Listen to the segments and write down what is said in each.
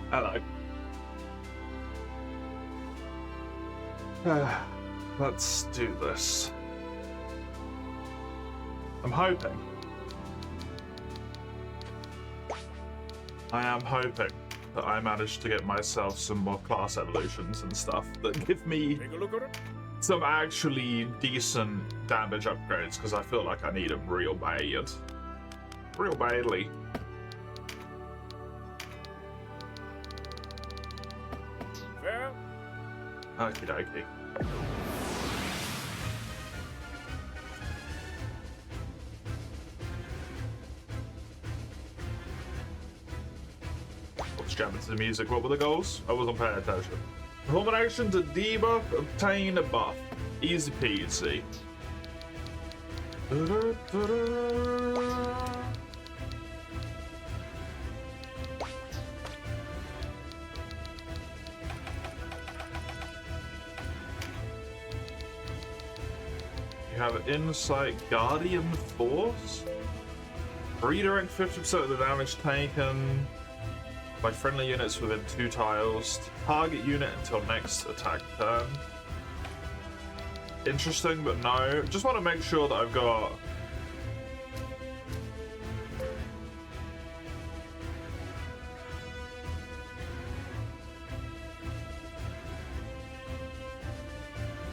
Hello. Let's do this. I'm hoping. I am hoping that I manage to get myself some more class evolutions and stuff that give me some actually decent damage upgrades, because I feel like I need them real bad. Real badly. Fair? Okie dokie. Let's jump into the music. What were the goals? I wasn't paying attention. Perform an action to debuff, obtain a buff. Easy peasy. You have Insight Guardian Force. Redirect 50% of the damage taken by friendly units within 2 tiles to target unit until next attack turn. Interesting, but no. Just want to make sure that I've got...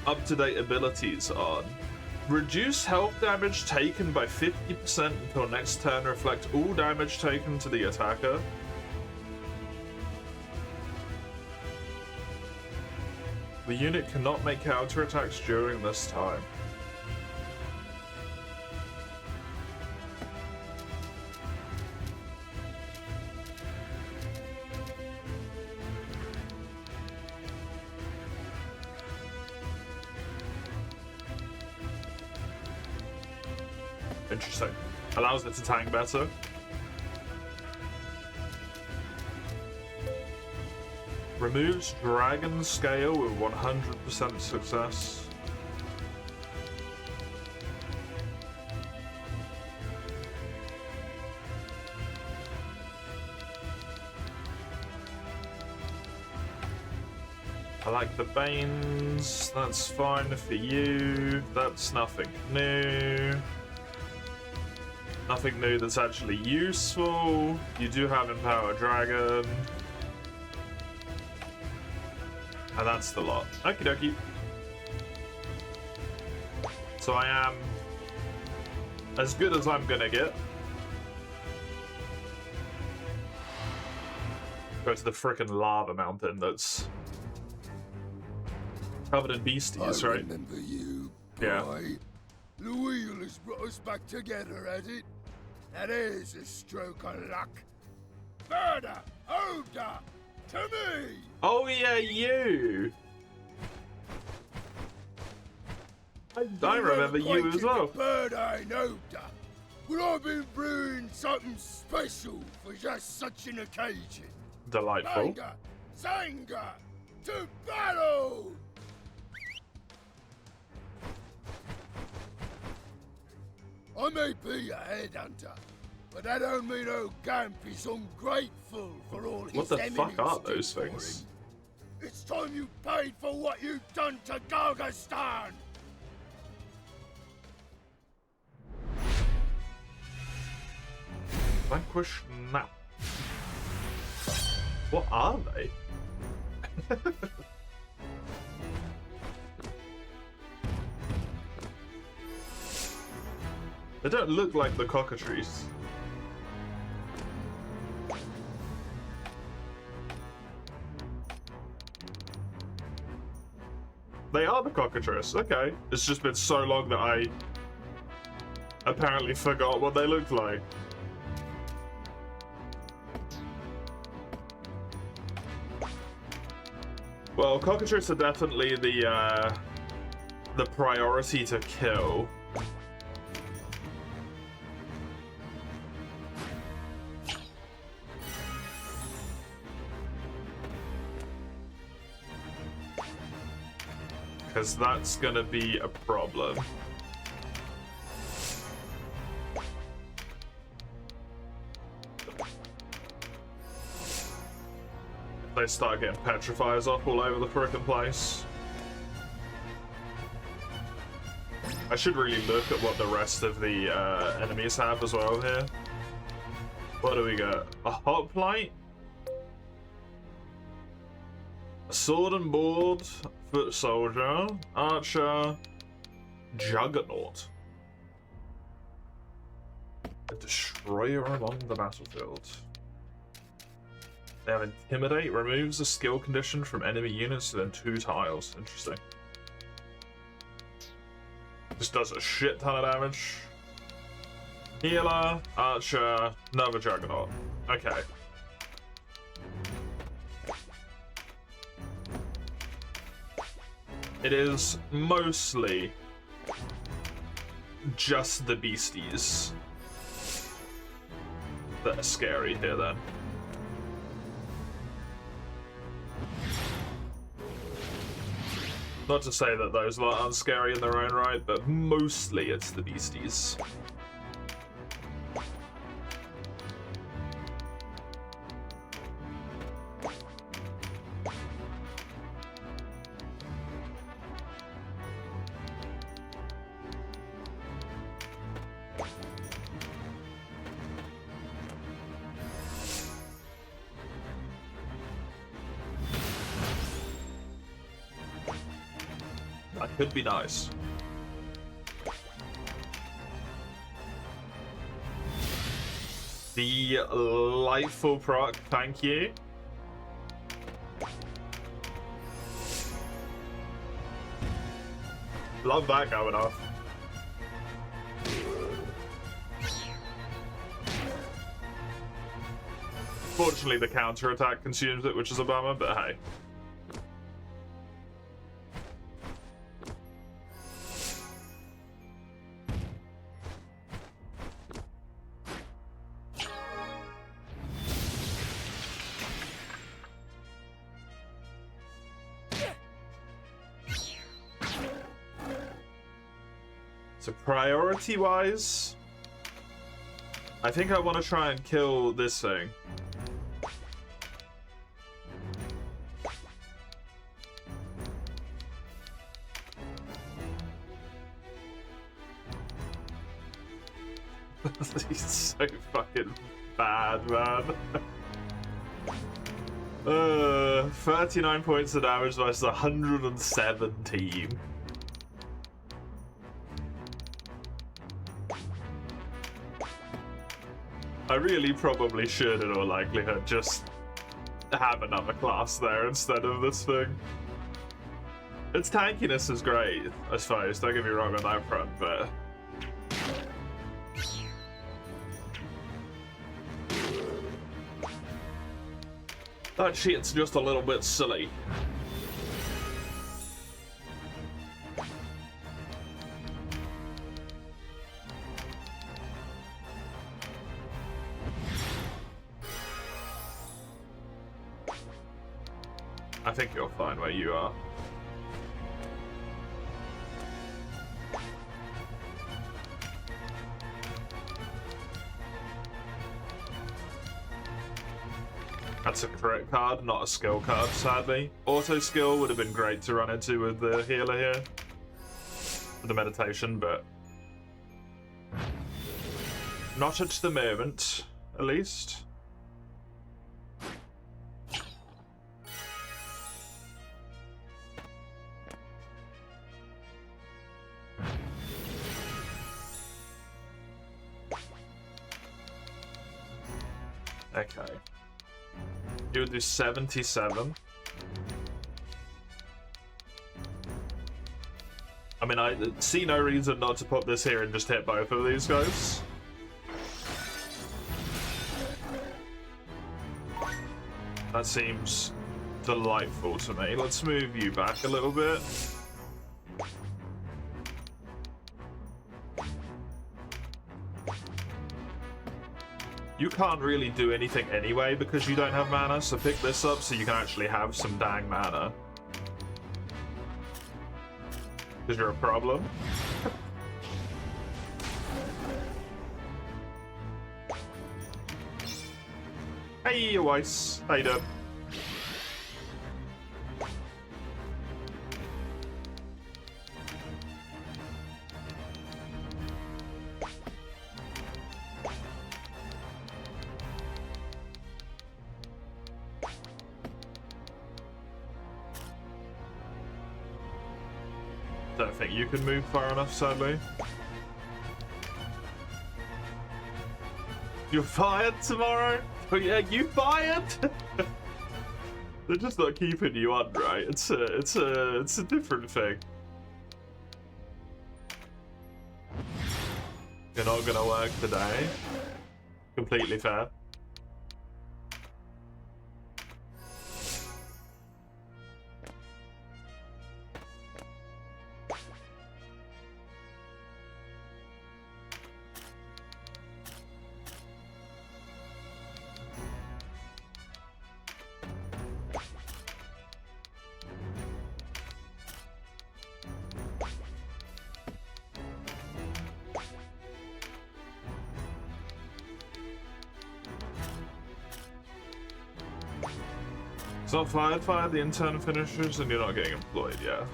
up-to-date abilities on. Reduce health damage taken by 50% until next turn. Reflect all damage taken to the attacker. The unit cannot make counterattacks during this time. Interesting. Allows it to tank better. Removes Dragon Scale with 100% success. I like the Banes. That's fine for you. That's nothing new. Nothing new that's actually useful. You do have Empower Dragon. And that's the lot. Okie dokie. So I am as good as I'm gonna get. Go to the frickin' lava mountain that's covered in beasties, right? Remember you, Yeah. boy. The wheel has brought us back together, has it? That is a stroke of luck. Murder! Ogre! To me! Oh yeah, you! I remember you as well. Bird-eye Ogre. But I've been brewing something special for just such an occasion. Delightful. Anger! Sanga! To battle! I may be a headhunter, but that don't mean old Gamp is ungrateful for all his What the fuck are enemies did those for things? him. It's time you paid for what you've done to Gargastan! Vanquish now. What are they? They don't look like the cockatrice. They are the cockatrice, okay. It's just been so long that I apparently forgot what they looked like. Well, cockatrice are definitely the priority to kill. Because that's gonna be a problem. they start getting petrifiers off all over the frickin' place. I should really look at what the rest of the enemies have as well here. What do we got? A hoplite? A sword and board, foot soldier, archer, juggernaut. A destroyer along the battlefield. They have intimidate, removes the skill condition from enemy units within 2 tiles. Interesting. Just does a shit ton of damage. Healer, archer, another juggernaut. Okay. It is mostly just the beasties that are scary here then. Not to say that those lot aren't scary in their own right, but mostly it's the beasties. That could be nice. Delightful proc, thank you. Love that going off. Fortunately, the counter-attack consumes it, which is a bummer, but hey. So priority-wise, I think I want to try and kill this thing. He's so fucking bad, man. 39 points of damage versus 117. I really probably should, in all likelihood, just have another class there instead of this thing. Its tankiness is great, I suppose, don't get me wrong on that front, but... that shit's just a little bit silly. I think you're fine where you are. That's a crit card, not a skill card, sadly. Auto skill would have been great to run into with the healer here. With the meditation, but... not at the moment, at least. Okay. You would do 77. I mean, I see no reason not to put this here and just hit both of these guys. That seems delightful to me. Let's move you back a little bit. You can't really do anything anyway because you don't have mana, so pick this up so you can actually have some dang mana. Because you're a problem. Hey, Weiss. How you doing? don't think you can move far enough, sadly. You're fired tomorrow? Oh yeah, you fired? They're just not keeping you on, right? It's a different thing. You're not gonna work today. Completely fair. It's not fired, the intern finishes, and you're not getting employed, yeah.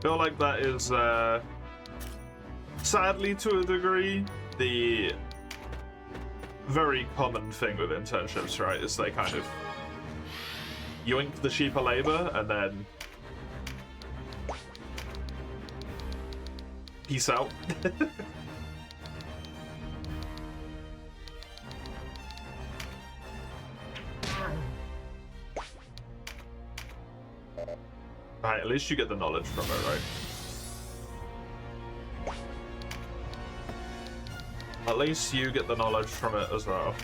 Feel like that is, sadly to a degree, the very common thing with internships, right? Is they kind of yoink the cheaper labor and then peace out. Alright, at least you get the knowledge from it, right? At least you get the knowledge from it as well.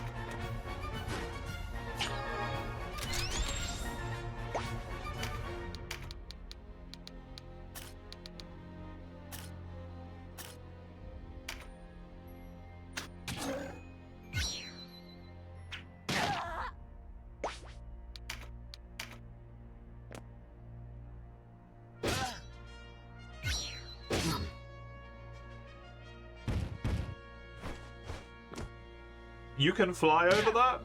You can fly over that?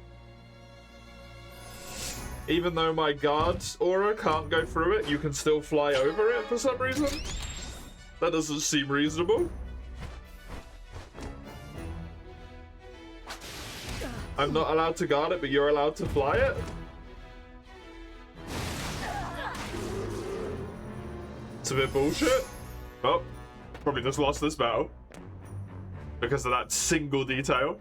Even though my guard's aura can't go through it, you can still fly over it for some reason? That doesn't seem reasonable. I'm not allowed to guard it, but you're allowed to fly it? It's a bit bullshit. Oh, probably just lost this battle. Because of that single detail.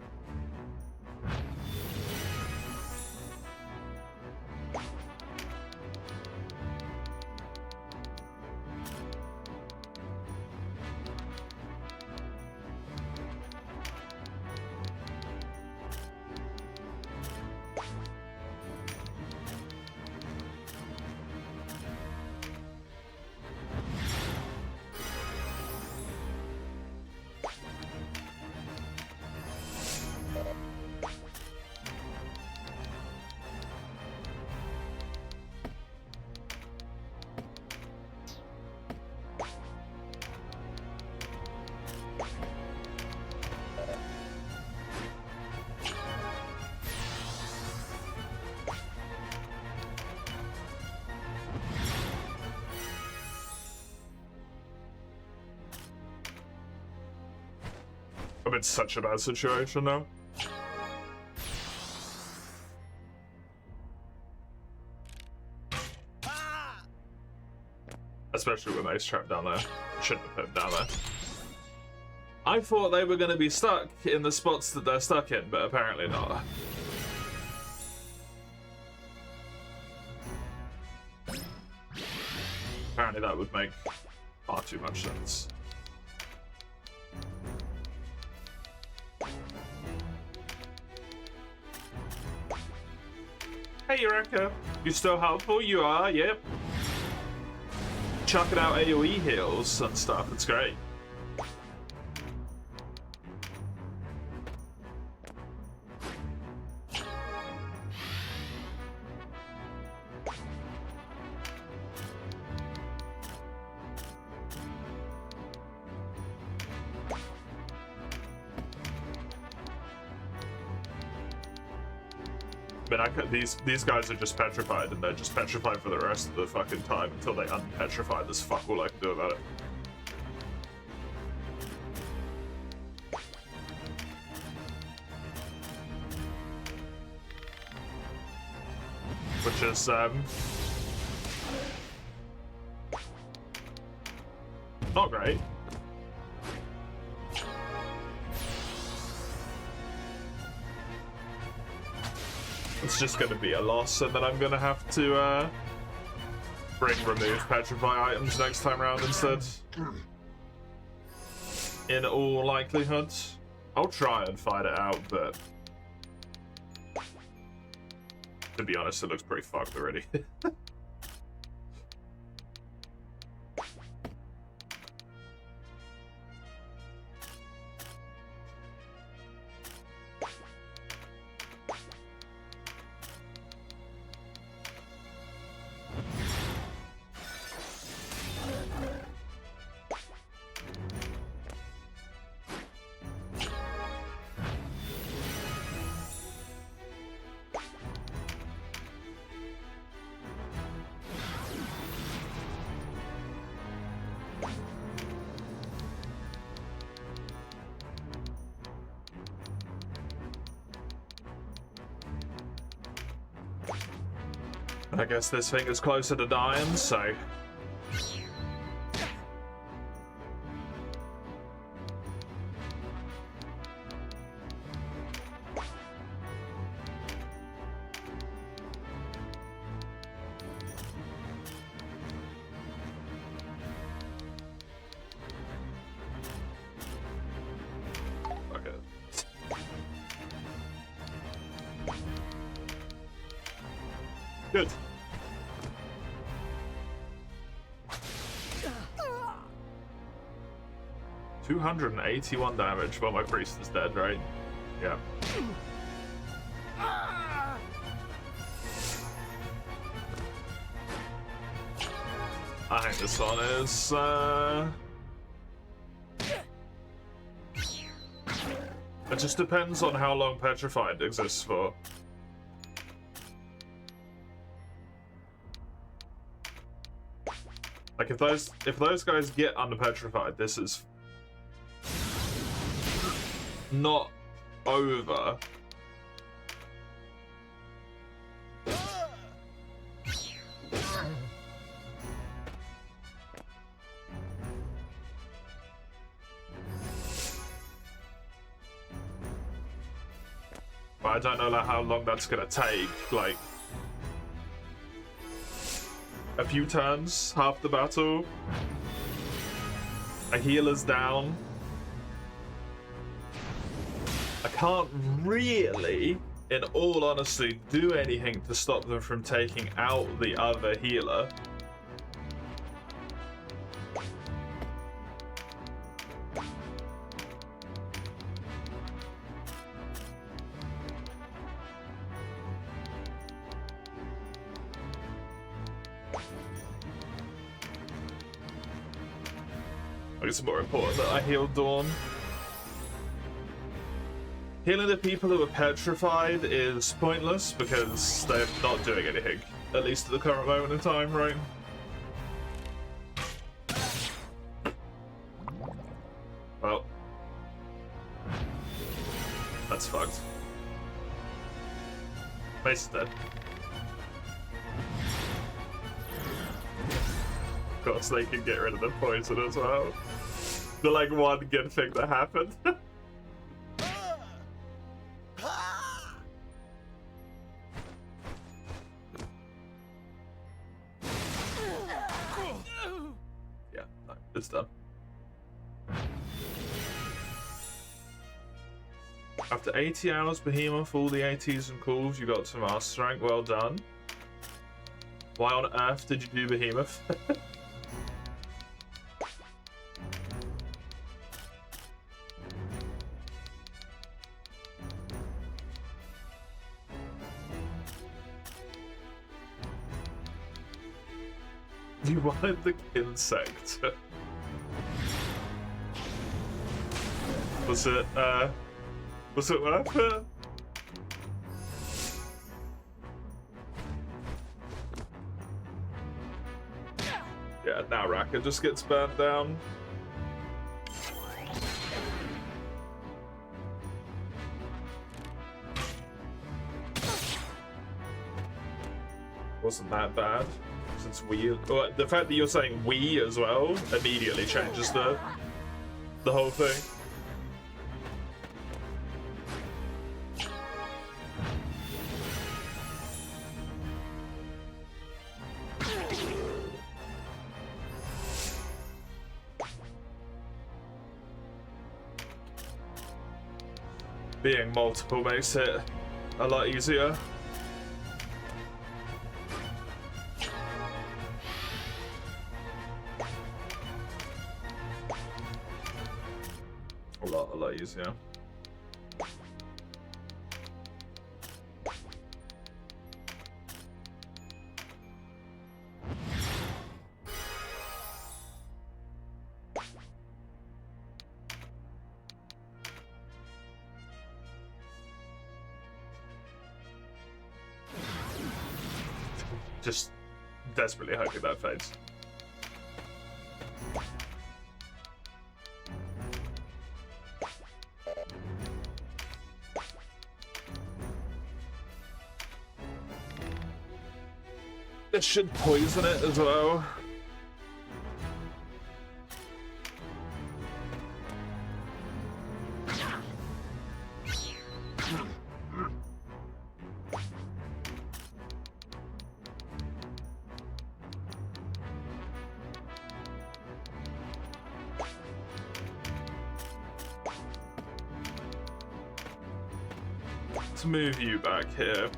I'm in such a bad situation now. Especially with Ace Trap down there. Shouldn't have put him down there. I thought they were going to be stuck in the spots that they're stuck in, but apparently not. Apparently that would make far too much sense. Hey Eureka, you still helpful? You are, yep. Chucking out AoE heals and stuff, it's great. But these guys are just petrified, and they're just petrified for the rest of the fucking time until they unpetrify. There's fuck all I can do about it. which is not great. It's just going to be a loss, and then I'm going to have to bring remove petrify items next time around instead. In all likelihood. I'll try and fight it out, but to be honest, it looks pretty fucked already. I guess this thing is closer to dying, so... Okay. Good. 281 damage, but my priest is dead, right? Yeah. I think this one is, it just depends on how long Petrified exists for. Like, if those guys get under-petrified, this is not over. But I don't know like, how long that's gonna take, like a few turns, half the battle, a healer's down. I can't really, in all honesty, do anything to stop them from taking out the other healer. It's more important that I heal Dawn. Healing the people who are petrified is pointless because they're not doing anything, at least at the current moment in time, right? Well, that's fucked. Mace is dead. Of course, they can get rid of the poison as well. The like one good thing that happened. Yeah, no, it's done. After 80 hours, Behemoth, all the ATs and calls, you got to master rank. Well done. Why on earth did you do Behemoth? You wanted the insect. Was it worth it? Yeah, now Raka just gets burnt down. wasn't that bad. Since we, well, the fact that you're saying we as well immediately changes the whole thing. Being multiple makes it a lot easier. A lot easier. Just desperately hoping that fades. This should poison it as well. Let's move you back here.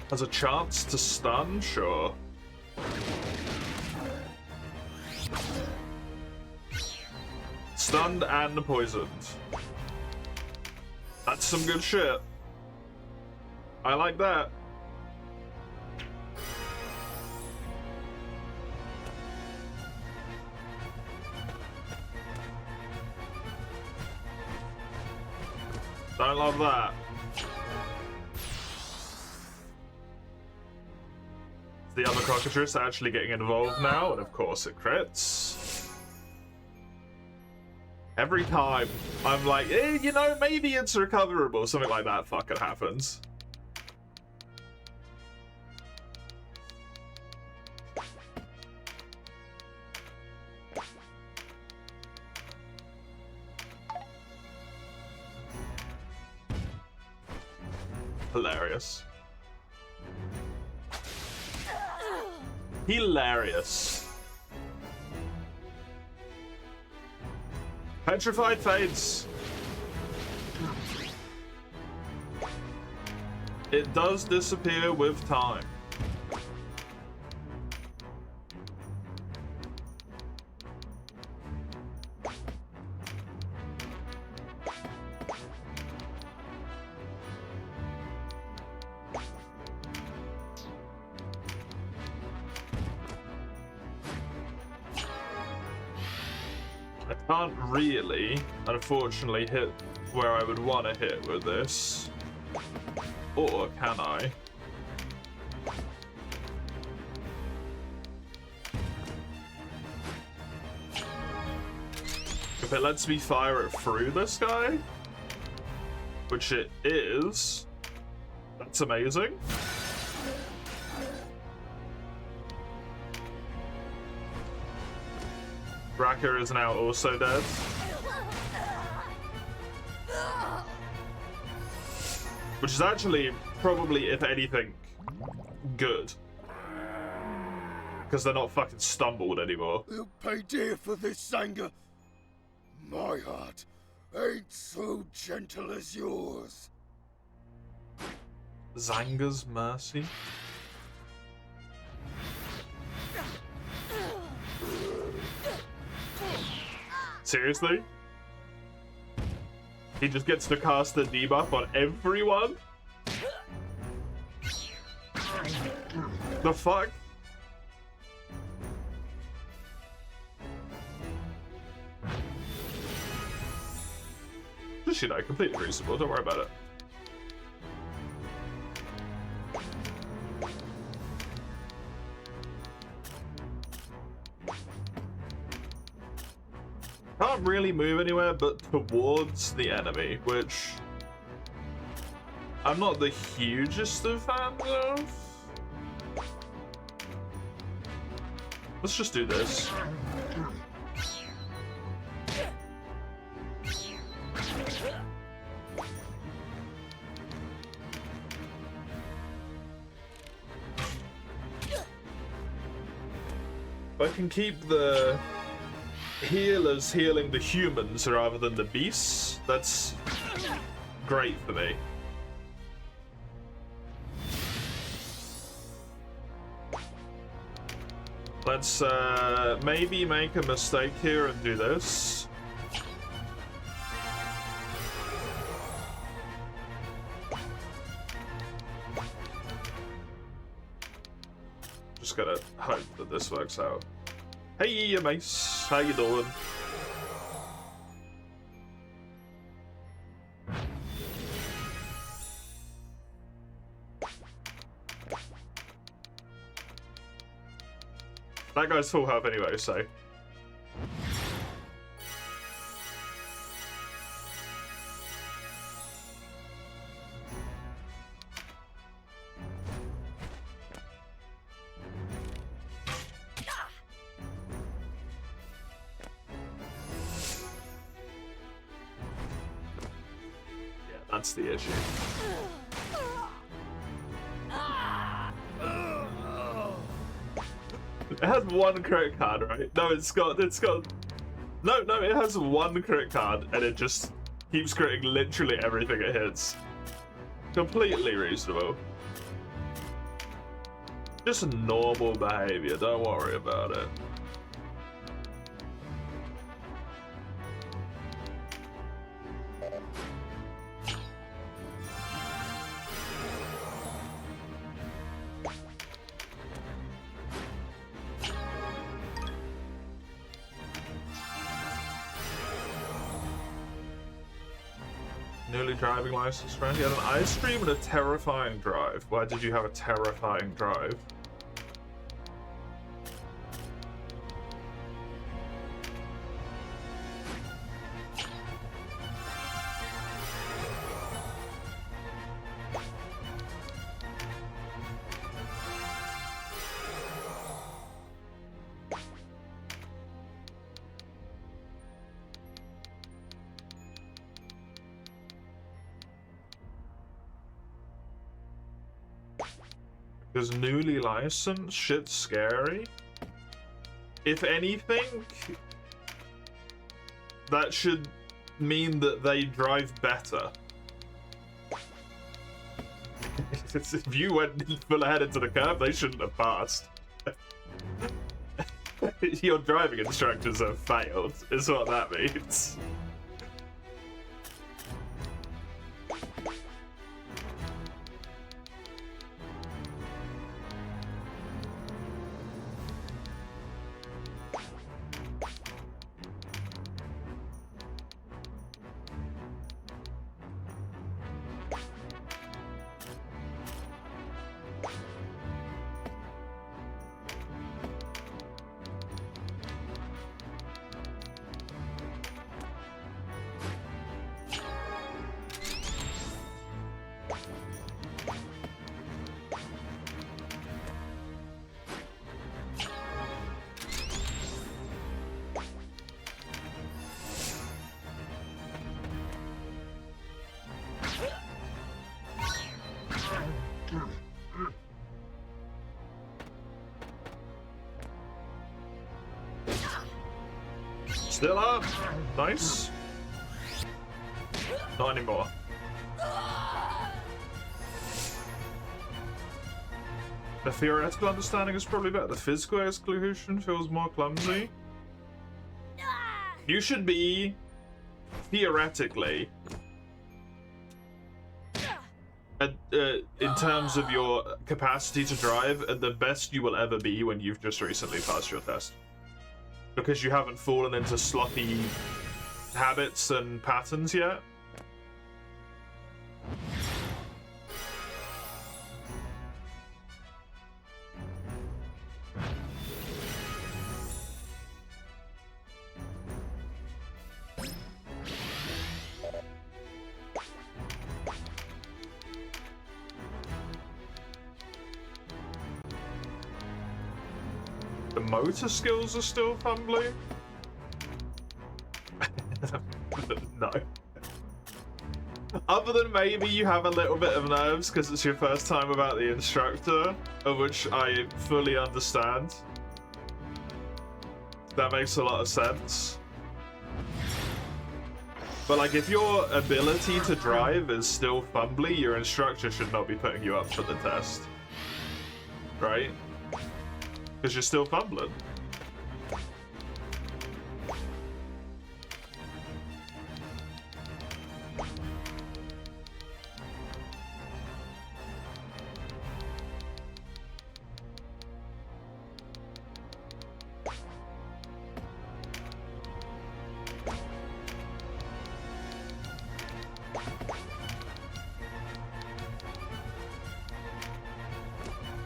Has a chance to stun? Sure. Stunned and poisoned. That's some good shit. I like that. Don't love that. The other cockatrice actually getting involved now, and of course it crits. Every time I'm like, you know, maybe it's recoverable, something like that fucking happens. Hilarious. Hilarious. Petrified fades. It does disappear with time. Can't really, unfortunately, hit where I would want to hit with this. Or can I? If it lets me fire it through this guy, which it is, that's amazing. Raka is now also dead. Which is actually probably, if anything, good. Because they're not fucking stumbled anymore. You'll pay dear for this, Sanga. My heart ain't so gentle as yours. Zanga's mercy? Seriously? He just gets to cast the debuff on everyone? The fuck? Just, you know, completely reasonable, don't worry about it. Can't really move anywhere but towards the enemy, which I'm not the hugest of fans of. Let's just do this. If I can keep the healers healing the humans rather than the beasts, that's great for me. Let's maybe make a mistake here and do this. Just gotta hope that this works out. Hey, mace, how you doing? That guy's full health anyway, so. Yeah, that's the issue. It has one crit card, right? No, it's got, no, it has one crit card, and it just keeps critting literally everything it hits. Completely reasonable. Just normal behavior, don't worry about it. Newly driving license friend. You had an ice cream and a terrifying drive. Why did you have a terrifying drive? Because newly licensed, shit's scary. If anything, that should mean that they drive better. If you went full ahead into the curve, they shouldn't have passed. Your driving instructors have failed, is what that means. Still up. Nice. Not anymore. The theoretical understanding is probably better. The physical execution feels more clumsy. You should be, theoretically, in terms of your capacity to drive, at the best you will ever be when you've just recently passed your test. Because you haven't fallen into sloppy habits and patterns yet. motor skills are still fumbly? No. Other than maybe you have a little bit of nerves because it's your first time without the instructor, of which I fully understand. That makes a lot of sense. But like, if your ability to drive is still fumbly, your instructor should not be putting you up for the test. Right? Because you're still fumbling.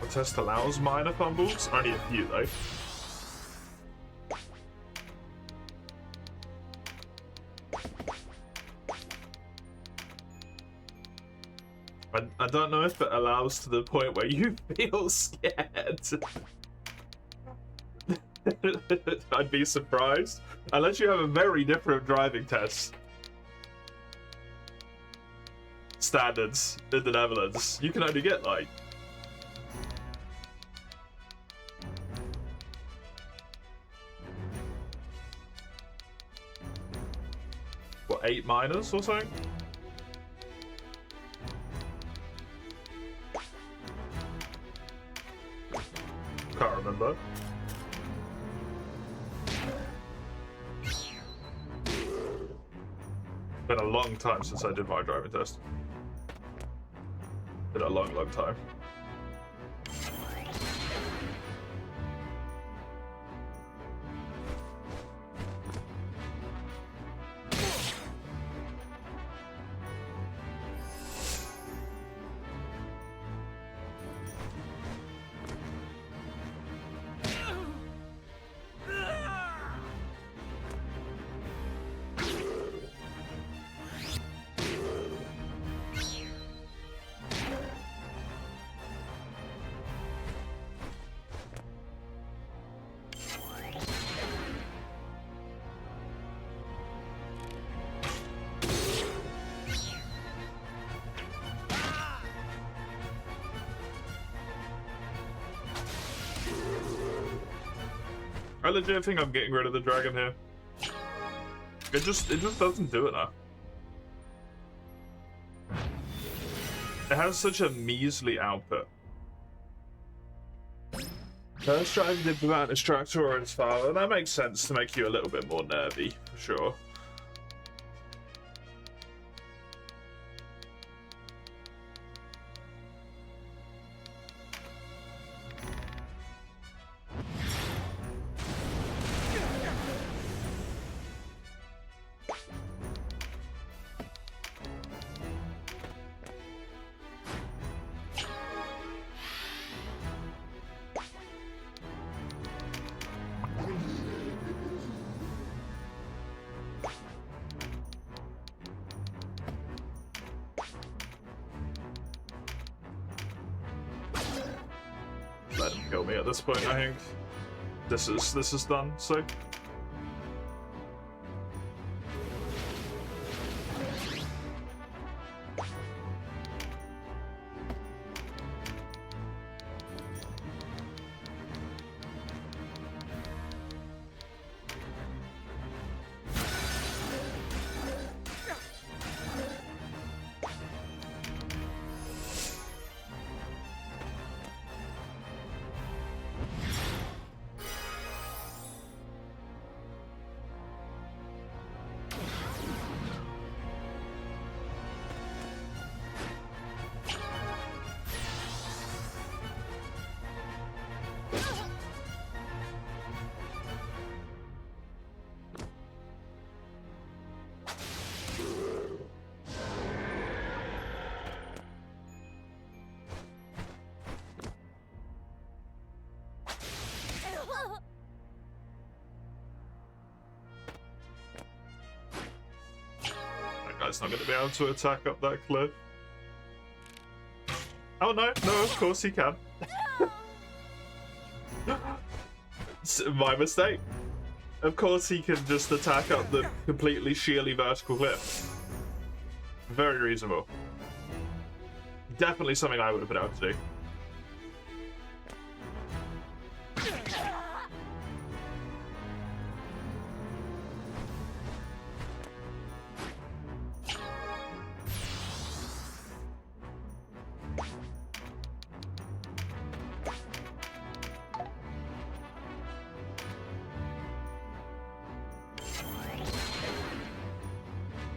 Test allows minor fumbles, only a few though. I don't know if it allows to the point where you feel scared. I'd be surprised. Unless you have a very different driving test standards in the Netherlands, you can only get like what, 8 minors or something? Can't remember. Been a long time since I did my driving test. Been a long, long time. I legit think I'm getting rid of the dragon here. It just doesn't do enough. It has such a measly output. First drive did without an instructor or his father. That makes sense to make you a little bit more nervy, for sure. Let him kill me at this point, I think. This is done, so. It's not going to be able to attack up that cliff. Oh no, of course he can. It's my mistake. Of course he can just attack up the completely sheerly vertical cliff. Very reasonable. Definitely something I would have been able to do.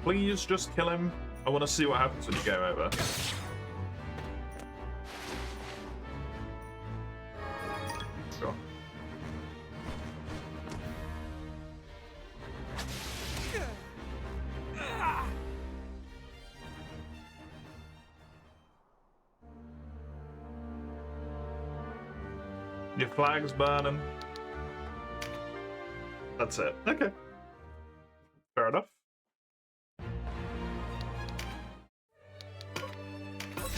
Please just kill him. I want to see what happens when you game over. Sure. Your flag's burning. That's it. Okay. Fair enough.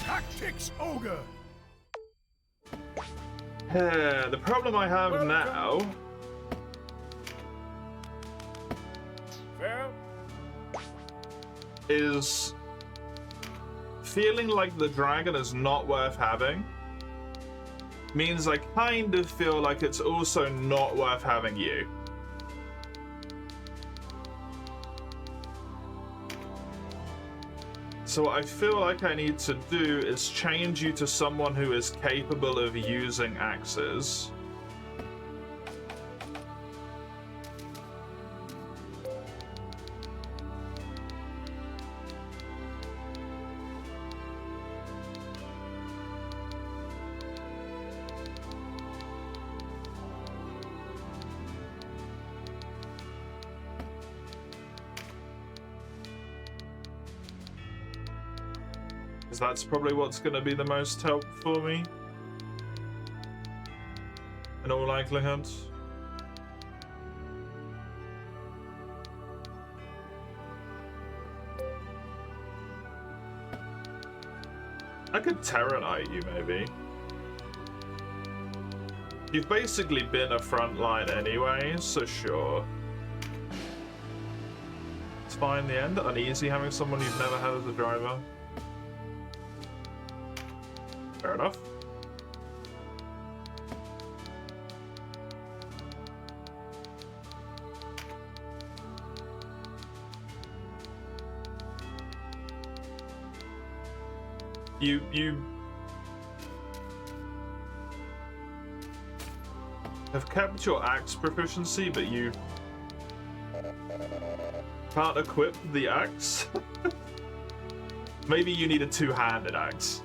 Tactics, Ogre! The problem I have now Fair. is feeling like the dragon is not worth having means I kind of feel like it's also not worth having you. So what I feel like I need to do is change you to someone who is capable of using axes. That's probably what's going to be the most help for me, in all likelihood. I could Terranite you, maybe. You've basically been a front line anyway, so sure. It's fine in the end. Uneasy having someone you've never had as a driver. Fair enough. You have kept your axe proficiency, but you can't equip the axe. Maybe you need a two-handed axe.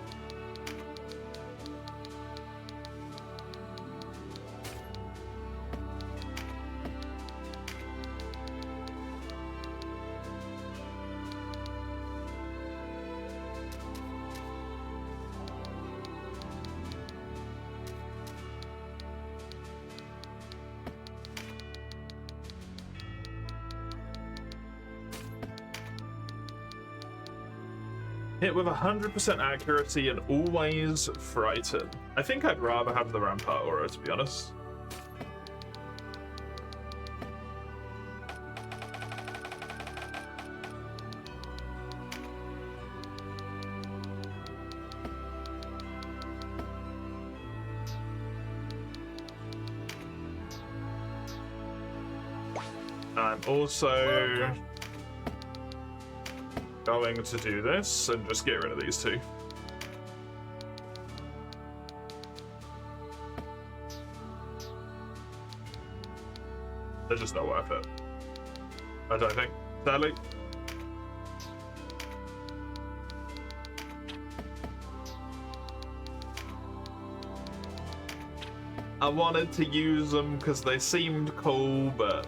Hit with 100% accuracy and always frighten. I think I'd rather have the Rampart Aura, to be honest. I'm also going to do this and just get rid of these two. They're just not worth it, I don't think, sadly. I wanted to use them because they seemed cool, but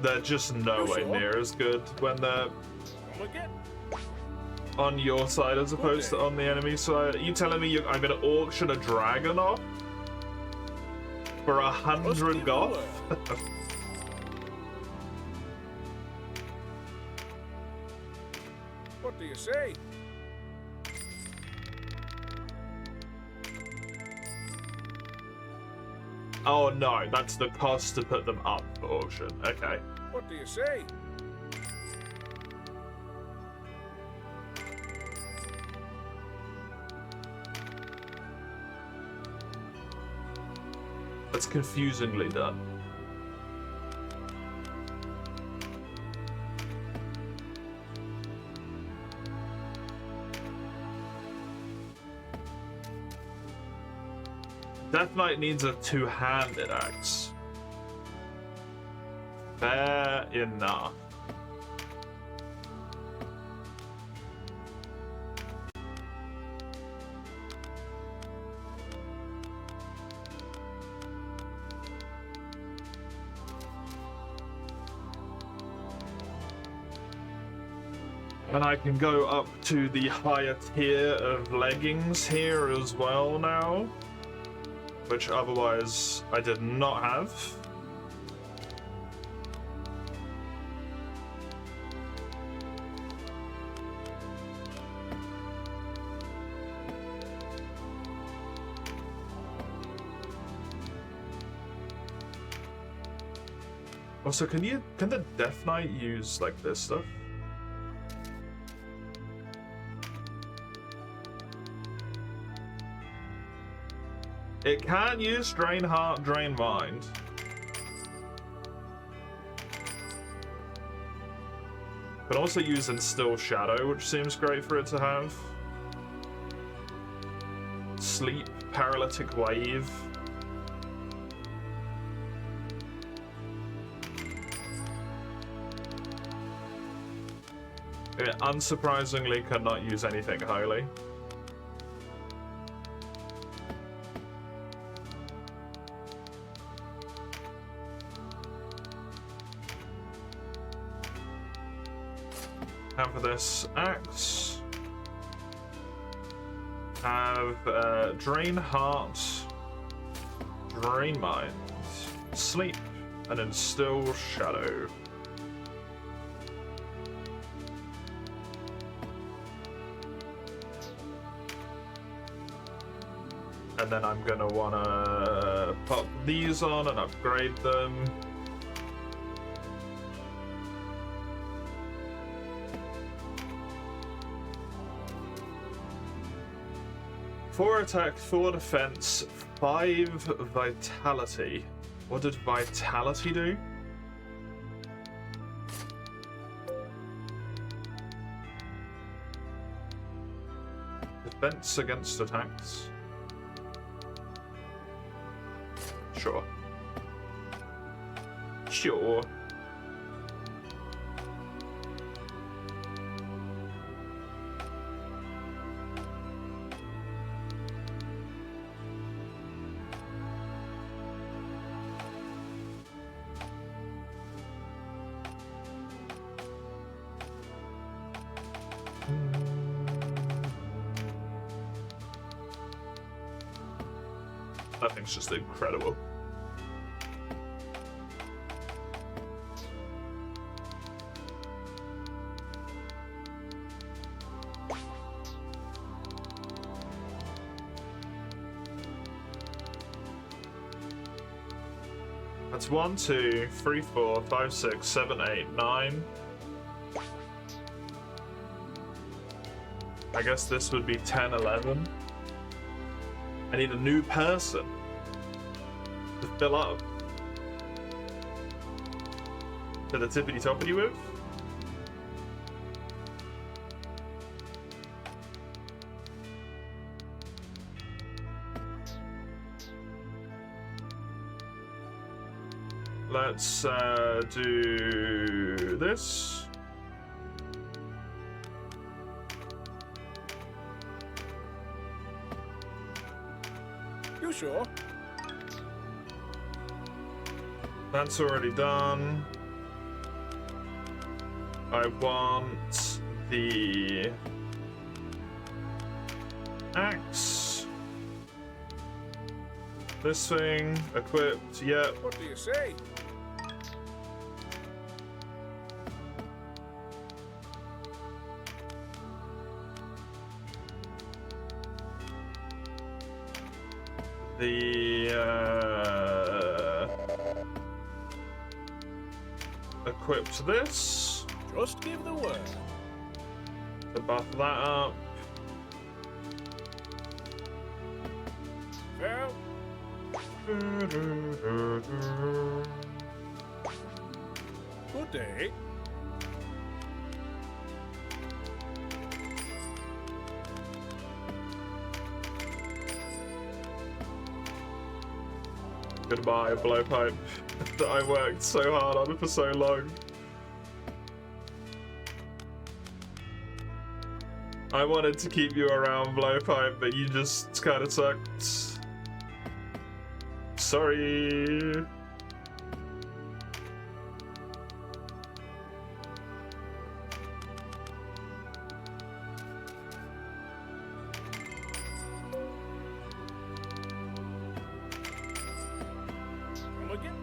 they're just no way near as good when they're on your side as opposed to on the enemy side. Are you telling me I'm gonna auction a dragon off for 100 goth? What do you say? Oh no, that's the cost to put them up for auction. Okay. What do you say? That's confusingly done. Death Knight needs a two-handed axe. Fair enough. And I can go up to the higher tier of leggings here as well now, which otherwise I did not have. Also, can the Death Knight use like this stuff? It can use Drain Heart, Drain Mind. Can also use Instill Shadow, which seems great for it to have. Sleep, Paralytic Wave. It unsurprisingly cannot use anything holy. And for this axe, have Drain Heart, Drain Mind, Sleep, and Instill Shadow. And then I'm gonna wanna pop these on and upgrade them. Four attack, 4 defense, 5 vitality. What did vitality do? Defense against attacks. Sure. Sure. That thing's just incredible. That's 1, 2, 3, 4, 5, 6, 7, 8, 9. I guess this would be 10, 11. I need a new person to fill up to the tippity toppity with. Let's do this. You sure? That's already done. I want the axe. This thing equipped. Yep. What do you say? The equipped this. Just give the word. To buff that up. Well, good day. Goodbye, blowpipe that I worked so hard on for so long. I wanted to keep you around, blowpipe, but you just kind of sucked. Sorry. Come again.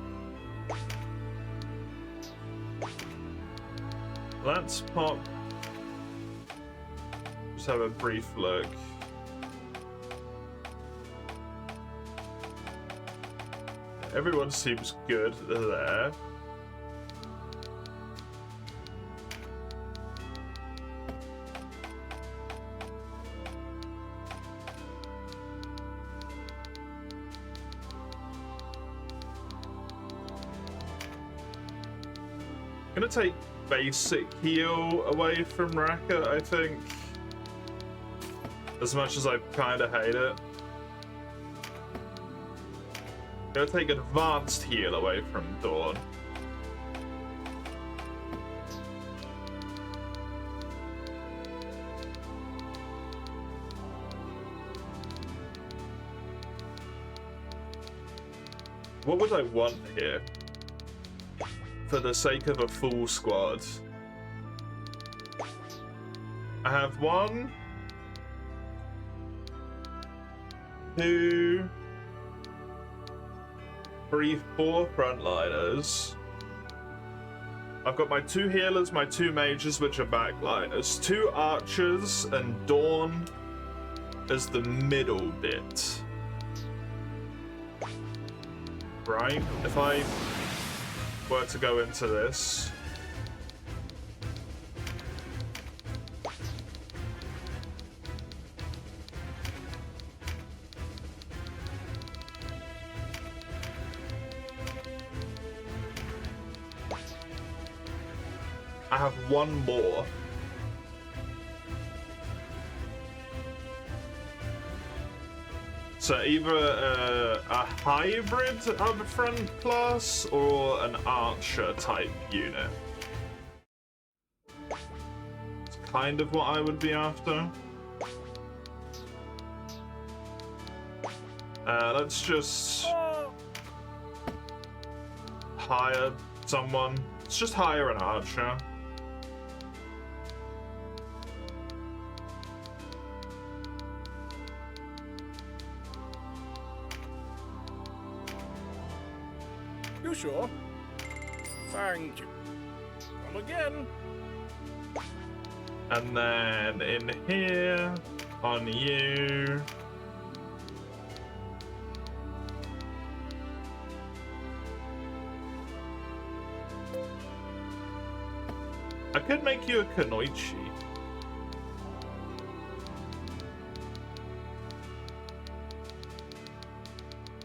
Let's pop. Just have a brief look. Everyone seems good there. Gonna take basic heal away from Raka, I think. As much as I kinda hate it. Gonna take advanced heal away from Dawn. What would I want here? For the sake of a full squad. I have 1, 2, 3, 4 frontliners. I've got my 2 healers, my 2 mages, which are backliners, 2 archers, and Dawn as the middle bit. Right? If I were to go into this. I have 1 more. So either a hybrid upfront class or an archer type unit. It's kind of what I would be after. Let's just hire someone. Let's just hire an archer. You sure? Thank you. Come again. And then in here, on you. I could make you a Kunoichi.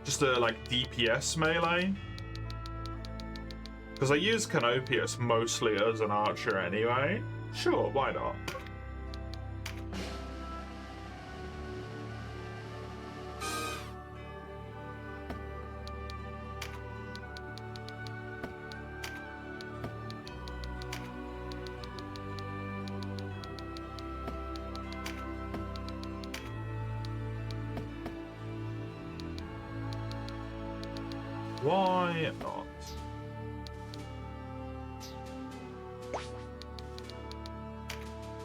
Just a, like, DPS melee. Because I use Canopius mostly as an archer anyway. Sure, why not? Why not?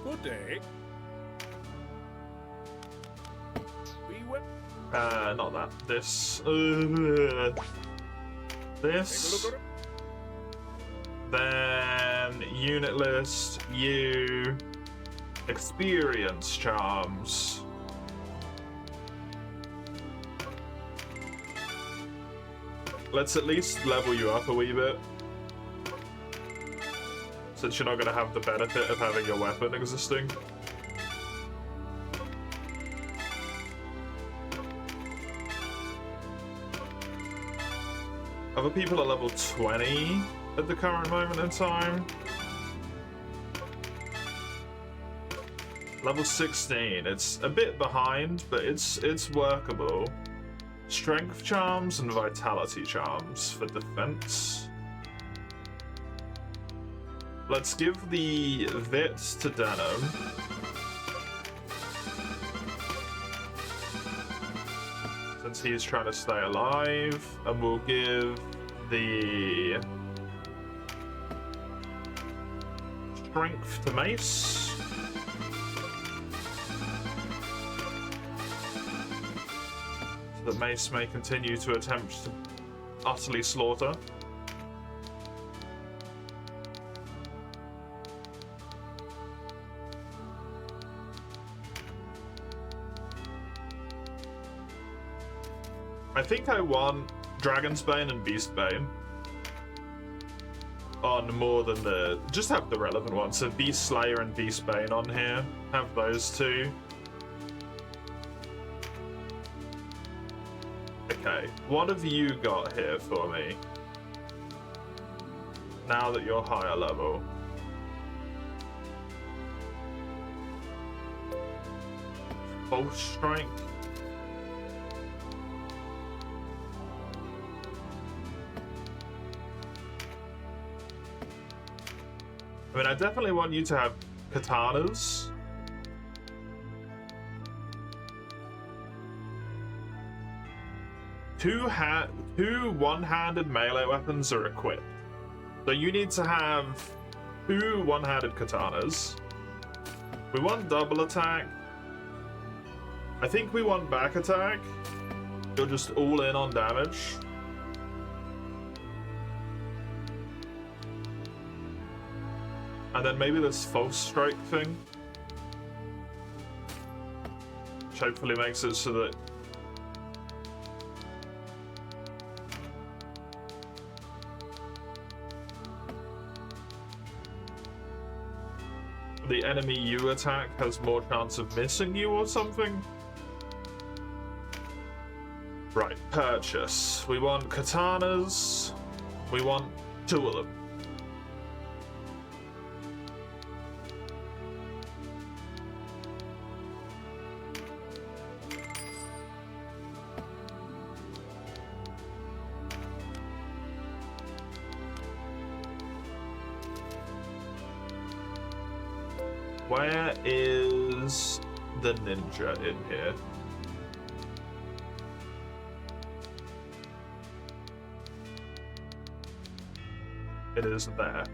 Good day. We will. Not that. This. This. Take a look at it. Then unit list, you, experience charms. Let's at least level you up a wee bit. since you're not going to have the benefit of having your weapon existing. Other people are level 20 at the current moment in time. Level 16, it's a bit behind, but it's workable. Strength charms and vitality charms for defense. Let's give the Vits to Denim. Since he's trying to stay alive, and we'll give the Strength to Mace. So that Mace may continue to attempt to utterly slaughter. I think I want Dragonsbane and Beastbane on more than the... Just have the relevant ones. So Beast Slayer and Beastbane on here. Have those two. Okay, what have you got here for me? Now that you're higher level. False Strike. I mean, I definitely want you to have katanas. Two one-handed melee weapons are equipped. So you need to have 2 one-handed katanas. We want double attack. I think we want back attack. You're just all in on damage. And then maybe this false strike thing, which hopefully makes it so that the enemy you attack has more chance of missing you or something. Right, purchase. We want katanas. We want 2 of them. Where is the ninja in here? It is there.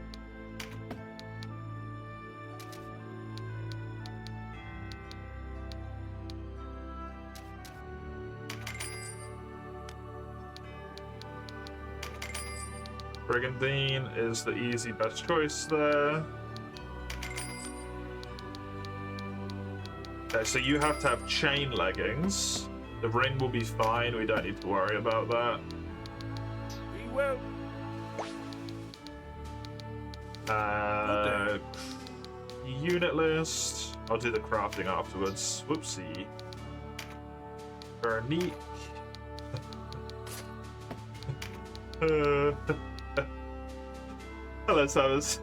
Brigandine is the easy best choice there. Okay, so you have to have chain leggings. The ring will be fine, we don't need to worry about that. We will. Unit list. I'll do the crafting afterwards. Whoopsie. Veronique. Hello, Samus.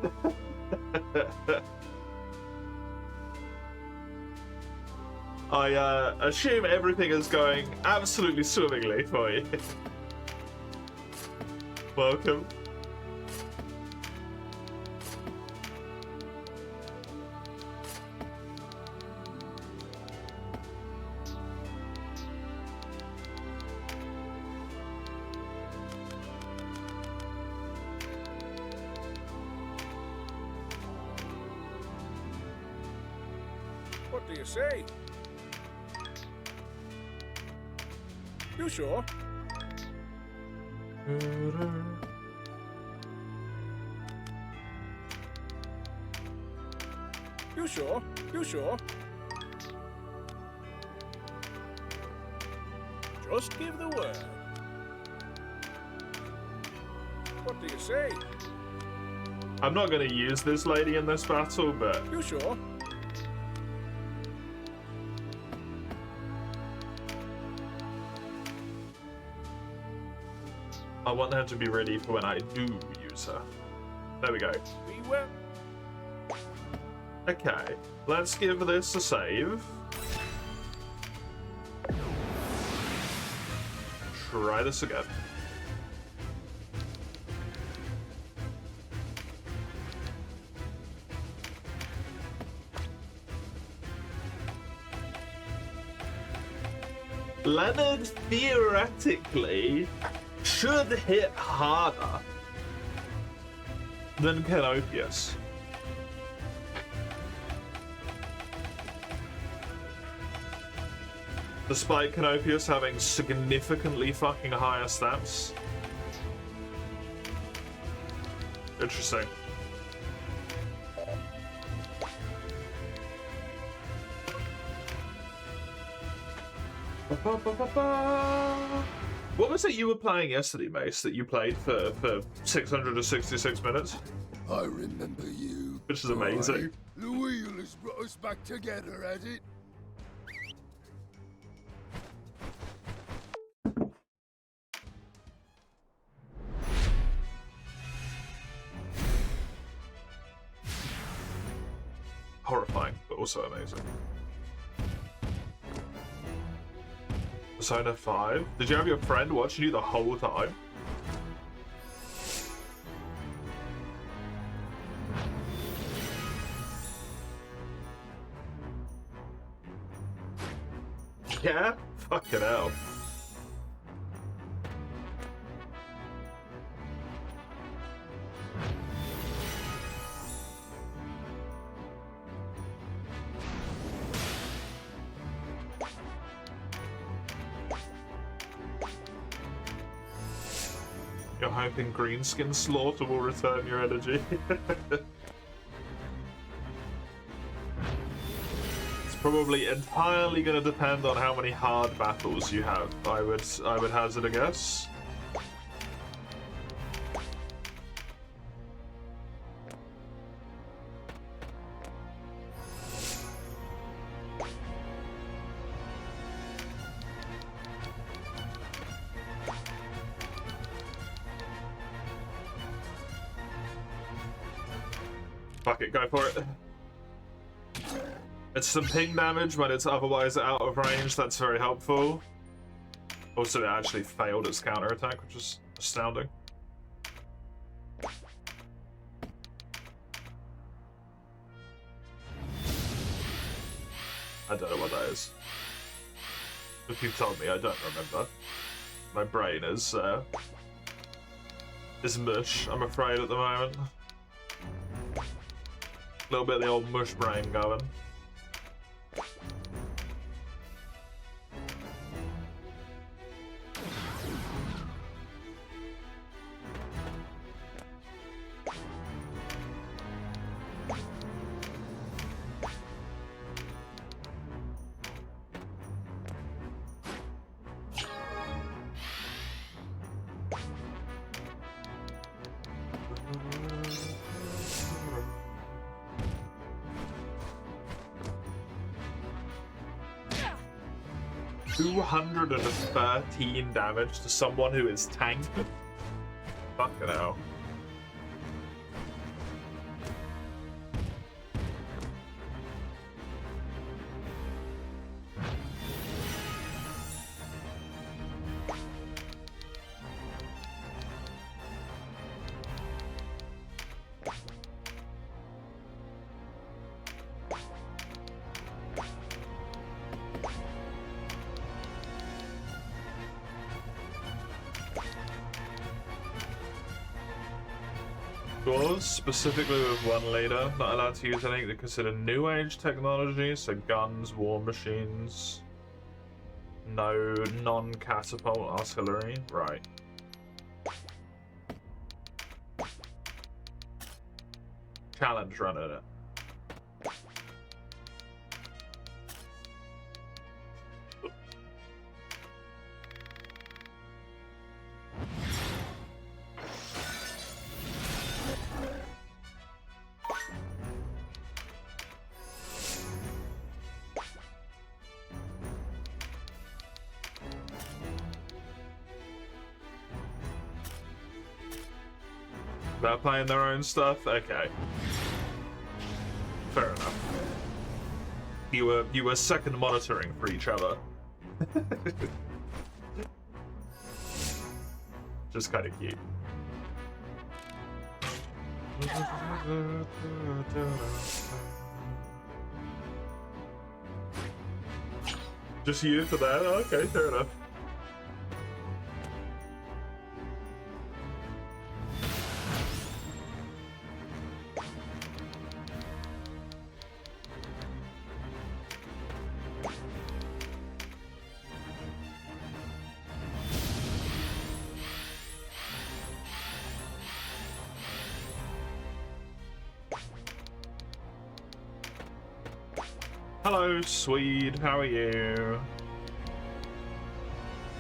I assume everything is going absolutely swimmingly for you. Welcome. What do you say? You sure? You sure? You sure? Just give the word. What do you say? I'm not going to use this lady in this battle, but... You sure? I want her to be ready for when I do use her. There we go. We will. Okay, let's give this a save. Try this again. Leonard theoretically should hit harder than Canopius. Despite Canopius having significantly fucking higher stats. Interesting. What was it you were playing yesterday, Mace, that you played for 666 minutes? I remember you. Which is amazing. Right? The wheel has brought us back together, has it? Horrifying, but also amazing. Persona 5? Did you have your friend watching you the whole time? Yeah? Fucking hell. You're hoping Greenskin Slaughter will return your energy. It's probably entirely going to depend on how many hard battles you have. I would hazard a guess. Fuck it, go for it. It's some ping damage when it's otherwise out of range, that's very helpful. Also, it actually failed its counterattack, which is astounding. I don't know what that is. If you told me, I don't remember. My brain is mush, I'm afraid, at the moment. A little bit of the old mush brain going. $213 damage to someone who is tanked. Fucking hell. Specifically with one leader, not allowed to use anything they consider new age technology, so guns, war machines, no non-catapult artillery, right. Challenge run at it. They're playing their own stuff? Okay. Fair enough. You were second monitoring for each other. Just kind of cute. Just you for that? Okay, fair enough. Hello, Swede. How are you?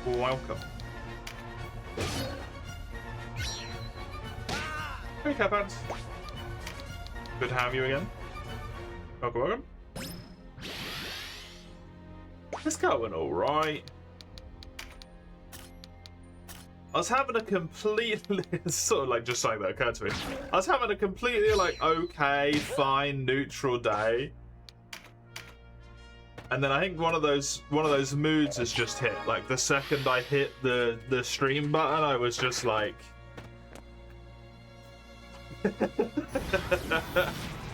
Welcome. Hey, Capans. Good to have you again. Welcome, welcome. It's going alright. I was having a completely, sort of like just something that occurred to me. I was having a completely like, okay, fine, neutral day. And then I think one of those moods has just hit. Like the second I hit the stream button, I was just like,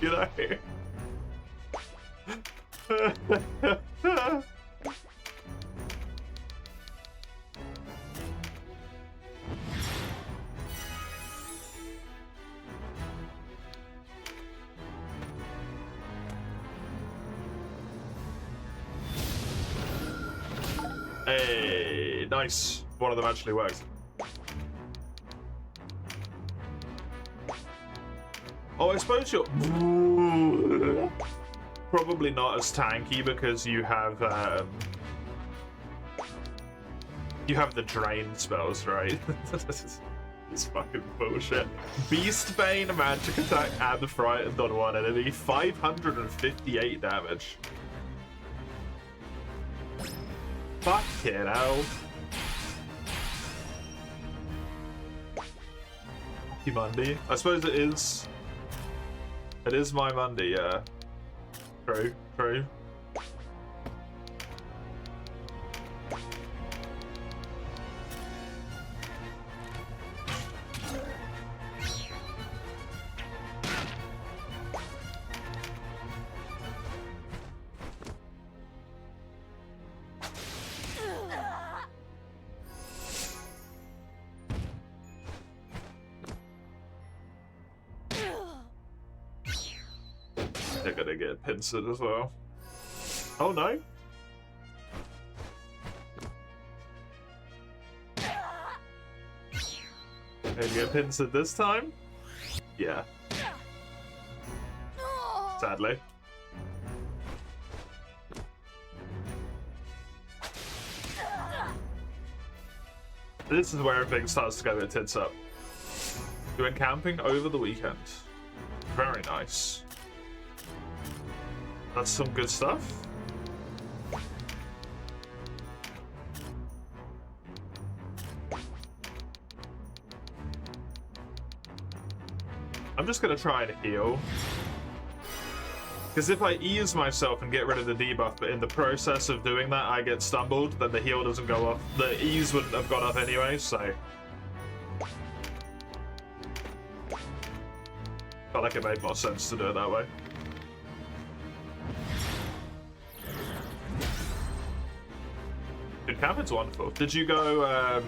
you know. Hey, nice. One of them actually works. Oh, I suppose you're probably not as tanky because you have the drain spells, right? It's fucking bullshit. Beastbane, magic attack, and frightened on one enemy. 558 damage. Fucking hell. Happy Monday. I suppose it is. It is my Monday, yeah. True, true. They're gonna get pincered as well. Oh no! They get pincered this time? Yeah. Sadly. This is where everything starts to go their tits up. We went camping over the weekend. Very nice. That's some good stuff. I'm just gonna try and heal. Because if I ease myself and get rid of the debuff, but in the process of doing that I get stumbled, then the heal doesn't go off. The ease wouldn't have gone up anyway, so... Felt like it made more sense to do it that way. Dude, camping's wonderful. Did you go,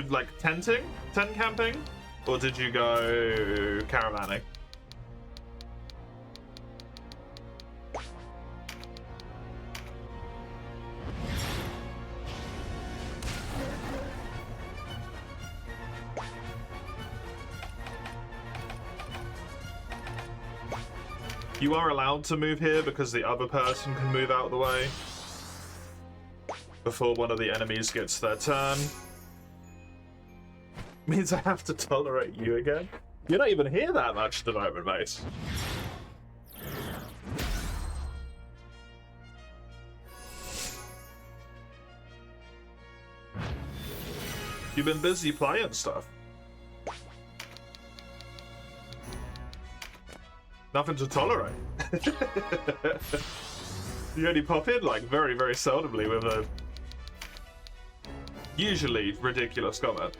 like, tenting? Tent camping? Or did you go caravanning? You are allowed to move here because the other person can move out of the way before one of the enemies gets their turn. Means I have to tolerate you again. You're not even here that much at the moment, mate. You've been busy playing stuff. Nothing to tolerate. You only pop in like very, very seldomly with a usually ridiculous comment.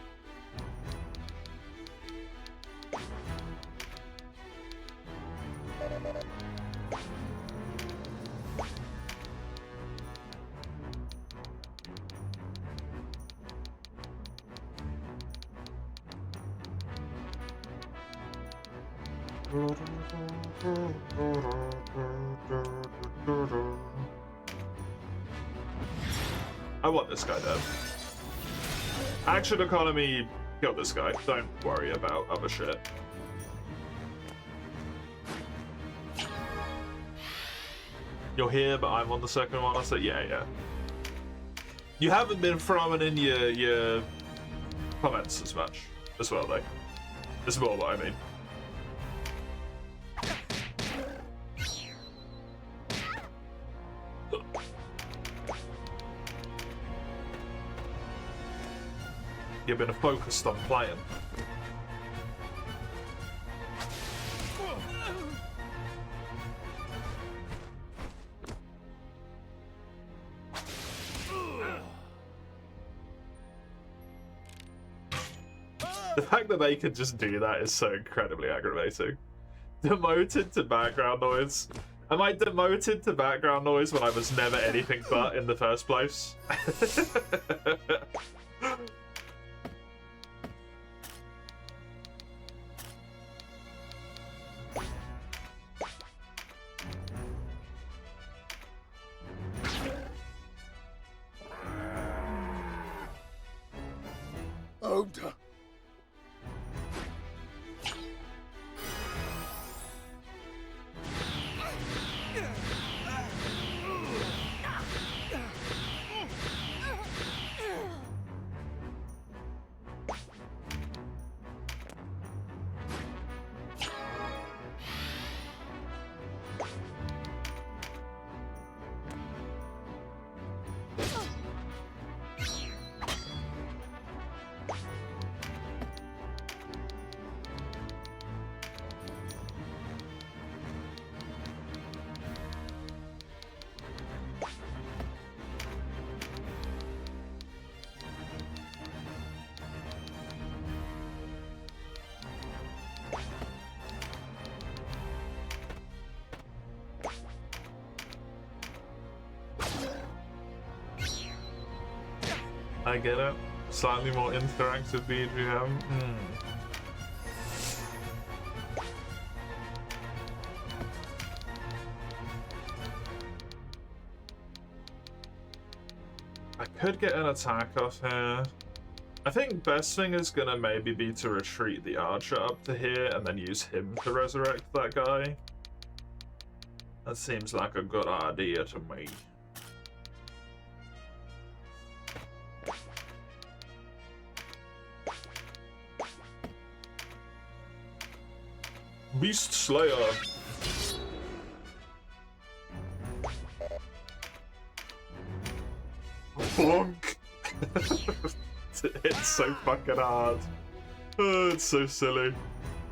I want this guy dead. Action economy, kill this guy. Don't worry about other shit. You're here, but I'm on the second one. I said, yeah. You haven't been throwing in your comments as much as well, though. This is more what I mean. You've been focused on playing. The fact that they could just do that is so incredibly aggravating. Demoted to background noise. Am I demoted to background noise when I was never anything but in the first place? Ogre. I get it. Slightly more interactive BGM. I could get an attack off here. I think best thing is gonna maybe be to retreat the archer up to here and then use him to resurrect that guy. That seems like a good idea to me. Beast Slayer. Bonk. It's so fucking hard. Oh, it's so silly.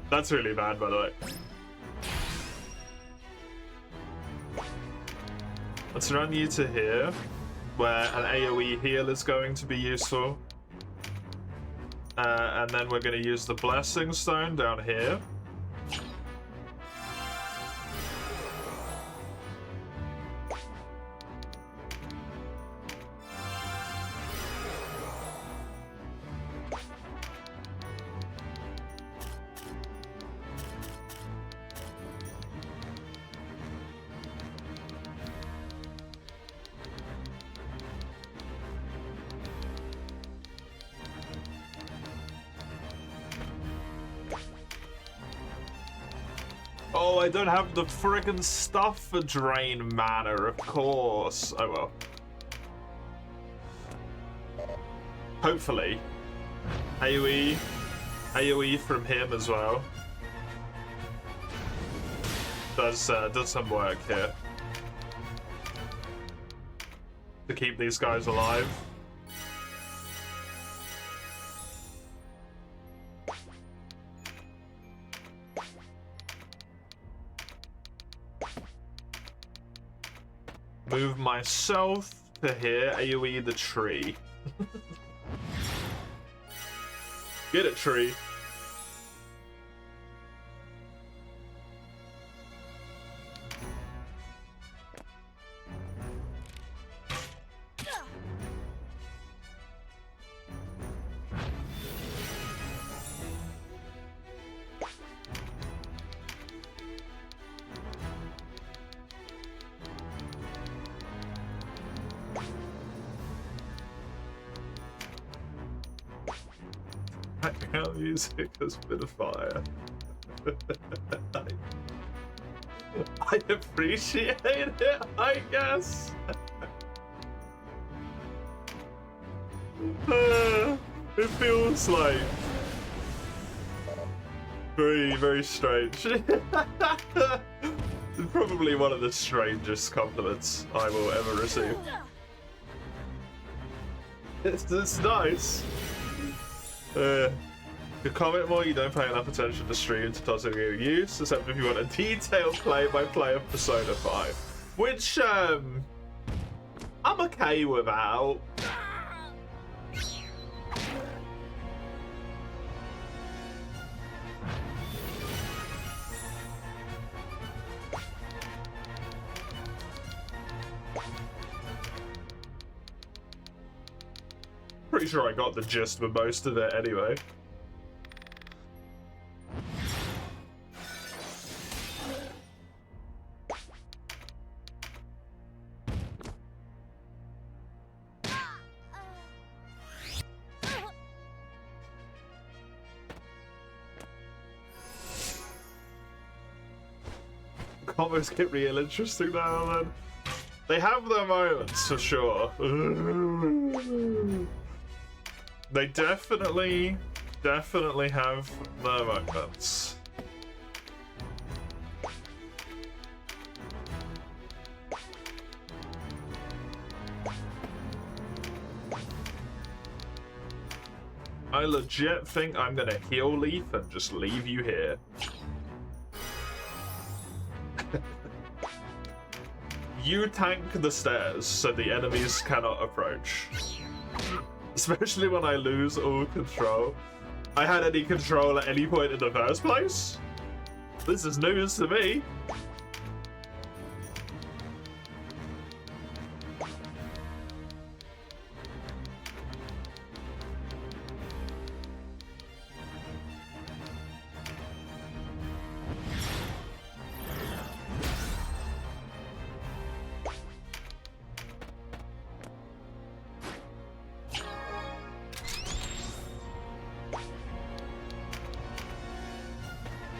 That's really bad, by the way. Let's run you to here, where an AoE heal is going to be useful. And then we're going to use the Blessing Stone down here. Oh, I don't have the friggin' stuff for drain mana, of course. Oh well. Hopefully. AoE from him as well. Does some work here. To keep these guys alive. move myself to here, AoE the tree. Get it, tree. Background music has been fire. I appreciate it, I guess. It feels like very, very strange. Probably one of the strangest compliments I will ever receive. It's nice. You comment more, you don't pay enough attention to stream to toss it in use, except if you want a detailed play-by-play of Persona 5. Which, I'm okay without. Pretty sure I got the gist with most of it anyway. Combos get real interesting now and then. They have their moments for sure. They definitely have their moments. I legit think I'm gonna heal Leaf and just leave you here. You tank the stairs so the enemies cannot approach. Especially when I lose all control. I had any control at any point in the first place? This is news to me.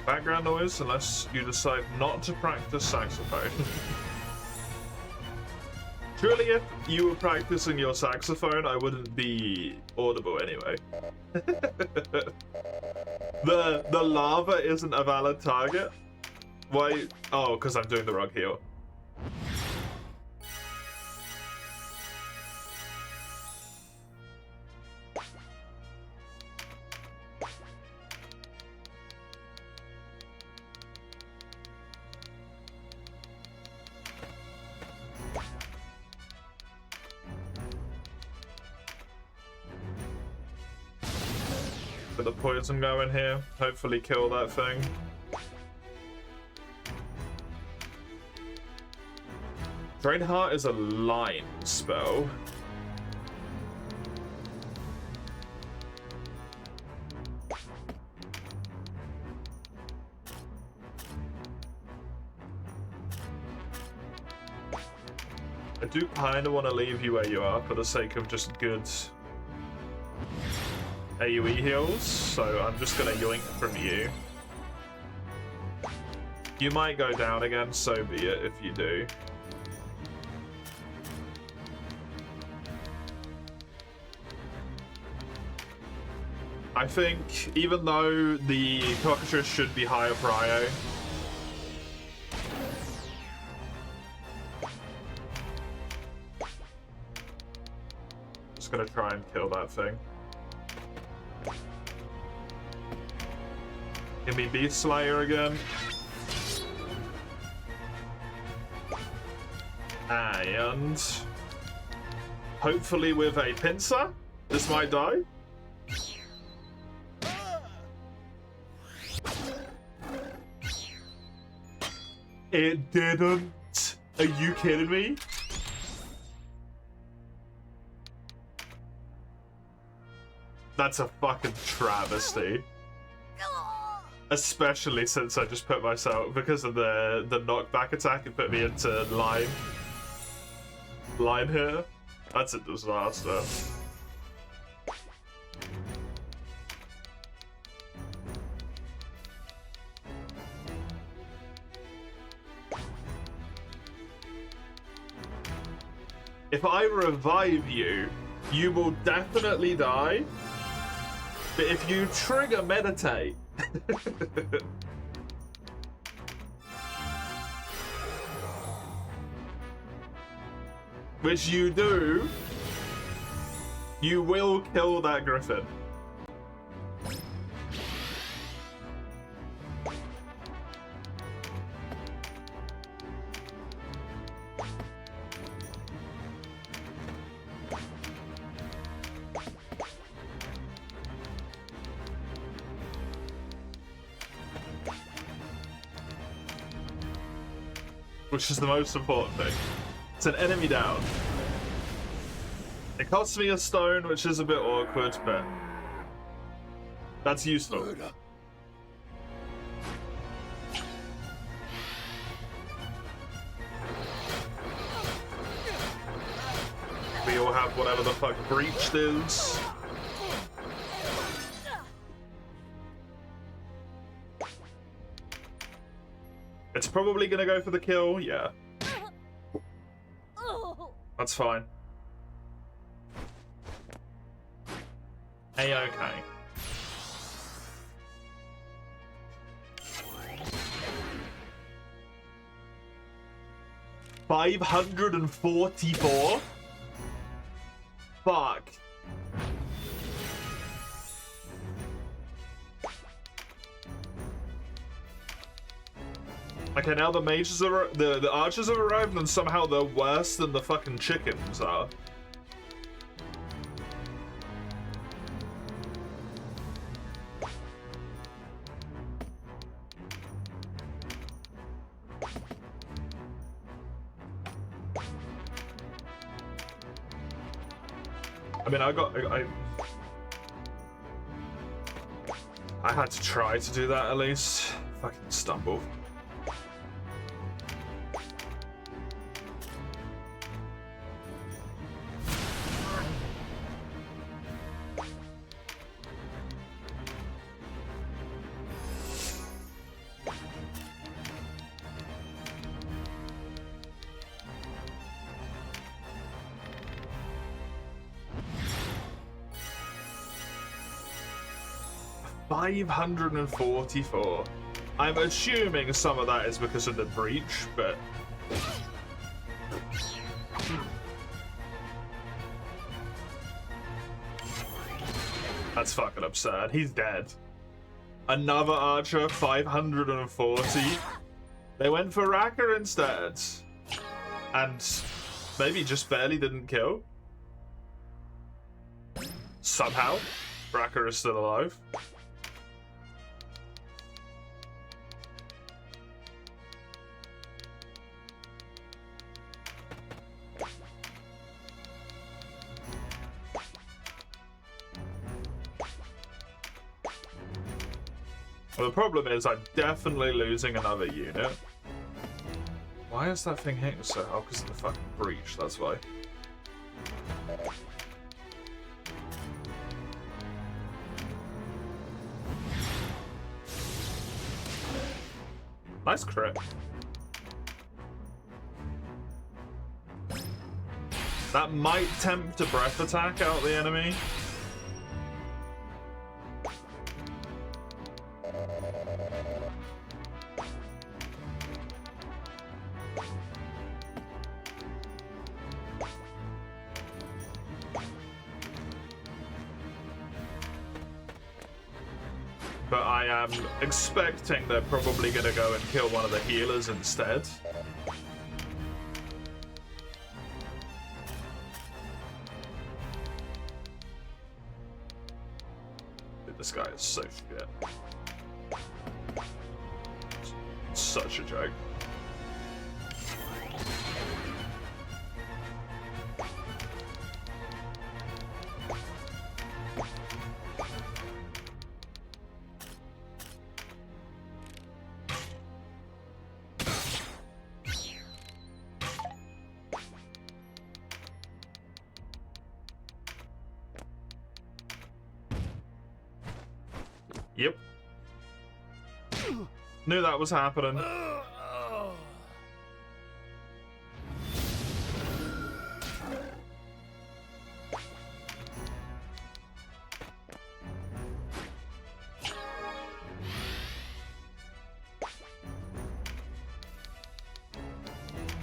Background noise unless you decide not to practice saxophone. Surely if you were practicing your saxophone, I wouldn't be audible anyway. The lava isn't a valid target? Why? Oh, because I'm doing the wrong heal. Bit of poison going here. Hopefully kill that thing. Drain Heart is a line spell. I do kind of want to leave you where you are for the sake of just good AoE heals, so I'm just gonna yoink from you. You might go down again, so be it if you do. I think even though the cockatrice should be higher prio, just gonna try and kill that thing. Give me Beast Slayer again. And hopefully with a pincer, this might die. It didn't. Are you kidding me? That's a fucking travesty. Especially since I just put myself, because of the knockback attack, it put me into line here. That's a disaster. If I revive you, you will definitely die. But if you trigger meditate, which you do, you will kill that griffin. Which is the most important thing. It's an enemy down. It costs me a stone, which is a bit awkward, but that's useful. We all have whatever the fuck breached is. It's probably gonna go for the kill, yeah. That's fine. A-okay. $544? Fuck. Okay, now the mages are the archers have arrived, and somehow they're worse than the fucking chickens are. I mean, I had to try to do that at least. Fucking stumble. $544. I'm assuming some of that is because of the breach, but that's fucking absurd. He's dead. Another archer, 540. They went for Racker instead, and maybe just barely didn't kill. Somehow, Racker is still alive. Well, the problem is I'm definitely losing another unit. Why is that thing hitting so hard? Because of the fucking breach, that's why. Nice crit. That might tempt a breath attack out the enemy. But I am expecting they're probably going to go and kill one of the healers instead. Dude, this guy is so shit. Such a joke. Yep. Knew that was happening.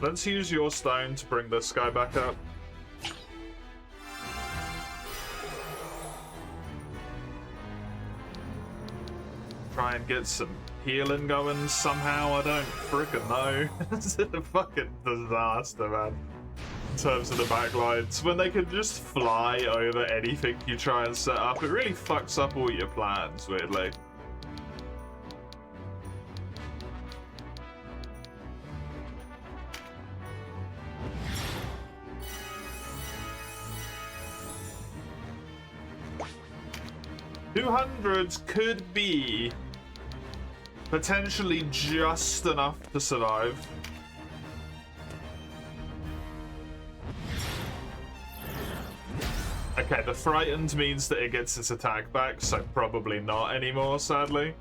Let's use your stone to bring this guy back up. Try and get some healing going somehow, I don't frickin' know. It's a fucking disaster, man. In terms of the backlines. When they can just fly over anything you try and set up, it really fucks up all your plans, weirdly. $200 could be potentially just enough to survive. Okay, the frightened means that it gets its attack back, so probably not anymore, sadly.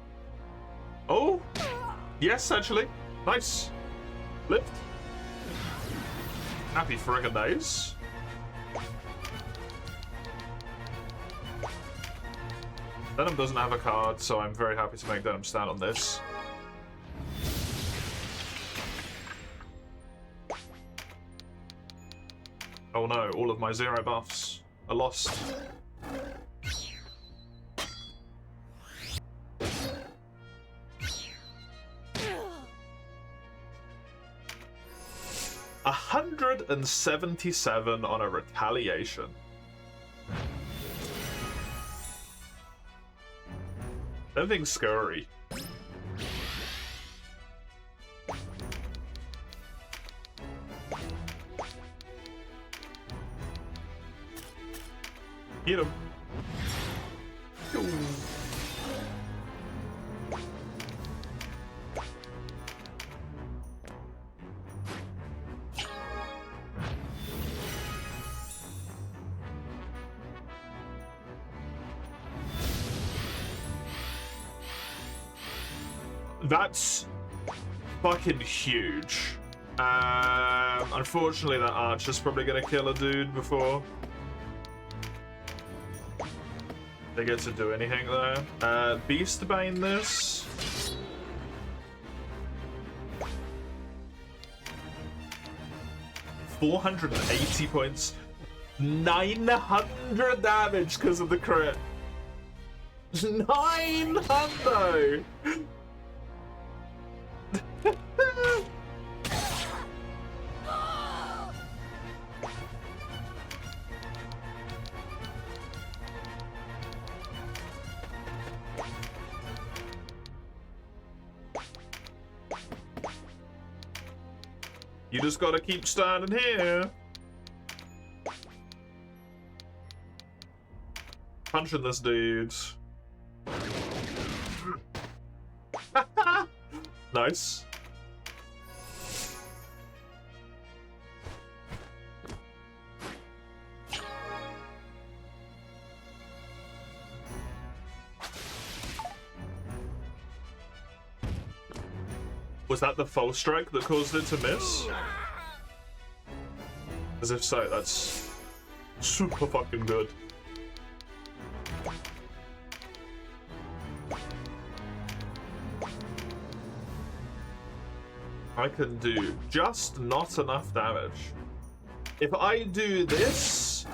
Oh! Yes, actually. Nice. Lift. Happy friggin' days. Denim doesn't have a card, so I'm very happy to make Denim stand on this. Oh no, all of my 0 buffs are lost. $177 on a retaliation. That thing's scary. Hit him. That's fucking huge. Unfortunately, that archer's probably gonna kill a dude before they get to do anything there. Beastbane this. $480 points. 900 damage because of the crit. 900! You just gotta keep standing here. Punching this dude. Nice. Was that the false strike that caused it to miss? As if so, that's super fucking good. I can do just not enough damage. If I do this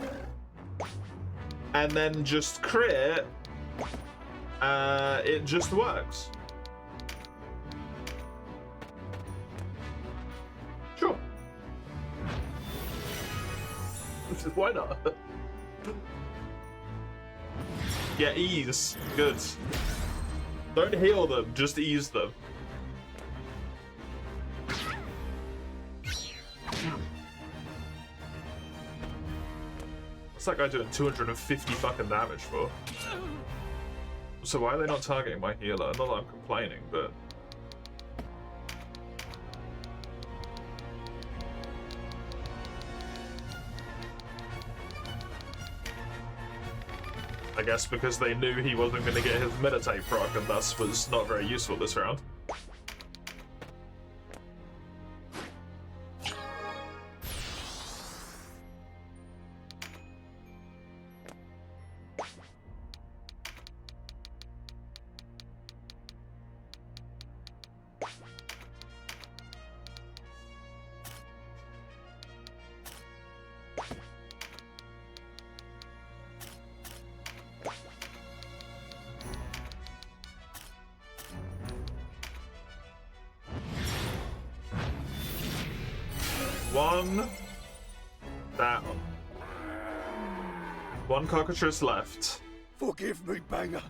and then just crit, it just works. Sure. Why not? Yeah, ease. Good. Don't heal them, just ease them. What's that guy doing 250 fucking damage for? So why are they not targeting my healer? Not that I'm complaining, but... I guess because they knew he wasn't going to get his meditate proc and thus was not very useful this round. One down. One cockatrice left. Forgive me, Banger.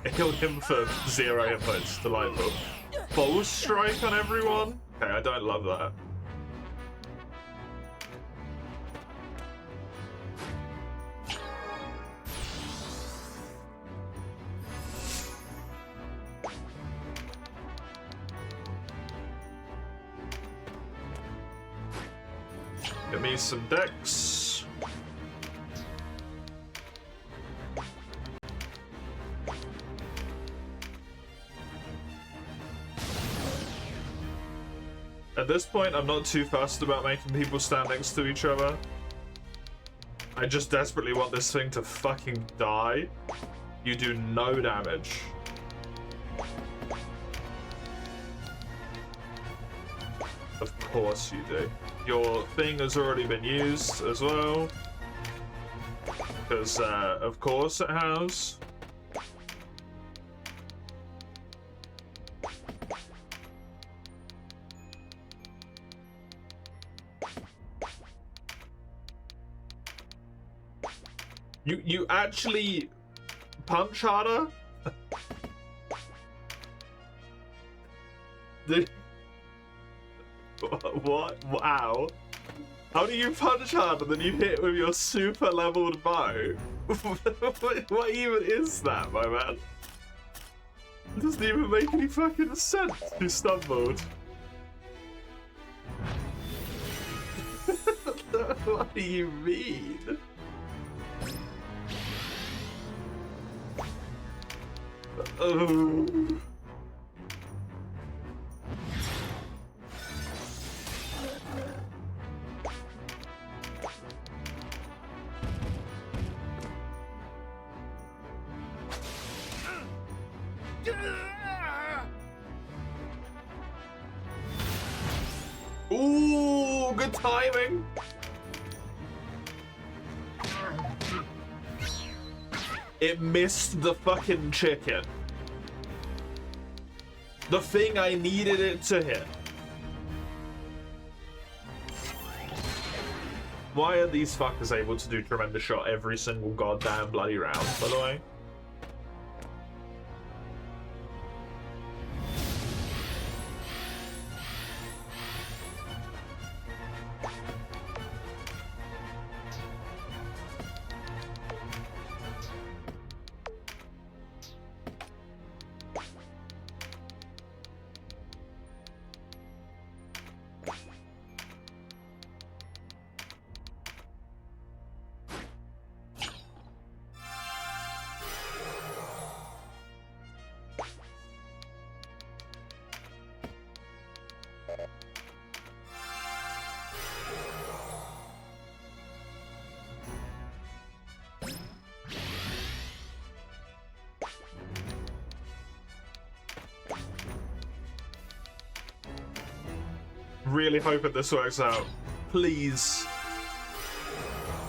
I killed him for 0 hit points. Delightful. Bow strike on everyone? Okay, I don't love that. Give me some dex. At this point, I'm not too fussed about making people stand next to each other. I just desperately want this thing to fucking die. You do no damage. Of course you do. Your thing has already been used as well. Because, of course it has. You actually punch harder? What? Wow. How do you punch harder than you hit with your super leveled bow? What even is that, my man? It doesn't even make any fucking sense. You stumbled. What do you mean? Oh. Ooh, good timing. It missed the fucking chicken. The thing I needed it to hit. Why are these fuckers able to do tremendous shot every single goddamn bloody round, by the way? Really hoping this works out. Please.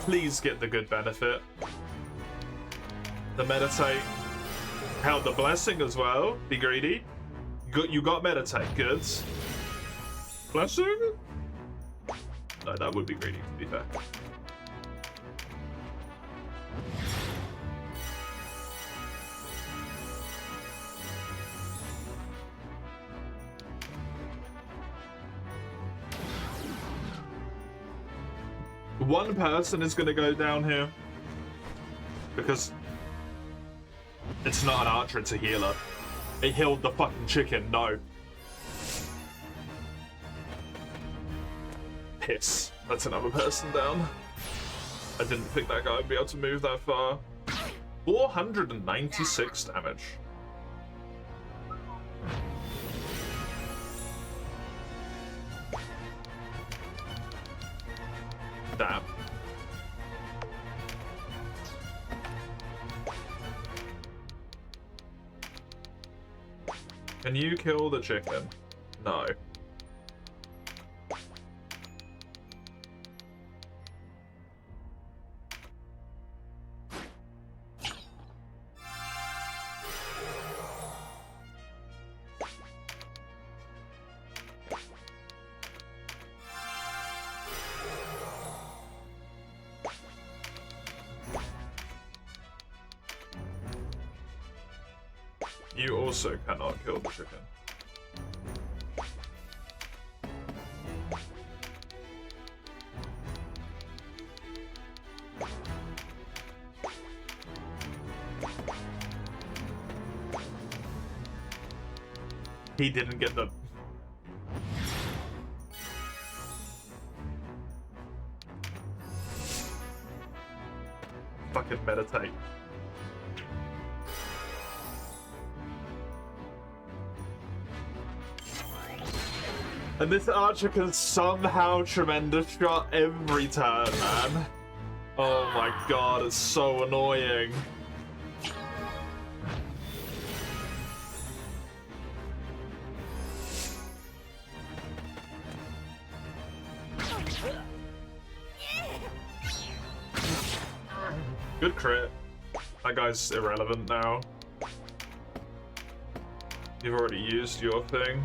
Please get the good benefit. The meditate. Held the blessing as well. Be greedy. You got meditate. Good. Blessing? No, that would be greedy, to be fair. One person is going to go down here because it's not an archer, it's a healer. It healed the fucking chicken, no. Piss. That's another person down. I didn't think that guy would be able to move that far. 496 damage. Damn. Can you kill the chicken? No. You also cannot kill the chicken. He didn't get the... Fucking meditate. And this archer can somehow tremendous shot every turn, man. Oh my god, it's so annoying. Good crit. That guy's irrelevant now. You've already used your thing.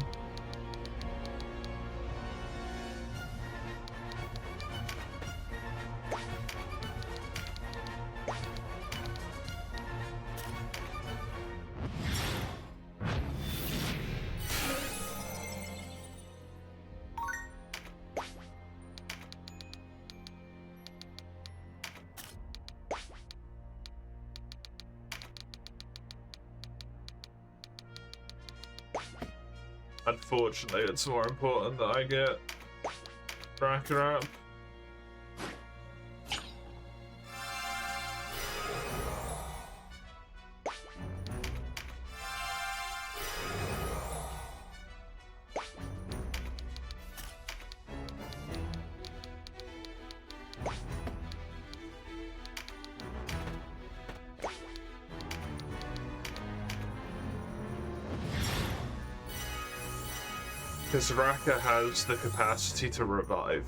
Unfortunately, it's more important that I get Tracker up. Because Raka has the capacity to revive.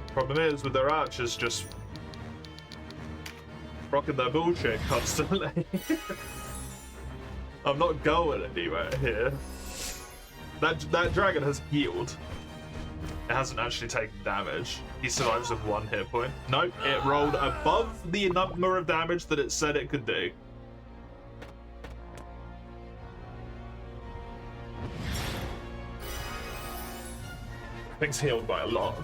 Problem is, with their archers just rocking their bullshit constantly. I'm not going anywhere here. That dragon has healed. It hasn't actually taken damage. He survives with 1 hit point. Nope, it rolled above the number of damage that it said it could do. Thing's healed by a lot.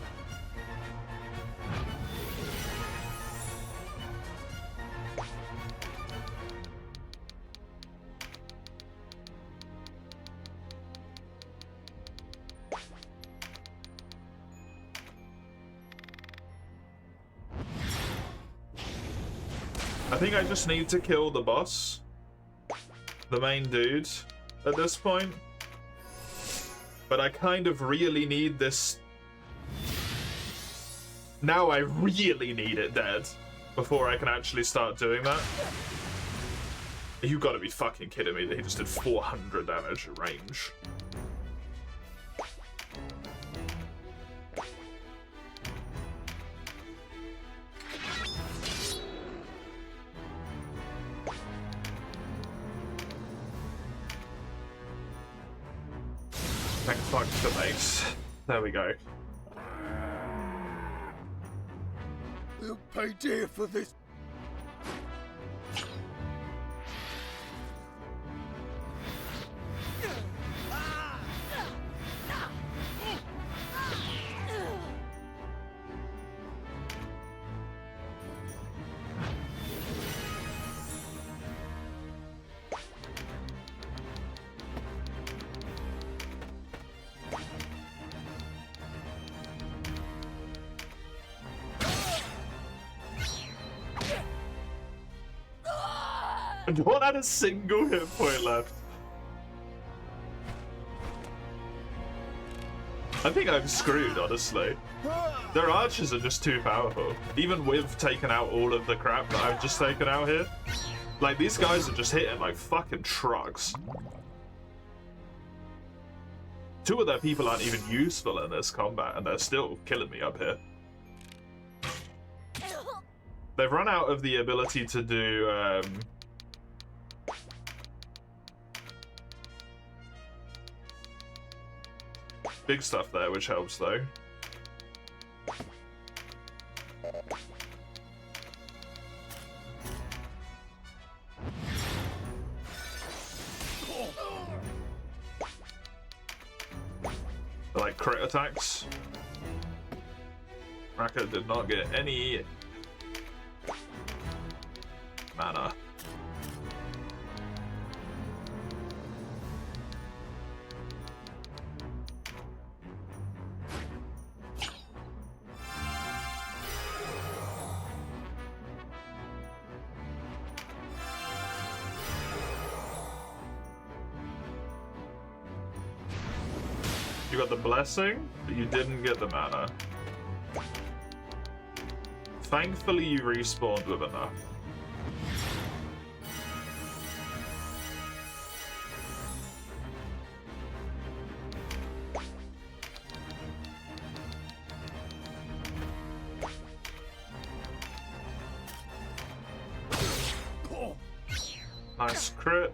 I think I just need to kill the boss, the main dude, at this point. But I kind of really need this. Now I really need it dead before I can actually start doing that. You gotta be fucking kidding me that he just did 400 damage at range. Thank fuck the mace. There we go. We'll pay dear for this. Dawn had a single hit point left. I think I'm screwed, honestly. Their archers are just too powerful. Even with taking out all of the crap that I've just taken out here. Like, these guys are just hitting like fucking trucks. Two of their people aren't even useful in this combat, and they're still killing me up here. They've run out of the ability to do, big stuff there, which helps though. They're like crit attacks. Raka did not get any mana. You got the blessing, but you didn't get the mana. Thankfully, you respawned with enough. Nice crit.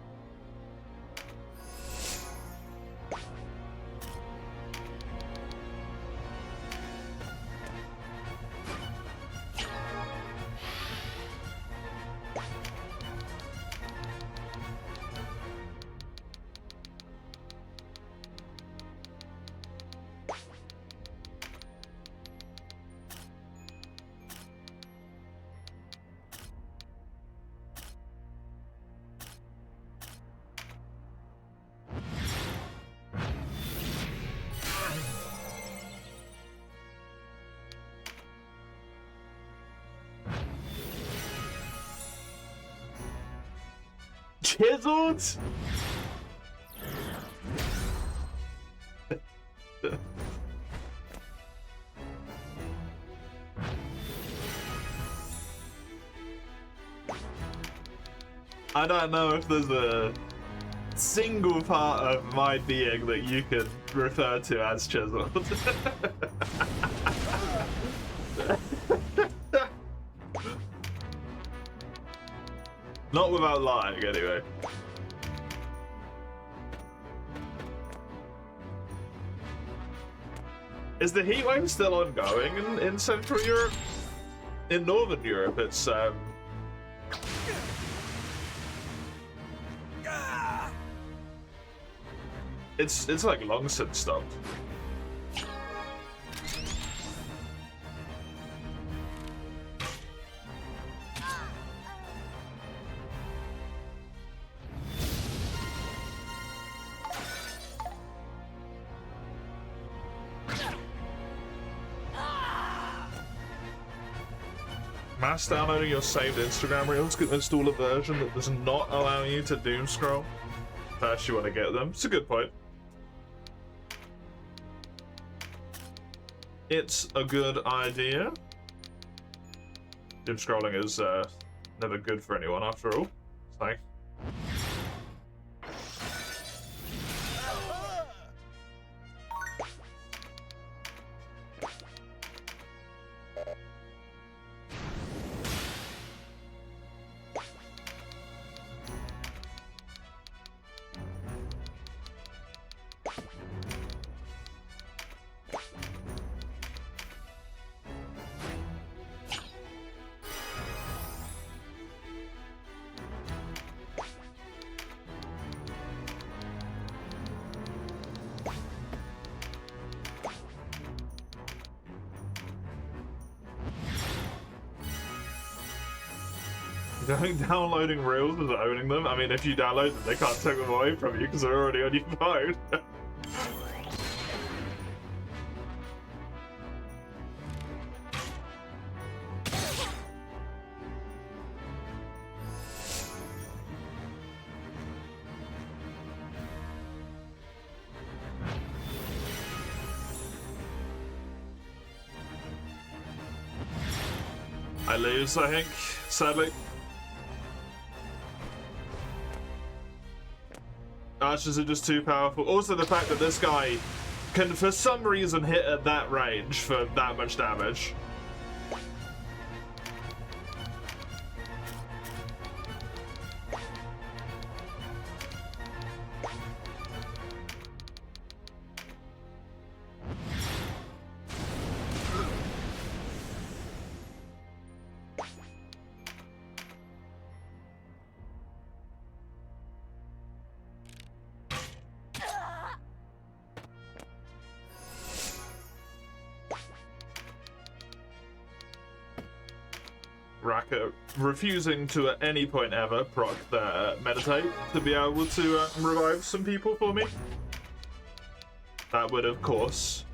Chiseled? I don't know if there's a single part of my being that you could refer to as chiseled. Not without lying, anyway. Is the heatwave still ongoing in Central Europe? In Northern Europe, it's like long since stopped. Mass downloading your saved Instagram reels can install a version that does not allow you to doom scroll. First, you want to get them. It's a good point. It's a good idea. Doom scrolling is never good for anyone, after all. So. Going downloading reels is owning them. I mean, if you download them, they can't take them away from you because they're already on your phone. I lose, I think, sadly. Archers are just too powerful. Also, the fact that this guy can, for some reason, hit at that range for that much damage. Raka refusing to at any point ever proc the meditate to be able to revive some people for me. That would, of course,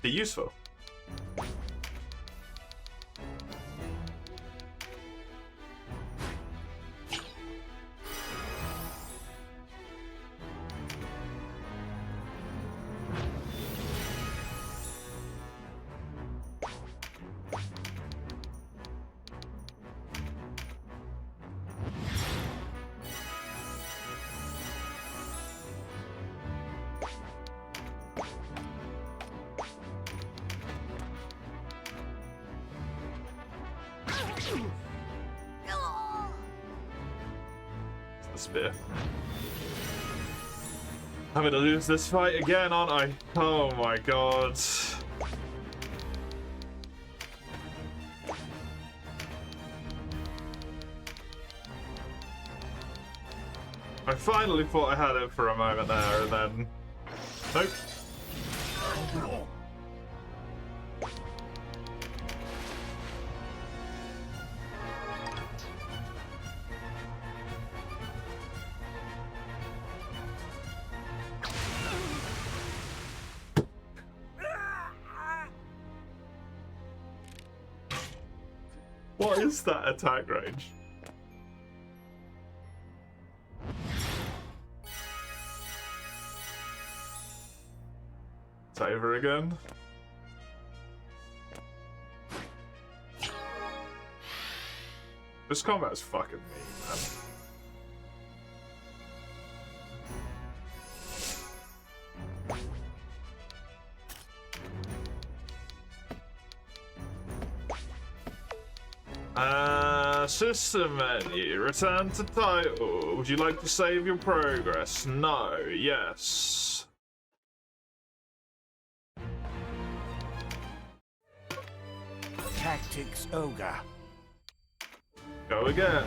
be useful. The spear. I'm gonna lose this fight again, aren't I? Oh my god. I finally thought I had it for a moment there, and then... Nope. What is that attack range? It's over again. This combat's fucking mean, man. System menu, return to title. Would you like to save your progress? No, yes. Tactics Ogre. Go again.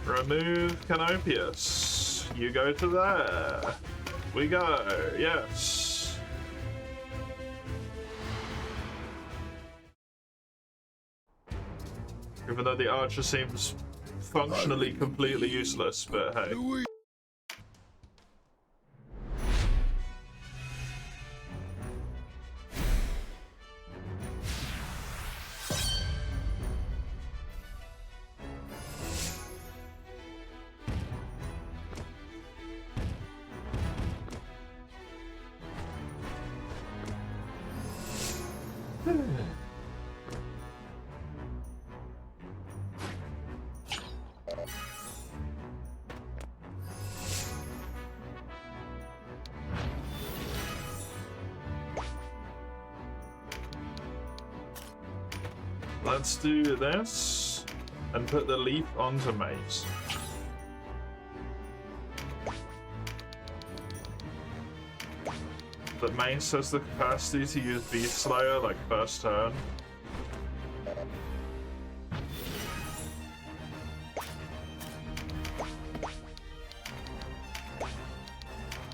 Remove Canopius. You go to there. We go, yes. Even though the archer seems functionally completely useless, but hey. Let's do this and put the leaf onto Mace. But Mace has the capacity to use Beast Slayer like first turn.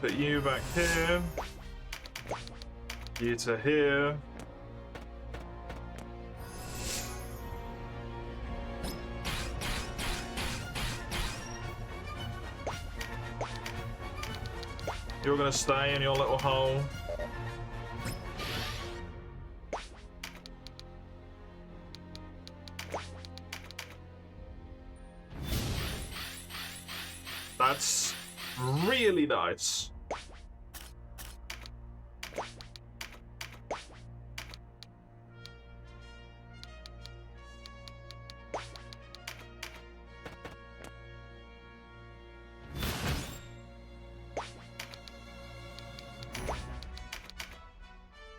Put you back here. You to here. You're gonna stay in your little hole. That's really nice.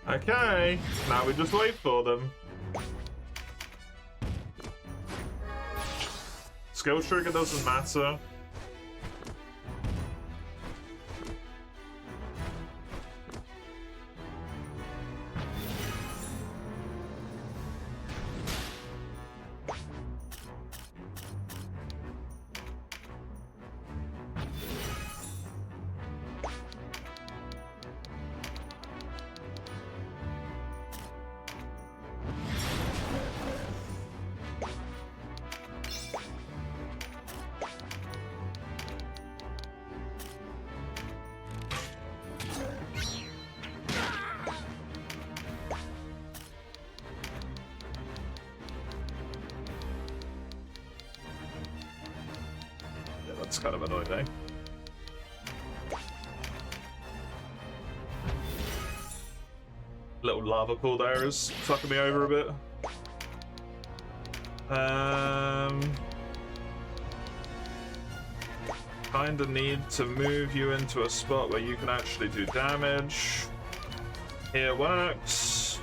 Okay, now we just wait for them. Skill trigger doesn't matter. That's kind of annoying, eh? Little lava pool there is fucking me over a bit. Kinda need to move you into a spot where you can actually do damage. Here works.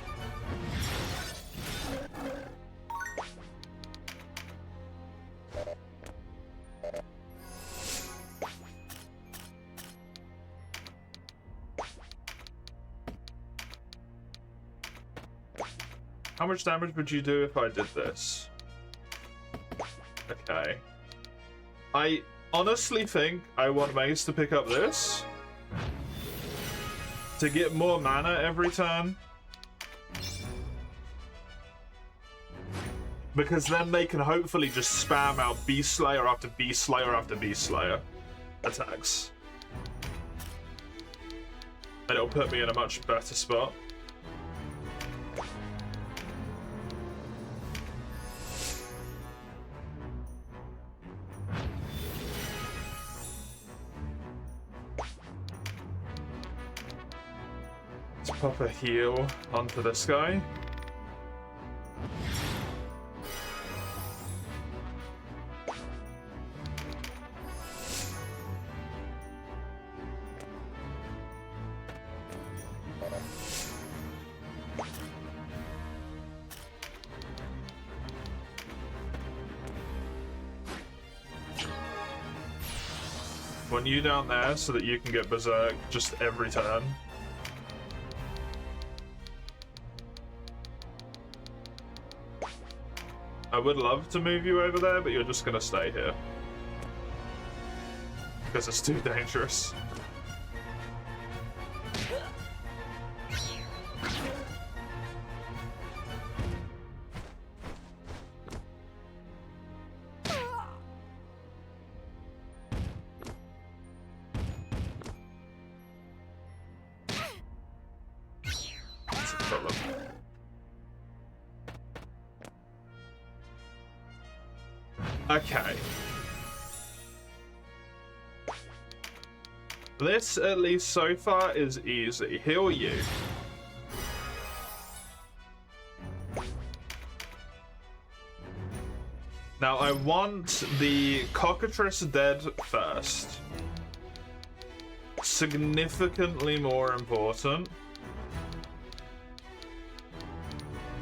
How much damage would you do if I did this? Okay. I honestly think I want Mace to pick up this. To get more mana every turn. Because then they can hopefully just spam out Beast Slayer after Beast Slayer after Beast Slayer attacks. And it'll put me in a much better spot. Pop a heal onto this guy. Want you down there so that you can get berserk just every turn. I would love to move you over there, but you're just gonna stay here. Because it's too dangerous. That's a problem. Okay. This, at least so far, is easy. Heal you. Now, I want the Cockatrice dead first. Significantly more important.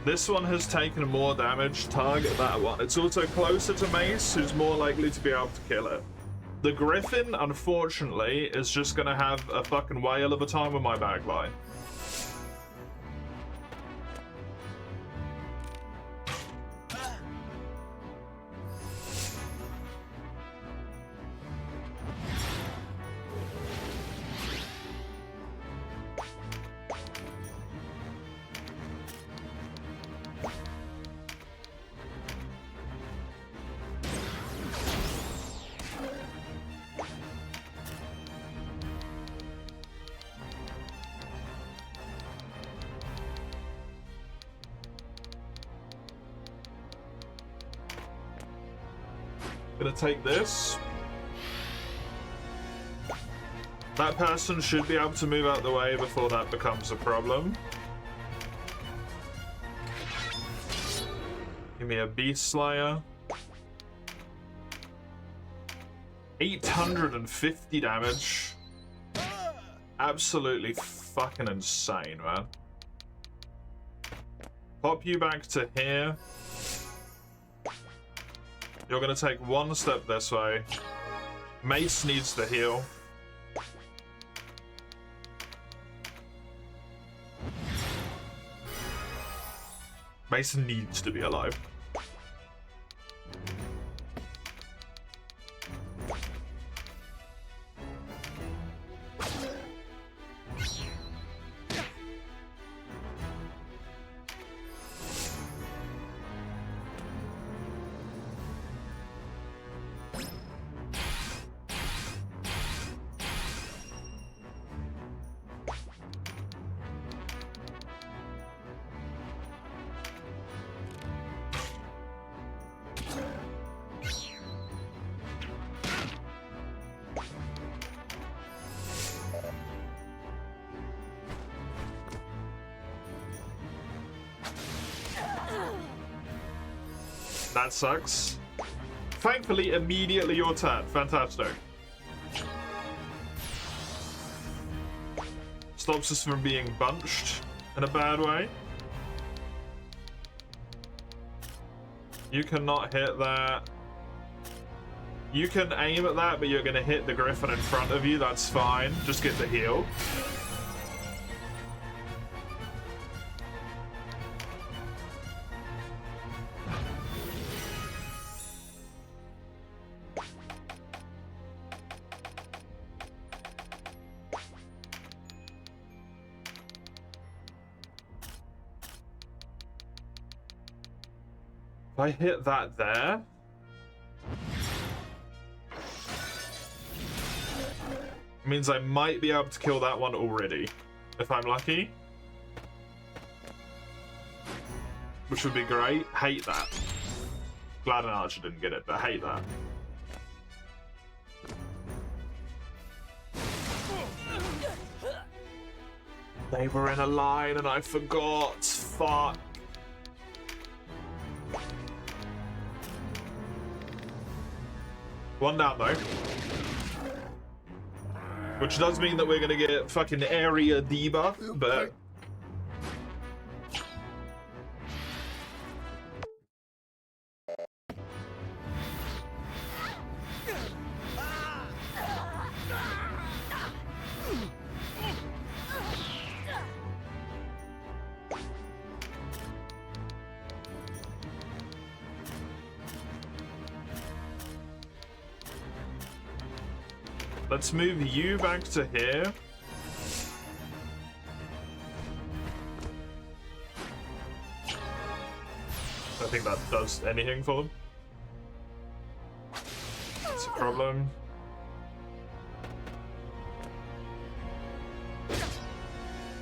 This one has taken more damage. Target that one. It's also closer to Mace, who's more likely to be able to kill it. The Griffin, unfortunately, is just gonna have a fucking whale of a time with my backline. Gonna take this. That person should be able to move out the way before that becomes a problem. Give me a Beast Slayer. 850 damage. Absolutely fucking insane, man. Pop you back to here. You're gonna take one step this way. Mace needs to heal. Mason needs to be alive. That sucks. Thankfully, immediately your turn. Fantastic. Stops us from being bunched in a bad way. You cannot hit that. You can aim at that, but you're going to hit the griffin in front of you. That's fine. Just get the heal. If I hit that there, it means I might be able to kill that one already, if I'm lucky. Which would be great. Hate that. Glad an archer didn't get it, but hate that. They were in a line and I forgot. Fuck. One down though. Which does mean that we're gonna get fucking area debuff, but let's move you back to here. I think that does anything for them. That's a problem.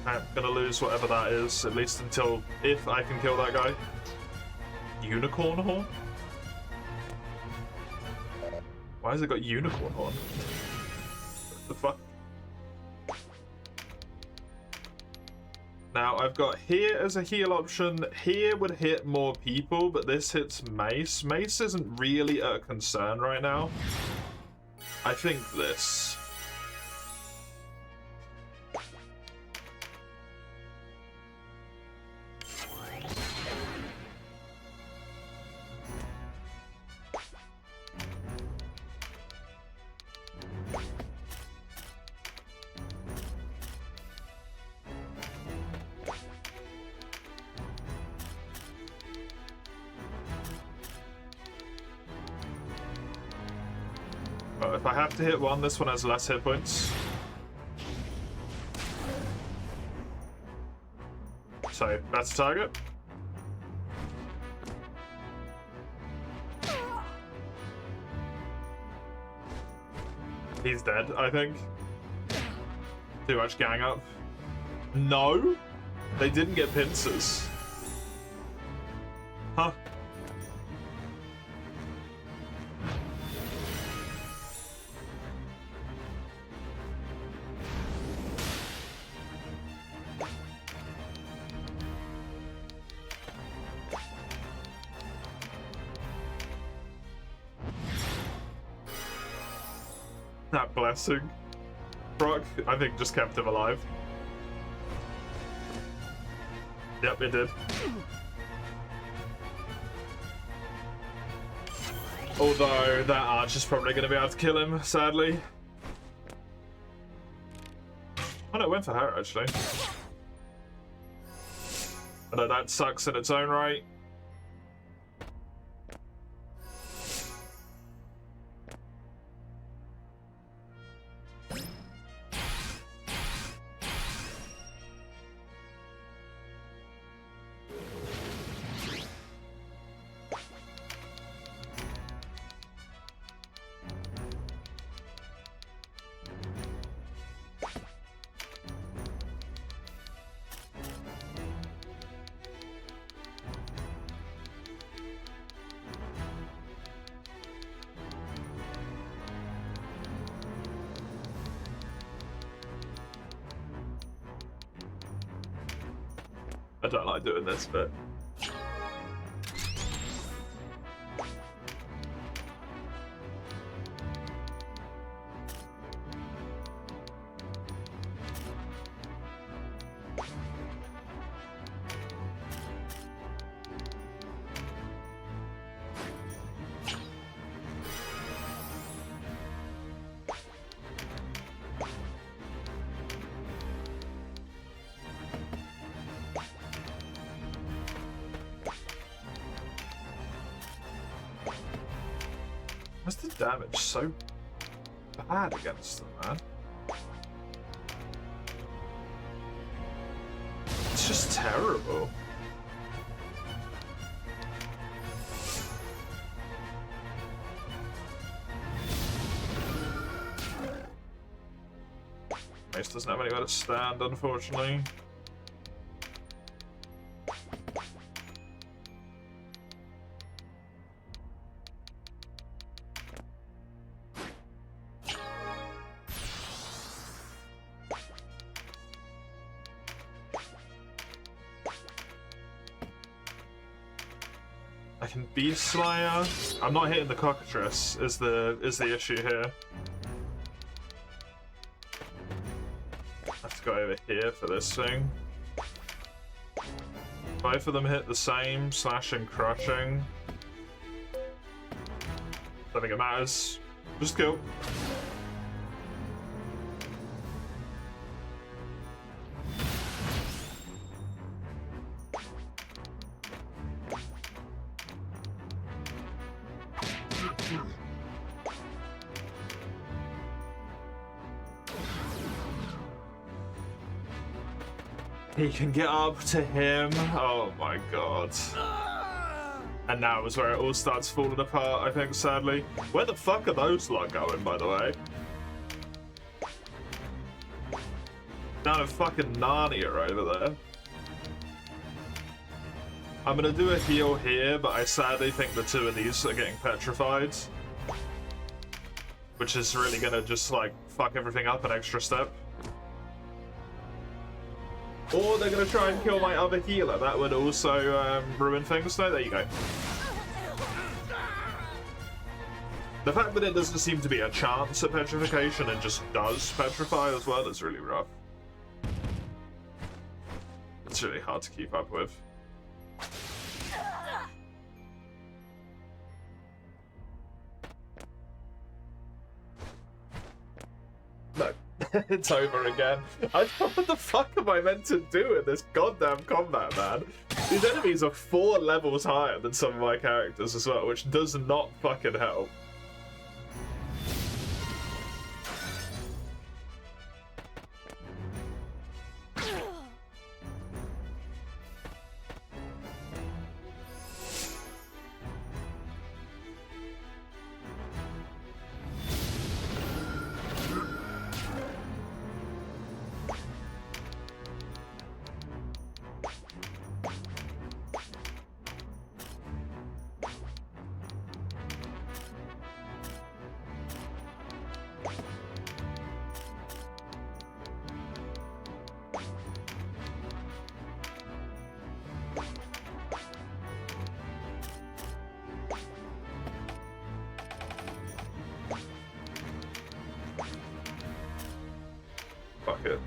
I'm gonna lose whatever that is, at least until if I can kill that guy. Unicorn horn? Why has it got unicorn horn? The fuck? Now I've got here as a heal option. Here would hit more people, but this hits Mace. Mace isn't really a concern right now. I think this. If I have to hit one, this one has less hit points. So, that's the target. He's dead, I think. Too much gang up. No! They didn't get pincers. Huh. That blessing. Brock, I think, just kept him alive. Yep, it did. Although, that arch is probably going to be able to kill him, sadly. Oh no, it went for her, actually. I know that sucks in its own right. I don't like doing this, but... What's the damage so bad against them, man? It's just terrible. Mace doesn't have anywhere to stand, unfortunately. I can Beast Slayer. I'm not hitting the cockatrice. Is the issue here? I have to go over here for this thing. Both of them hit the same, slashing, crushing. Don't think it matters. Just go. He can get up to him. Oh my god. And now is where it all starts falling apart, I think, sadly. Where the fuck are those lot going, by the way? Down in fucking Narnia over there. I'm gonna do a heal here, but I sadly think the two of these are getting petrified. Which is really gonna just, like, fuck everything up an extra step. Or they're going to try and kill my other healer. That would also ruin things. No, there you go. The fact that it doesn't seem to be a chance at petrification and just does petrify as well is really rough. It's really hard to keep up with. No. It's over again. What the fuck am I meant to do in this goddamn combat, man? These enemies are 4 levels higher than some of my characters as well, which does not fucking help. Fuck it.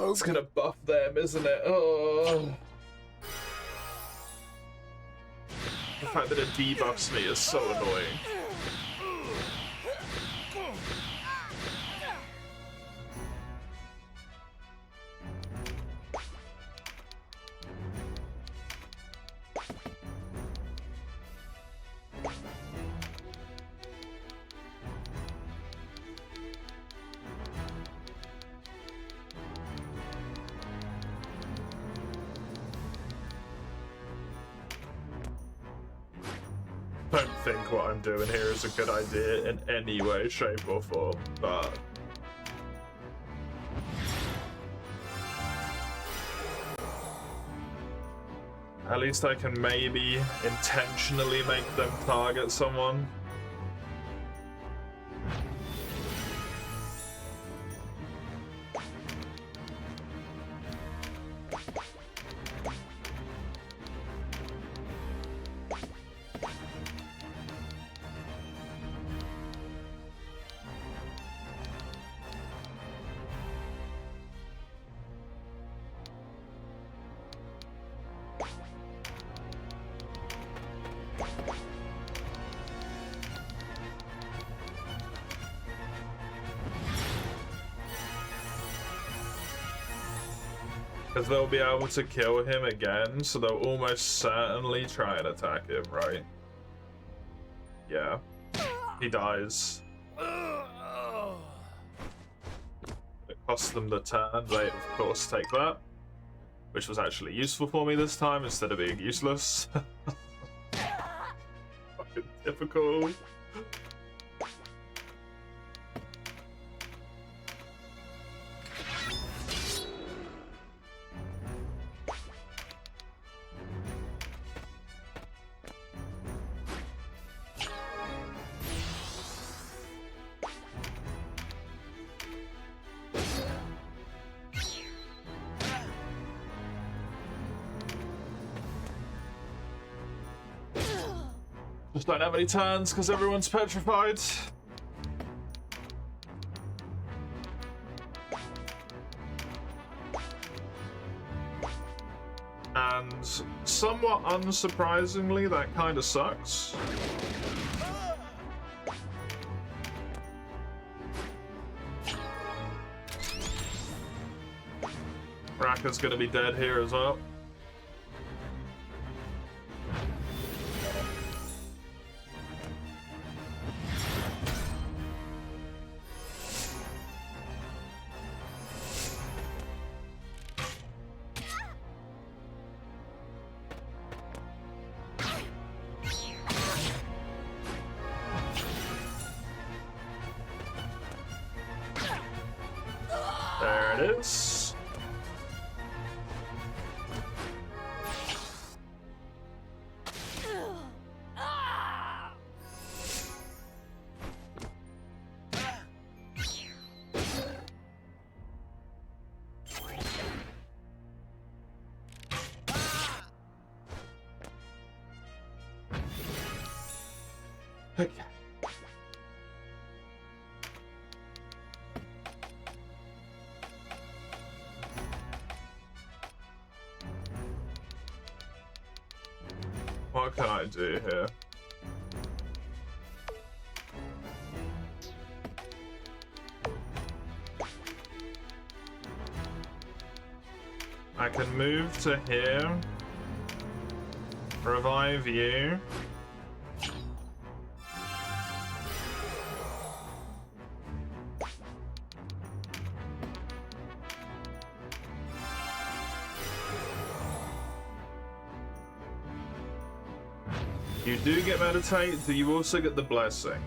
It's gonna buff them, isn't it? Oh. The fact that it debuffs me is so annoying. I don't think what I'm doing here is a good idea in any way, shape, or form, but at least I can maybe intentionally make them target someone. Because they'll be able to kill him again, so they'll almost certainly try and attack him, right? Yeah. He dies. It costs them the turn. They, of course, take that. Which was actually useful for me this time, instead of being useless. Fucking typical. Just don't have any turns because everyone's petrified. And somewhat unsurprisingly, that kind of sucks. Raka's gonna be dead here as well. There it is. Okay. What can I do here? I can move to here, revive you. You do get meditate. Do you also get the blessing?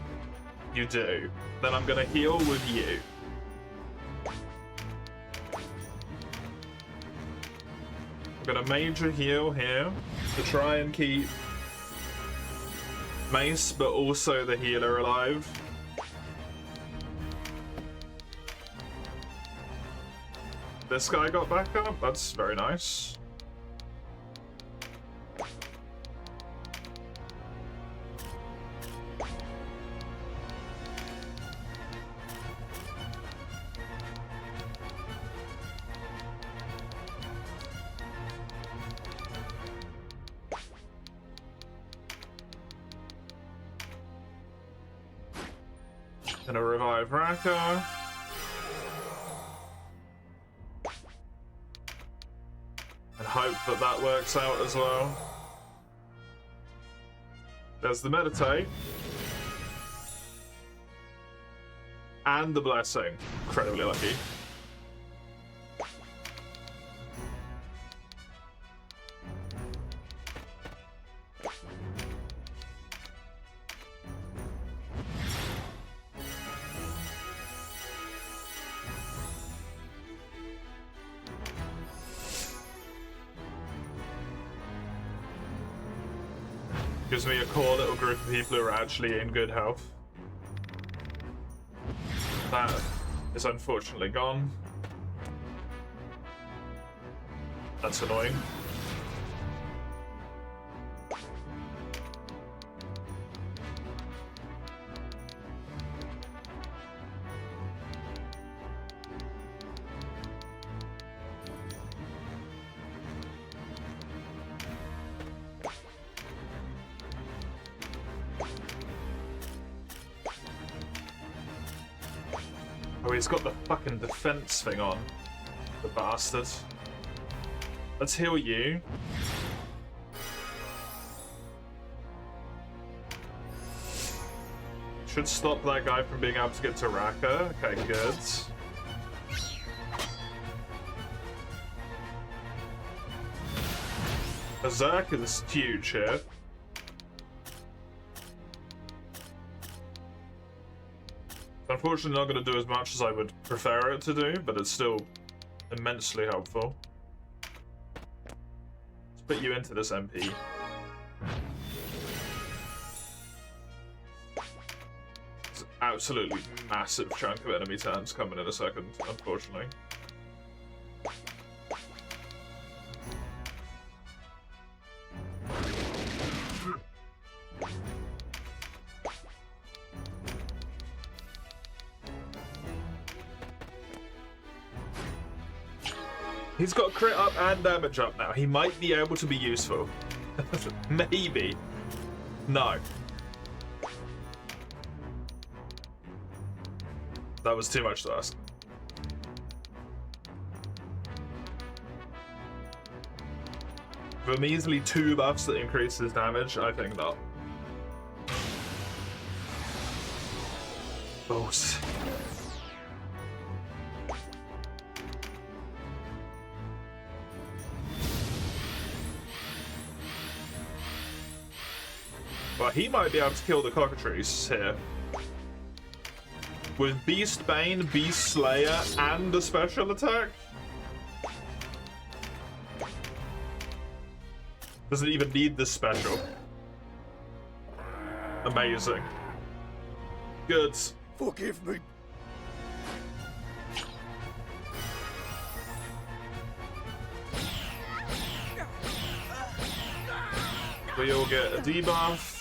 You do. Then I'm gonna heal with you. I'm gonna major heal here to try and keep Mace, but also the healer alive. This guy got back up. That's very nice. Gonna revive Raka. And hope that that works out as well. There's the meditate. And the blessing. Incredibly lucky. Gives me a core little group of people who are actually in good health. That is unfortunately gone. That's annoying. Oh, he's got the fucking defense thing on. The bastard. Let's heal you. Should stop that guy from being able to get to Raka. Okay, good. Berserk is huge here. Unfortunately, not going to do as much as I would prefer it to do, but it's still immensely helpful. Let's put you into this MP. It's an absolutely massive chunk of enemy turns coming in a second, unfortunately. He's got crit up and damage up now. He might be able to be useful. Maybe. No. That was too much to ask. For measly 2 buffs that increase his damage, I think not. Balls. Well, he might be able to kill the cockatrice here. With Beast Bane, Beast Slayer, and a special attack? Doesn't even need this special. Amazing. Good. Forgive me. We all get a debuff.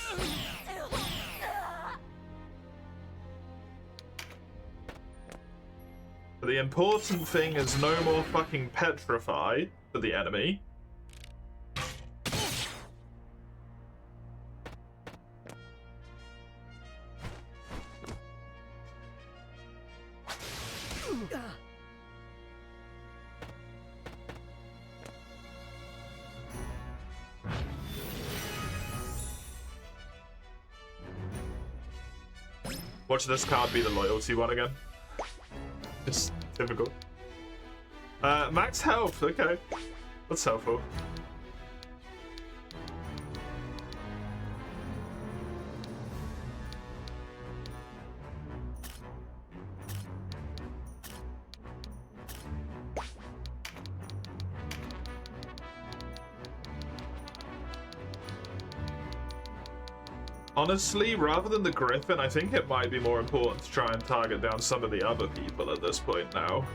But the important thing is no more fucking petrify for the enemy. Watch this card be the loyalty one again. It's difficult. Max health, okay. That's helpful. Honestly, rather than the Griffin, I think it might be more important to try and target down some of the other people at this point now.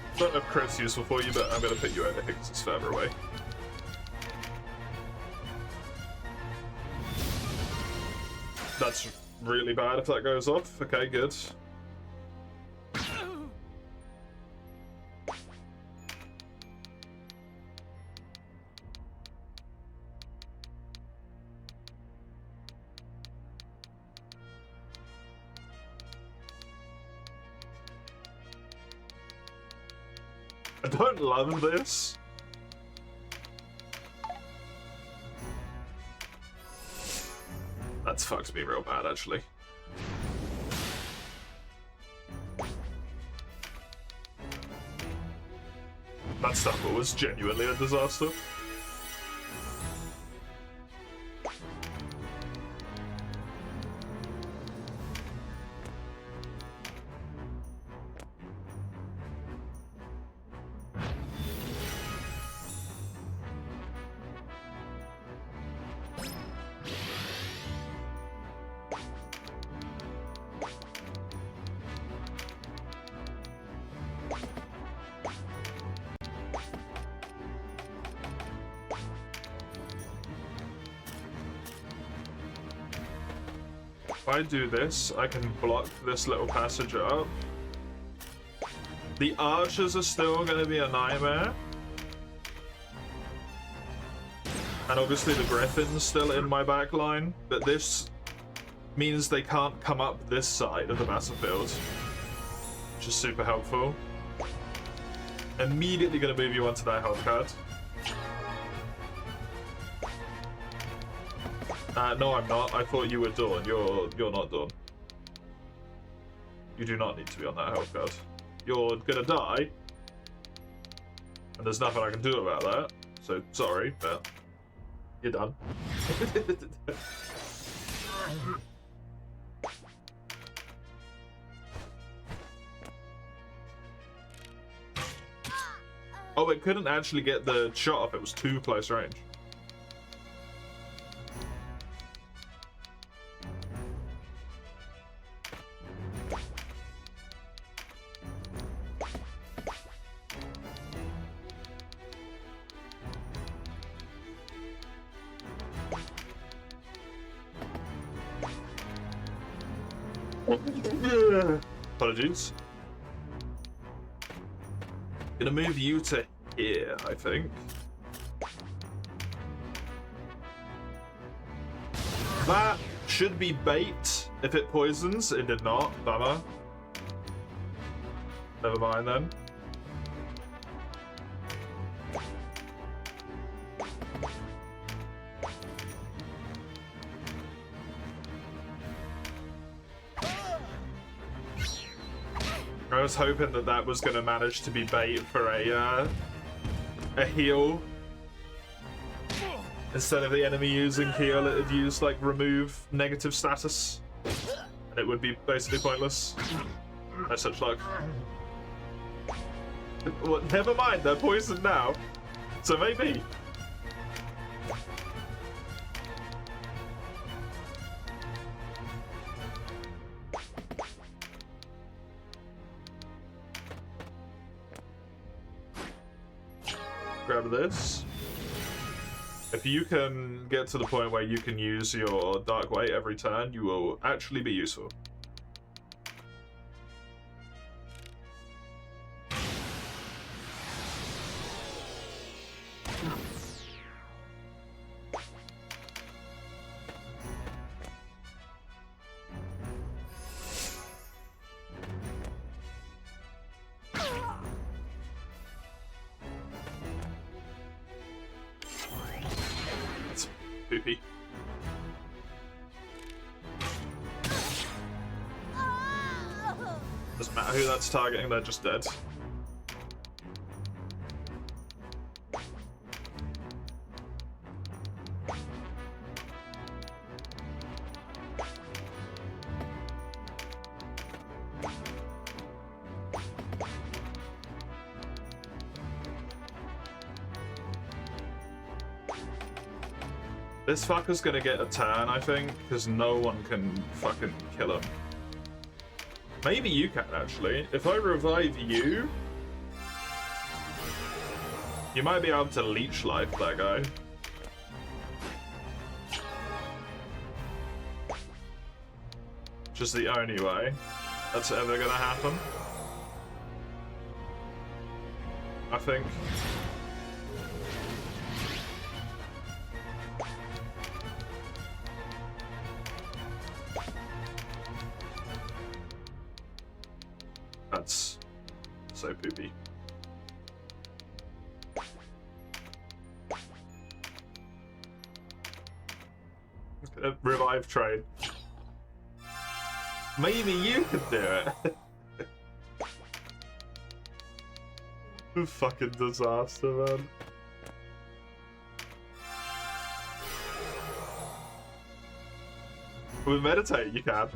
I don't know if crit's useful for you, but I'm going to put you over here because it's further away. That's really bad if that goes off. Okay, good. I don't love this. That's fucked me real bad, actually. That stumble was genuinely a disaster. If I do this, I can block this little passage up. The archers are still going to be a nightmare. And obviously the griffin's still in my back line, but this means they can't come up this side of the battlefield, which is super helpful. Immediately going to move you onto that health card. No, I'm not. I thought you were Dawn. You're not Dawn. You do not need to be on that health card. You're gonna die, and there's nothing I can do about that. So sorry, but you're done. Oh, it couldn't actually get the shot off. It was too close range. Apologies. Gonna move you to here, I think. That should be bait if it poisons. It did not. Bummer. Never mind then. I was hoping that that was going to manage to be bait for a heal. Instead of the enemy using heal, it would use, like, remove negative status. And it would be basically pointless. No such luck. Well, never mind, they're poisoned now. So maybe. Grab this. If you can get to the point where you can use your Dark Weight every turn, you will actually be useful. who that's targeting, they're just dead. This fucker's gonna get a turn, I think, because no one can fucking kill him. Maybe you can, actually. If I revive you, you might be able to leech life that guy. Just the only way that's ever gonna happen, I think. That's so poopy. Revive trade. Maybe you could do it. Fucking disaster, man. With meditate, you can.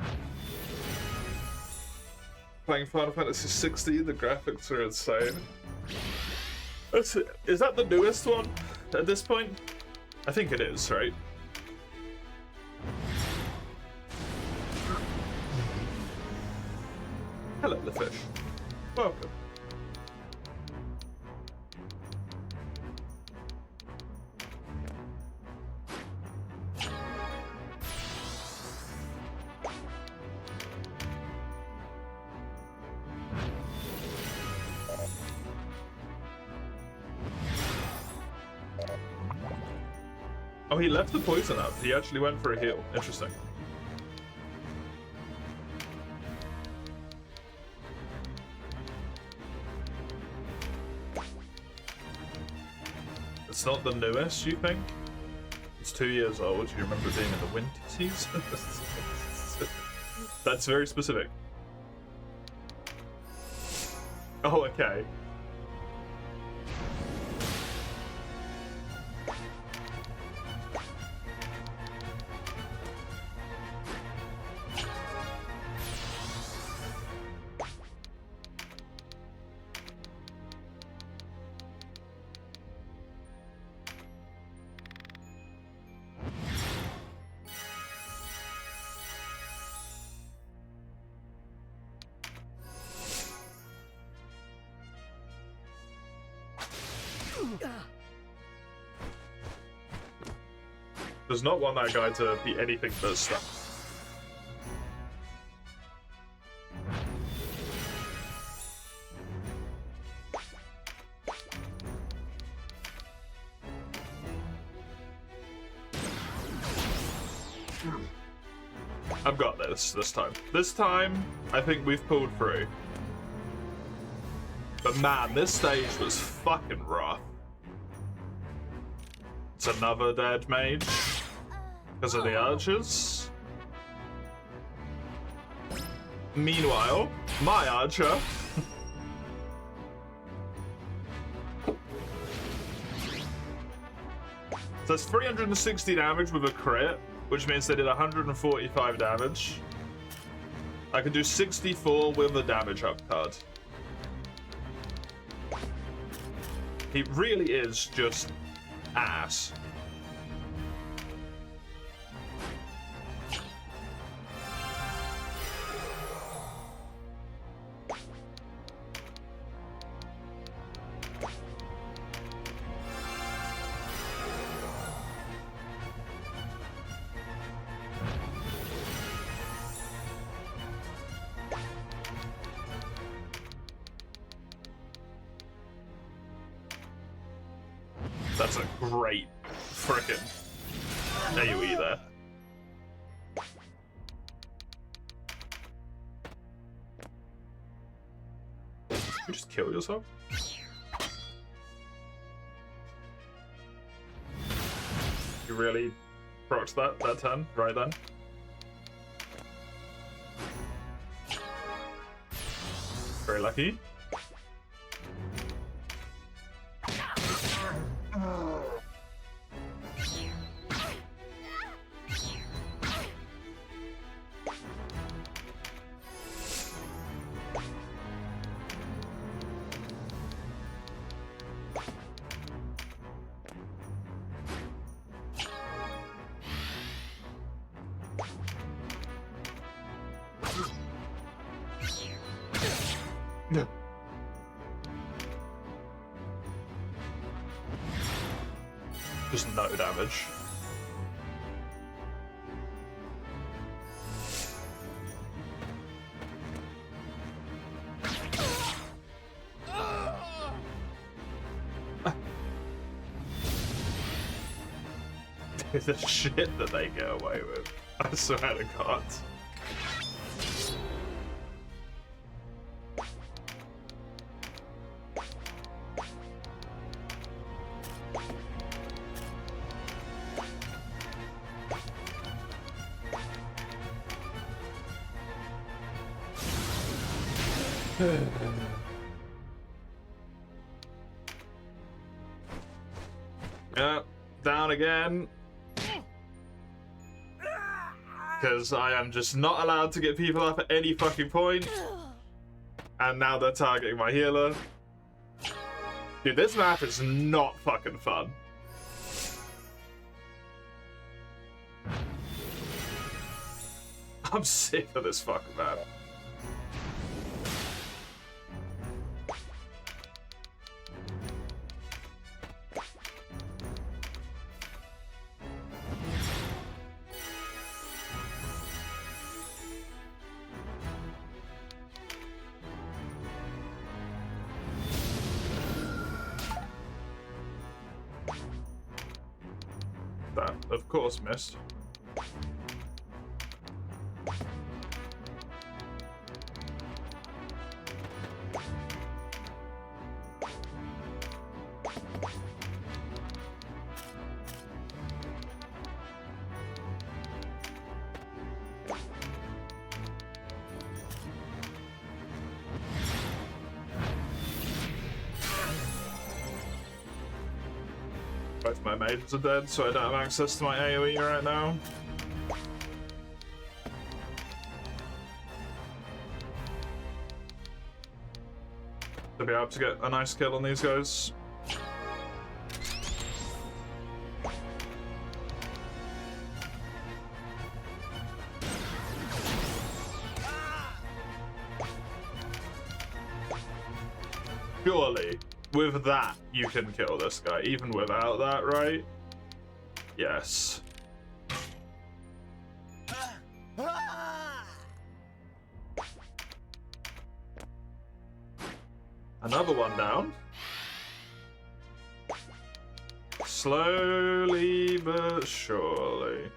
Playing Final Fantasy 16, the graphics are insane. Is that the newest one at this point? I think it is, right? Hello, the fish. Welcome. Oh, he left the poison up. He actually went for a heal. Interesting. It's not the newest, you think? It's 2 years old. You remember being in the winter season? That's very specific. Oh, okay. Does not want that guy to be anything but stuff. I've got this time. This time, I think we've pulled through. But man, this stage was fucking rough. It's another dead mage. Because of the archers. Meanwhile, my archer. So it's 360 damage with a crit, which means they did 145 damage. I could do 64 with a damage up card. He really is just ass. That's a great frickin' AoE there. You just kill yourself? You really procced that turn right then? Very lucky. Just no damage. The shit that they get away with. I swear to God. Yeah, down again. Because I am just not allowed to get people up at any fucking point. And now they're targeting my healer. Dude, this map is not fucking fun. I'm sick of this fucking map. That, of course, missed. Both my maidens are dead, so I don't have access to my AoE right now. To be able to get a nice kill on these guys. Surely, with that, you can kill this guy, even without that, right? Yes. Another one down. Slowly but surely.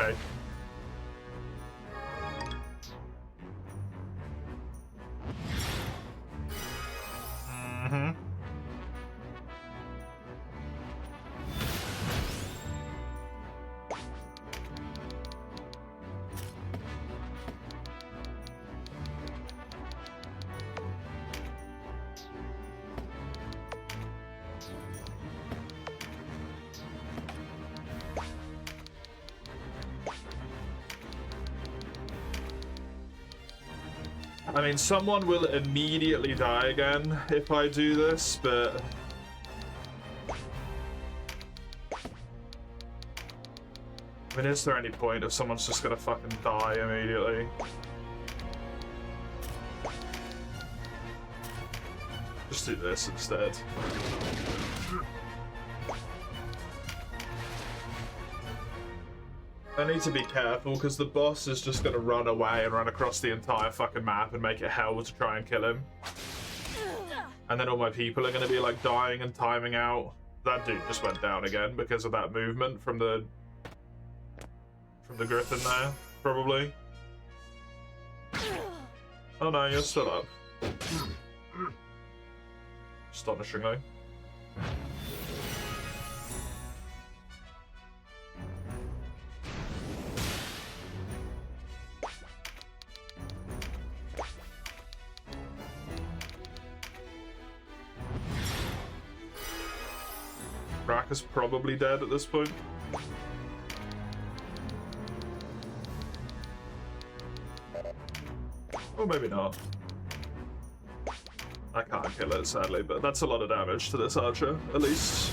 Okay. Mm-hmm. I mean, someone will immediately die again if I do this, but... I mean, is there any point if someone's just gonna fucking die immediately? Just do this instead. I need to be careful because the boss is just going to run away and run across the entire fucking map and make it hell to try and kill him. And then all my people are going to be like dying and timing out. That dude just went down again because of that movement from the griffin there, probably. Oh no, you're still up. Astonishingly. Rack is probably dead at this point. Or maybe not. I can't kill it, sadly, but that's a lot of damage to this archer, at least.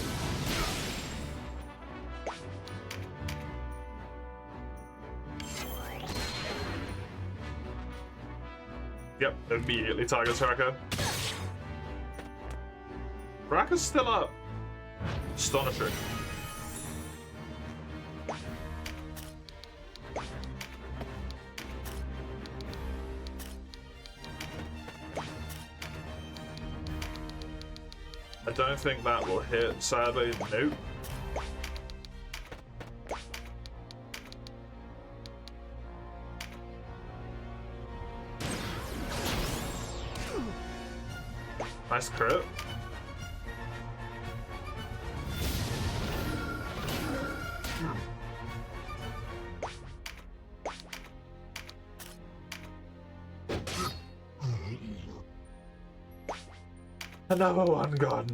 Yep, immediately targets Raka. Raka's still up. Astonishing. I don't think that will hit, sadly. Nope. Nice crit. Another one gone.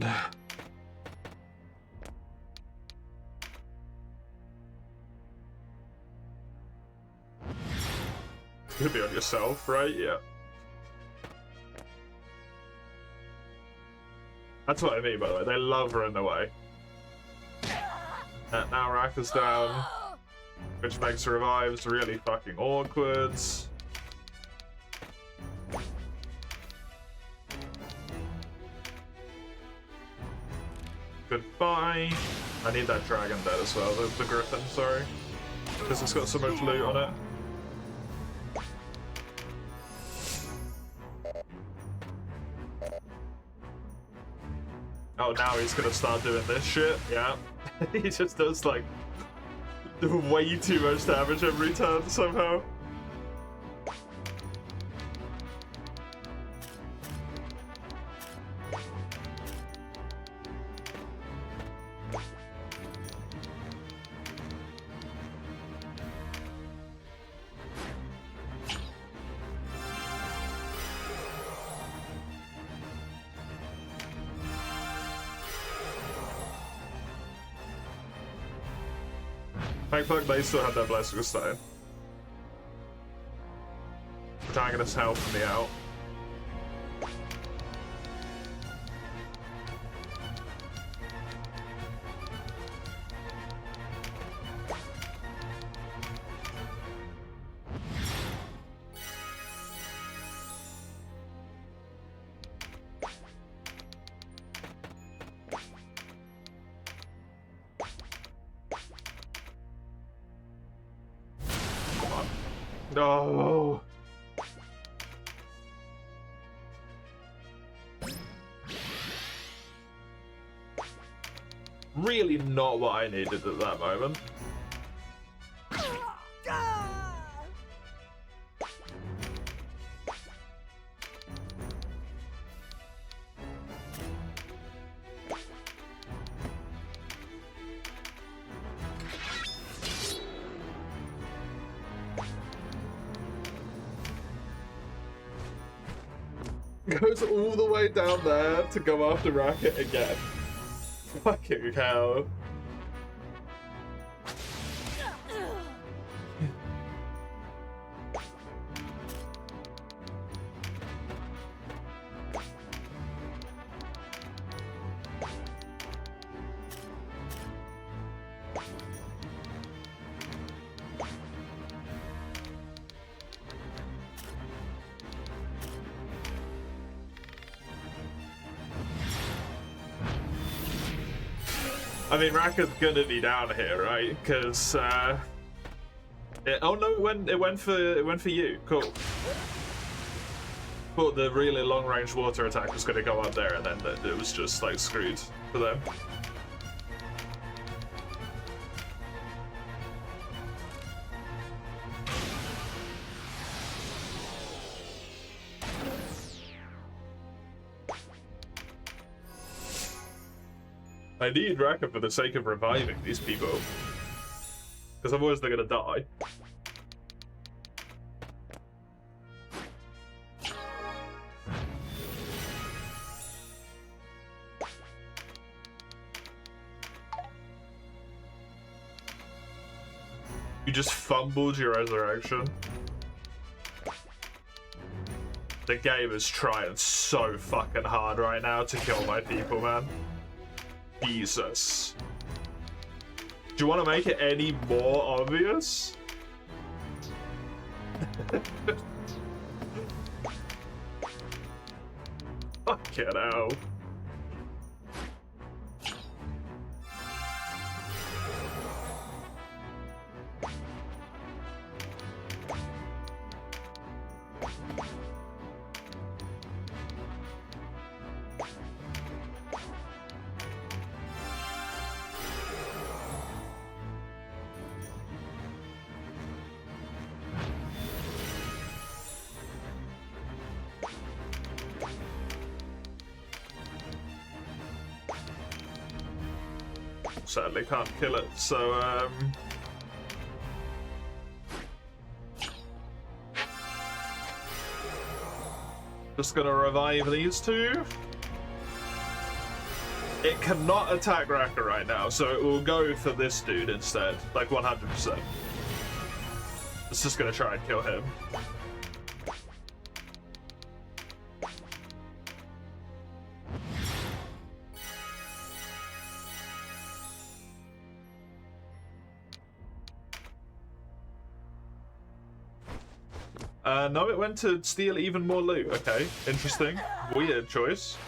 It's gonna be on yourself, right? Yeah. That's what I mean, by the way. They love running away. Now Raka's down, which makes revives really fucking awkward. Goodbye. I need that dragon dead as well, the griffin, sorry. Because it's got so much loot on it. Oh, now he's gonna start doing this shit, yeah. He just does, like, way too much damage every turn, somehow. Thankfully, they still have their Blessing of Stone. Protagonist helping me out. No. Really not what I needed at that moment. Goes all the way down there to go after Racket again. Fucking hell. I mean, Raka's gonna be down here, right? Because oh no, it went for you. Cool. But the really long-range water attack was gonna go up there, and then it was just like screwed for them. I need Raka for the sake of reviving these people. Because otherwise they're gonna die. You just fumbled your resurrection. The game is trying so fucking hard right now to kill my people, man. Jesus. Do you want to make it any more obvious? Fucking hell. Sadly can't kill it, so just gonna revive these two. It cannot attack Raka right now, so it will go for this dude instead, like 100%. It's just gonna try and kill him. No, it went to steal even more loot. Okay, interesting. Weird choice.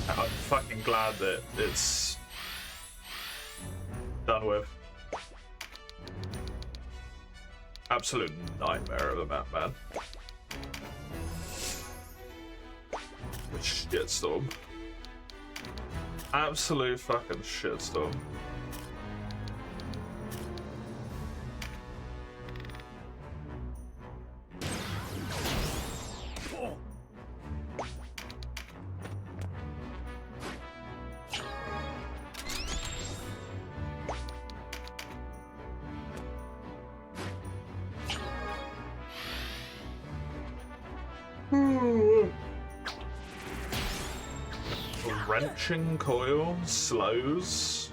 I'm fucking glad that it's done with. Absolute nightmare of a map, man. The shitstorm. Absolute fucking shitstorm. Wrenching coil slows.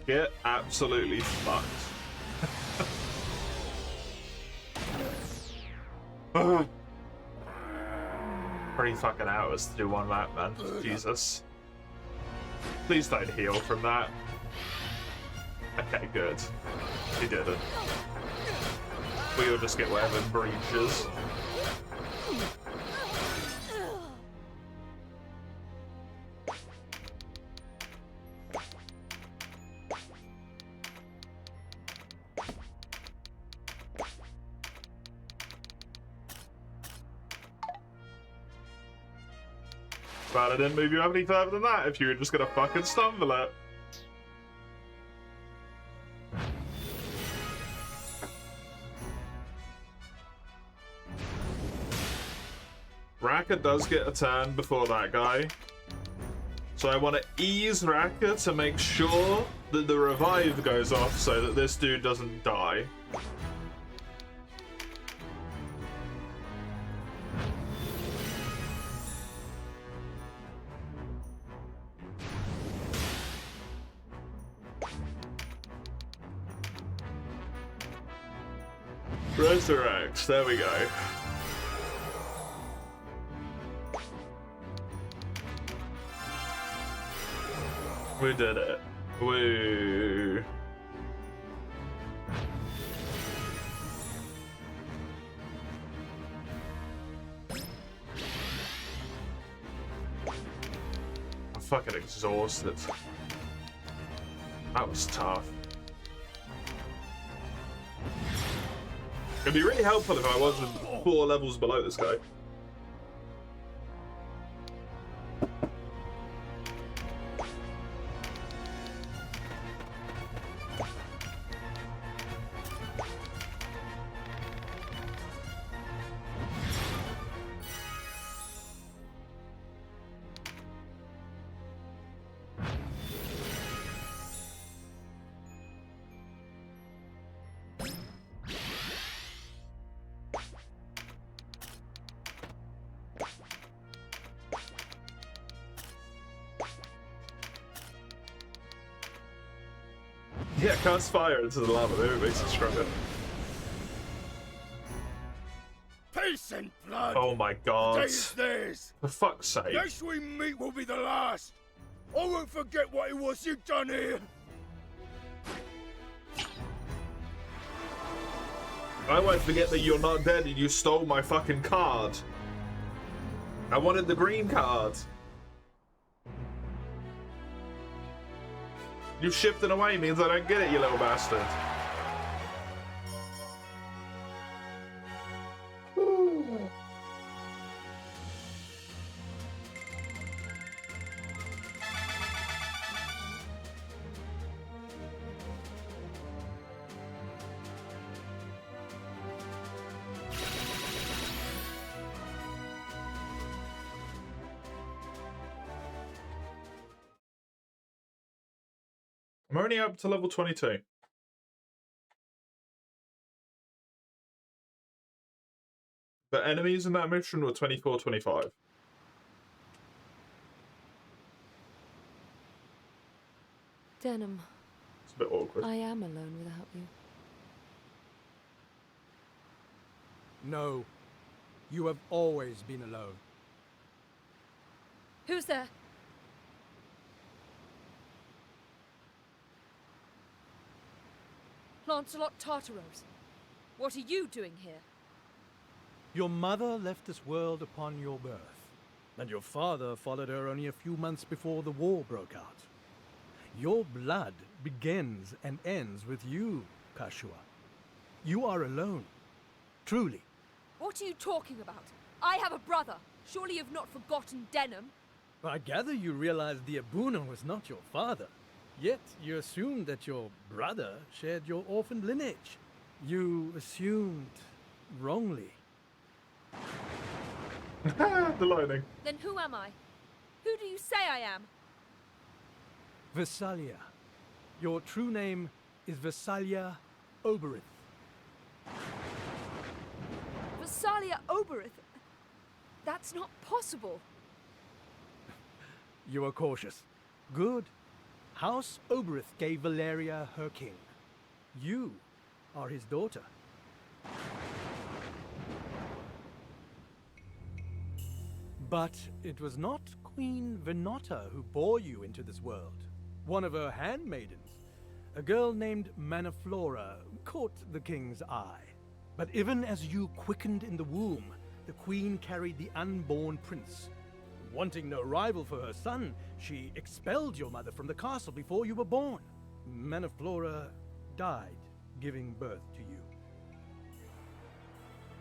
Get absolutely fucked. 3 fucking hours to do one lap, man. Jesus. Please don't heal from that. Okay, good. He didn't. We'll just get whatever breaches. But I didn't move you up any further than that if you were just gonna fucking stumble it. Raka does get a turn before that guy. So I want to ease Raka to make sure that the revive goes off so that this dude doesn't die. Resurrect, there we go. We did it. Woo. I'm fucking exhausted. That was tough. It'd be really helpful if I wasn't 4 levels below this guy. Yeah, cast fire into the lava. Maybe it makes it stronger. Peace and blood! Oh my The day god. is theirs! For fuck's sake. Next we meet will be the last! I won't forget what it was you done here! I won't forget that you're not dead and you stole my fucking card. I wanted the green card. You shifting away means I don't get it, you little bastard. I'm only up to level 22. The enemies in that mission were 24, 25. Denim, It's a bit awkward. I am alone without you. No, you have always been alone. Who's there? Lancelot Tartaros, what are you doing here? Your mother left this world upon your birth, and your father followed her only a few months before the war broke out. Your blood begins and ends with you, Kashua. You are alone, truly. What are you talking about? I have a brother. Surely you've not forgotten Denim. I gather you realized the Abuna was not your father. Yet you assumed that your brother shared your orphaned lineage. You assumed wrongly. The lightning. Then who am I? Who do you say I am? Visalia. Your true name is Visalia Oberith. Visalia Oberith? That's not possible. You are cautious. Good. House Oberith gave Valeria her king. You are his daughter. But it was not Queen Venota who bore you into this world. One of her handmaidens, a girl named Manaflora, caught the king's eye. But even as you quickened in the womb, the queen carried the unborn prince. Wanting no rival for her son, she expelled your mother from the castle before you were born. Manaflora died, giving birth to you.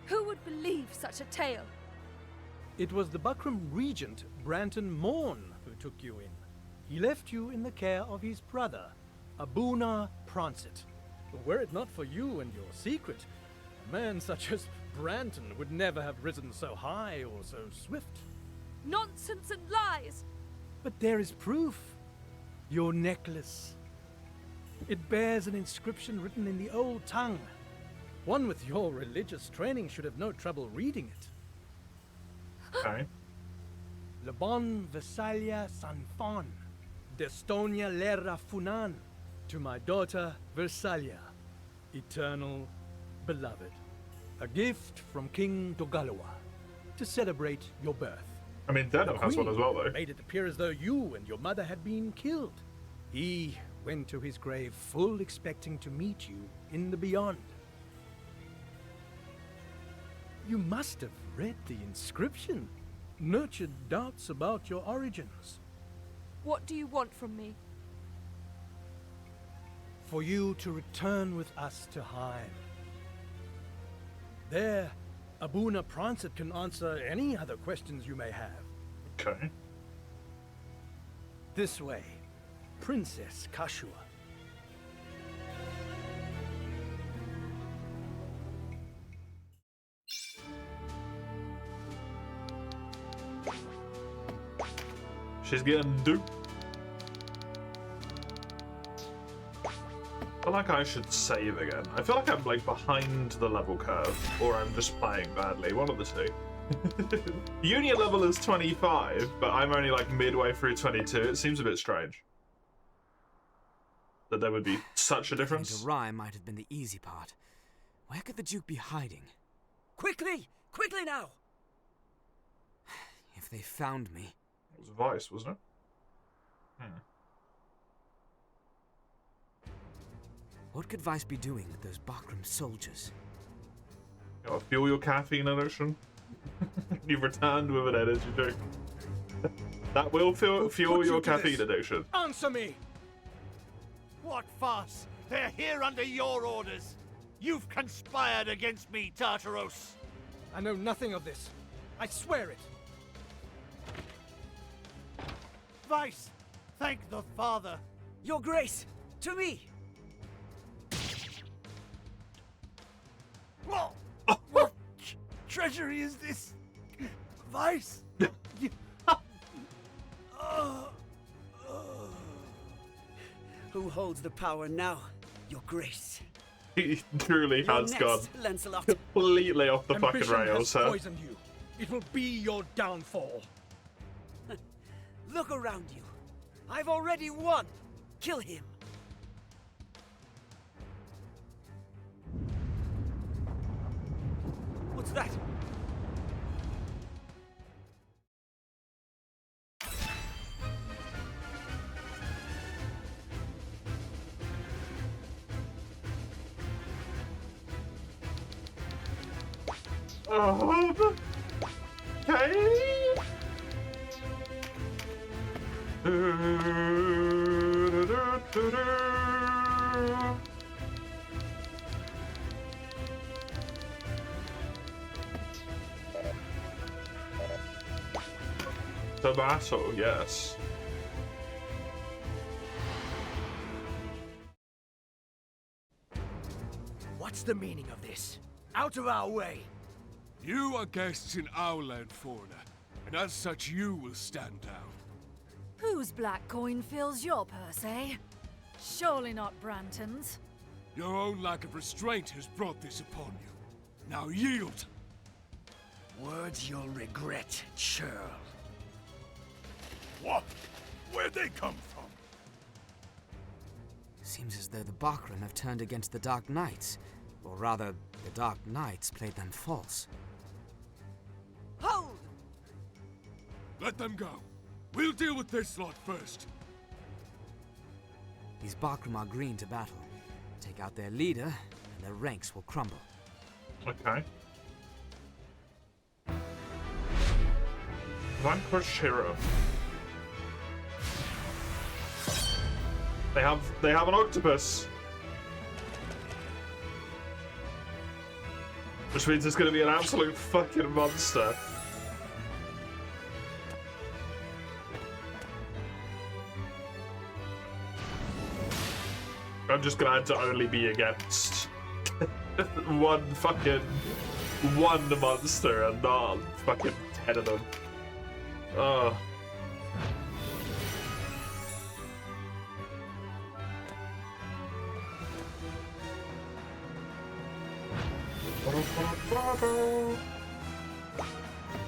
Who would believe such a tale? It was the Buckram regent, Branton Morn, who took you in. He left you in the care of his brother, Abuna Prancet. Were it not for you and your secret, a man such as Branton would never have risen so high or so swift. Nonsense and lies! But there is proof. Your necklace. It bears an inscription written in the old tongue. One with your religious training should have no trouble reading it. Okay. Le bon Visalia Sanfon, Destonia Lera Funan, to my daughter Versalia, eternal beloved. A gift from King Dogalawa to celebrate your birth. I mean, Denim has one as well, though. Made it appear as though you and your mother had been killed. He went to his grave full expecting to meet you in the beyond. You must have read the inscription, nurtured doubts about your origins. What do you want from me? For you to return with us to Heim. There, Abuna Prancet can answer any other questions you may have. Okay. This way, Princess Kashua. She's getting duped. I feel like I should save again. I feel like I'm like behind the level curve, or I'm just playing badly. One of the two. Union level is 25, but I'm only like midway through 22. It seems a bit strange. that there would be such a Getting difference. to Rye might have been the easy part. Where could the Duke be hiding? Quickly! Quickly now! If they found me... It was Vice, wasn't it? What could Vice be doing with those Bakram soldiers? Fuel your caffeine addiction. You've returned with an energy drink. That will fuel put your you to caffeine this? addiction. Answer me! What farce? They're here under your orders. You've conspired against me, Tartaros. I know nothing of this. I swear it. Vice, thank the Father. Your Grace, to me! What treachery is this? Vice? Who holds the power now? Your Grace. He truly You're has next, gone Lancelot. completely off the fucking Ambition rails, has huh? poisoned you. It will be your downfall. Look around you. I've already won. Kill him. What's that? Okay. Tomato, yes. What's the meaning of this? Out of our way! You are guests in our land, foreigner, and as such you will stand down. Whose black coin fills your purse, eh? Surely not Branton's. Your own lack of restraint has brought this upon you. Now yield! Words you'll regret, churl. What? Where'd they come from? Seems as though the Bakram have turned against the Dark Knights. Or rather, the Dark Knights played them false. Hold! Let them go. We'll deal with this lot first. These Bakram are green to battle. Take out their leader, and their ranks will crumble. Okay. Vanquish hero. They have an octopus. Which means it's gonna be an absolute fucking monster. I'm just glad to only be against one monster and not fucking 10 of them. Oh.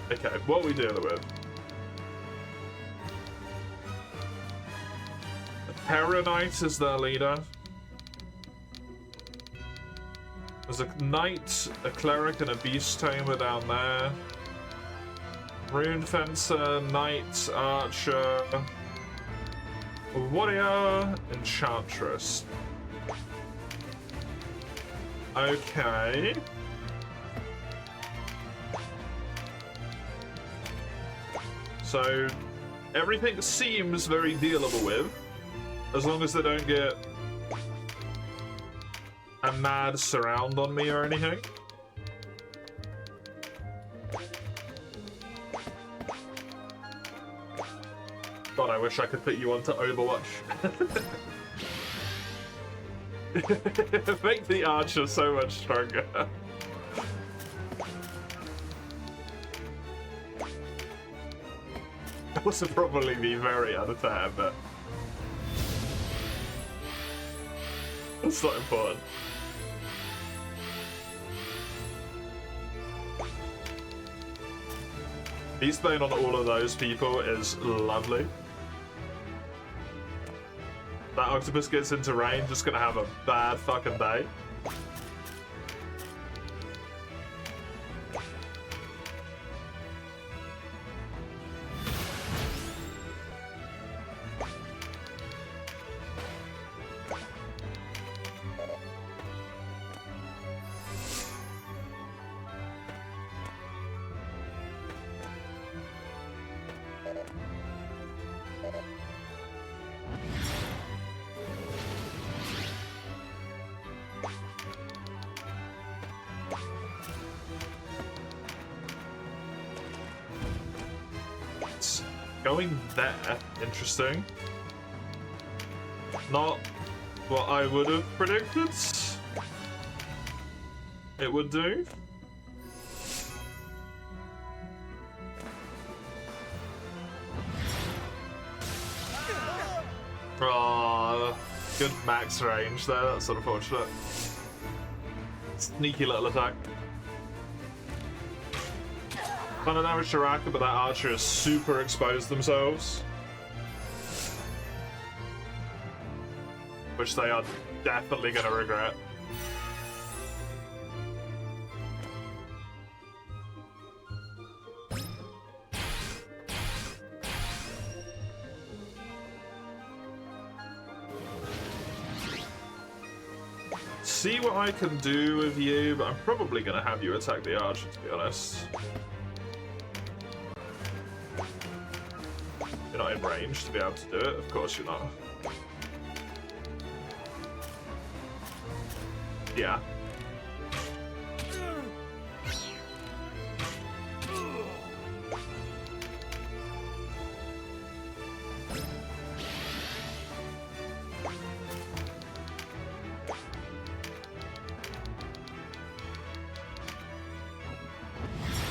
Okay, what are we dealing with? The Terror Knight is their leader. There's a knight, a cleric, and a beast tamer down there. Rune fencer, knight, archer, warrior, enchantress. Okay. So everything seems very dealable with, as long as they don't get a mad surround on me or anything. God, I wish I could put you onto Overwatch. Make the archer so much stronger. Also probably be very unfair, but it's not important. Beastbane on all of those people is lovely. That that octopus gets into range, just gonna have a bad fucking day. Going there, interesting. Not what I would have predicted it would do. Oh, good max range there, that's unfortunate. Sneaky little attack. Ton of damage to Raka, but that archer has super exposed themselves. Which they are definitely gonna regret. See what I can do with you, but I'm probably gonna have you attack the archer, to be honest. You're not in range to be able to do it, of course you're not. Yeah.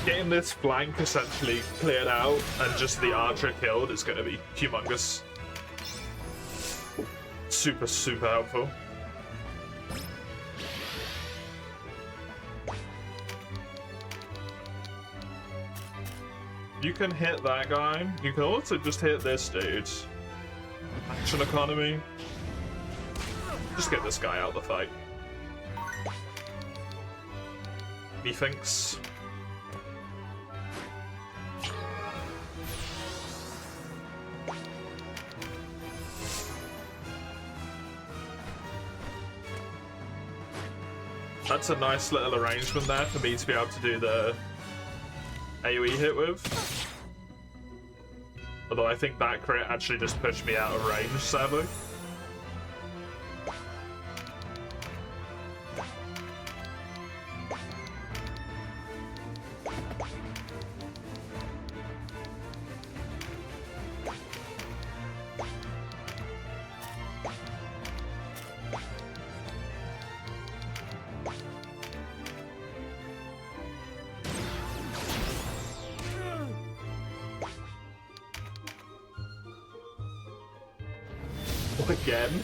Getting this flank essentially cleared out and just the archer killed is going to be humongous. Super, super helpful. You can hit that guy. You can also just hit this dude. Action economy. Just get this guy out of the fight. Methinks. That's a nice little arrangement there for me to be able to do the AoE hit with. Although I think that crit actually just pushed me out of range, sadly. Again.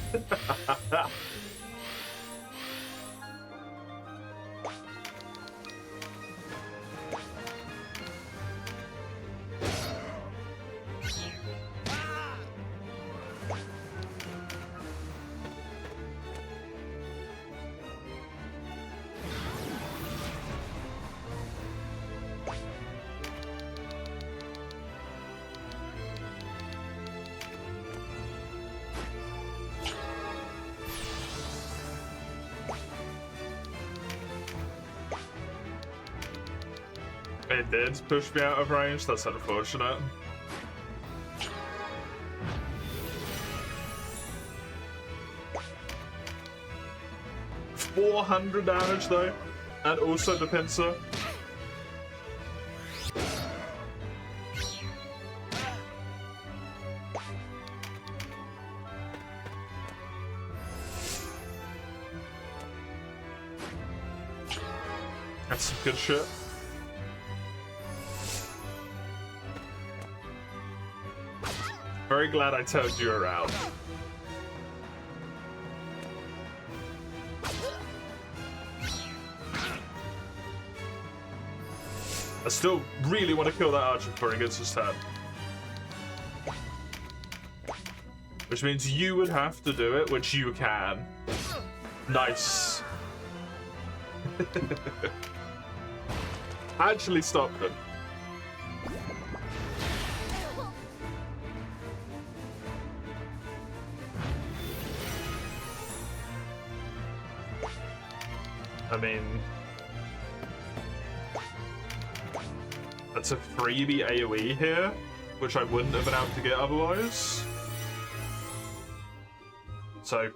It did push me out of range, that's unfortunate. $400 damage though, and also the pincer. That's some good shit. Very glad I turned you around. I still really want to kill that archer before he gets his turn. Which means you would have to do it, which you can. Nice. Actually stopped them. I mean, that's a freebie AoE here, which I wouldn't have been able to get otherwise. So,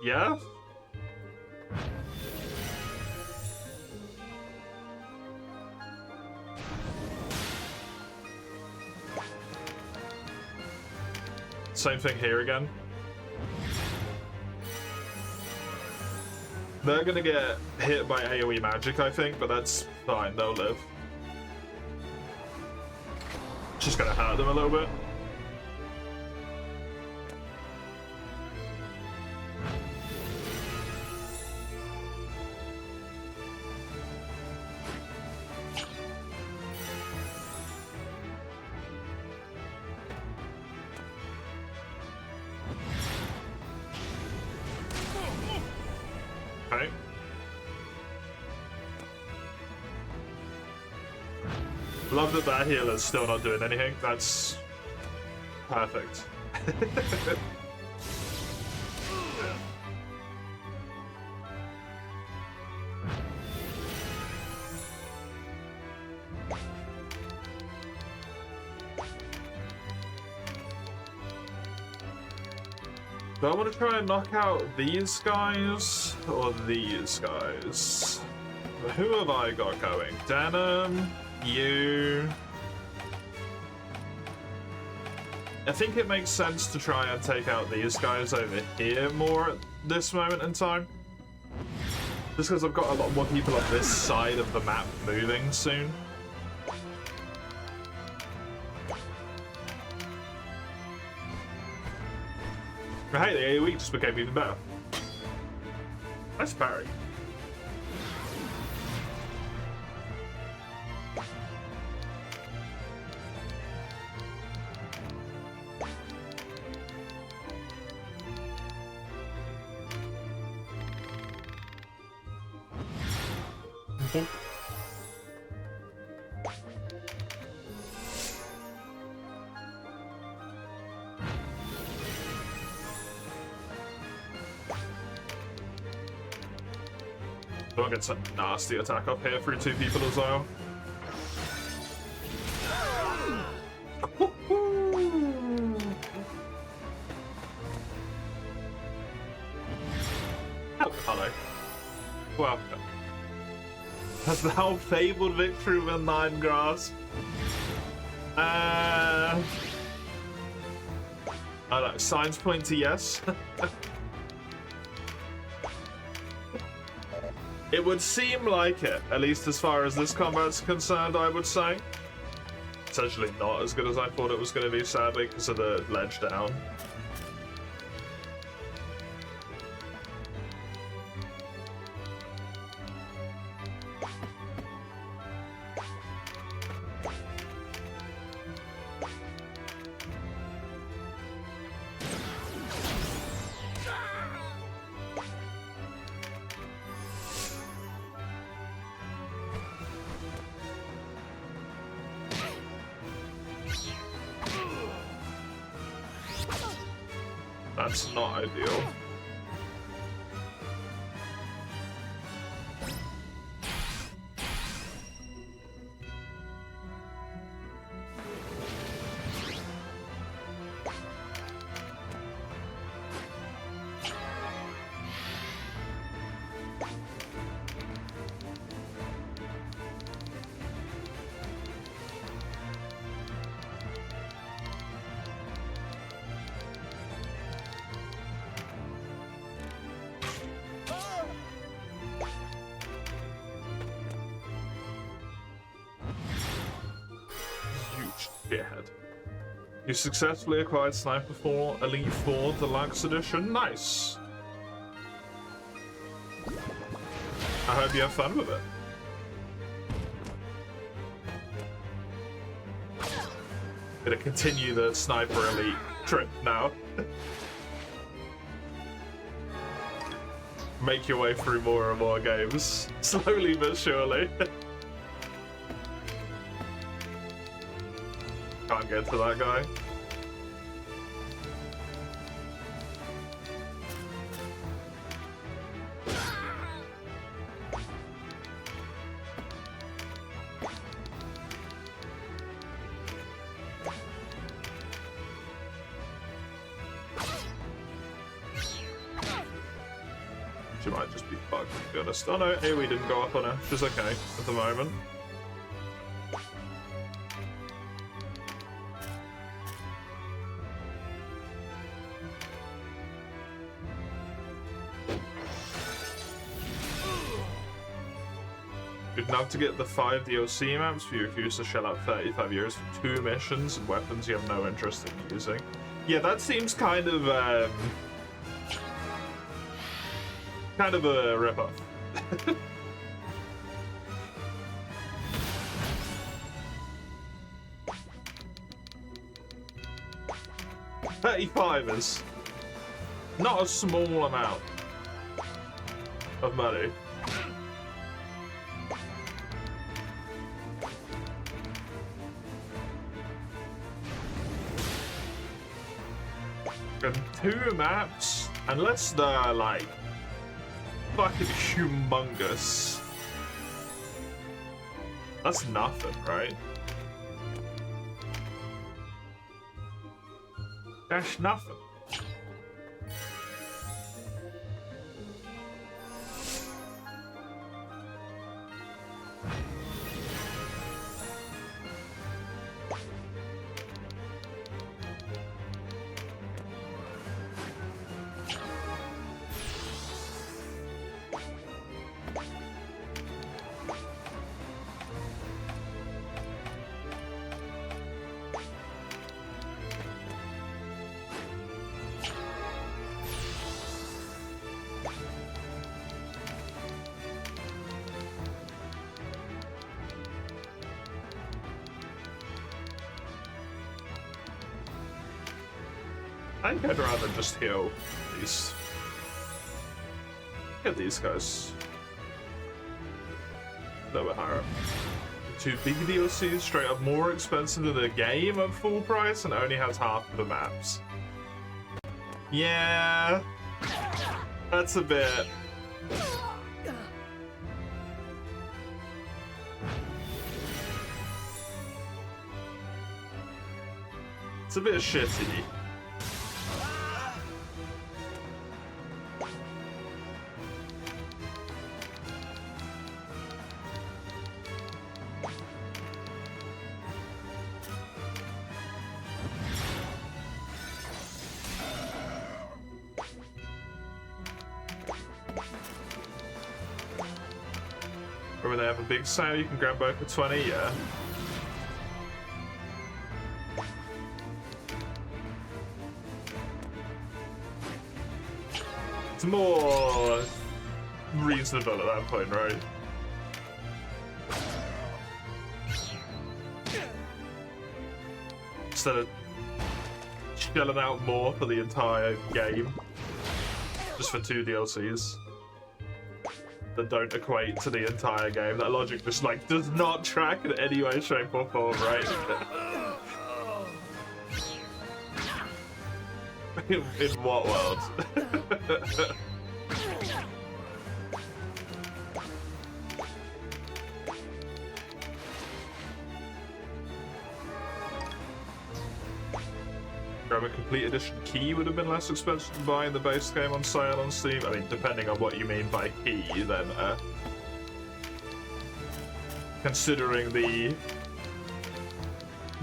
yeah. Same thing here again. They're gonna get hit by AoE magic, I think, but that's fine, they'll live. Just gonna hurt them a little bit. Okay. Love that that healer's still not doing anything. That's perfect. Do I want to try and knock out these guys or these guys? Who have I got going? Denim, you. I think it makes sense to try and take out these guys over here more at this moment in time. Just because I've got a lot more people on this side of the map moving soon. But hey, the AoE just became even better. Nice parry. Don't get some nasty attack up here through two people as well. Hello. Welcome. Has thou fabled victory with 9 grasp? I don't know, signs point to yes. It would seem like it, at least as far as this combat's concerned, I would say. It's actually not as good as I thought it was going to be, sadly, because of the ledge down. That's not ideal. Shithead. You successfully acquired Sniper 4 Elite 4 Deluxe Edition. Nice. I hope you have fun with it. Gonna continue the Sniper Elite trip now. Make your way through more and more games, slowly but surely. Can't get to that guy. She might just be bugged, to be honest. Oh no, here we didn't go up on her. She's okay at the moment. You'd love to get the 5 DLC maps, but you refuse to shell out 35 euros for 2 missions and weapons you have no interest in using. Yeah, that seems kind of a rip-off. 35 is not a small amount of money. And 2 maps, unless they're like fucking humongous. That's nothing, right? That's nothing. I think I'd rather just heal these. Get these guys. A little bit higher up. 2 big DLCs straight up more expensive than the game at full price and only has half of the maps. Yeah, that's a bit. It's a bit shitty. Remember they have a big sale, you can grab both for 20, yeah. It's more reasonable at that point, right? Instead of shelling out more for the entire game, just for 2 DLCs that don't equate to the entire game. That logic just like does not track in any way, shape, or form, right? in what world? Grab a complete edition key would have been less expensive than buying the base game on sale on Steam. I mean, depending on what you mean by key, then considering the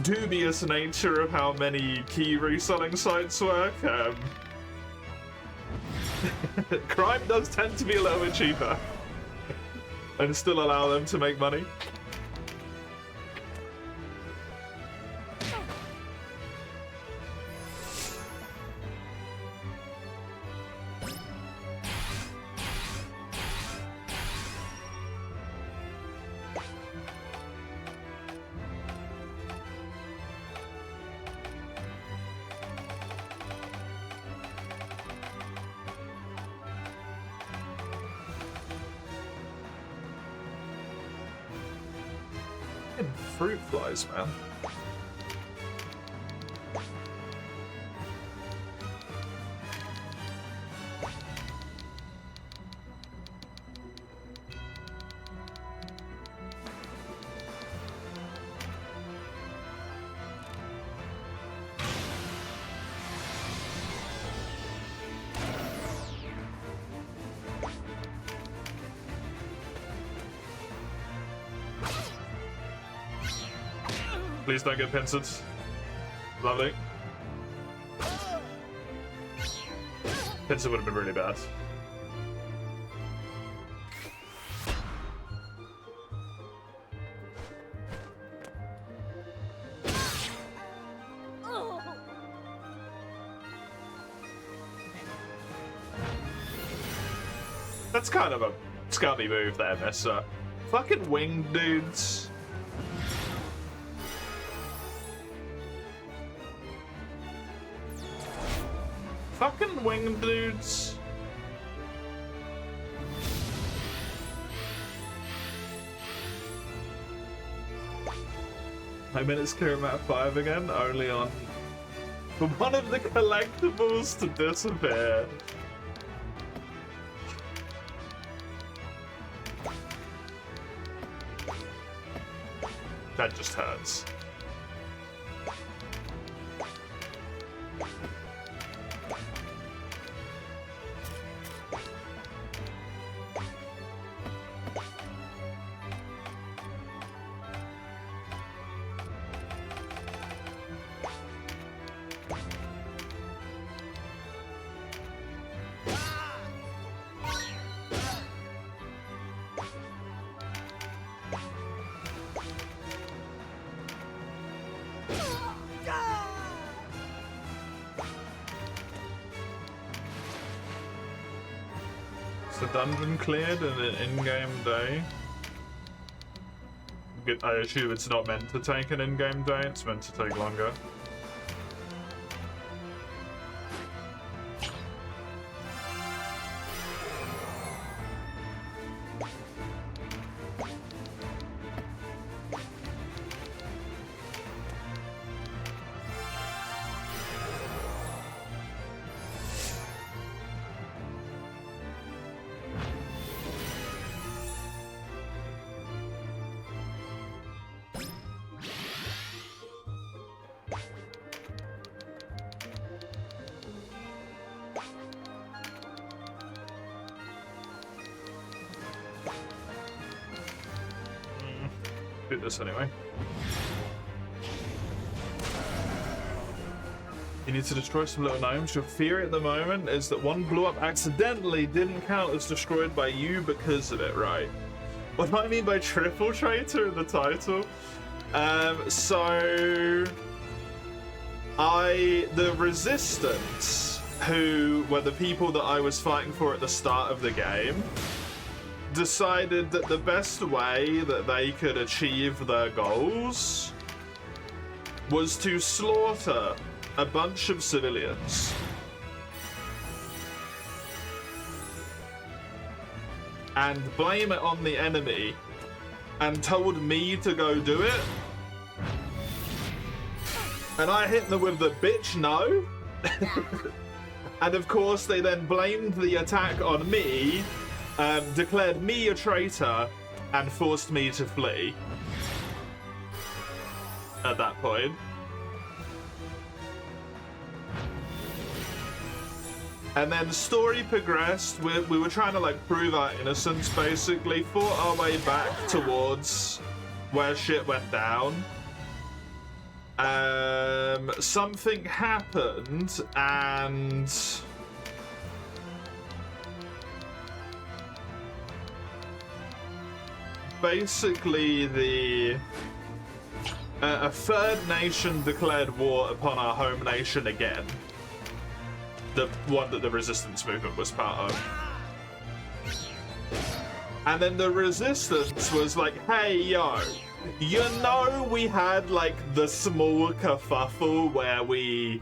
dubious nature of how many key reselling sites work, crime does tend to be a little bit cheaper and still allow them to make money. Fucking fruit flies, man. Please don't get pincered. Lovely. Pincer would have been really bad. That's kind of a scummy move there, Mister. Fucking winged dudes. Fucking winged dudes. I mean, it's clear map 5 again, only on for one of the collectibles to disappear. That just hurts. The dungeon cleared in an in-game day. I assume it's not meant to take an in-game day, it's meant to take longer. Do this anyway. You need to destroy some little gnomes. Your theory at the moment is that one blew up accidentally didn't count as destroyed by you because of it, right? What do I mean by triple traitor in the title? The Resistance, who were the people that I was fighting for at the start of the game, decided that the best way that they could achieve their goals was to slaughter a bunch of civilians. And blame it on the enemy, and told me to go do it. And I hit them with the bitch no. And of course they then blamed the attack on me, declared me a traitor, and forced me to flee. At that point. And then the story progressed. We were trying to like prove our innocence, basically. Fought our way back towards where shit went down. Something happened, and basically a third nation declared war upon our home nation again. The one that the resistance movement was part of. And then the resistance was like, hey, yo, you know we had like the small kerfuffle where we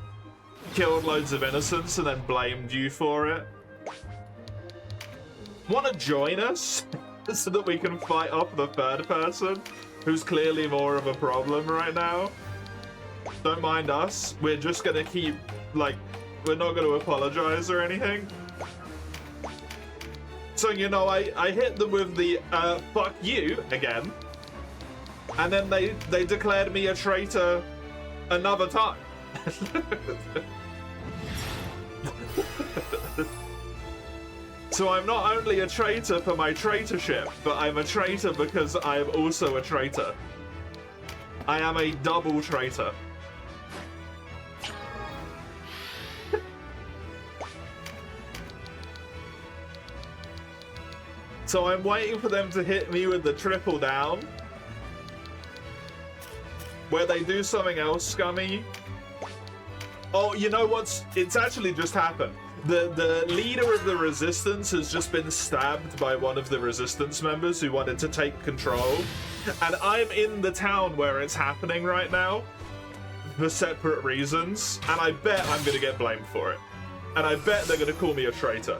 killed loads of innocents and then blamed you for it? Want to join us so that we can fight off the third person? who's clearly more of a problem right now. Don't mind us. We're just gonna keep, like, we're not gonna apologize or anything. So, you know, I hit them with the, fuck you again. And then they declared me a traitor another time. So I'm not only a traitor for my traitorship, but I'm a traitor because I am also a traitor. I am a double traitor. So I'm waiting for them to hit me with the triple down, where they do something else scummy. Oh, you know what's... It's actually just happened. The leader of the resistance has just been stabbed by one of the resistance members who wanted to take control. And I'm in the town where it's happening right now for separate reasons. And I bet I'm going to get blamed for it. And I bet they're going to call me a traitor.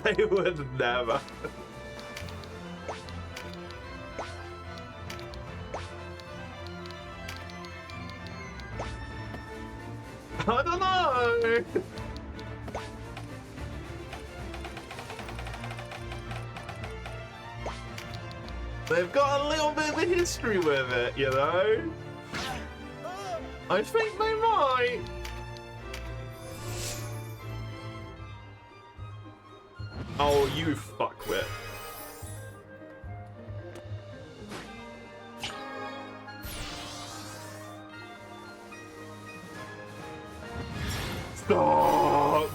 They would never. I don't know. They've got a little bit of a history with it, you know? I think they might. Oh, you fuckwit. Stop!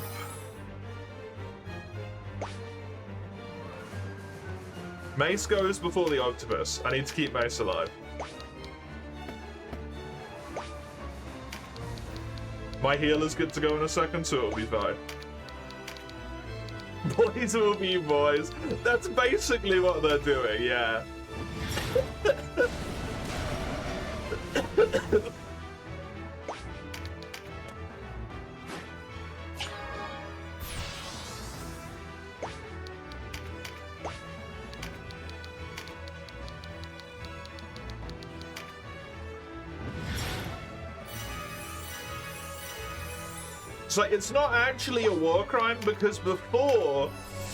Mace goes before the octopus. I need to keep Mace alive. My healer's good to go in a second, so it'll be fine. Boys will be boys. That's basically what they're doing, yeah. So it's not actually a war crime because before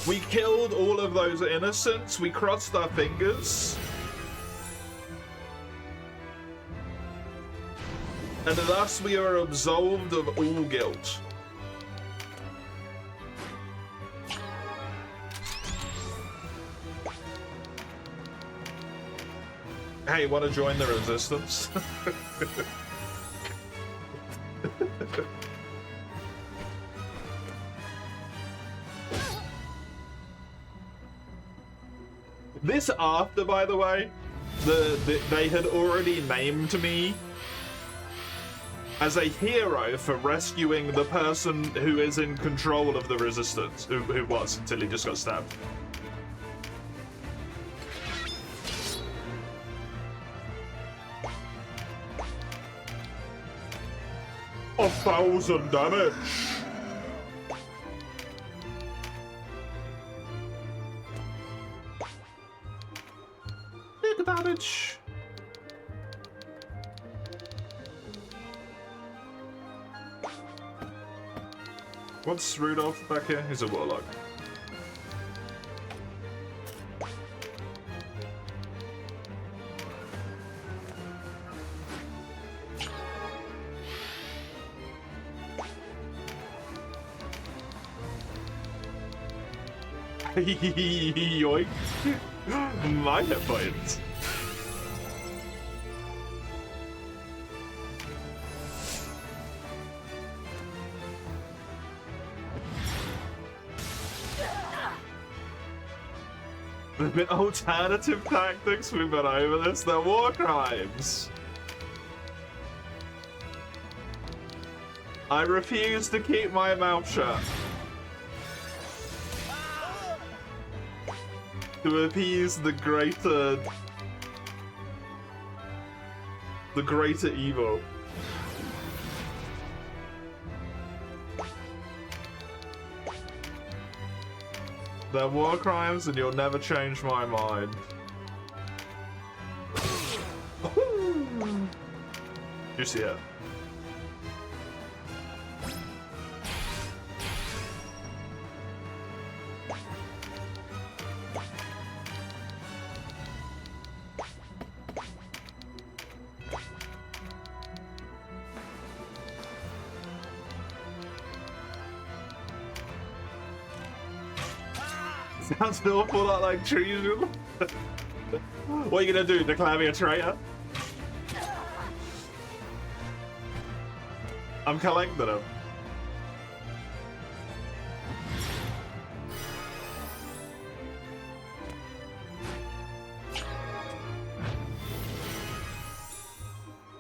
we killed all of those innocents, we crossed our fingers. And thus we are absolved of all guilt. Hey, want to join the resistance? This after, by the way, they had already named me as a hero for rescuing the person who is in control of the resistance, who was until he just got stabbed. A 1,000 damage. Big damage. What's Rudolph back here? He's a warlock. Yoink. My hit points. There've been alternative tactics, we've been over this, they're war crimes. I refuse to keep my mouth shut. To appease the greater the greater evil. They're war crimes and you'll never change my mind. You see it. Sounds an awful lot like treason. What are you gonna do? Declare me a traitor? I'm collecting them.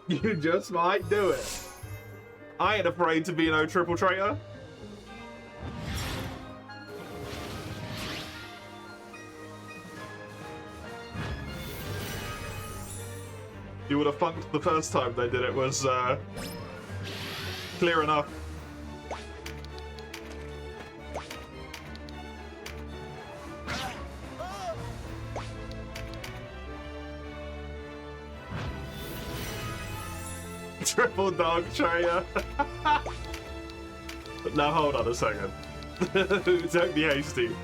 You just might do it. I ain't afraid to be no triple traitor. You would have funked the first time they did it was clear enough. Triple dog traitor. Now hold on a second. Don't be hasty.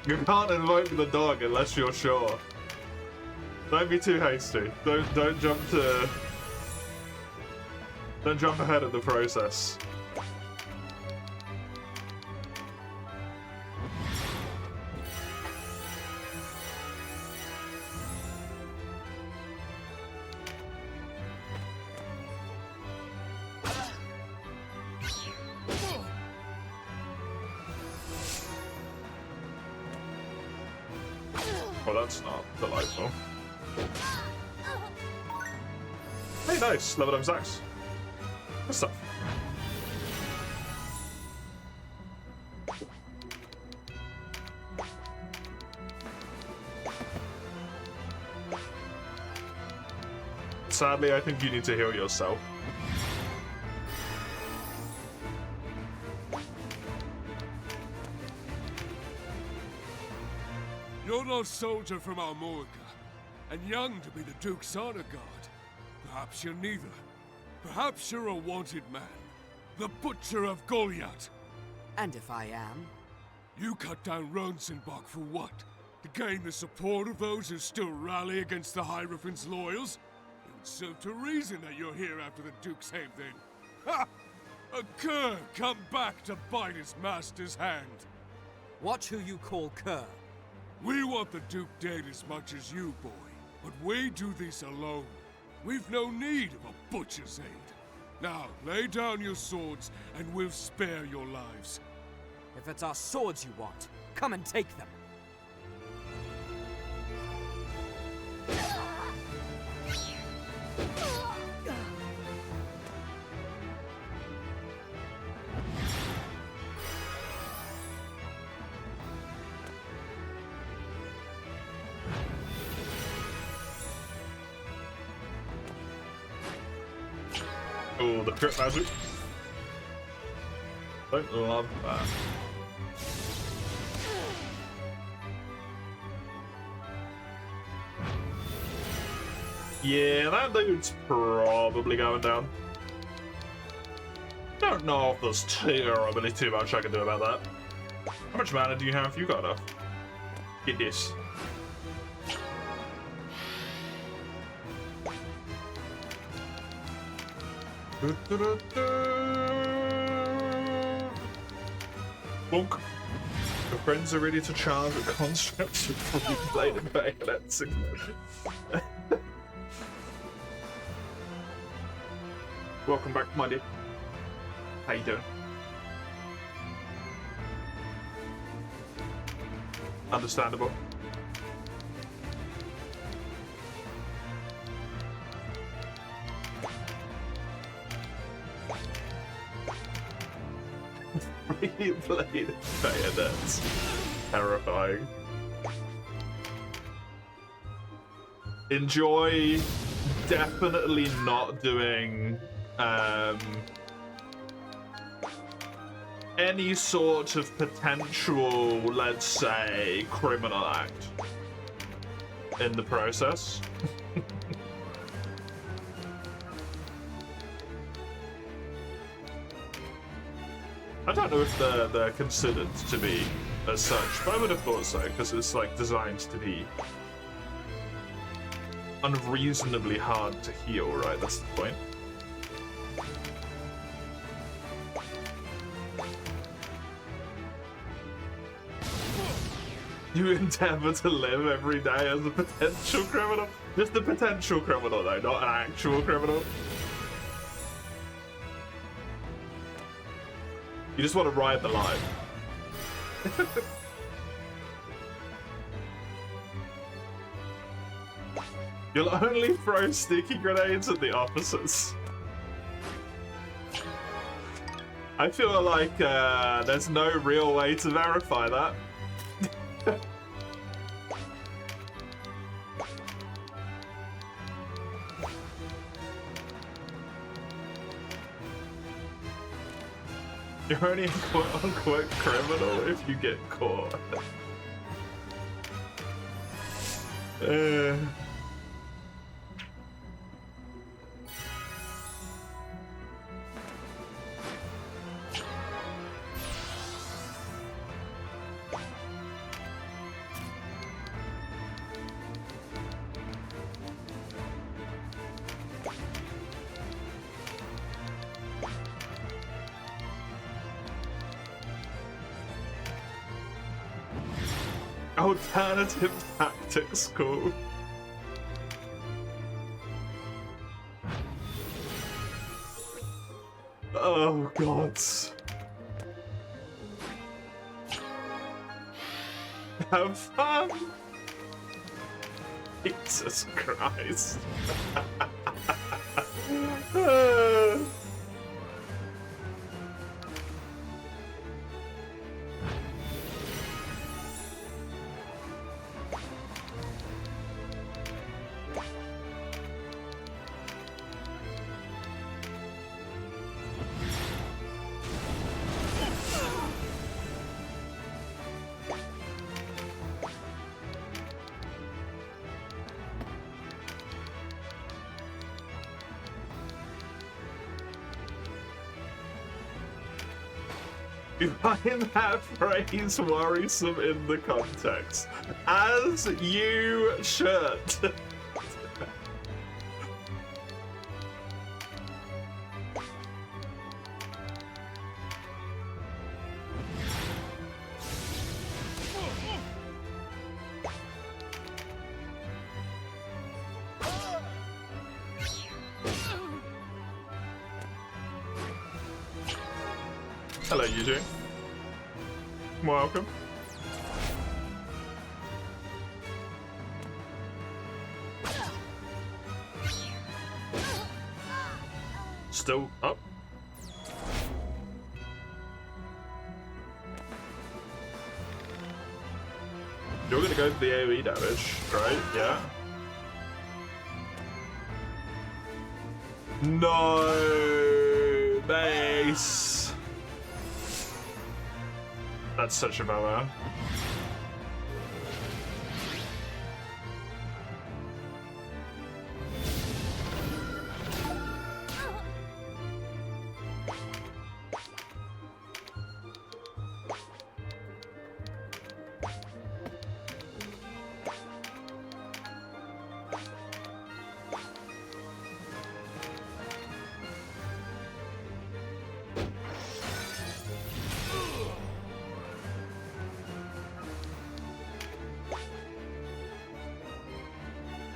You can't invoke the dog unless you're sure. Don't be too hasty. Don't jump ahead of the process. Well, that's not delightful. Hey, nice. Level up Zax. Good stuff. Sadly, I think you need to heal yourself. You're no soldier from Almorga, and young to be the Duke's honor guard. Perhaps you're neither. Perhaps you're a wanted man. The Butcher of Goliath. And if I am? You cut down Ronsenbach for what? To gain the support of those who still rally against the Hierophant's loyals? It would serve to reason that you're here after the Duke's haven then. Ha! A cur come back to bite his master's hand. Watch who you call cur. We want the Duke dead as much as you, boy. But we do this alone. We've no need of a butcher's aid. Now, lay down your swords, and we'll spare your lives. If it's our swords you want, come and take them. Oh, the crit magic. Don't love that. Yeah, that dude's probably going down. Don't know if there's terribly too much I can do about that. How much mana do you have? You got enough. Get this. Bonk. Your friends are ready to charge at constructs before you play the bayonets again. Welcome back, my dear. How you doing? Understandable. Three-bladed bayonets. Terrifying. Enjoy definitely not doing any sort of potential, let's say, criminal act in the process. I don't know if they're considered to be as such, but I would have thought so, because it's like designed to be unreasonably hard to heal, right? That's the point. You endeavor to live every day as a potential criminal? Just a potential criminal, though, not an actual criminal. You just want to ride the line. You'll only throw sticky grenades at the officers. I feel like there's no real way to verify that. You're only a quote-unquote criminal if you get caught. Alternative tactics, cool. Oh god. Have fun! Jesus Christ. You find that phrase worrisome in the context, as you should. Hello, Eugene. Welcome. Still up. You're gonna go for the AoE damage, right? Yeah. No base. That's such a bummer.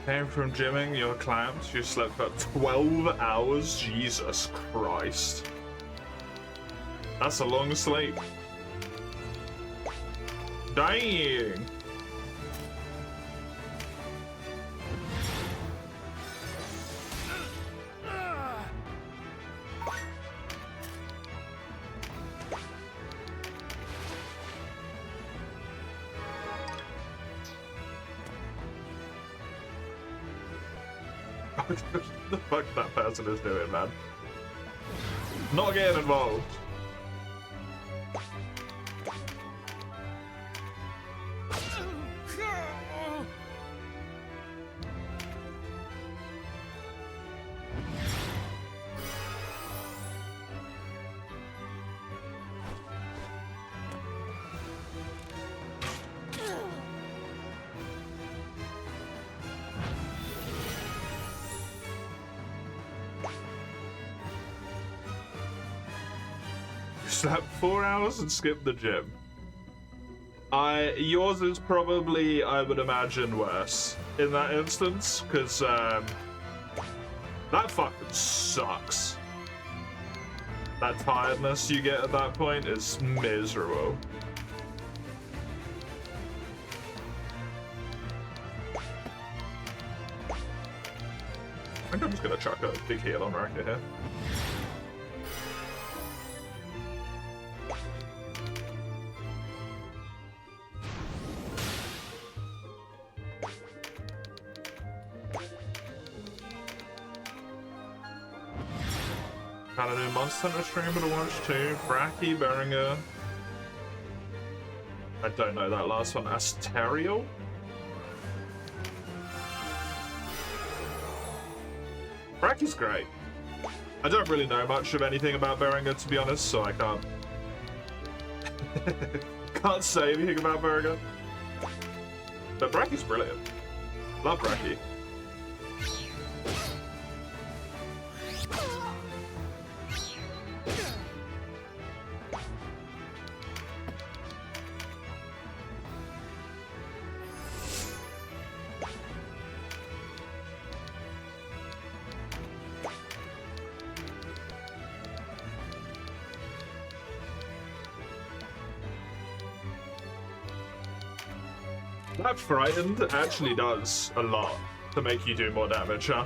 Came from gymming, you're clamped, you slept for 12 hours? Jesus Christ. That's a long sleep. Dang! What the fuck that person is doing, man? Not getting involved. Slept 4 hours and skipped the gym. Yours is probably, I would imagine, worse in that instance, because that fucking sucks. That tiredness you get at that point is miserable. I think I'm just gonna chuck a big heal on Raka here. Had a new Monster Hunter stream to watch too. Bracky, Beringer. I don't know that last one. Asterial? Bracky's great. I don't really know much of anything about Beringer, to be honest, so I can't can't say anything about Beringer. But Bracky's brilliant. Love Bracky. That Frightened actually does a lot to make you do more damage, huh?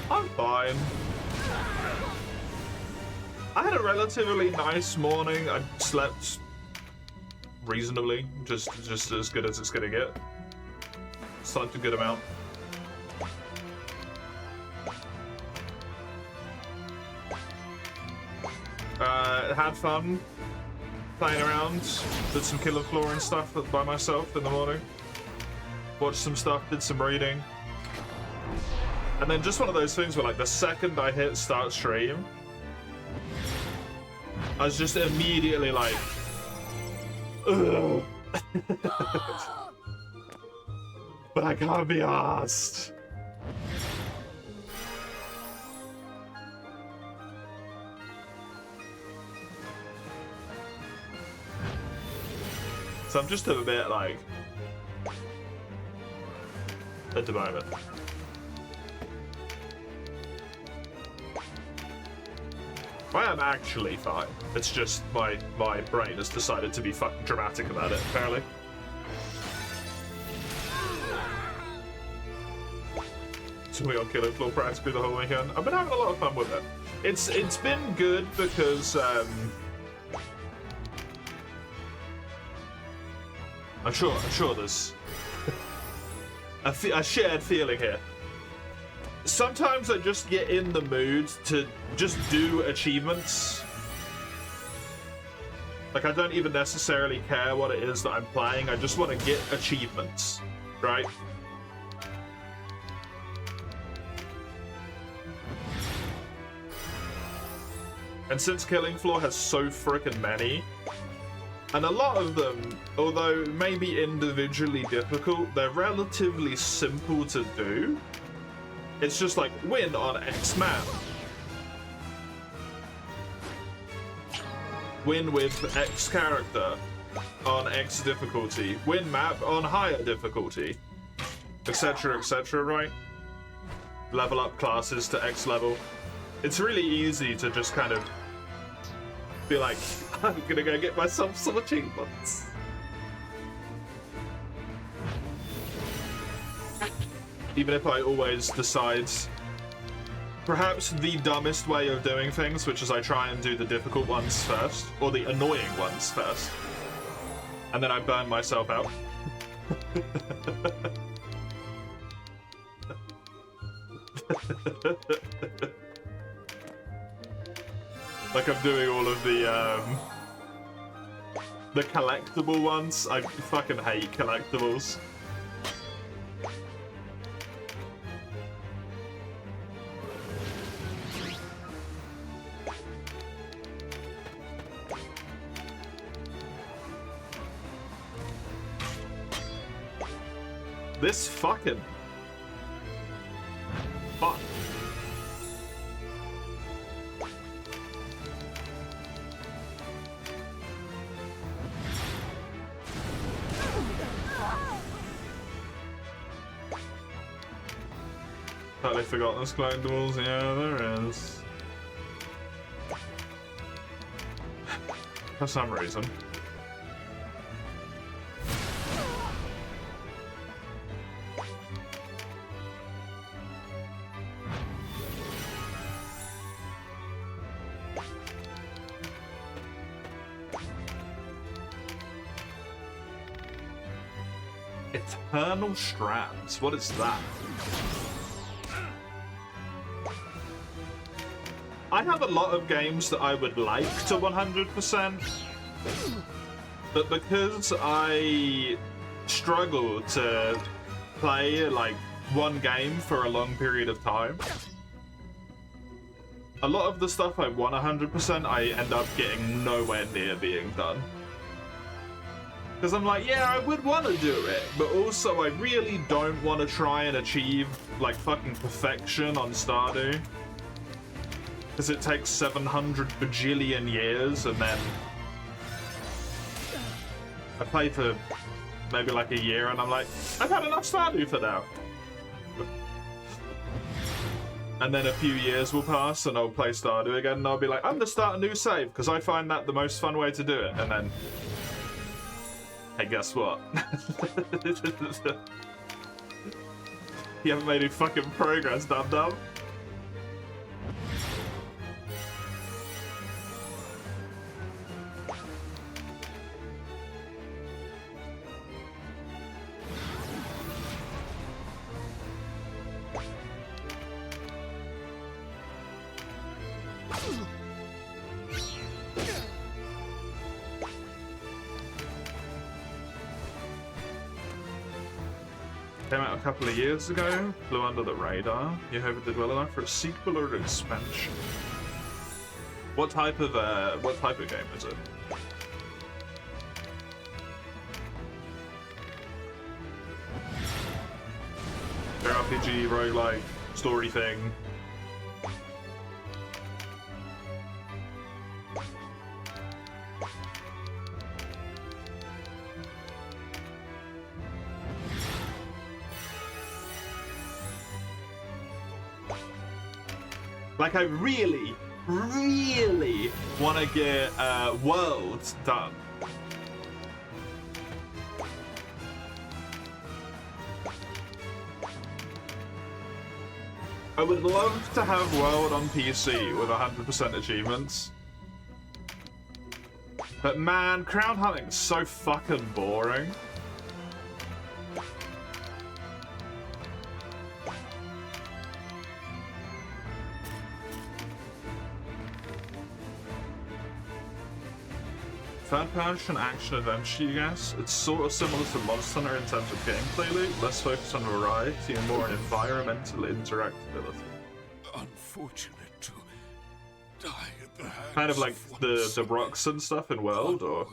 I'm fine. I had a relatively nice morning. I slept reasonably, just as good as it's gonna get. Slept a good amount. Had fun playing around, did some Killer Floor and stuff by myself in the morning. Watched some stuff, did some reading. And then just one of those things where, like, the second I hit start stream, I was just immediately like, ugh. But I can't be arsed. So I'm just a bit like, at the moment. I am actually fine. It's just my brain has decided to be fucking dramatic about it, apparently. So we on Killer Floor practically the whole weekend. I've been having a lot of fun with it. It's been good because I'm sure there's a shared feeling here. Sometimes I just get in the mood to just do achievements. Like, I don't even necessarily care what it is that I'm playing, I just want to get achievements, right? And since Killing Floor has so frickin' many, and a lot of them, although maybe individually difficult, they're relatively simple to do. It's just like, win on X map. Win with X character on X difficulty. Win map on higher difficulty. Etc, right? Level up classes to X level. It's really easy to just kind of be like, I'm gonna go get myself some achievements. even if I always decide perhaps the dumbest way of doing things, which is I try and do the difficult ones first, or the annoying ones first, and then I burn myself out. Like I'm doing all of the collectible ones. I fucking hate collectibles. This fucking... Fuck. Totally forgot those collectibles. Yeah, there is. For some reason. Eternal Strands. What is that? I have a lot of games that I would like to 100%, but because I struggle to play like one game for a long period of time, a lot of the stuff I want 100%, I end up getting nowhere near being done. Because I'm like, yeah, I would want to do it, but also I really don't want to try and achieve, like, fucking perfection on Stardew. Because it takes 700 bajillion years, and then I play for maybe like a year, and I'm like, I've had enough Stardew for now. And then a few years will pass, and I'll play Stardew again, and I'll be like, I'm gonna start a new save, because I find that the most fun way to do it, and then... Hey, guess what? You haven't made any fucking progress, dum-dum. Came out a couple of years ago, flew under the radar. You hope it did well enough for a sequel or an expansion? What type of game is it? RPG, roguelike, story thing. Like, I really, really want to get Worlds done. I would love to have World on PC with 100% achievements. But man, crown hunting's so fucking boring. Third-person action-adventure, you guys. It's sort of similar to Monster Hunter in terms of gameplay loop, less focused on variety and more on environmental interactability. Unfortunate to die at the hands Kind of like of the rocks and stuff in World, or...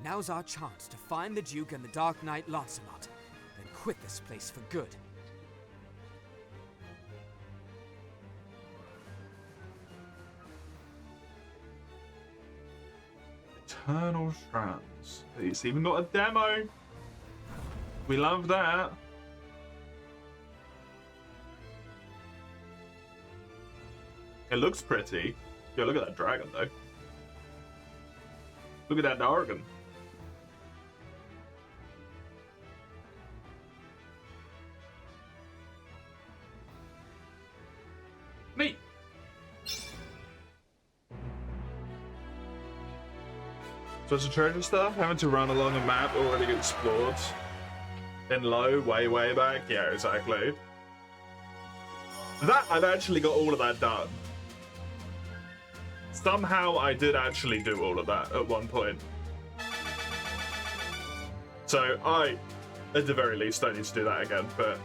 Now's our chance to find the Duke and the Dark Knight Lancelot, then quit this place for good. Eternal Strands. It's even got a demo. We love that. It looks pretty. Yo, look at that dragon, though. Look at that organ. Neat. So it's a treasure stuff, having to run along a map already explored. In low, way back. Yeah, exactly. That, I've actually got all of that done. Somehow I did actually do all of that at one point. So I, at the very least, don't need to do that again, but...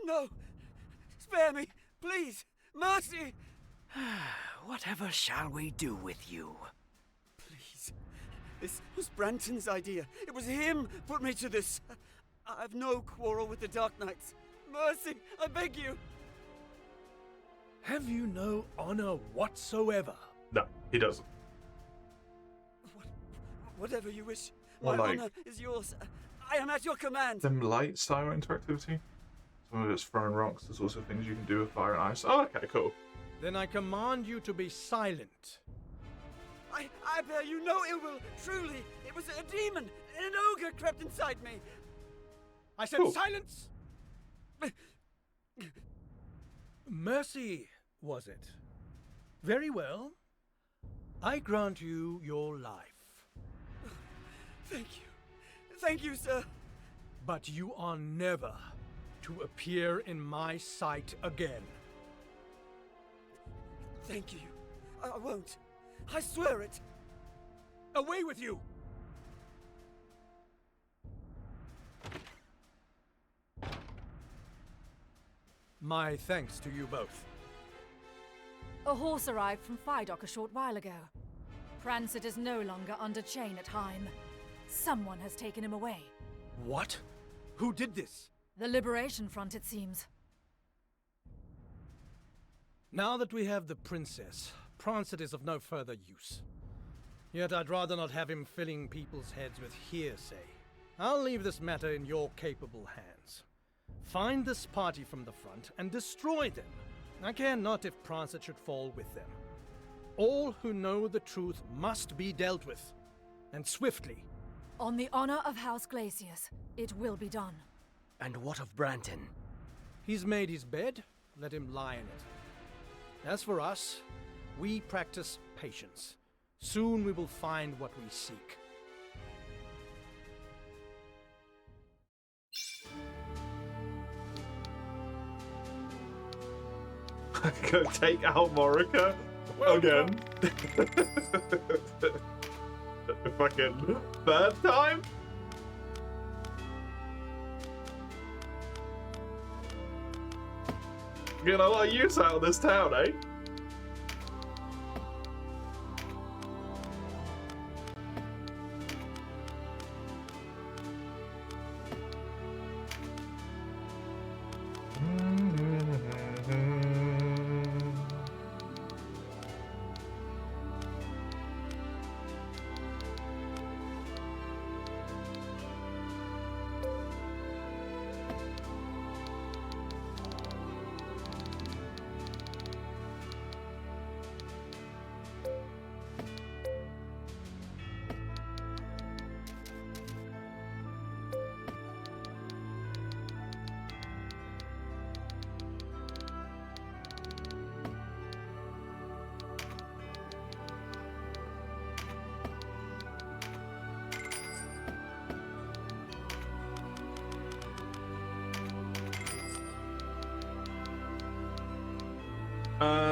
No! Spare me! Please! Mercy! Whatever shall we do with you? Please. This was Branton's idea. It was him put me to this. I've no quarrel with the Dark Knights. Mercy, I beg you. Have you no honor whatsoever? No, he doesn't. Whatever you wish. Well, My like- honor is yours. I am at your command. Them light style interactivity. Some of it's throwing rocks. There's also things you can do with fire and ice. Oh, okay, cool. Then I command you to be silent. I bear you no ill will. Truly, it was a demon. An ogre crept inside me. I said Cool. silence! Mercy, was it? Very well. I grant you your life. Thank you. Thank you, sir. But you are never to appear in my sight again. Thank you. I won't. I swear it. Away with you! My thanks to you both. A horse arrived from Phydock a short while ago. Prancet is no longer under chain at Heim. Someone has taken him away. What? Who did this? The Liberation Front, it seems. Now that we have the princess, Prancet is of no further use. Yet I'd rather not have him filling people's heads with hearsay. I'll leave this matter in your capable hands. Find this party from the front and destroy them. I care not if Prancet should fall with them. All who know the truth must be dealt with, and swiftly. On the honor of House Glacius, it will be done. And what of Branton? He's made his bed, let him lie in it. As for us, we practice patience. Soon we will find what we seek. Go take out Morica again. Fucking third time? Getting a lot of use out of this town, eh?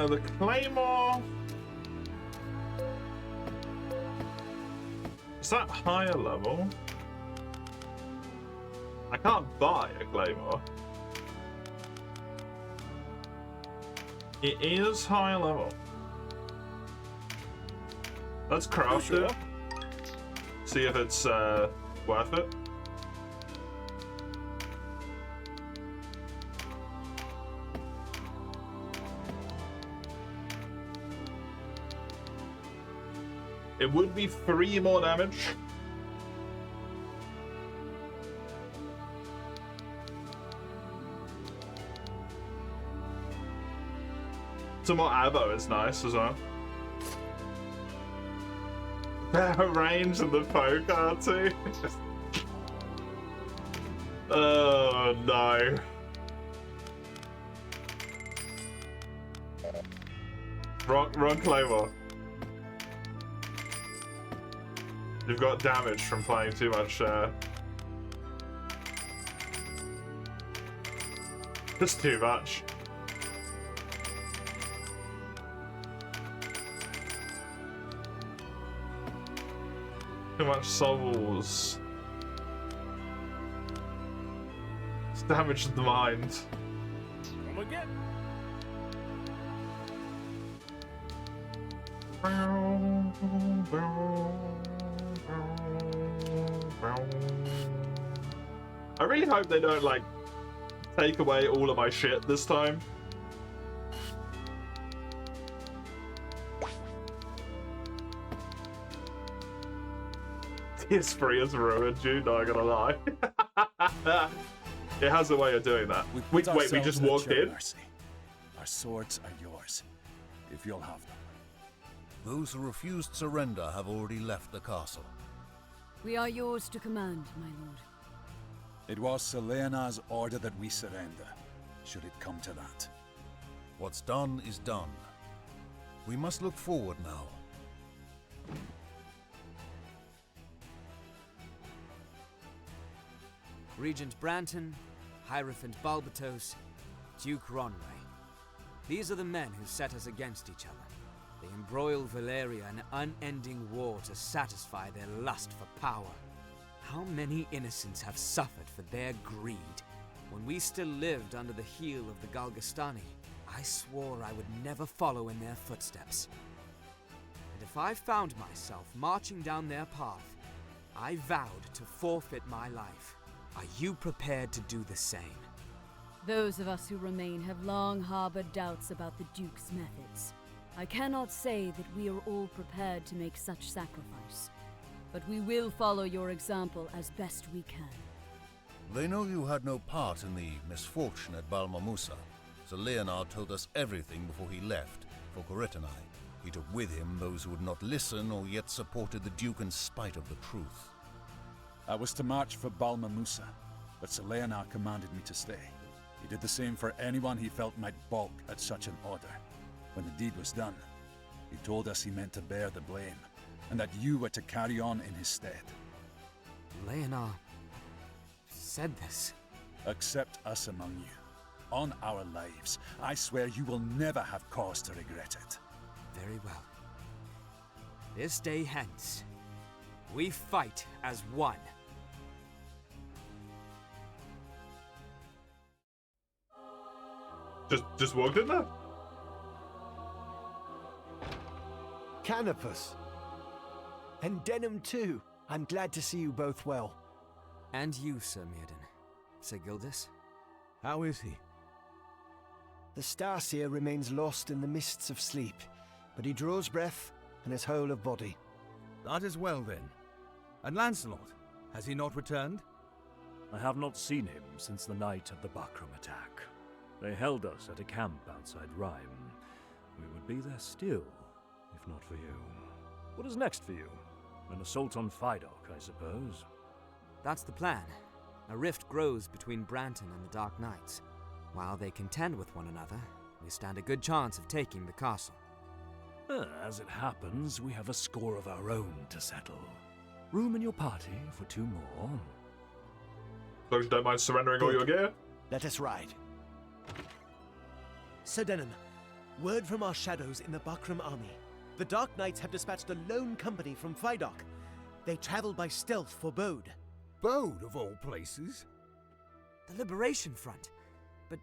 The Claymore... Is that higher level? I can't buy a Claymore. It is higher level. Let's craft it. See if it's worth it. It would be 3 more damage. Some more ammo is nice as well. Better range than the poker too. Oh no. Wrong claymore. You've got damage from playing too much. Just too much. Too much souls. It's damage to the mind. Come again. I really hope they don't, like, take away all of my shit this time. PS3 has ruined you, not gonna lie. It has a way of doing that. Wait, we just walked in? Mercy. Our swords are yours, if you'll have them. Those who refused surrender have already left the castle. We are yours to command, my lord. It was Selena's order that we surrender, should it come to that. What's done is done. We must look forward now. Regent Branton, Hierophant Balbatos, Duke Ronway. These are the men who set us against each other. They embroil Valeria in an unending war to satisfy their lust for power. How many innocents have suffered for their greed? When we still lived under the heel of the Galgastani, I swore I would never follow in their footsteps. And if I found myself marching down their path, I vowed to forfeit my life. Are you prepared to do the same? Those of us who remain have long harbored doubts about the Duke's methods. I cannot say that we are all prepared to make such sacrifice, but we will follow your example as best we can. They know you had no part in the misfortune at Balmamusa, so Leonard told us everything before he left for Koretanai. He took with him those who would not listen or yet supported the Duke in spite of the truth. I was to march for Balmamusa, but Selenar commanded me to stay. He did the same for anyone he felt might balk at such an order. When the deed was done, he told us he meant to bear the blame, and that you were to carry on in his stead. Leonard said this. Accept us among you. On our lives, I swear you will never have cause to regret it. Very well. This day hence, we fight as one. Just walked in there? Canopus. And Denham too. I'm glad to see you both well. And you, Sir Mirden. Sir Gildas? How is he? The Starseer remains lost in the mists of sleep, but he draws breath and is whole of body. That is well then. And Lancelot, has he not returned? I have not seen him since the night of the Bakram attack. They held us at a camp outside Rhyme. We would be there still, if not for you. What is next for you? An assault on Fidok, I suppose? That's the plan. A rift grows between Branton and the Dark Knights. While they contend with one another, we stand a good chance of taking the castle. As it happens, we have a score of our own to settle. Room in your party for 2 more? As long as you don't mind surrendering all your gear. Let us ride. Sir Denham, word from our shadows in the Bakram army. The Dark Knights have dispatched a lone company from Fidok. They travel by stealth for Bode. Bode, of all places? The Liberation Front. But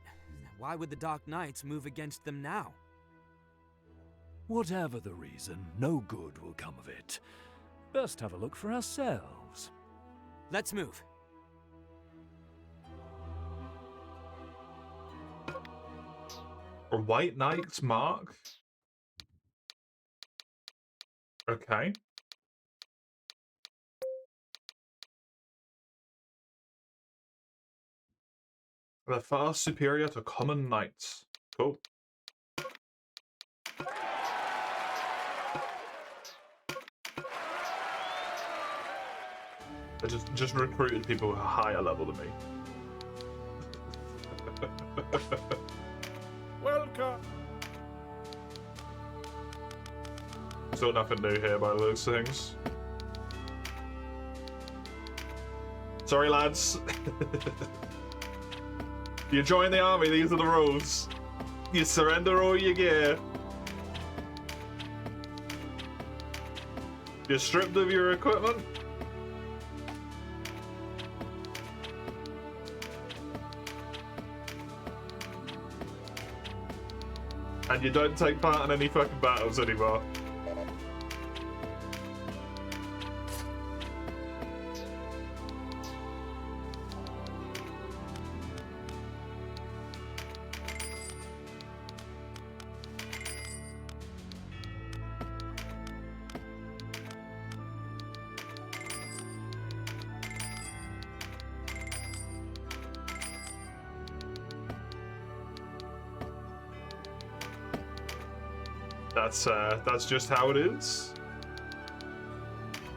why would the Dark Knights move against them now? Whatever the reason, no good will come of it. Best have a look for ourselves. Let's move. A White Knight's mark? Okay. They're far superior to common knights. Cool. I just recruited people who are higher level than me. Welcome. Still nothing new here by those things. Sorry, lads. You join the army, these are the rules. You surrender all your gear. You're stripped of your equipment. And you don't take part in any fucking battles anymore. That's just how it is.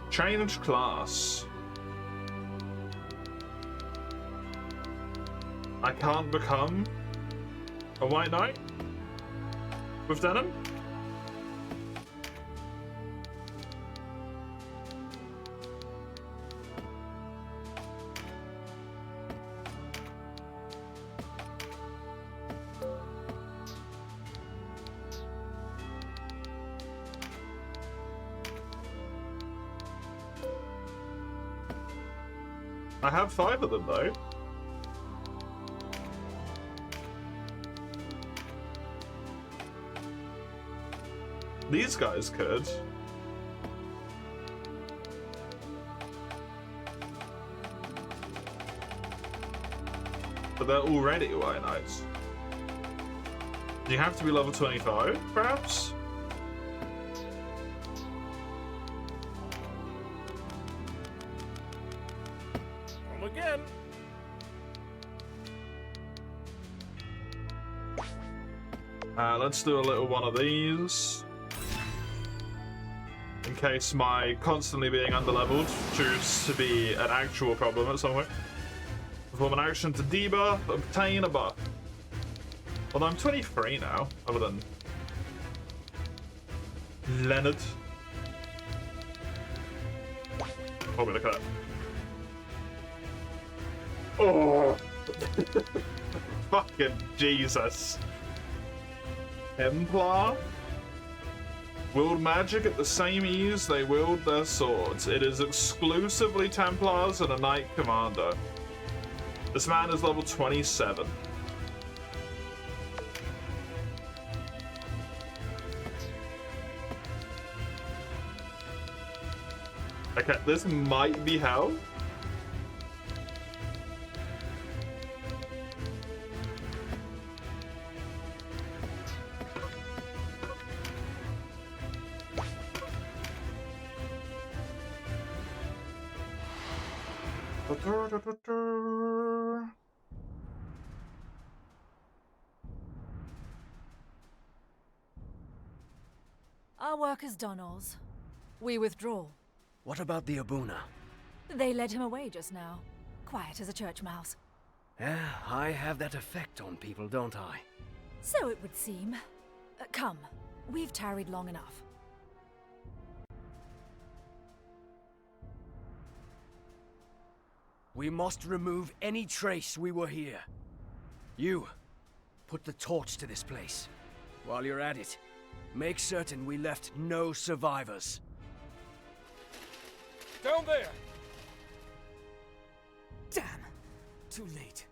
Change class. I can't become a white knight with denim? I have 5 of them though. These guys could. But they're already white knights. Do you have to be level 25, perhaps? Come again. Let's do a little one of these. In case my constantly being underleveled proves to be an actual problem at some point. Perform an action to debuff, obtain a buff. Although I'm 23 now, other than Leonard. Oh, look at that. Oh! Fucking Jesus. Templar? Wield magic at the same ease they wield their swords. It is exclusively Templars and a Knight Commander. This man is level 27. Okay, this might be hell. Our work is done, Oz. We withdraw. What about the Abuna? They led him away just now. Quiet as a church mouse. Yeah, I have that effect on people, don't I? So it would seem. Come, we've tarried long enough. We must remove any trace we were here. You, put the torch to this place. While you're at it, make certain we left no survivors. Down there! Damn! Too late.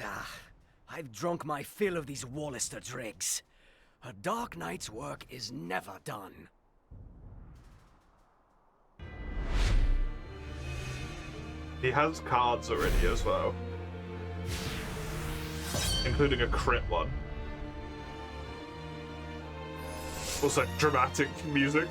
Ah, I've drunk my fill of these Wallister dregs. A Dark Knight's work is never done. He has cards already as well. Including a crit one. Also, dramatic music.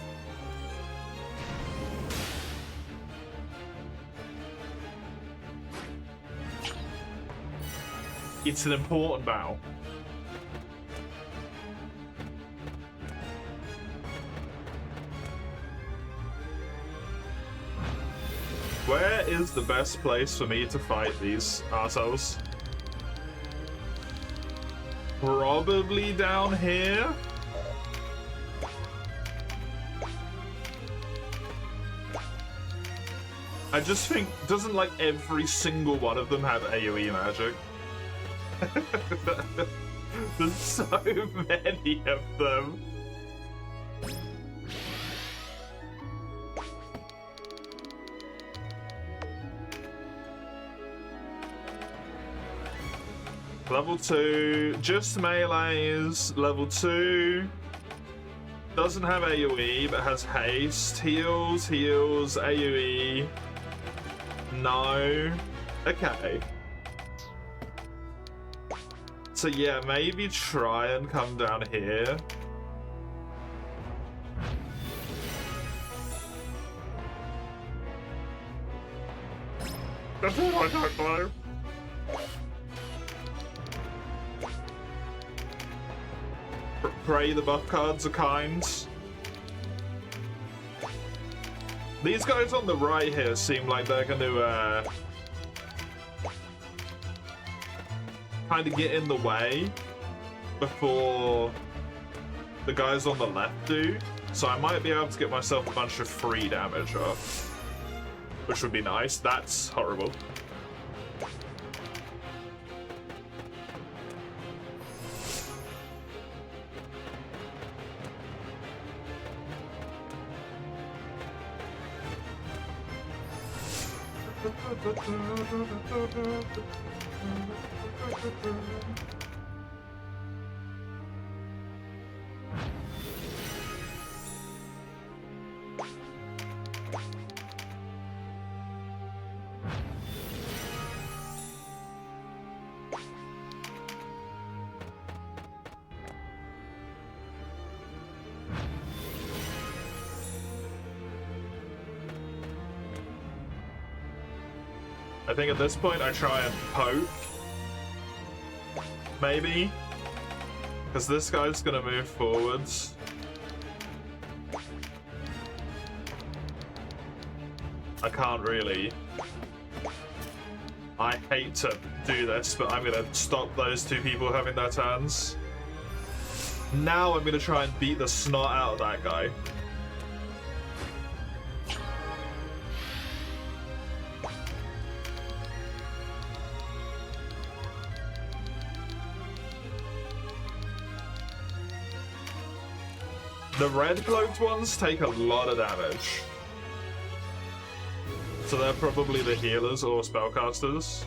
It's an important battle. Where is the best place for me to fight these assholes? Probably down here? I just think, doesn't like every single one of them have AoE magic? There's so many of them. Level 2, just melees. Level 2 doesn't have AoE but has haste. Heals, heals, AoE. No. Okay. So yeah, maybe try and come down here. That's what I don't know. Pray the buff cards are kind. These guys on the right here seem like they're going to kind of get in the way before the guys on the left do. So I might be able to get myself a bunch of free damage up, which would be nice. That's horrible. I think at this point I try and poke. Maybe. Because this guy's gonna move forwards. I can't really. I hate to do this, but I'm gonna stop those two people having their turns. Now I'm gonna try and beat the snot out of that guy. The red cloaked ones take a lot of damage. So they're probably the healers or spellcasters.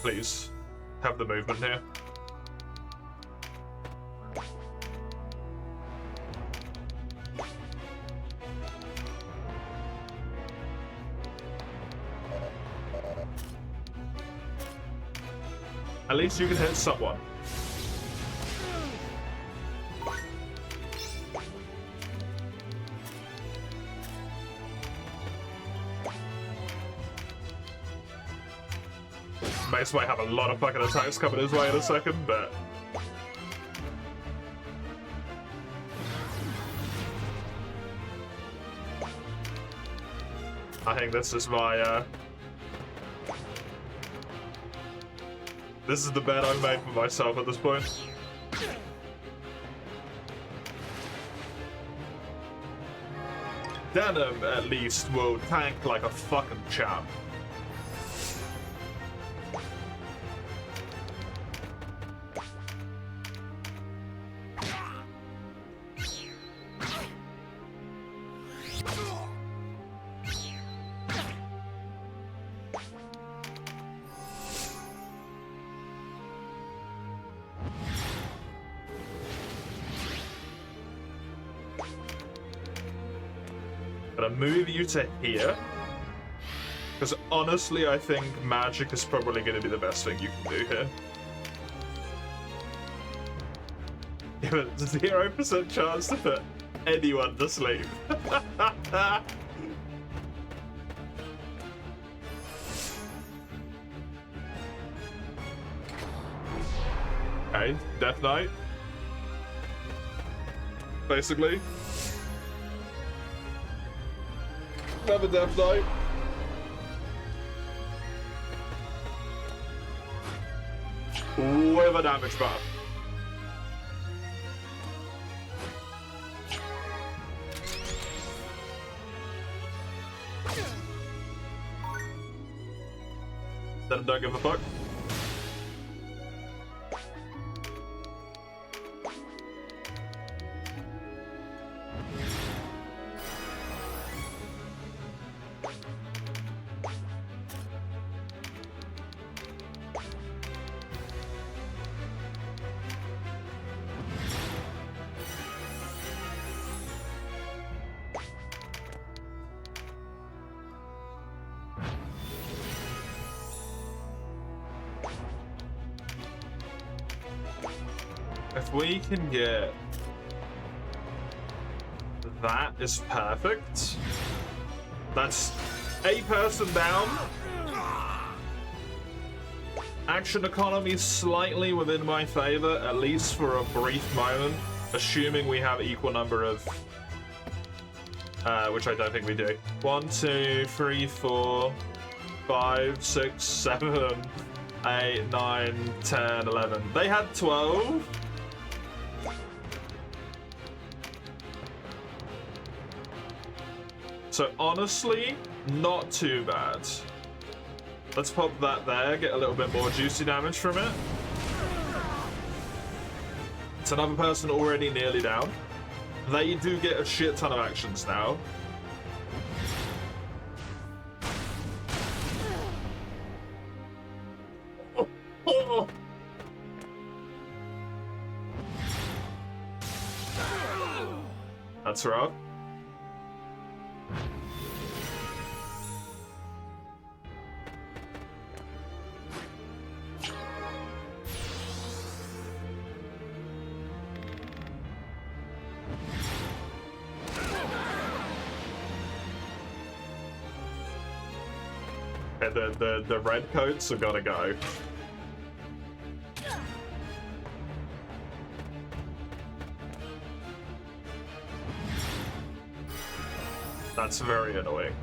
Please, have the movement here. At least you can hit someone. Mace might have a lot of fucking attacks coming his way in a second, but... I think this is my, this is the bet I've made for myself at this point. Denim, at least, will tank like a fucking champ. Move you to here, because honestly I think magic is probably going to be the best thing you can do here. Give it 0% chance to put anyone to sleep. Okay, Death Knight. Basically. Another Death Knight. With a damage buff. Then don't give a fuck. If we can get that, is perfect. That's a person down. Action economy slightly within my favor, at least for a brief moment, assuming we have equal number of, which I don't think we do. 1, 2, 3, 4, 5, 6, 7, 8, 9, 10, 11. They had 12. So honestly, not too bad. Let's pop that there, get a little bit more juicy damage from it. It's another person already nearly down. They do get a shit ton of actions now. That's rough. The red coats are gotta go. That's very annoying.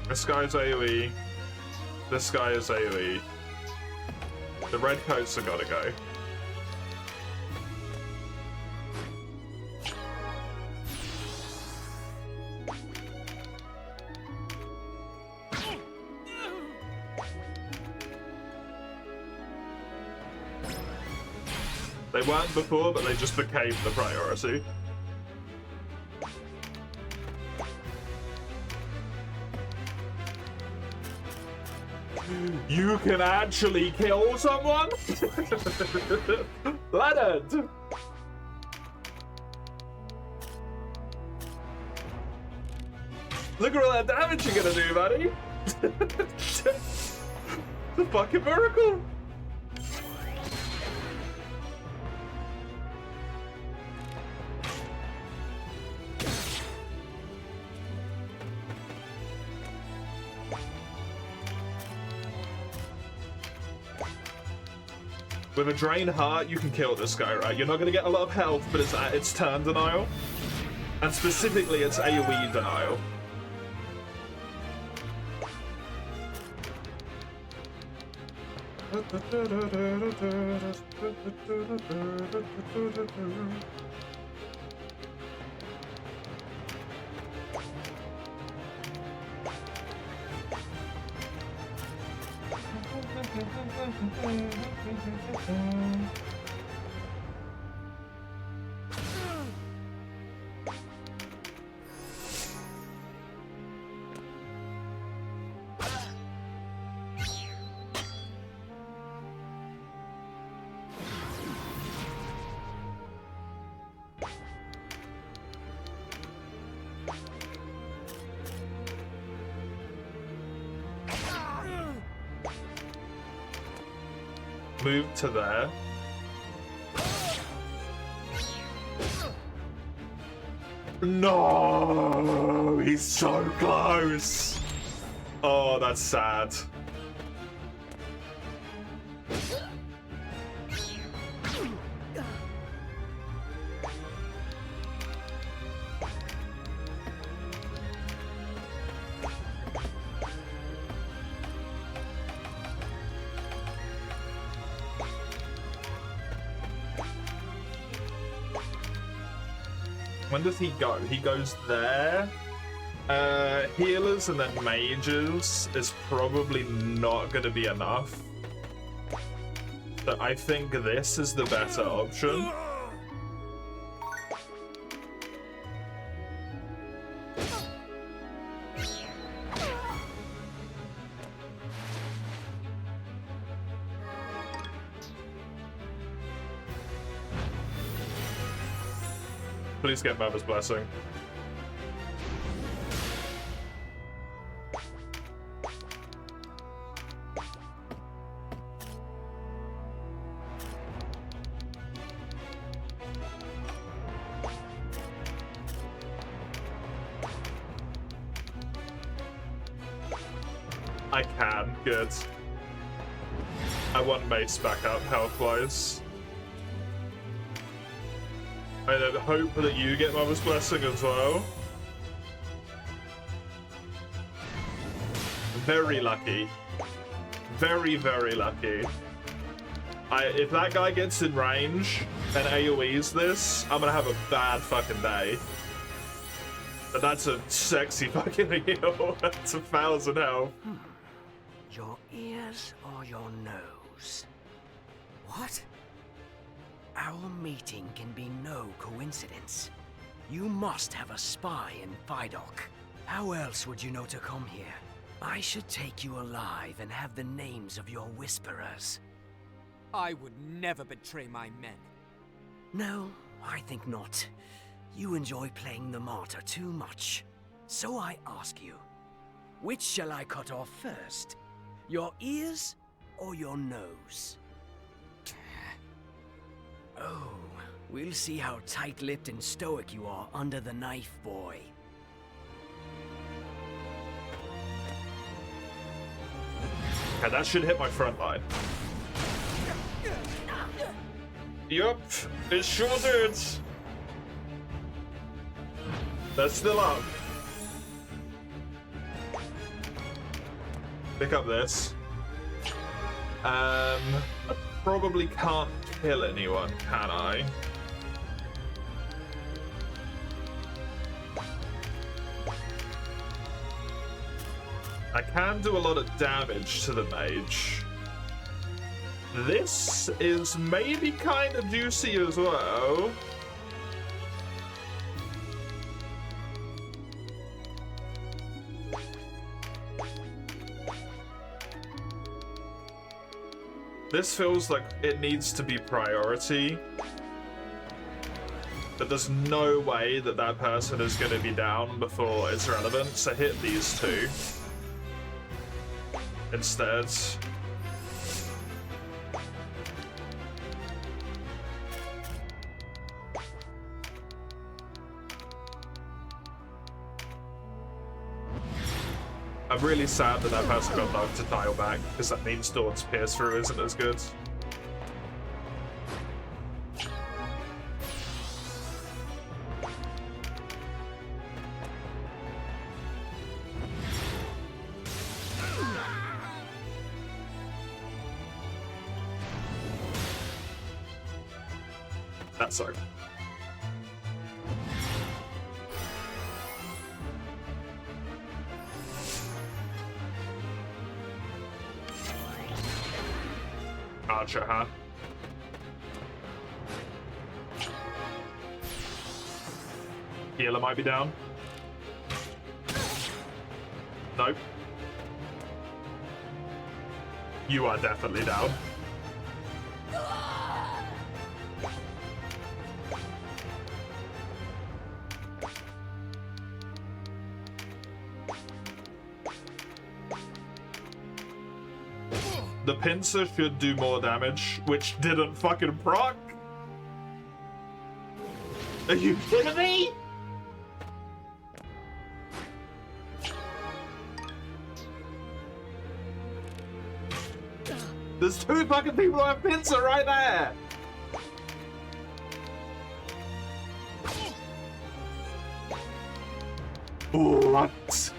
This guy's AoE. This guy is AoE. The red coats have gotta go. They weren't before, but they just became the priority. You can actually kill someone? Leonard! Look at all that damage you're gonna do, buddy! The fucking miracle! With a drain heart, you can kill this guy, right? You're not going to get a lot of health, but it's turn denial. And specifically, it's AoE denial. move to there. No, he's so close. Oh, that's sad. When does he go? He goes there. Healers and then mages is probably not going to be enough. But I think this is the better option. Please get Mother's Blessing. I can. Good. I want Mace back up health-wise. I then hope that you get Mother's Blessing as well. Very lucky. Very, very lucky. If that guy gets in range and AoEs this, I'm gonna have a bad fucking day. But that's a sexy fucking heal. That's 1,000 health. Your ears or your nose? What? Our meeting can be no coincidence. You must have a spy in Fidok. How else would you know to come here? I should take you alive and have the names of your whisperers. I would never betray my men. No, I think not. You enjoy playing the martyr too much. So I ask you, which shall I cut off first? Your ears or your nose? Oh, we'll see how tight-lipped and stoic you are under the knife, boy. Okay, that should hit my front line. Yup, it sure did. They're still up. Pick up this. I probably can't kill anyone, can I? I can do a lot of damage to the mage. This is maybe kind of juicy as well. This feels like it needs to be priority. But there's no way that that person is going to be down before it's relevant, so hit these two instead. I'm really sad that that person got knocked to dial back, because that means Dawn's Pierce Through isn't as good. That's so. Archer, huh? Healer might be down. Nope. You are definitely down. The pincer should do more damage, which didn't fucking proc. Are you kidding me? There's two fucking people who have pincer right there. What?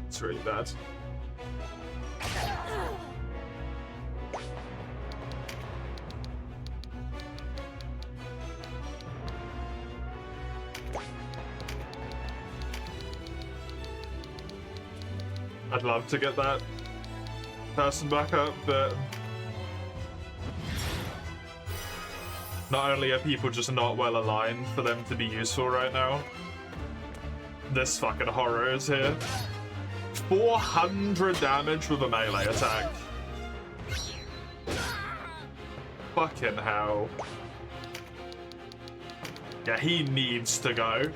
It's really bad. I'd love to get that person back up, but not only are people just not well aligned for them to be useful right now, this fucking horror is here. 400 damage with a melee attack. Fucking hell. Yeah, he needs to go.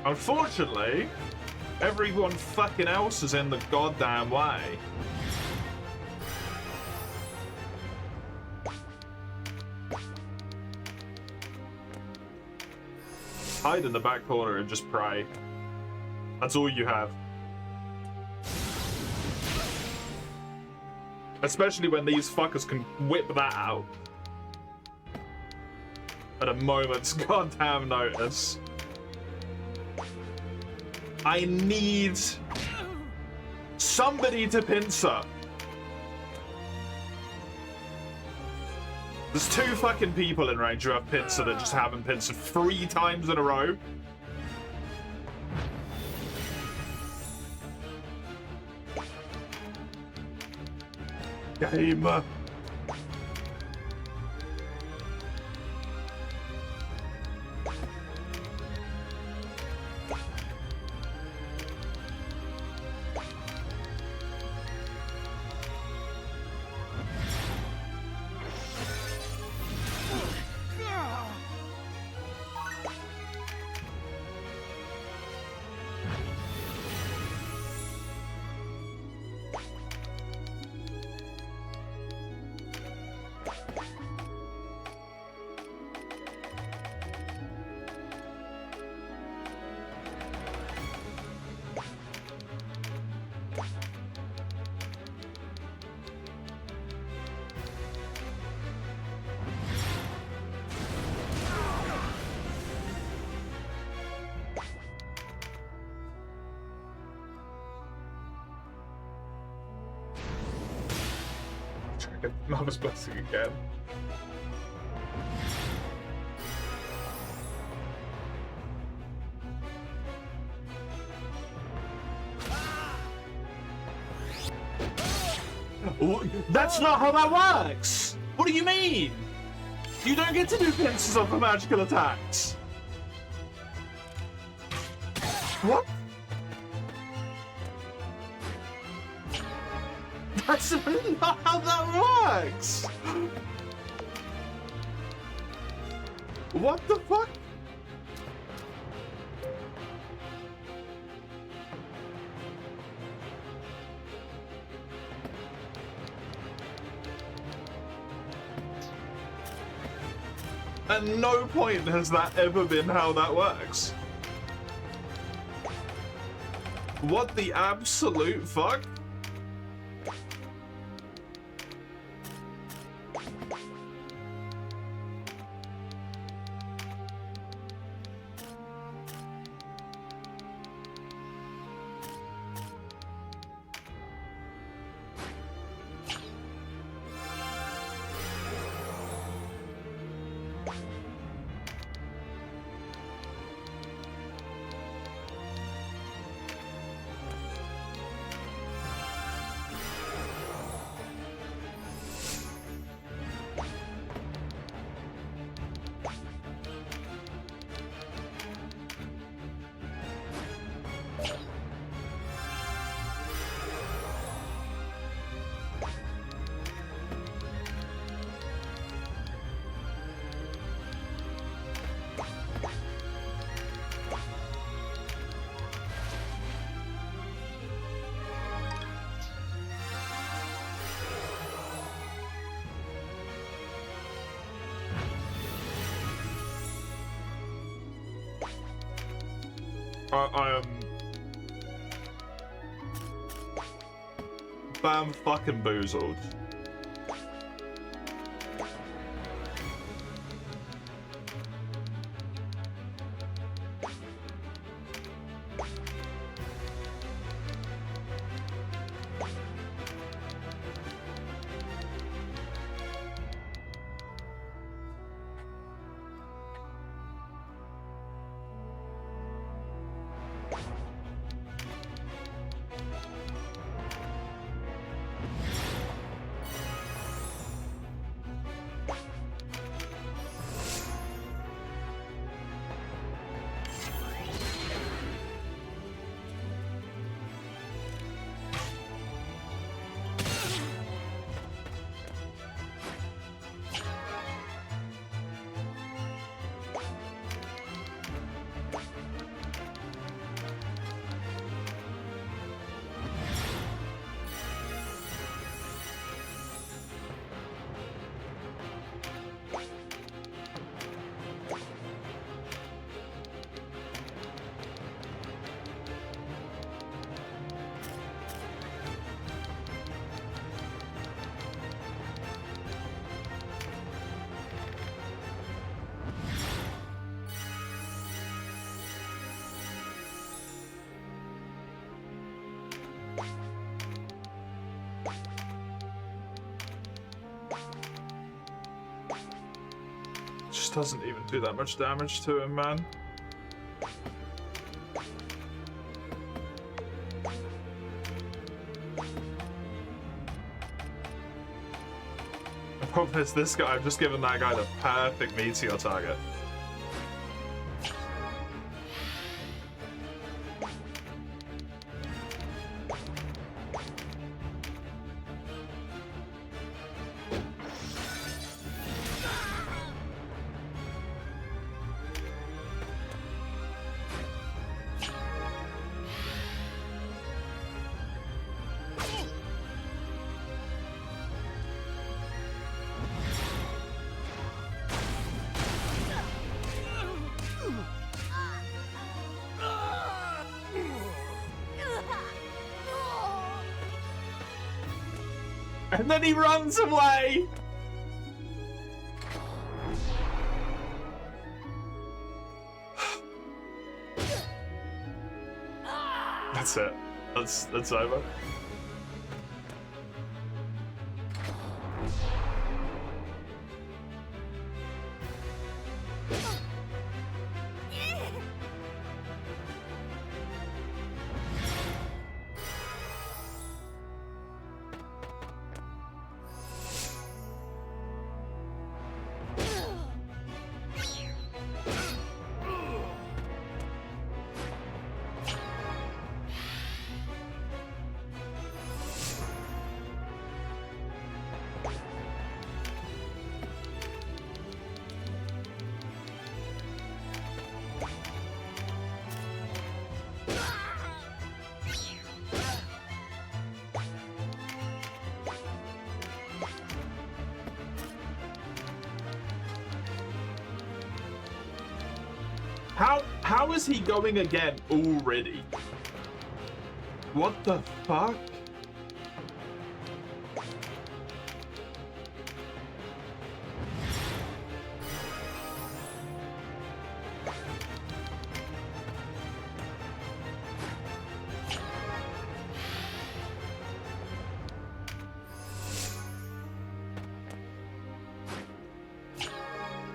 Unfortunately, everyone fucking else is in the goddamn way. Hide in the back corner and just pray. That's all you have. Especially when these fuckers can whip that out at a moment's goddamn notice. I need somebody to pincer. There's two fucking people in range who have pincer that just haven't pincered 3 times in a row. Game. Mama's blessing again. That's not how that works! What do you mean? You don't get to do pincers off of magical attacks. What? That's not how that works! What the fuck? At no point has that ever been how that works. What the absolute fuck? I am bam fucking boozled. Just doesn't even do that much damage to him, man. The problem is this guy, I've just given that guy the perfect meteor target. And then he runs away! That's it. That's over. How is he going again already? What the fuck?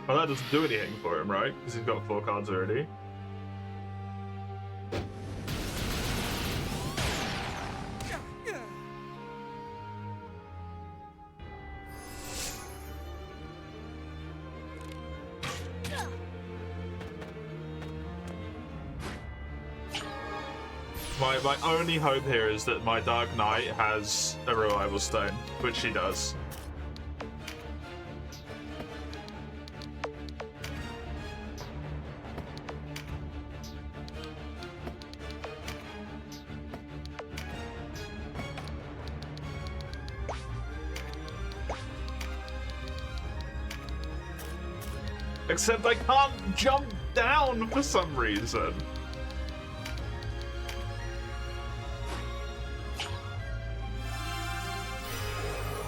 Well, that doesn't do anything for him, right? Because he's got 4 cards already. My only hope here is that my Dark Knight has a Revival Stone, which she does. Except I can't jump down for some reason.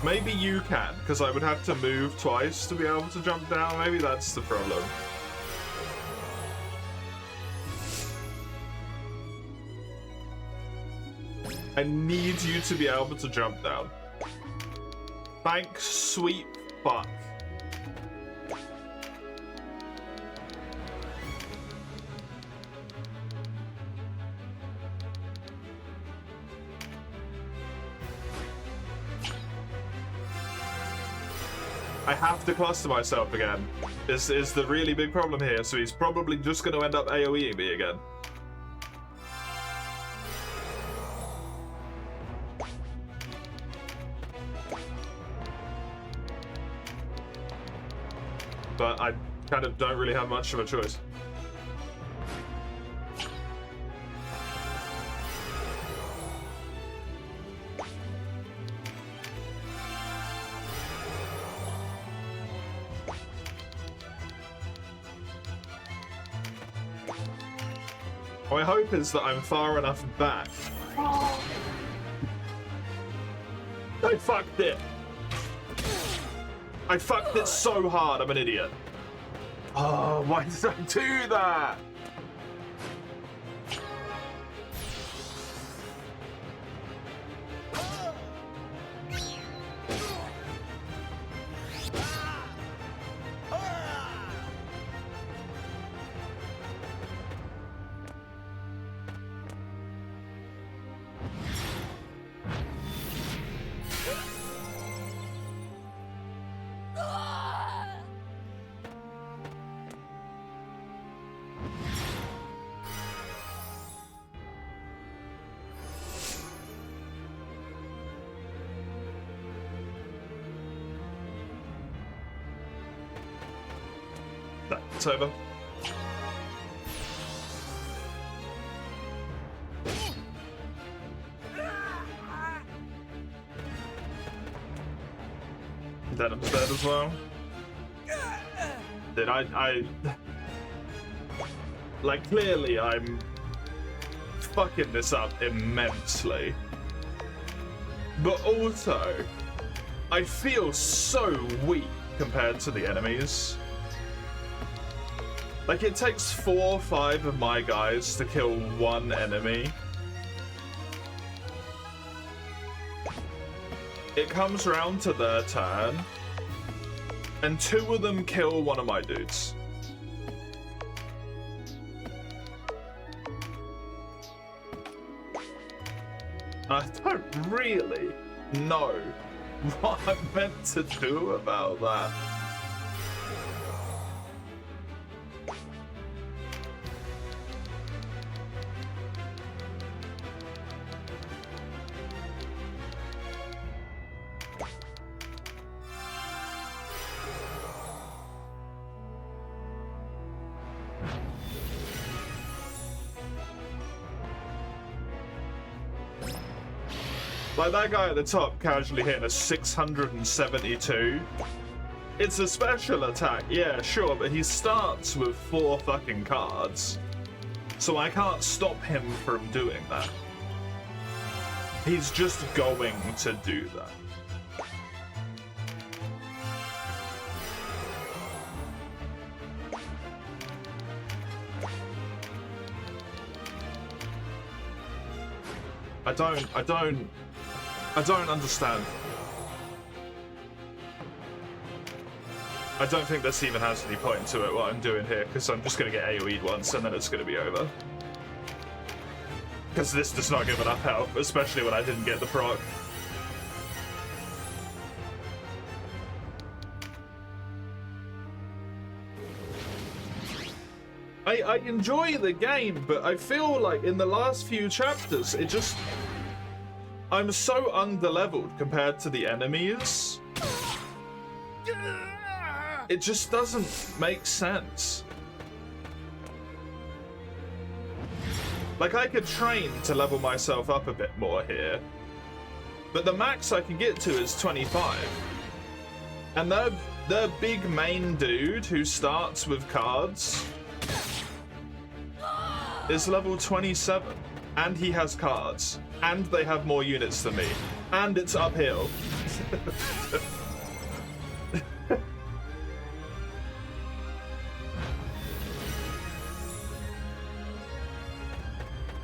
Maybe you can, because I would have to move twice to be able to jump down. Maybe that's the problem. I need you to be able to jump down. Thank sweet fuck. I have to cluster myself again. This is the really big problem here, so he's probably just going to end up AoEing me again. But I kind of don't really have much of a choice. My hope is that I'm far enough back. I fucked it. I fucked it so hard, I'm an idiot. Oh, why did I do that? It's over. Denham's dead as well. Did I like, clearly I'm fucking this up immensely. But also, I feel so weak compared to the enemies. Like, it takes 4 or 5 of my guys to kill one enemy. It comes round to their turn, and 2 of them kill one of my dudes. I don't really know what I'm meant to do about that. Like, that guy at the top casually hitting a 672. It's a special attack, yeah, sure, but he starts with 4 fucking cards. So I can't stop him from doing that. He's just going to do that. I don't understand. I don't think this even has any point to it, what I'm doing here, because I'm just going to get AoE'd once and then it's going to be over. Because this does not give enough help, especially when I didn't get the proc. I enjoy the game, but I feel like in the last few chapters, it just... I'm so underleveled compared to the enemies. It just doesn't make sense. Like, I could train to level myself up a bit more here, but the max I can get to is 25. And the big main dude who starts with cards is level 27, and he has cards, and they have more units than me, and it's uphill.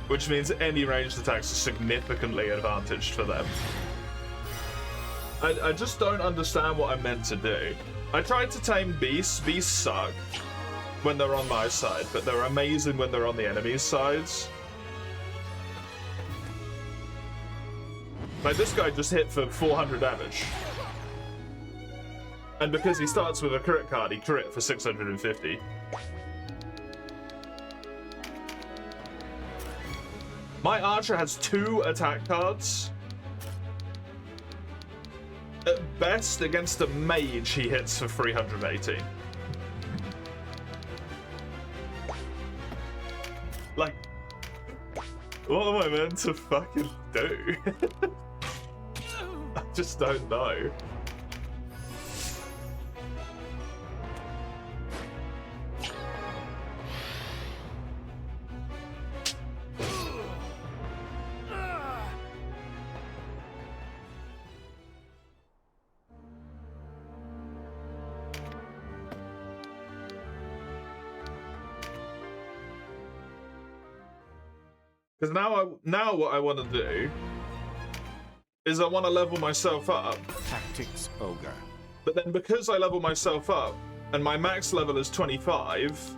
Which means any ranged attacks are significantly advantaged for them. I just don't understand what I'm meant to do. I tried to tame beasts. Beasts suck when they're on my side, but they're amazing when they're on the enemy's sides. Like, this guy just hit for 400 damage. And because he starts with a crit card, he crit for 650. My archer has 2 attack cards. At best, against a mage, he hits for 318. Like, what am I meant to fucking do? I just don't know. Because now what I want to do is I want to level myself up. Tactics, Ogre. But then because I level myself up and my max level is 25,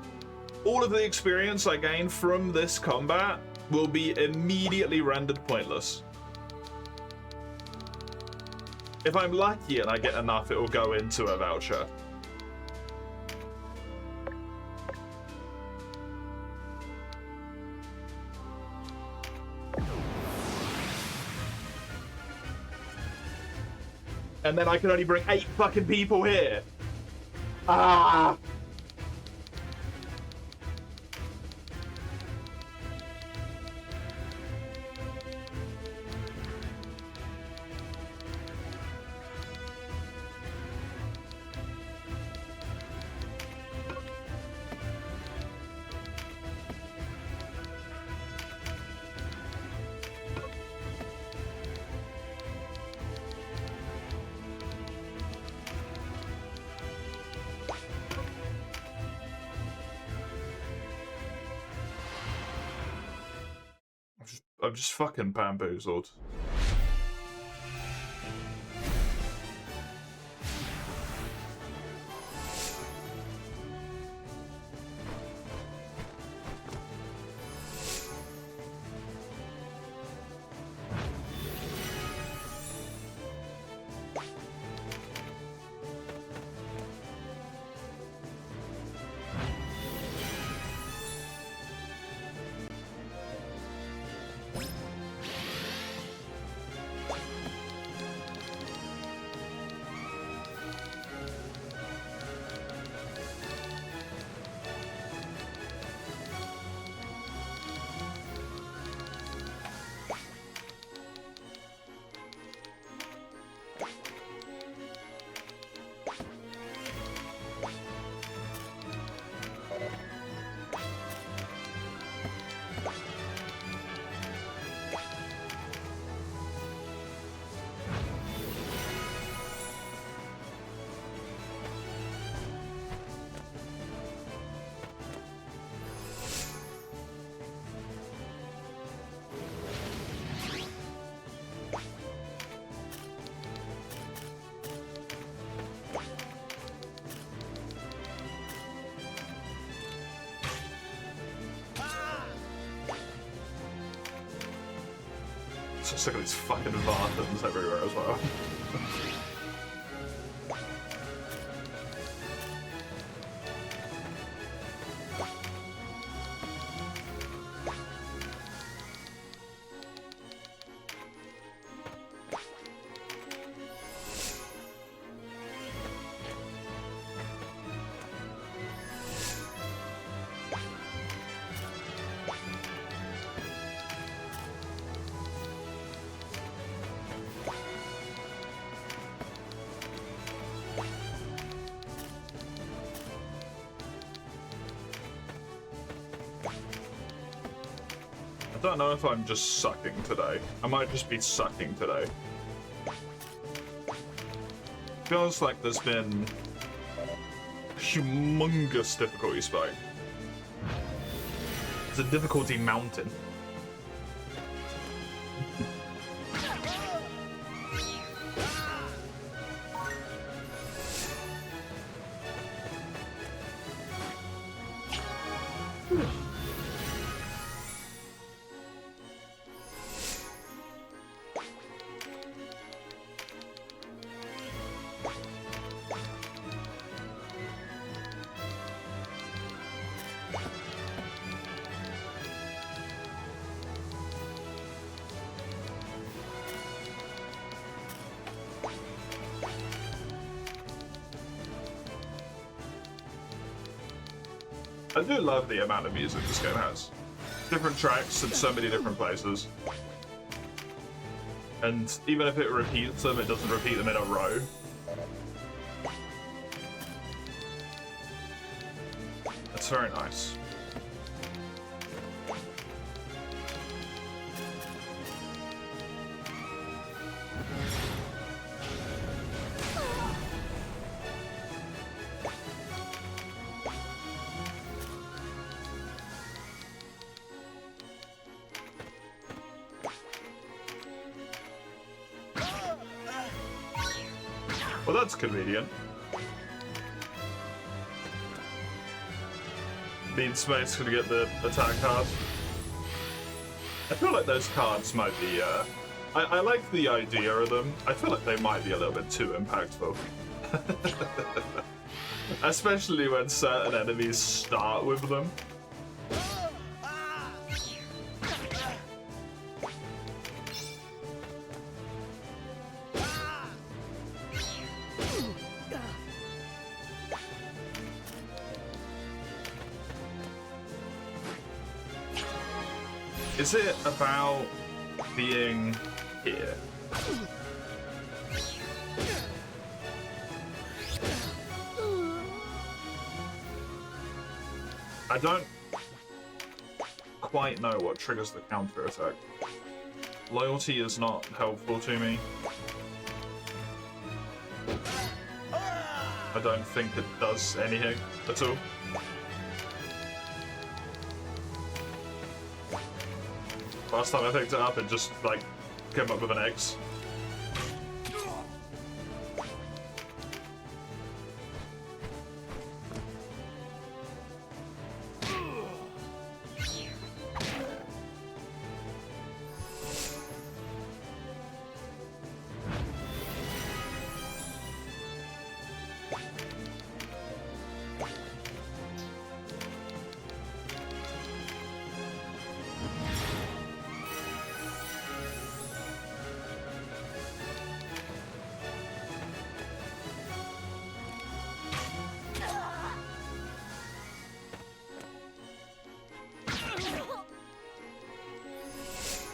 all of the experience I gain from this combat will be immediately rendered pointless. If I'm lucky and I get enough, it will go into a voucher. And then I can only bring 8 fucking people here. Ah! I'm just fucking bamboozled. so sick of these fucking Varthans everywhere as well. I don't know if I'm just sucking today. I might just be sucking today. Feels like there's been a humongous difficulty spike. It's a difficulty mountain. I do love the amount of music this game has. Different tracks in so many different places. And even if it repeats them, it doesn't repeat them in a row. That's very nice. Well, that's convenient. Need space to get the attack card. I feel like those cards might be, I like the idea of them. I feel like they might be a little bit too impactful. Especially when certain enemies start with them. Is it about being here? I don't quite know what triggers the counter attack. Loyalty is not helpful to me. I don't think it does anything at all. Last time I picked it up, it just, like, came up with an X.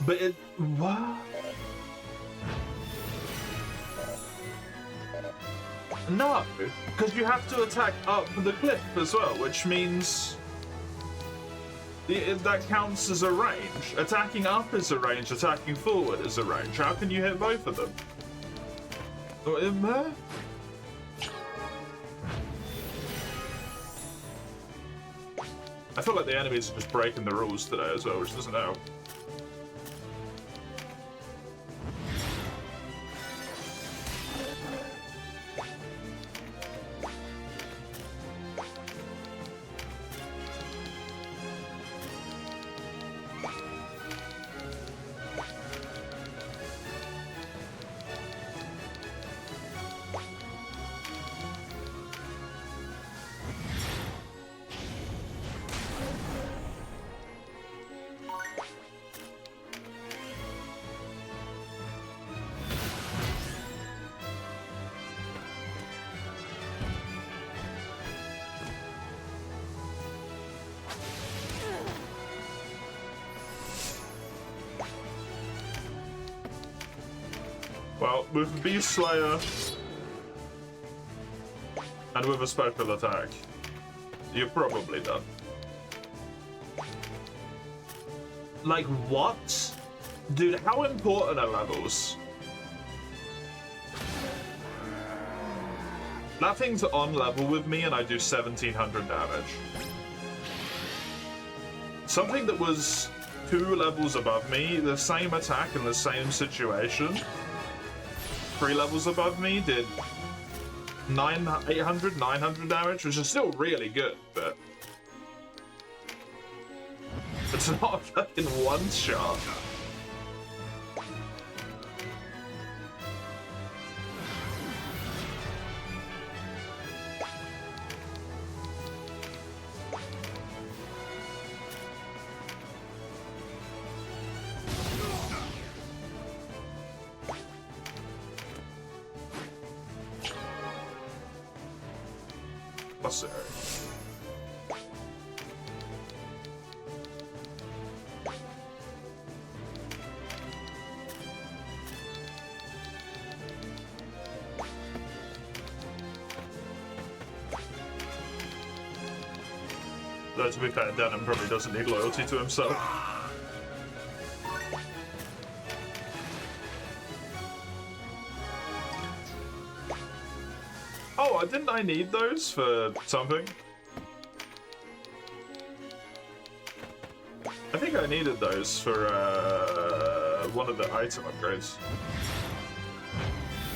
But it... what? No, because you have to attack up the cliff as well, which means... that counts as a range. Attacking up is a range, attacking forward is a range. How can you hit both of them? I feel like the enemies are just breaking the rules today as well, which doesn't help. Well, with Beast Slayer and with a special attack, you're probably done. Like, what? Dude, how important are levels? That thing's on level with me and I do 1700 damage. Something that was 2 levels above me, the same attack in the same situation, 3 levels above me did 800, 900 damage, which is still really good, but it's not a fucking one shot. Sorry. Though to be fair, Denim probably doesn't need loyalty to himself. Oh, didn't I need those for something? I think I needed those for one of the item upgrades.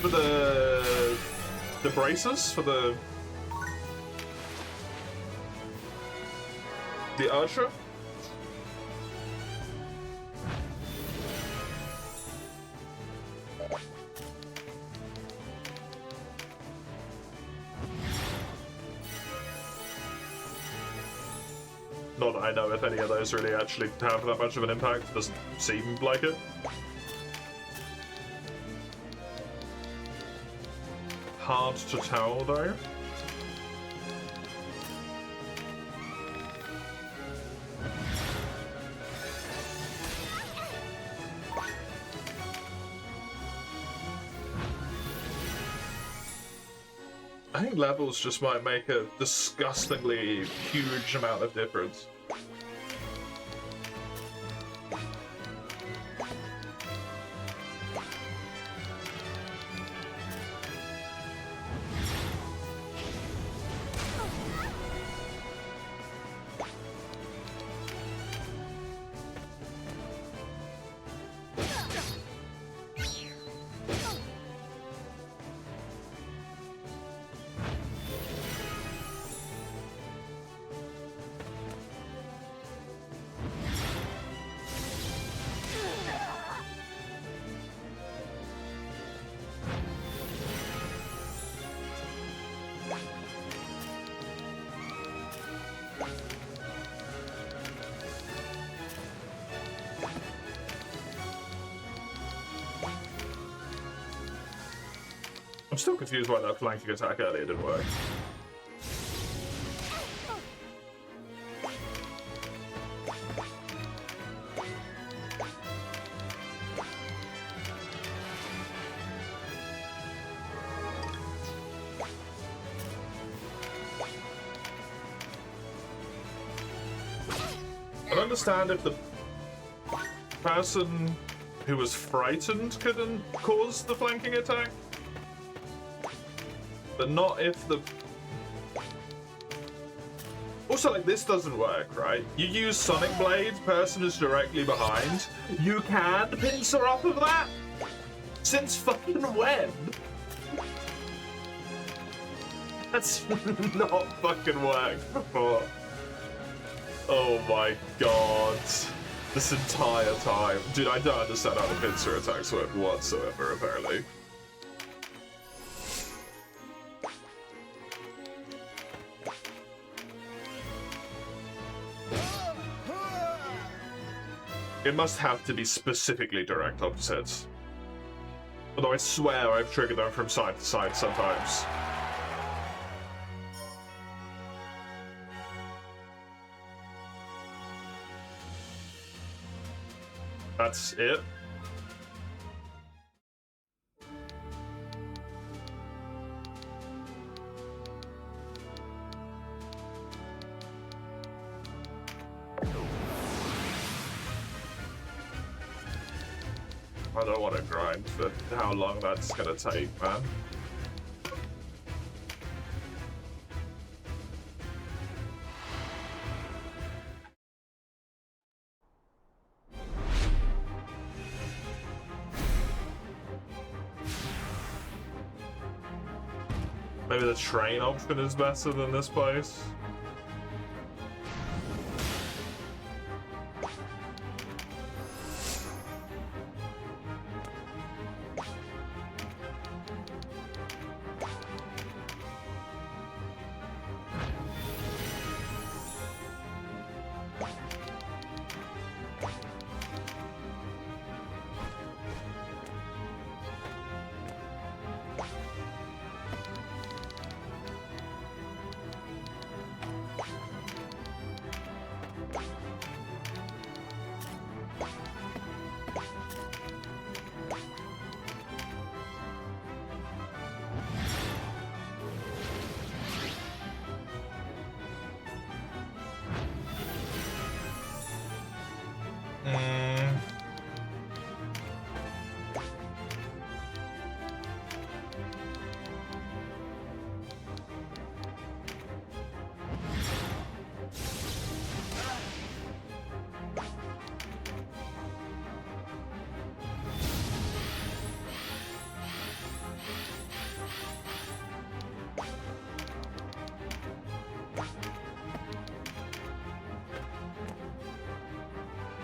For the braces? For the Usher? Not that I know if any of those really actually have that much of an impact. Doesn't seem like it. Hard to tell, though. I think levels just might make a disgustingly huge amount of difference. I'm still confused why that flanking attack earlier didn't work. I don't understand if the person who was frightened couldn't cause the flanking attack. But not if the... Also, like, this doesn't work, right? You use Sonic Blade, person is directly behind. You can pincer off of that? Since fucking when? That's not fucking worked before. Oh my god. This entire time. Dude, I don't understand how the pincer attacks work whatsoever, apparently. It must have to be specifically direct opposites. Although I swear I've triggered them from side to side sometimes. That's it. I don't want to grind for how long that's gonna take, man. Maybe the train option is better than this place.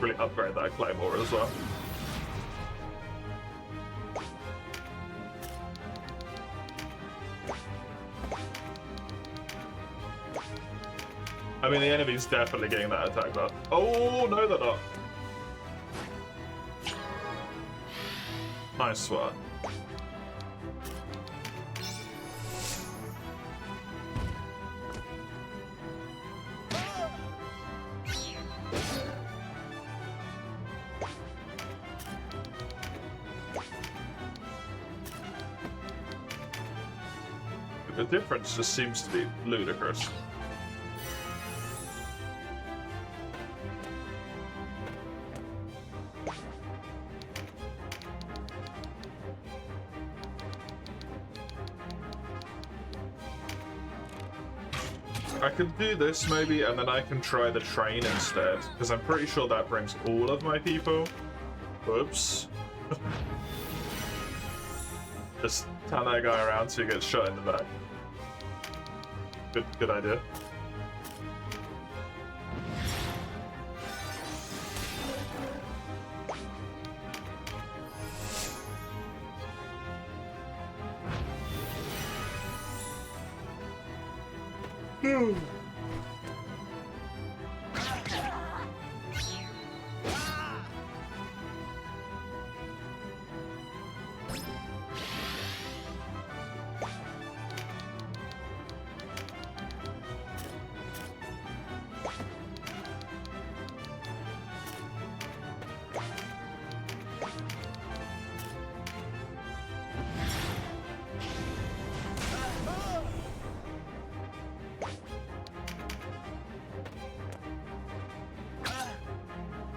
Really upgrade that claymore as well. I mean, the enemy's definitely getting that attack buff. Oh, no, they're not. Nice one. The difference just seems to be ludicrous. I can do this maybe, and then I can try the train instead, because I'm pretty sure that brings all of my people. Oops. Just turn that guy around so he gets shot in the back. Good idea.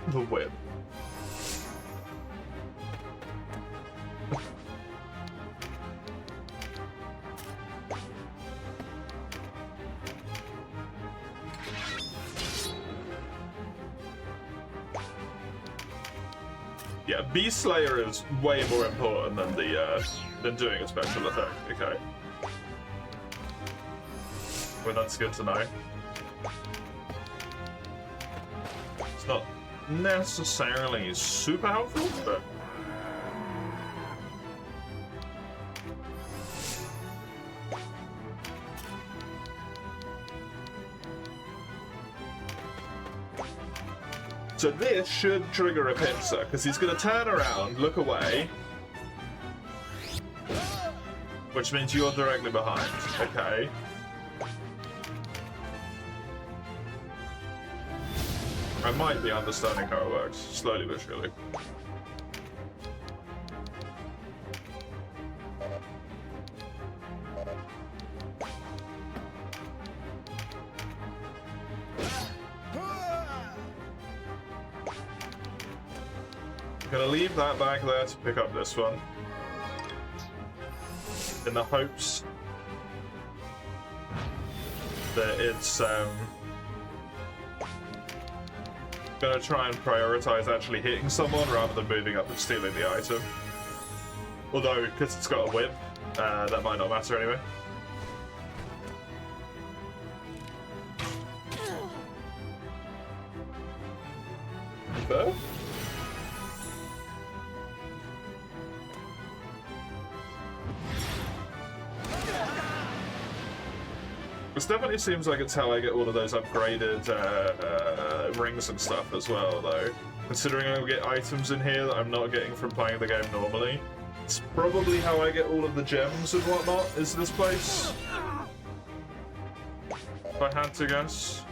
The whip. Yeah, Beast Slayer is way more important than the than doing a special attack. Okay. Well, that's good to know. It's not necessarily super helpful, but so this should trigger a pincer, because he's going to turn around, look away, which means you're directly behind. Okay. I might be understanding how it works, slowly but surely. gonna leave that back there to pick up this one. In the hopes that it's gonna try and prioritize actually hitting someone rather than moving up and stealing the item. Although, because it's got a whip, that might not matter anyway. Fair? This definitely seems like it's how I get all of those upgraded rings and stuff as well, though. Considering I get items in here that I'm not getting from playing the game normally. It's probably how I get all of the gems and whatnot, is this place. If I had to guess.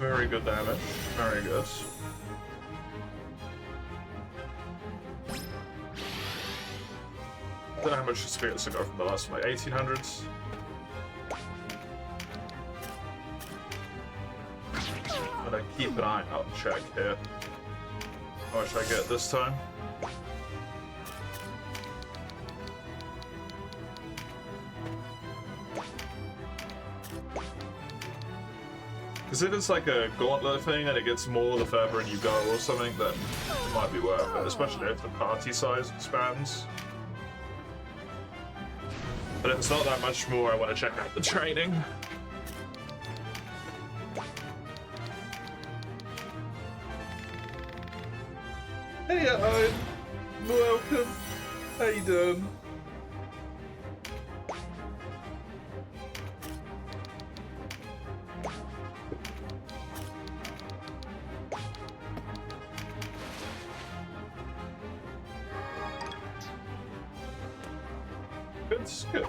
Very good damage. Very good. I don't know how much experience I got from the last one, like 1800s. I'm gonna keep an eye out and check here. How much I get this time? Because if it's like a gauntlet thing and it gets more the further in you go or something, then it might be worth it, especially if the party size expands. But if it's not that much more, I want to check out the training. Hey, Owen. Welcome. How you doing? Good.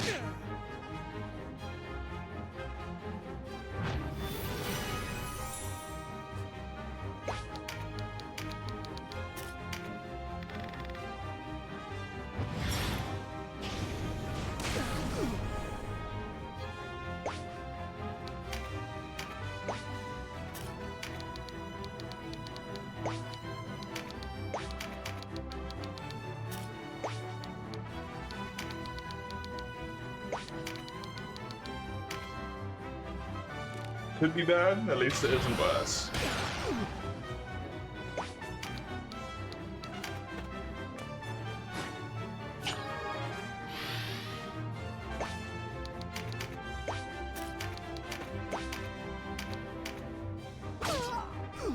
Could be bad, at least it isn't worse.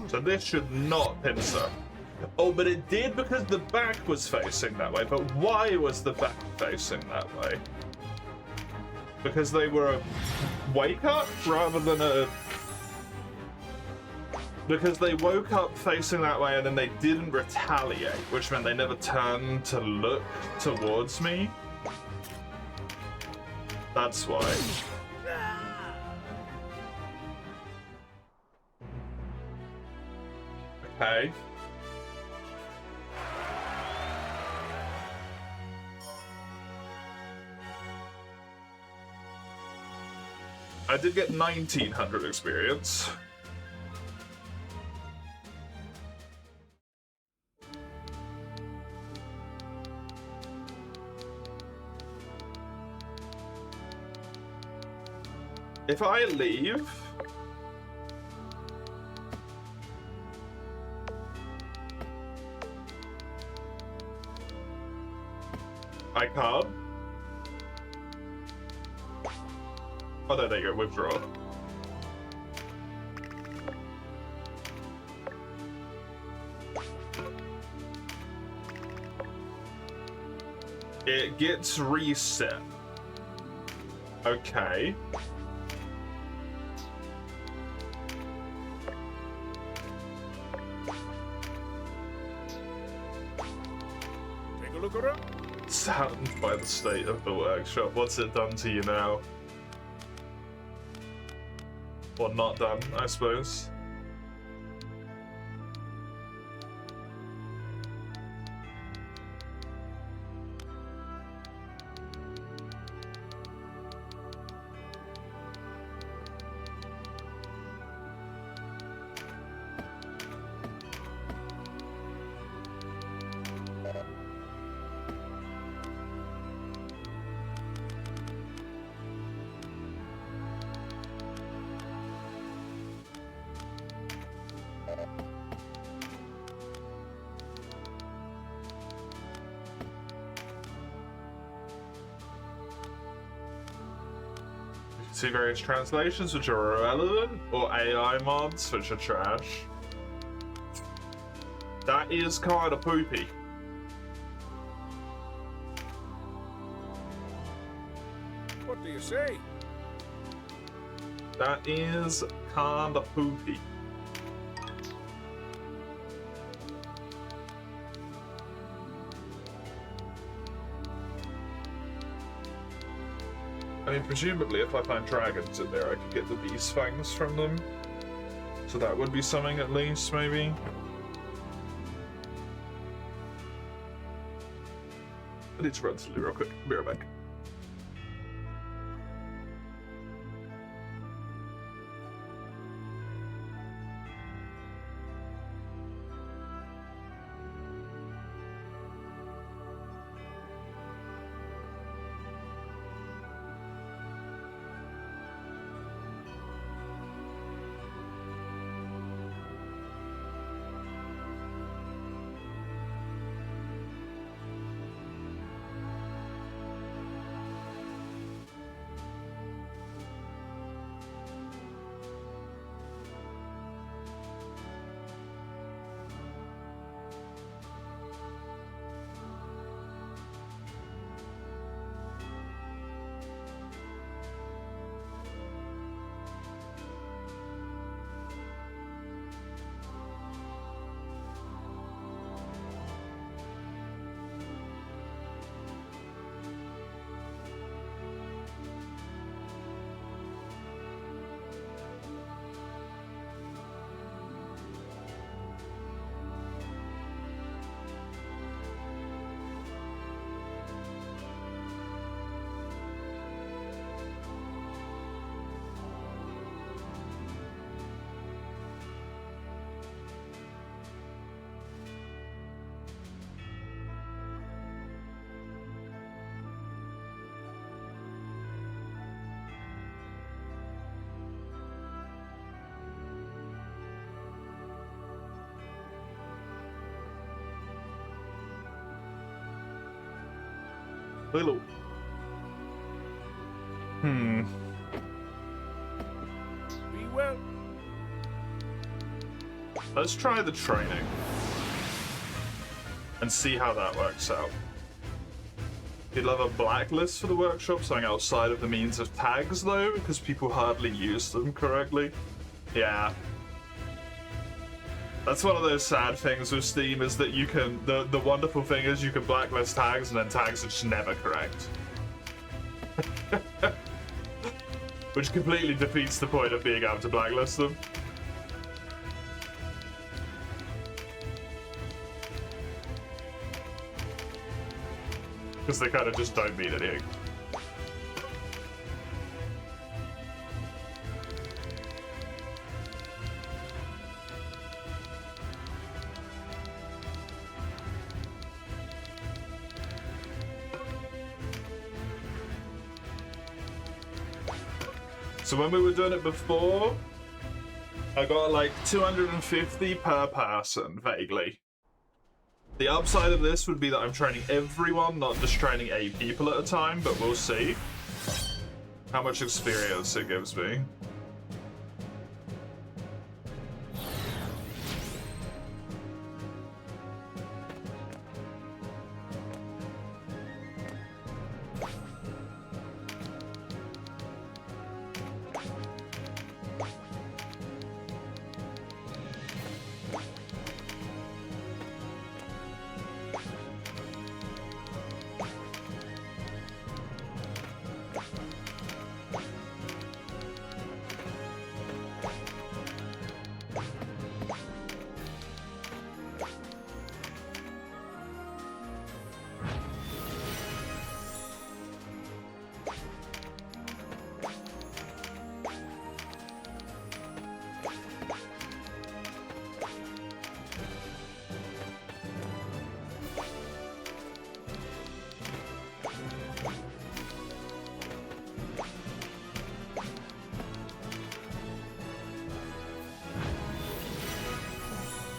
So this should not pincer. Oh, but it did because the back was facing that way. But why was the back facing that way? Because they were a wake up rather than a... Because they woke up facing that way and then they didn't retaliate, which meant they never turned to look towards me. That's why. Okay. I did get 1900 experience. If I leave... I can't. Oh, no, there you go, withdraw. It gets reset. Okay. Take a look around. Saddened by the state of the workshop. What's it done to you now? Or not done, I suppose. See various translations which are irrelevant, or AI mods which are trash. That is kind of poopy. What do you say? That is kind of poopy. I mean, presumably if I find dragons in there, I could get the beast fangs from them. So that would be something at least, maybe. I need to run to real quick. Be right back. Hello. Be well. Let's try the training. And see how that works out. You'd love a blacklist for the workshop, something outside of the means of tags though, because people hardly use them correctly. Yeah. That's one of those sad things with Steam, is that you can, the wonderful thing is you can blacklist tags and then tags are just never correct. Which completely defeats the point of being able to blacklist them. Because they kind of just don't mean anything. So when we were doing it before, I got like 250 per person, vaguely. The upside of this would be that I'm training everyone, not just training 8 people at a time, but we'll see how much experience it gives me.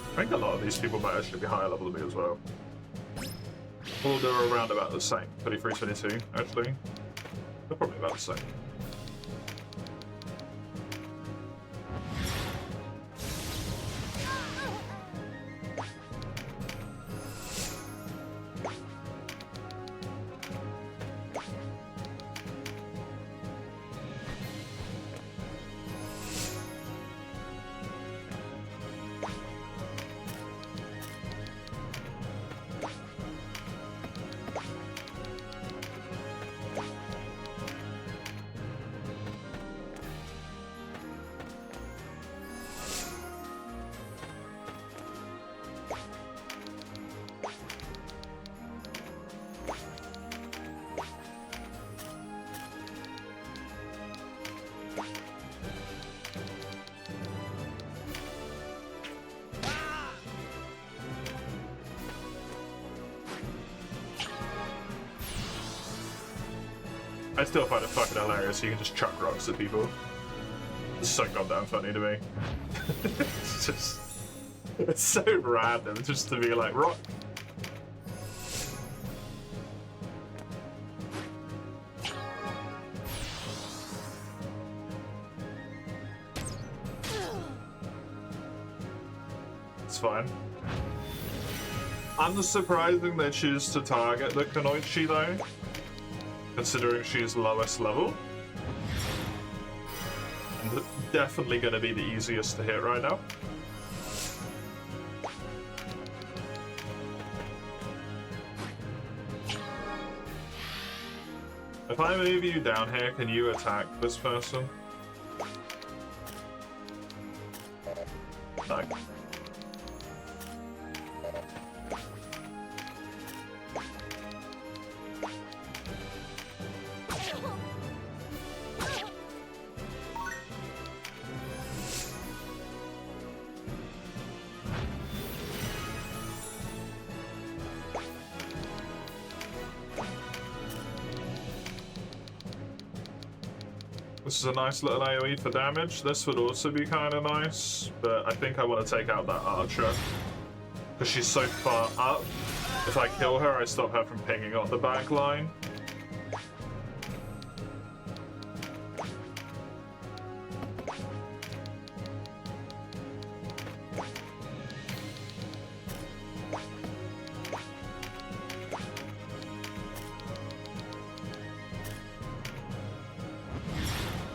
I think a lot of these people might actually be higher level than me as well. Or they're around about the same. 23, 22, actually. They're probably about the same. I still find it fucking hilarious you can just chuck rocks at people. It's so goddamn funny to me. It's just... It's so random just to be like, rock. It's fine. Unsurprising they choose to target the Kunoichi though, considering she's lowest level. And definitely going to be the easiest to hit right now. If I move you down here, can you attack this person? No. This is a nice little AoE for damage. This would also be kind of nice, but I think I want to take out that archer. Because she's so far up. If I kill her, I stop her from pinging on the back line.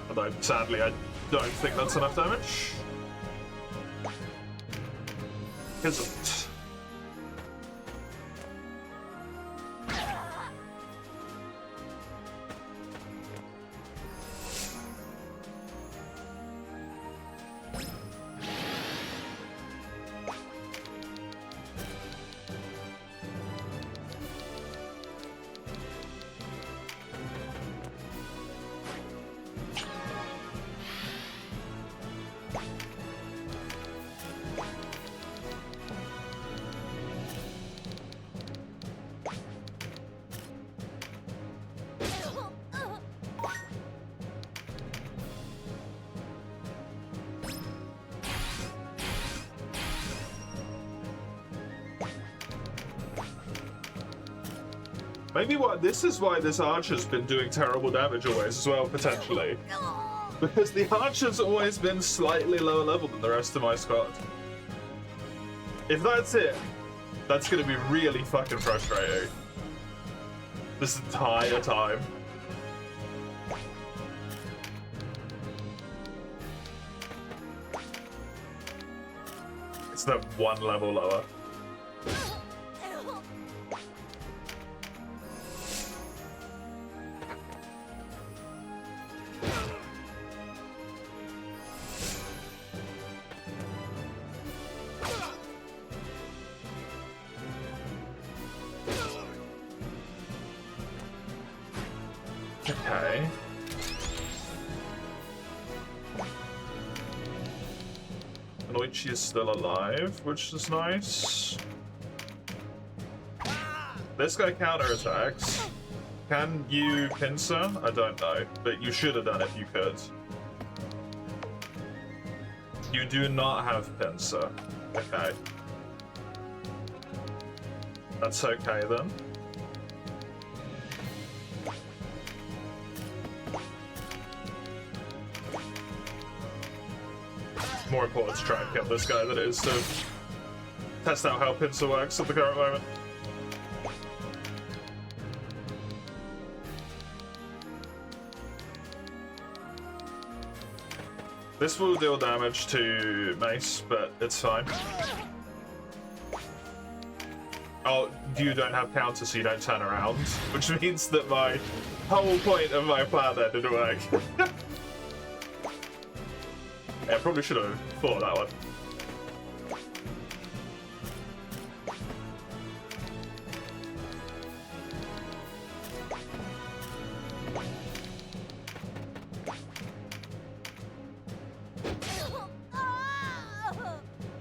Although, sadly, I don't think that's enough damage. Isn't. Maybe this is why this archer's been doing terrible damage always as well, potentially. Because the archer's always been slightly lower level than the rest of my squad. If that's it, that's gonna be really fucking frustrating. This entire time. It's that one level lower. Okay. Anoichi is still alive, which is nice. This guy counterattacks. Can you pincer? I don't know, but you should have done if you could. You do not have pincer. Okay. That's okay then. More important to try and kill this guy than it is to test out how pincer works at the current moment. This will deal damage to Mace, but it's fine. Oh, you don't have counter, so you don't turn around, which means that my whole point of my plan there didn't work. Yeah, I probably should have thought of that one.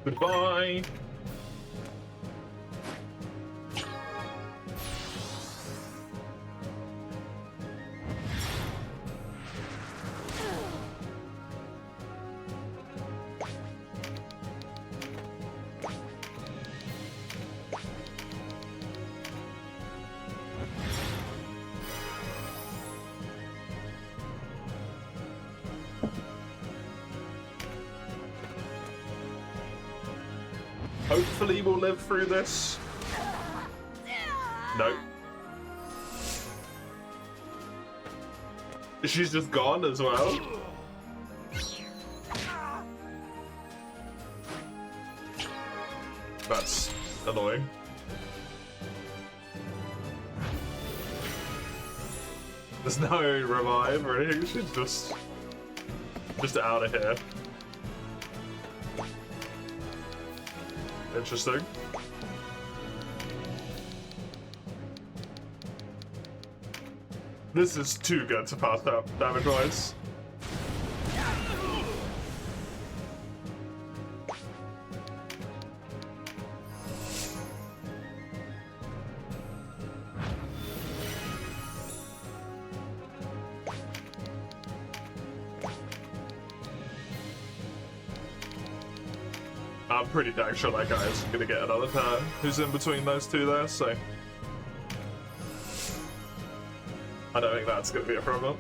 Goodbye. Hopefully we'll live through this. Nope. She's just gone as well. That's annoying. There's no revive or anything, she's just out of here. Interesting. This is too good to pass up damage-wise. I'm pretty dang sure that guy is gonna get another turn. Who's in between those two there, so I don't think that's gonna be a problem.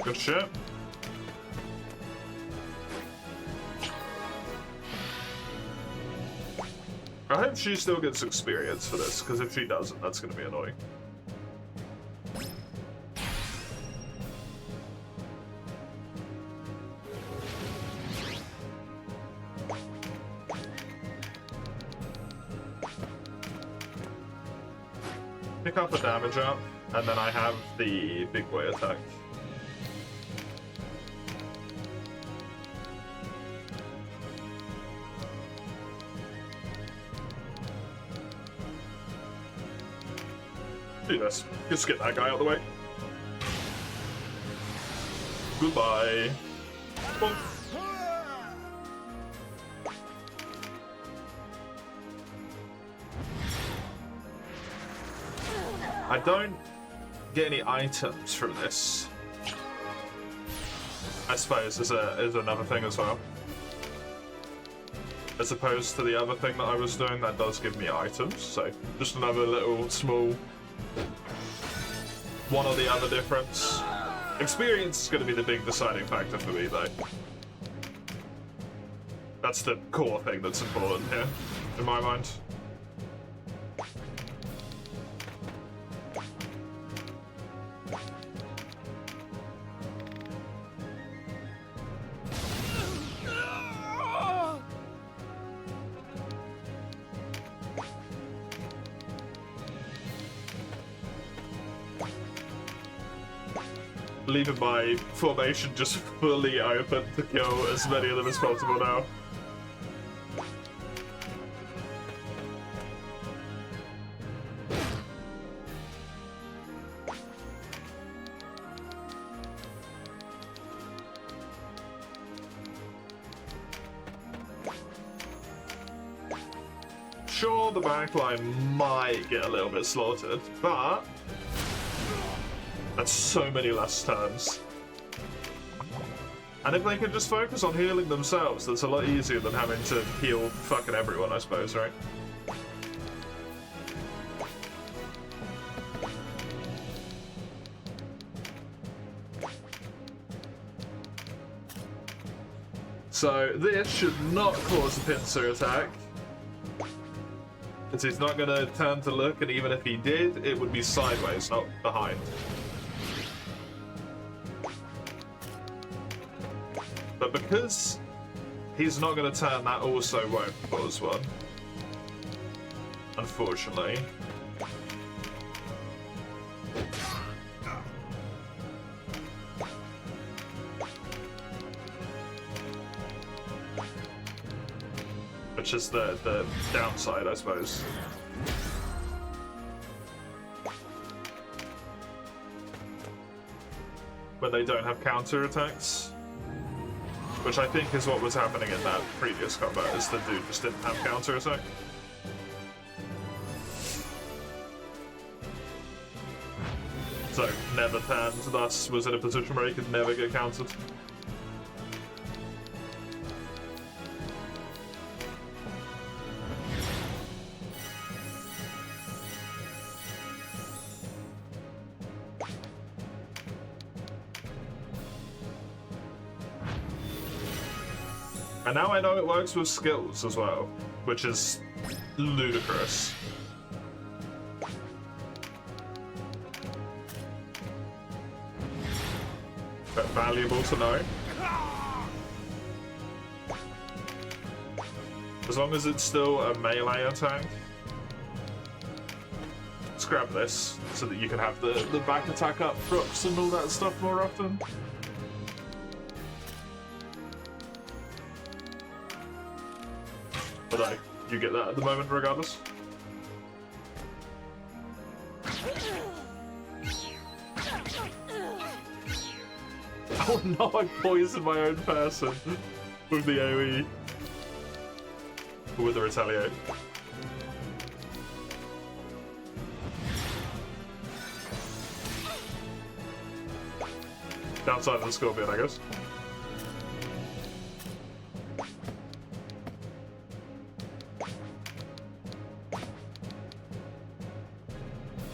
Good shit. I hope she still gets experience for this, because if she doesn't, that's going to be annoying. Pick up the damage up, and then I have the big boy attack. Do this. Just get that guy out of the way. Goodbye. Bonk. I don't get any items from this. I suppose is another thing as well. As opposed to the other thing that I was doing, that does give me items. So just another little small one or the other difference. Experience is going to be the big deciding factor for me, though. That's the core thing that's important here, in my mind. Leaving my formation just fully open to kill as many of them as possible now. Sure, the backline might get a little bit slaughtered, but that's so many less turns. And if they can just focus on healing themselves, that's a lot easier than having to heal fucking everyone, I suppose, right? So this should not cause a pincer attack. Because he's not going to turn to look, and even if he did, it would be sideways, not behind. But because he's not going to turn, that also won't cause one. Unfortunately. Which is the downside, I suppose. When they don't have counter attacks. Which I think is what was happening in that previous combat, is the dude just didn't have counter attack. So, never turned, thus was in a position where he could never get countered. And now I know it works with skills as well, which is ludicrous. But valuable to know. As long as it's still a melee attack. Let's grab this so that you can have the back attack up props and all that stuff more often. Although, you get that at the moment regardless. Oh no, I poisoned my own person with the AoE. Or with the retaliate. Downside of the Scorpion, I guess.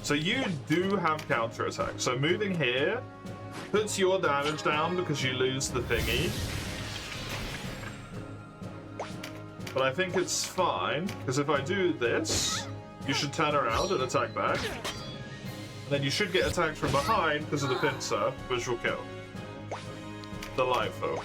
So you do have counter attack. So moving here puts your damage down because you lose the thingy. But I think it's fine, because if I do this, you should turn around and attack back. And then you should get attacked from behind because of the pincer, which will kill. Delightful.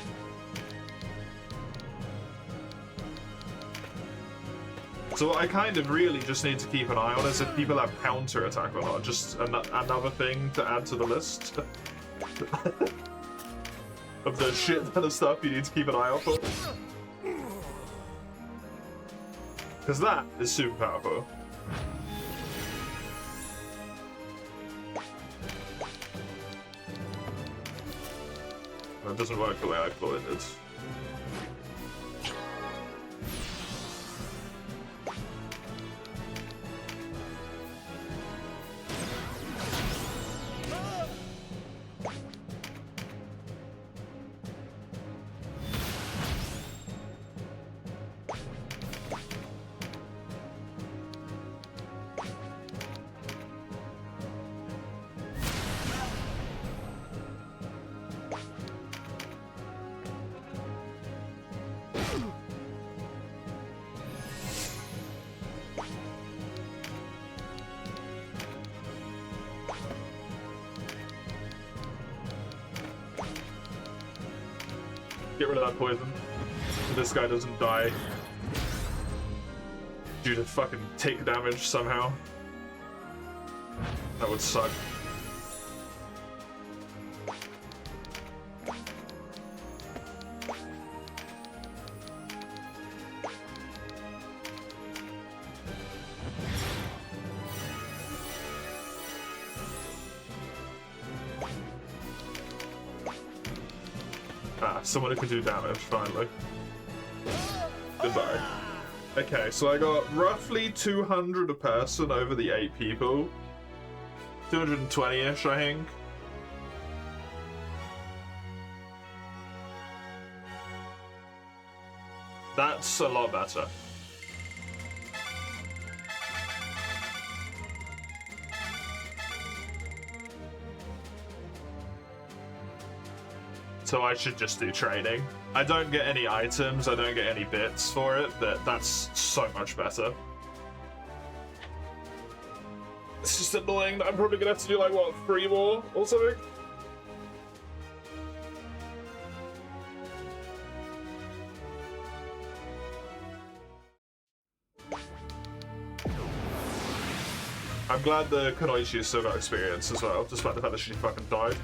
So what I kind of really just need to keep an eye on is if people have counter attack or not. Just another thing to add to the list of the shit ton of stuff you need to keep an eye out for. Because that is super powerful. That doesn't work the way I thought it did. Get rid of that poison. So this guy doesn't die due to fucking tick damage somehow. That would suck. Ah, someone who can do damage, finally. Goodbye. Okay, so I got roughly 200 a person over the 8 people. 220-ish, I think. That's a lot better. So I should just do training. I don't get any items, I don't get any bits for it, but that's so much better. It's just annoying that I'm probably gonna have to do like, what, 3 more or something? I'm glad the Kunoichi still got experience as well, despite the fact that she fucking died.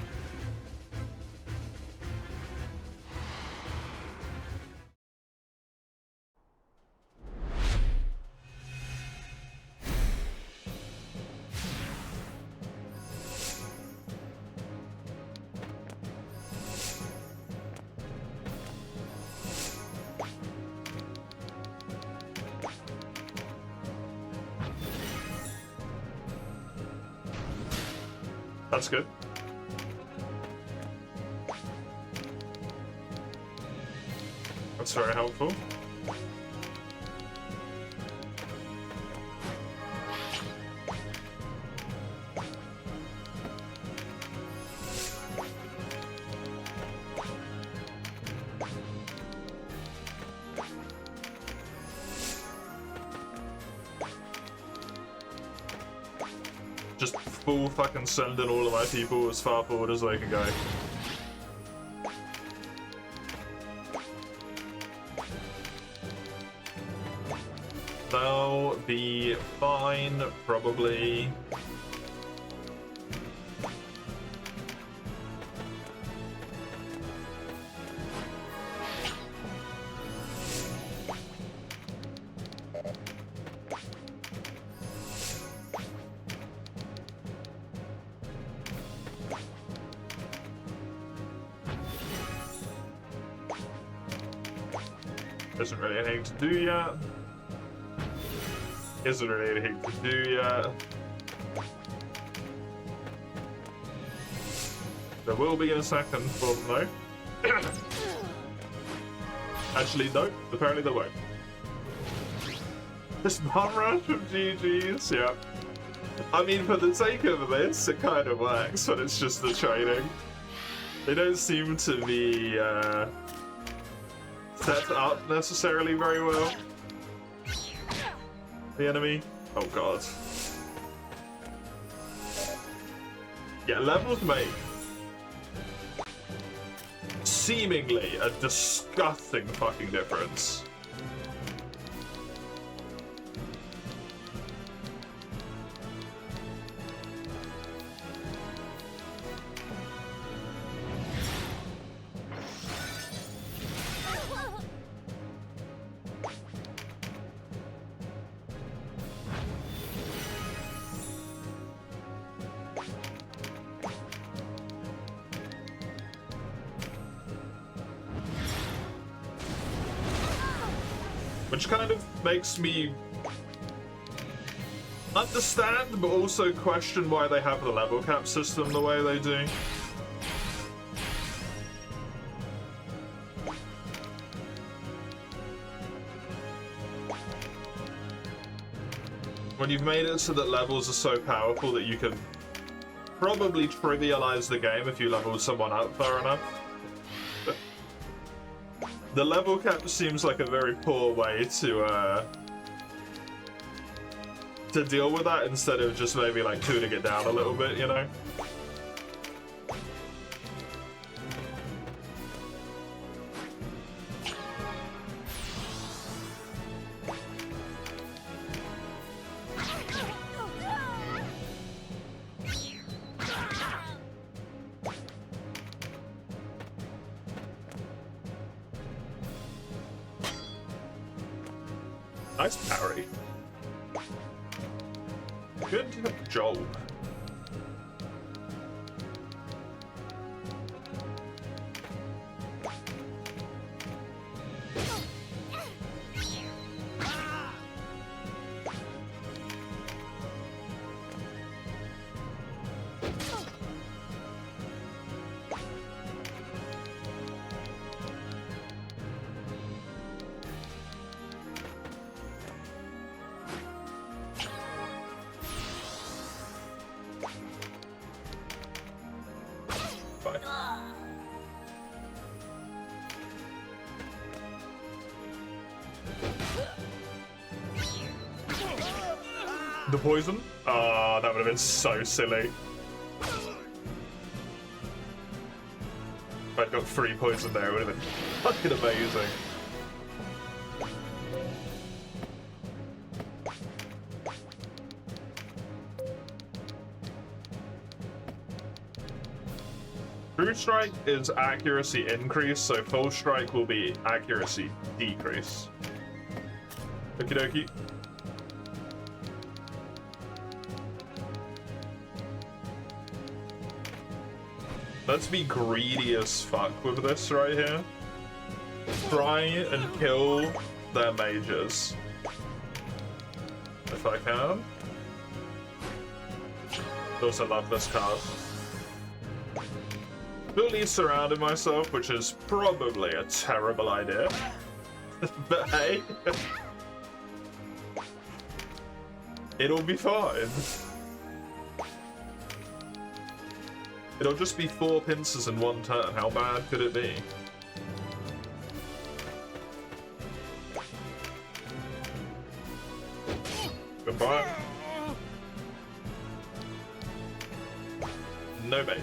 That's good. That's very helpful. Just full fucking sending all of my people as far forward as they can go. They'll be fine, probably. Isn't really anything to do yet. Isn't really anything to do yet. There will be in a second for them though. Actually, no. Apparently there won't. This bomb rush of GG's, yeah. I mean, for the sake of this, it kind of works, but it's just the training. They don't seem to be, set up necessarily very well. The enemy. Oh god. Yeah, levels make seemingly a disgusting fucking difference. which kind of makes me understand, but also question why they have the level cap system the way they do. When you've made it so that levels are so powerful that you can probably trivialize the game if you level someone up far enough. The level cap seems like a very poor way to deal with that instead of just maybe like tuning it down a little bit, you know? Nice parry. Good job. The poison? Ah, that would have been so silly. If I'd got 3 poison there, it would have been fucking amazing. True strike is accuracy increase, so full strike will be accuracy decrease. Okie dokie. Let's be greedy as fuck with this right here. Try and kill their mages. If I can. Also love this card. Fully surrounded myself, which is probably a terrible idea. But hey. It'll be fine. It'll just be 4 pincers in 1 turn. How bad could it be? Goodbye. No mage.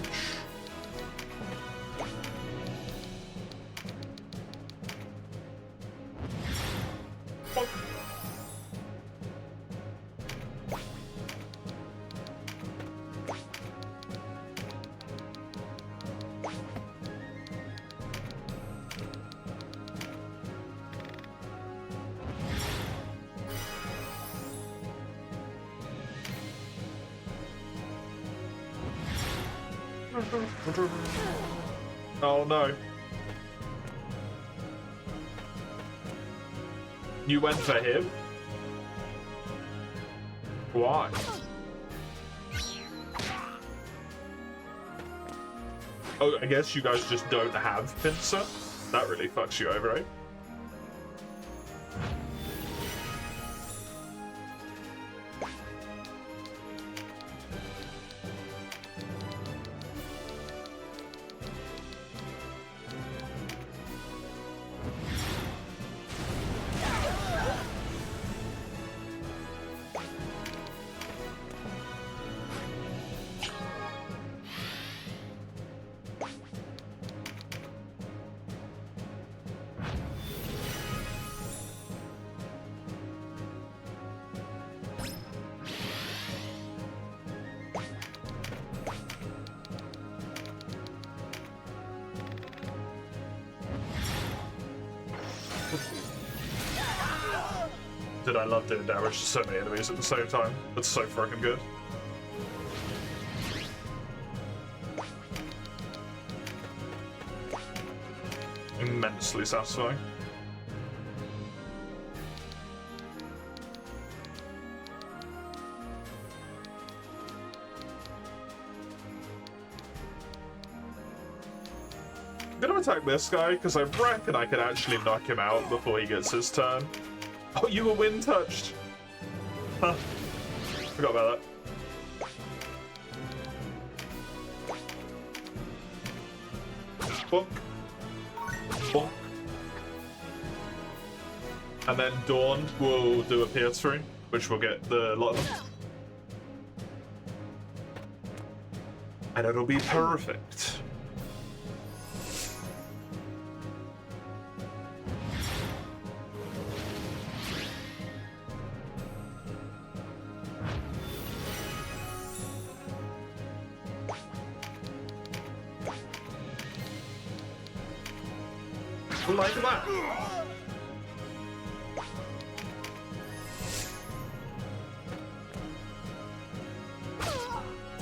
Oh no. You went for him? Why? Oh, I guess you guys just don't have pincer? That really fucks you over, right? Dude, I love doing damage to so many enemies at the same time. That's so fucking good. Immensely satisfying. gonna attack this guy, because I reckon I could actually knock him out before he gets his turn. Oh, you were wind touched! Huh. Forgot about that. Bonk. Bonk. And then Dawn will do a pierce through, which will get the lot of them. And it'll be perfect. Like that.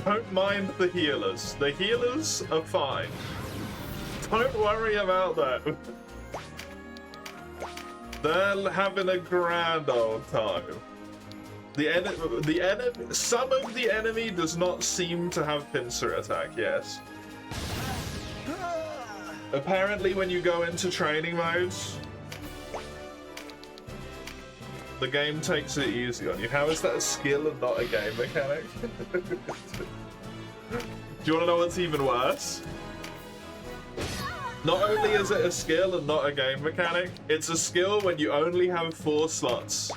Don't mind the healers. The healers are fine. Don't worry about that. They're having a grand old time. Some of the enemy does not seem to have pincer attack, yes. Apparently when you go into training modes, the game takes it easy on you. How is that a skill and not a game mechanic? Do you want to know what's even worse? Not only is it a skill and not a game mechanic, it's a skill when you only have 4 slots.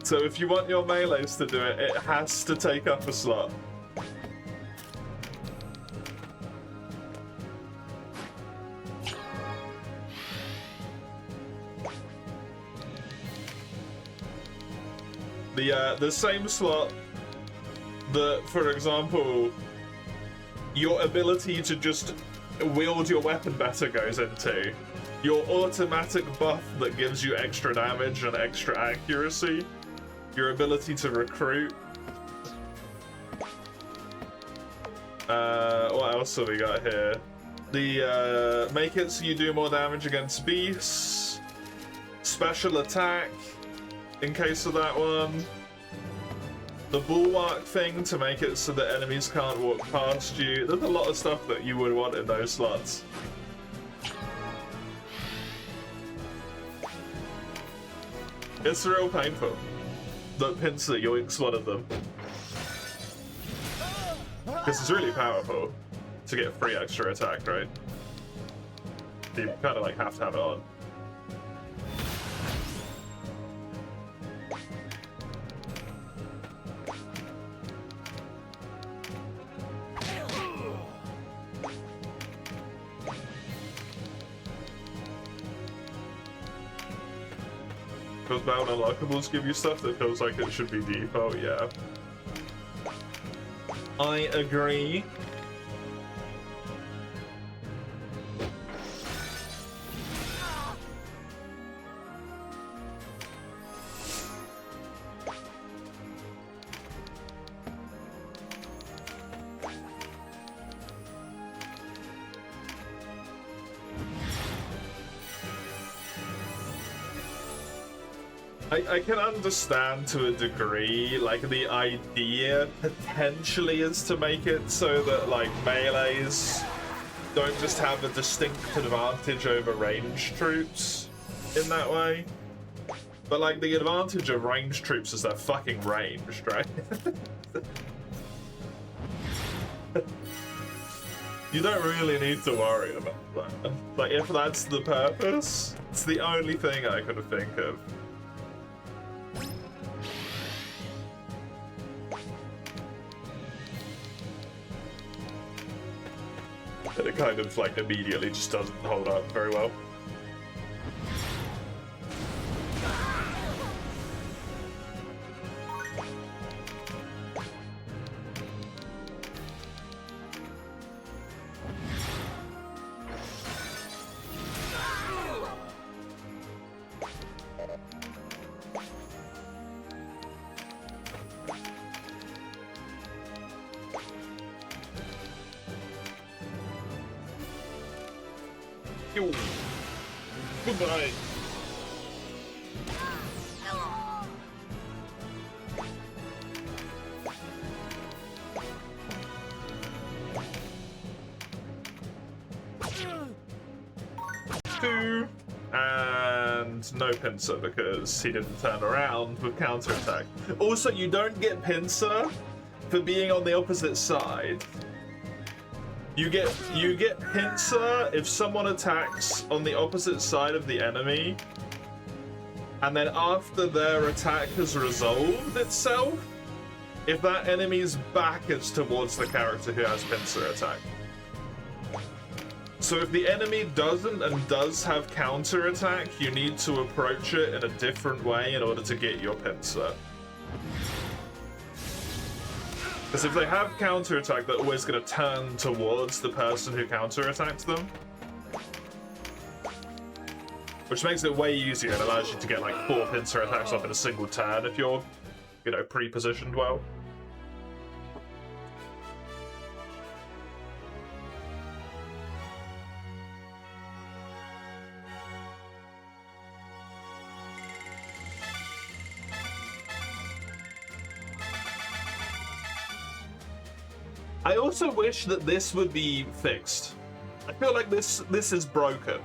So if you want your melees to do it, it has to take up a slot. The same slot that, for example, your ability to just wield your weapon better goes into. Your automatic buff that gives you extra damage and extra accuracy. Your ability to recruit. What else have we got here? The make it so you do more damage against beasts. Special attack in case of that one. The bulwark thing to make it so that enemies can't walk past you. There's a lot of stuff that you would want in those slots. It's real painful. That pincer yoinks one of them. Because it's really powerful to get free extra attack, right? You kind of like have to have it on. Because bound unlockables give you stuff that feels like it should be default, yeah. I agree. I can understand to a degree, like, the idea potentially is to make it so that, like, melees don't just have a distinct advantage over ranged troops in that way. But, like, the advantage of ranged troops is they're fucking ranged, right? You don't really need to worry about that. Like, if that's the purpose, it's the only thing I could think of. And it kind of, like, immediately just doesn't hold up very well. Goodbye. And no pincer because he didn't turn around with counterattack. Also, you don't get pincer for being on the opposite side. You get pincer if someone attacks on the opposite side of the enemy, and then after their attack has resolved itself, if that enemy's back is towards the character who has pincer attack. So if the enemy doesn't and does have counter attack, you need to approach it in a different way in order to get your pincer. Because if they have counter attack, they're always going to turn towards the person who counter attacks them. Which makes it way easier and allows you to get like 4 pincer attacks off in a single turn if you're, you know, pre-positioned well. I also wish that this would be fixed. I feel like this is broken.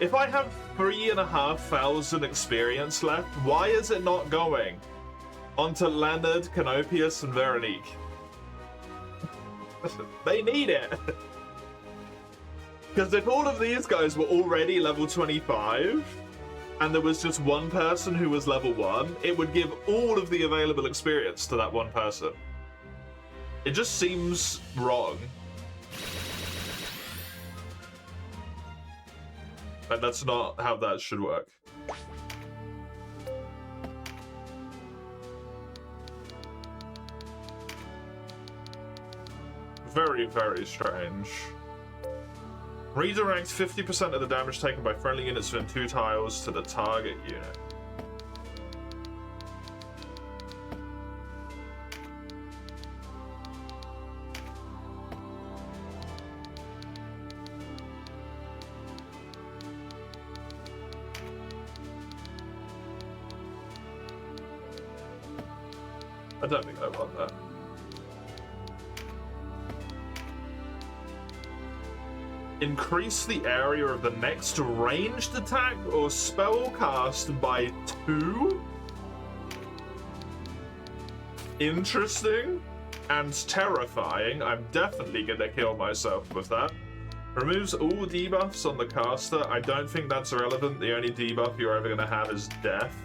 If I have 3,500 experience left, why is it not going onto Leonard, Canopius, and Veronique? They need it. Because if all of these guys were already level 25, and there was just one person who was level 1, it would give all of the available experience to that one person. It just seems wrong. And that's not how that should work. Very, very strange. Redirects 50% of the damage taken by friendly units within 2 tiles to the target unit. I don't think I want that. Increase the area of the next ranged attack or spell cast by 2? Interesting and terrifying. I'm definitely gonna kill myself with that. Removes all debuffs on the caster. I don't think that's relevant. The only debuff you're ever gonna have is death.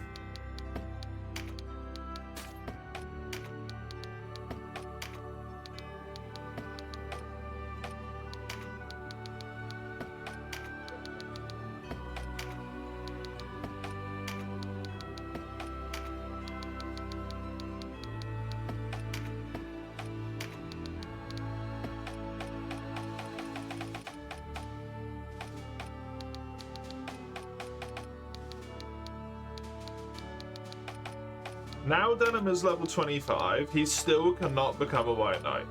Now Denim is level 25, he still cannot become a White Knight.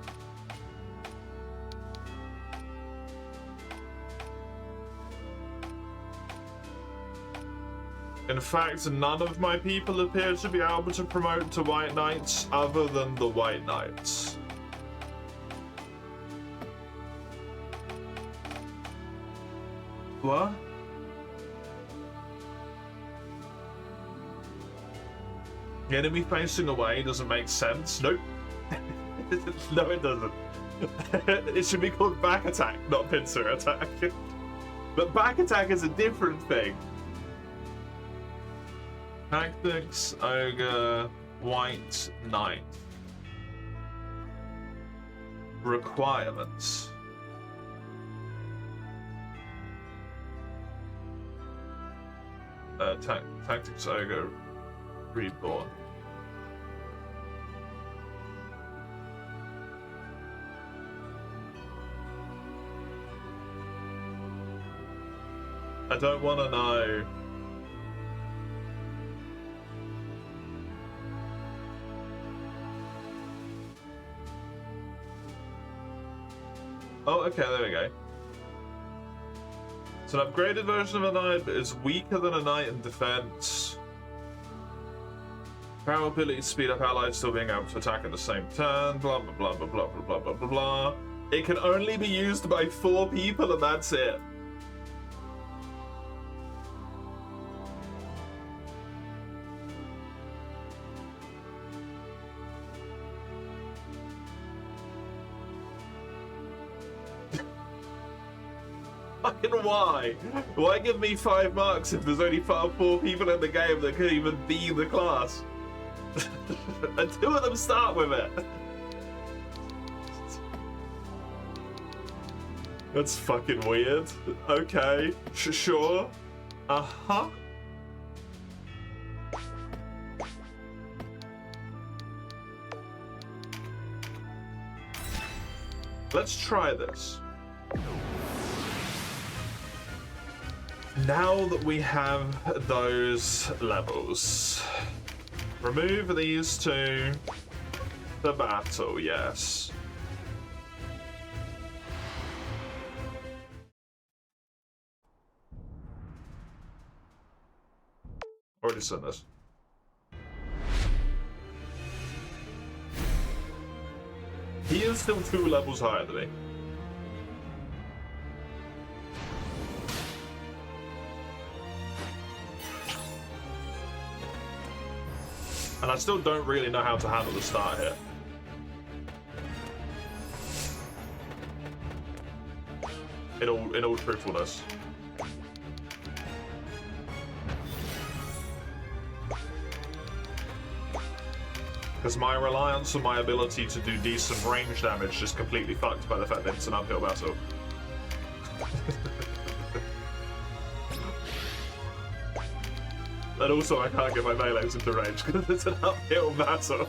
In fact, none of my people appear to be able to promote to White Knights other than the White Knights. What? The enemy facing away doesn't make sense. Nope. No, it doesn't. It should be called back attack, not pincer attack. But back attack is a different thing. Tactics, Ogre, White Knight. Requirements. Tactics, Ogre, Reborn. I don't want to know. Oh, okay, there we go. It's an upgraded version of a knight, but is weaker than a knight in defense. Power ability to speed up allies still being able to attack in the same turn, blah blah blah blah blah blah blah blah blah. It can only be used by 4 people and that's it. Fucking why? Why give me 5 marks if there's only 4 people in the game that could even be the class? And 2 of them start with it. That's fucking weird. Okay, sure. Uh-huh. Let's try this. Now that we have those levels, remove these 2. The battle, yes. Already seen this. He is still 2 levels higher than me. And I still don't really know how to handle the start here. In all truthfulness. Because my reliance on my ability to do decent range damage is completely fucked by the fact that it's an uphill battle. And also I can't get my melees into range because it's an uphill battle.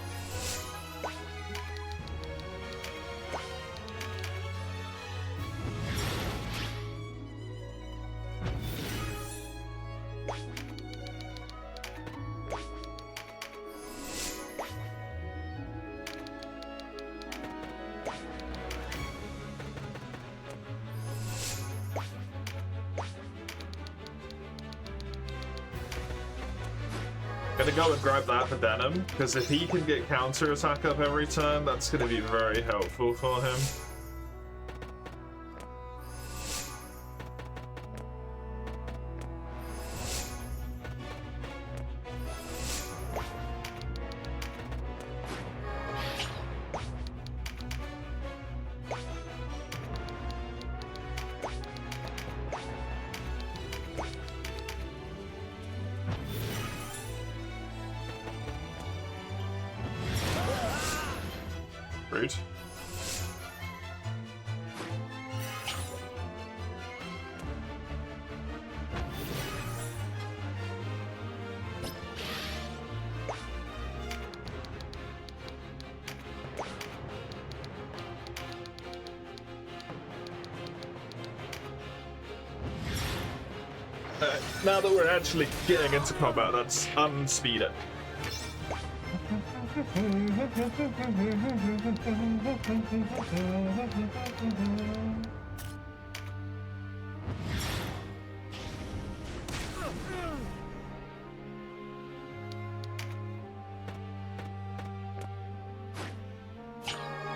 Gonna go and grab that for Denim, because if he can get counter attack up every turn, that's gonna be very helpful for him. Rude. Now that we're actually getting into combat, let's unspeed it.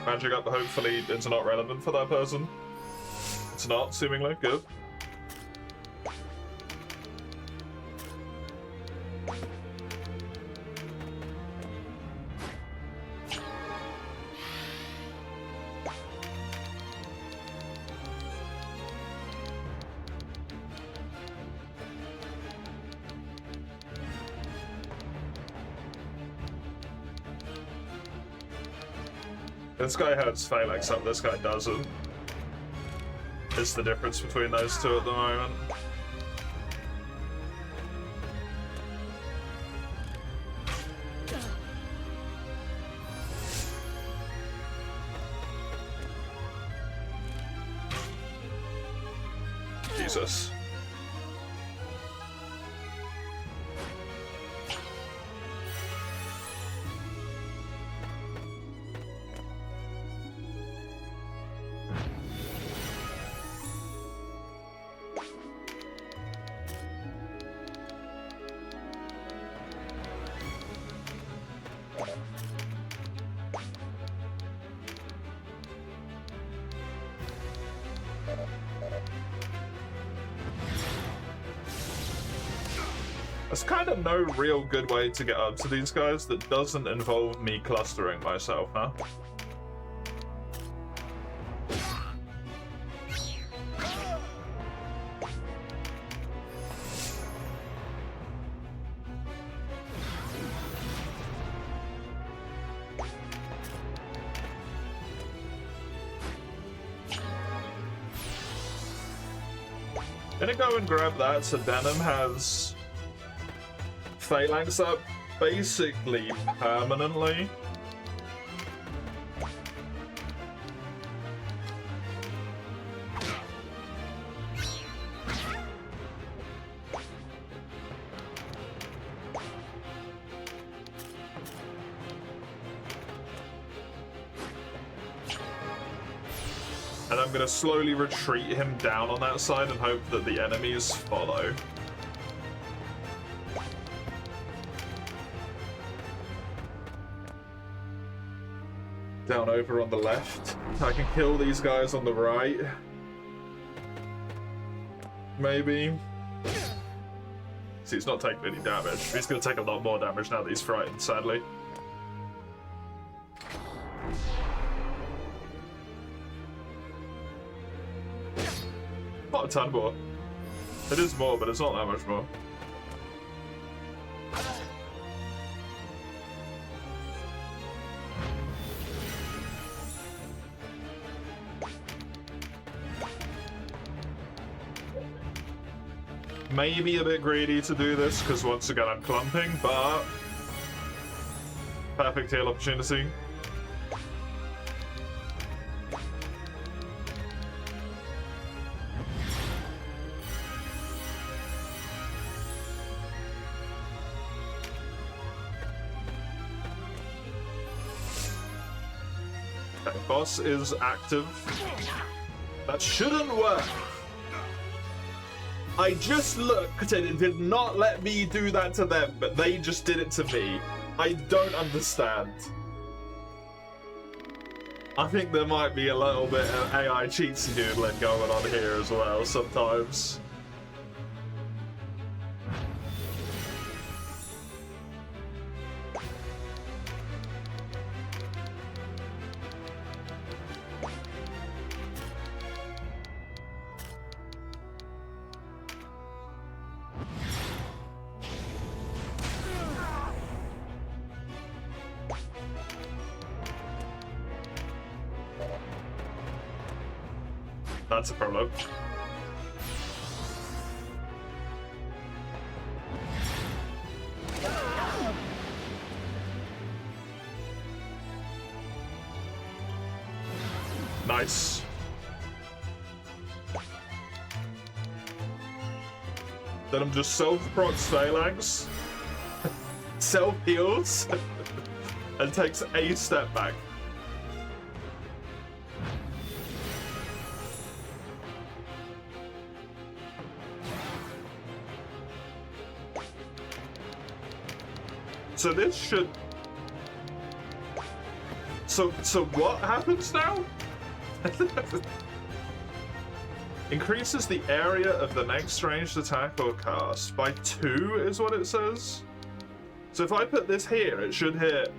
Magic up, hopefully it's not relevant for that person. It's not, seemingly. Good. This guy has Phalanx up, this guy doesn't. It's the difference between those two at the moment. Jesus. There's kind of no real good way to get up to these guys that doesn't involve me clustering myself, huh? Gonna go and grab that, so Denim has Phalanx up basically permanently. And I'm going to slowly retreat him down on that side and hope that the enemies follow. Down over on the left. I can kill these guys on the right. Maybe. See, he's not taking any damage. He's going to take a lot more damage now that he's frightened, sadly. Not a ton more. It is more, but it's not that much more. Maybe a bit greedy to do this, because once again I'm clumping, but perfect heal opportunity. Okay, boss is active. That shouldn't work. I just looked and it did not let me do that to them, but they just did it to me. I don't understand. I think there might be a little bit of AI cheats doodling going on here as well sometimes. That's a problem. Nice. Then I'm just self-procs Phalanx, self-heals, and takes a step back. So this should... So what happens now? Increases the area of the next ranged attack or cast by 2 is what it says. So if I put this here, it should hit...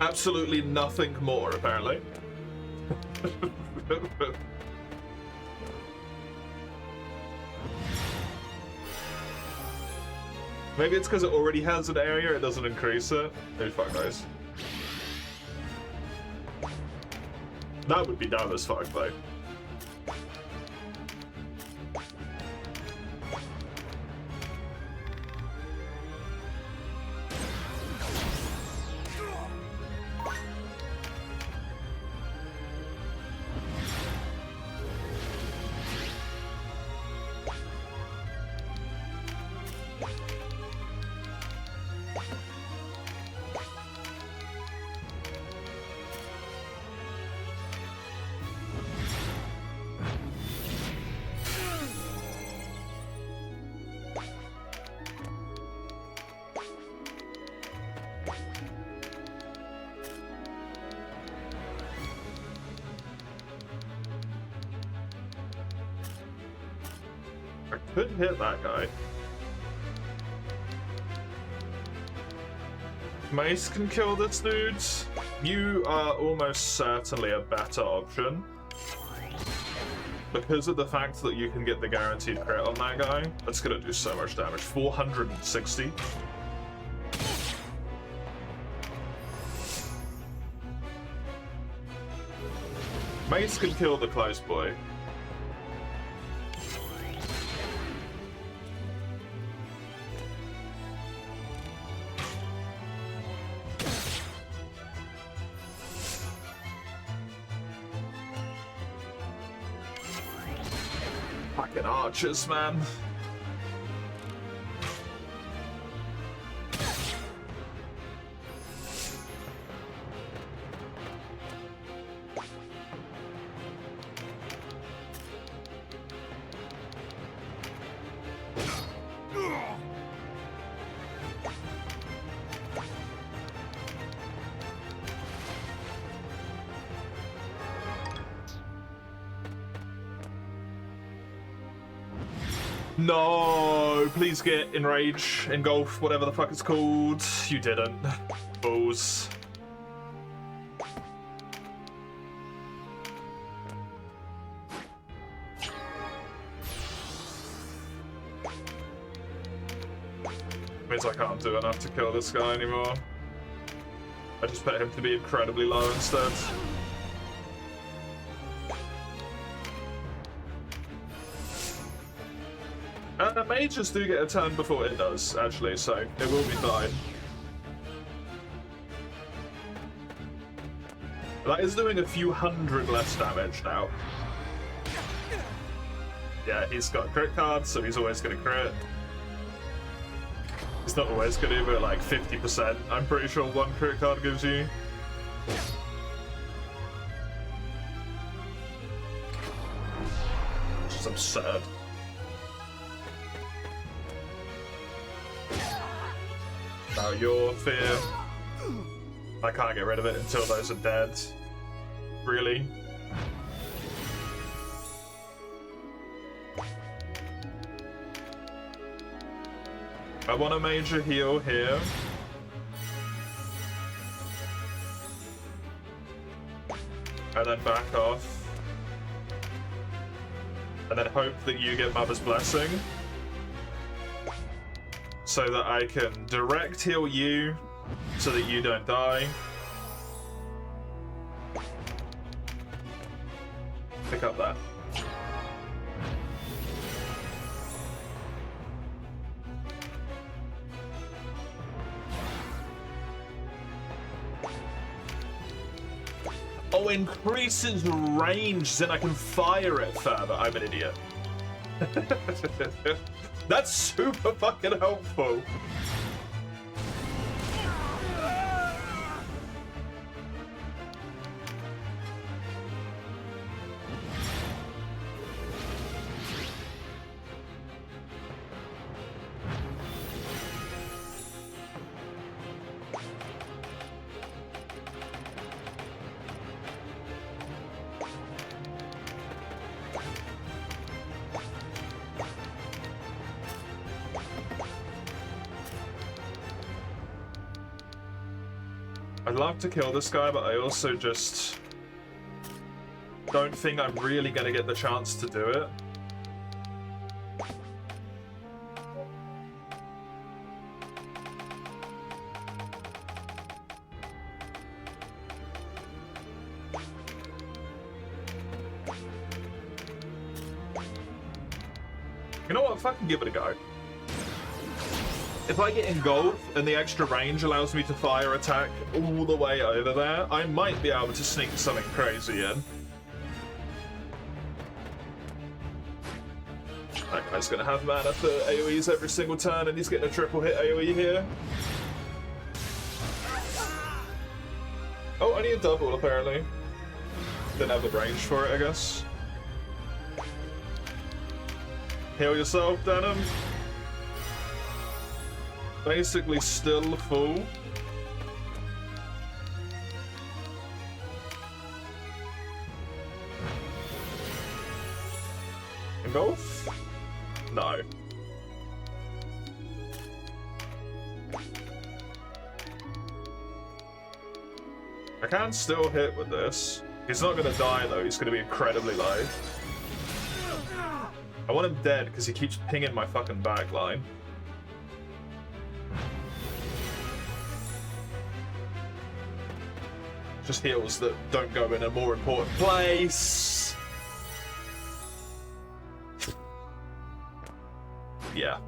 Absolutely nothing more, apparently. Maybe it's because it already has an area, it doesn't increase it. Who fuck knows? That would be dumb as fuck, though. Couldn't hit that guy. Mace can kill this dude. You are almost certainly a better option. because of the fact that you can get the guaranteed crit on that guy, that's gonna do so much damage. 460. Mace can kill the close boy. Fucking archers, man. No, please get enrage, engulf, whatever the fuck it's called. You didn't. Balls. Means I can't do enough to kill this guy anymore. I just put him to be incredibly low instead. Mages do get a turn before it does, actually, so it will be fine. That is doing a few hundred less damage now. Yeah, he's got a crit card, so he's always going to crit. He's not always going to, but like 50%, I'm pretty sure one crit card gives you. Which is absurd. Now your fear. I can't get rid of it until those are dead. Really? I want a major heal here. And then back off. And then hope that you get Mother's Blessing. So that I can direct heal you, so that you don't die. Pick up that. Oh, increases range, then I can fire it further. I'm an idiot. That's super fucking helpful. I'd love to kill this guy, but I also just don't think I'm really gonna get the chance to do it. You know what? Fucking give it a go. If I get engulf and the extra range allows me to fire attack all the way over there, I might be able to sneak something crazy in. That guy's gonna have mana for AoEs every single turn, and he's getting a triple hit AoE here. Oh, I need a double apparently. Didn't have the range for it, I guess. Heal yourself, Denim. Basically still full. Engulf? No. I can still hit with this. He's not gonna die though, he's gonna be incredibly low. I want him dead because he keeps pinging my fucking back line. Just heals that don't go in a more important place. Yeah.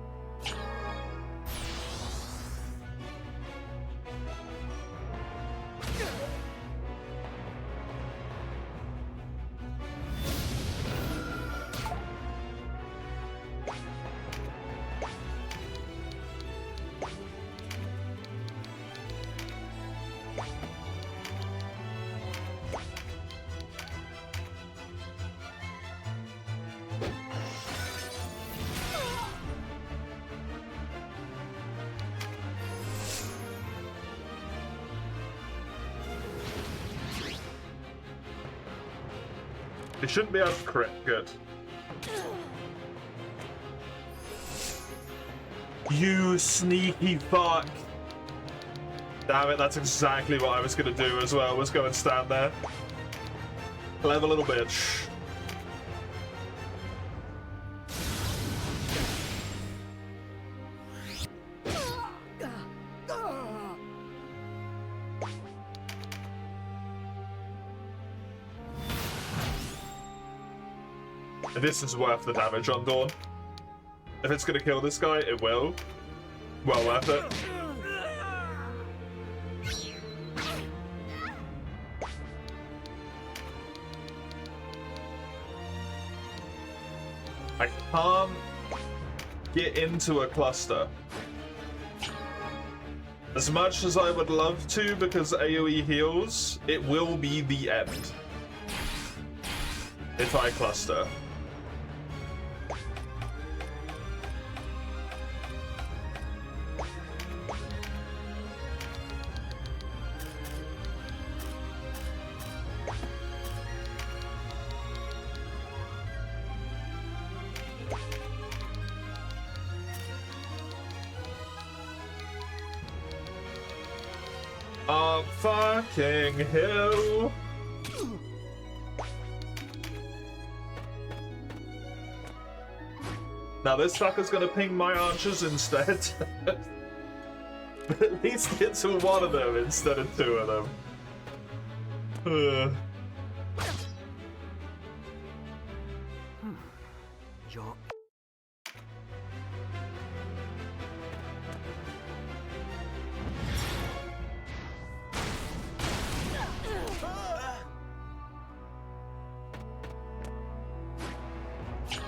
It shouldn't be able to crit. Good. You sneaky fuck. Damn it, that's exactly what I was gonna do as well, was go and stand there. Clever little bitch. This is worth the damage on Dawn. If it's gonna kill this guy, it will. Well worth it. I can't get into a cluster. As much as I would love to, because AoE heals, it will be the end if I cluster. Fucking hell. Now this sucker's gonna ping my archers instead. But at least it's one of them instead of two of them.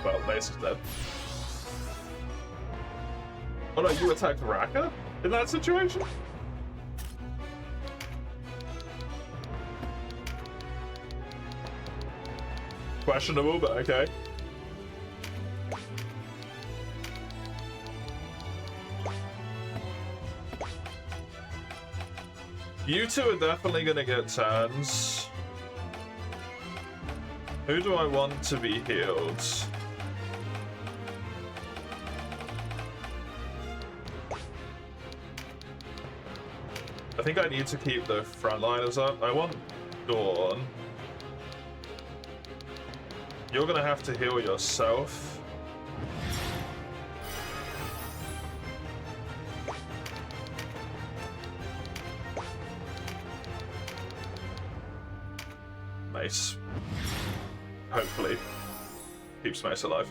Well, Mace is dead. Oh no, you attacked Raka in that situation? Questionable, but okay. You two are definitely gonna get turns. Who do I want to be healed? I think I need to keep the frontliners up. I want Dawn. You're gonna have to heal yourself. Mace. Hopefully. Keeps Mace alive.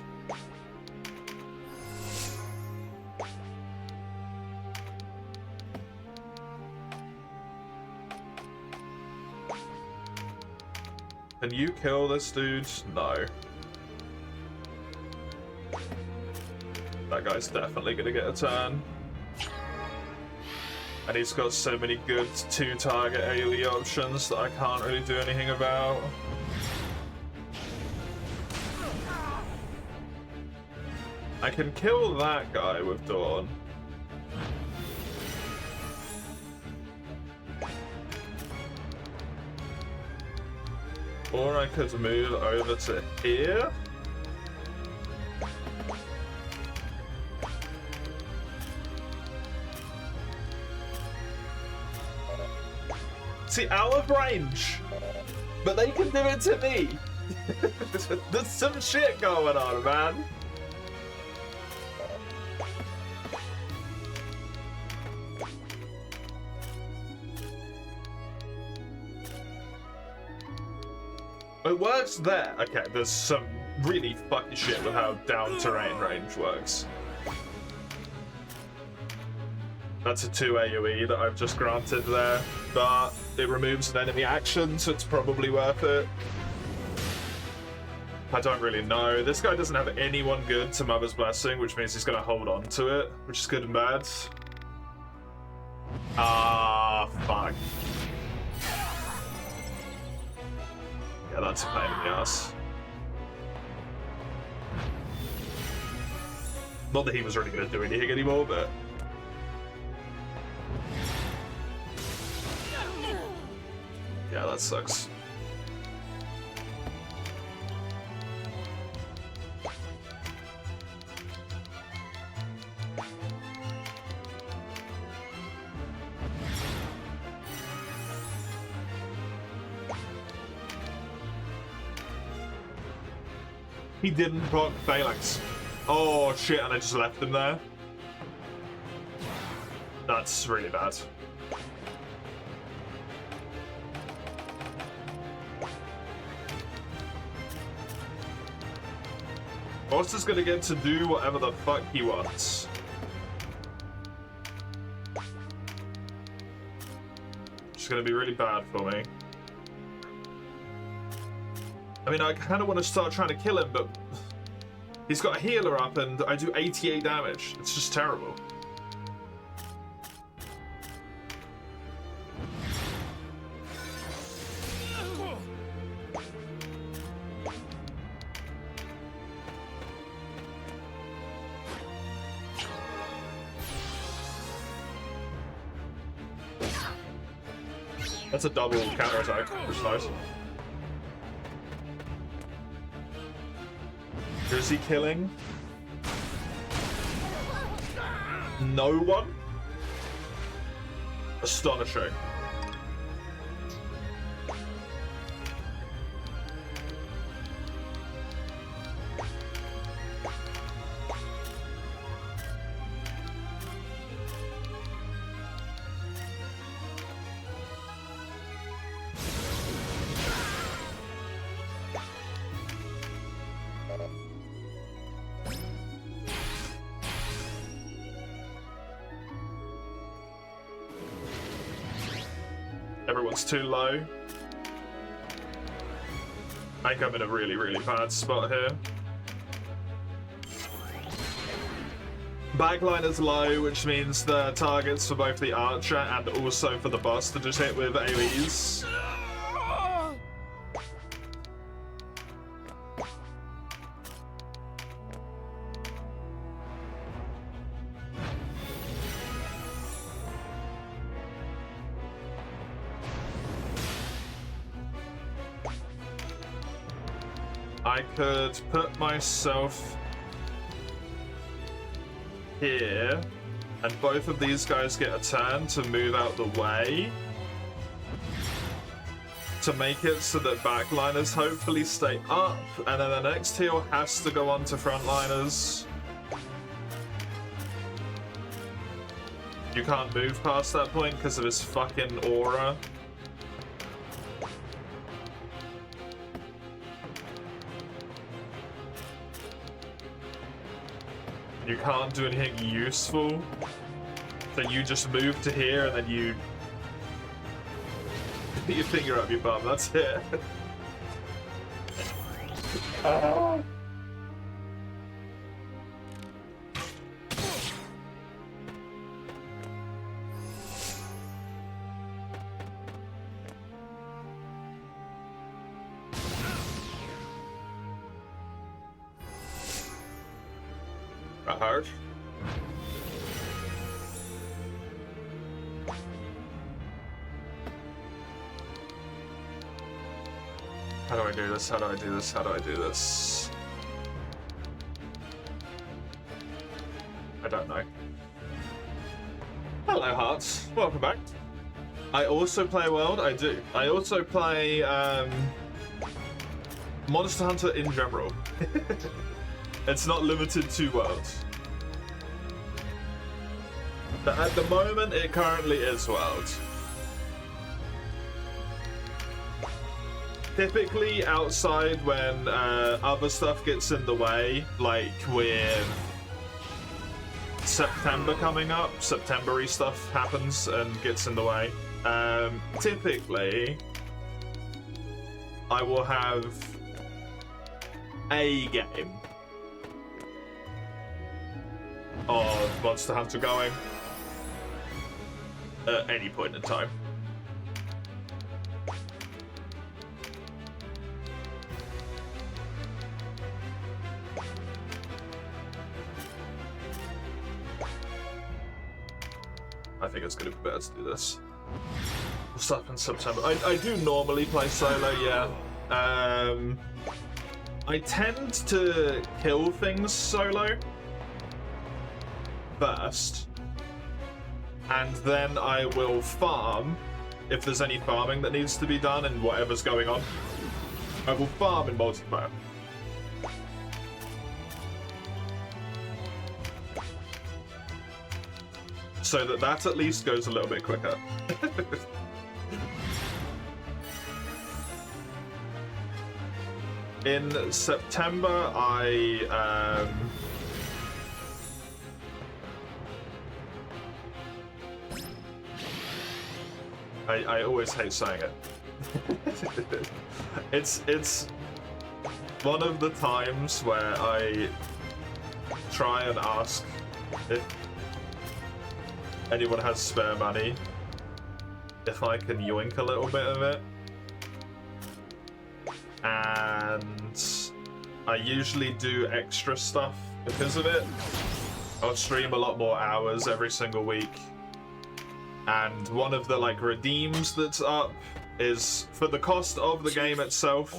Can you kill this dude? No. That guy's definitely gonna get a turn. And he's got so many good two-target AoE options that I can't really do anything about. I can kill that guy with Dawn. Or I could move over to here. See, out of range, but they can do it to me. There's some shit going on, man. It works there. Okay, there's some really fucky shit with how down terrain range works. That's a 2 AoE that I've just granted there, but it removes an enemy action, so it's probably worth it. I don't really know. This guy doesn't have anyone good to Mother's Blessing, which means he's going to hold on to it, which is good and bad. Ah, fuck. Yeah, that's a pain in the ass. Not that he was really going to do anything anymore, but... yeah, that sucks. He didn't proc Phalanx. Oh shit, and I just left him there. That's really bad. Foster's gonna get to do whatever the fuck he wants. It's gonna be really bad for me. I mean, I kind of want to start trying to kill him, but he's got a healer up and I do 88 damage. It's just terrible. That's a double counterattack, which is nice. Is he killing? No one? Astonishing. Everyone's too low. I think I'm in a really, really bad spot here. Backline is low, which means the targets for both the archer and also for the boss to just hit with AoEs. I could put myself here, and both of these guys get a turn to move out the way to make it so that backliners hopefully stay up, and then the next heal has to go on to frontliners. You can't move past that point because of his fucking aura. You can't do anything useful, so you just move to here and then you put your finger up your bum, that's it. That hurt. How do I do this? How do I do this? How do I do this? I don't know. Hello, Hearts. Welcome back. I also play World. I do. I also play Monster Hunter in general. It's not limited to Worlds. But at the moment, it currently is Worlds. typically outside when other stuff gets in the way, like with September coming up, September-y stuff happens and gets in the way. Typically, I will have a game of Monster Hunter going at any point in time. I think it's going to be better to do this. Stuff in September. I do normally play solo, yeah. I tend to kill things solo first, and then I will farm if there's any farming that needs to be done and whatever's going on. I will farm in multiplayer. So that at least goes a little bit quicker. In September, I always hate saying it. It's one of the times where I try and ask if anyone has spare money, if I can yoink a little bit of it. And I usually do extra stuff because of it. I'll stream a lot more hours every single week. And one of the like redeems that's up is for the cost of the game itself.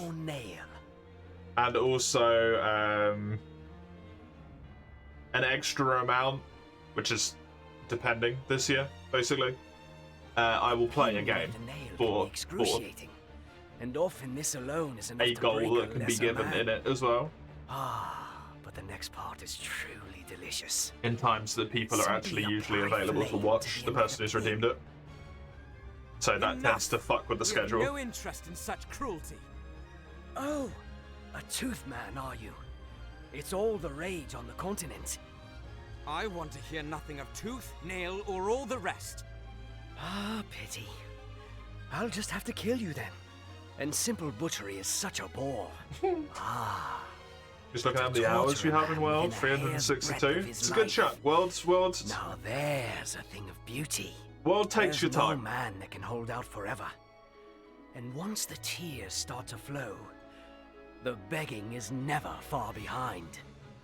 And also an extra amount, which is depending this year, basically. I will play a game for and often this alone is enough a goal that can be given in it as well. But the next part is truly delicious. In times that people are actually usually available to watch the person who's redeemed it. So that tends to fuck with the schedule. No interest in such cruelty. Oh, a tooth man, are you? It's all the rage on the continent. I want to hear nothing of tooth, nail, or all the rest. Pity. I'll just have to kill you then. And simple butchery is such a bore. Just looking at the hours you have in World, 362. It's a good shot. World's. Now there's a thing of beauty. World takes your time. No man that can hold out forever. And once the tears start to flow, the begging is never far behind.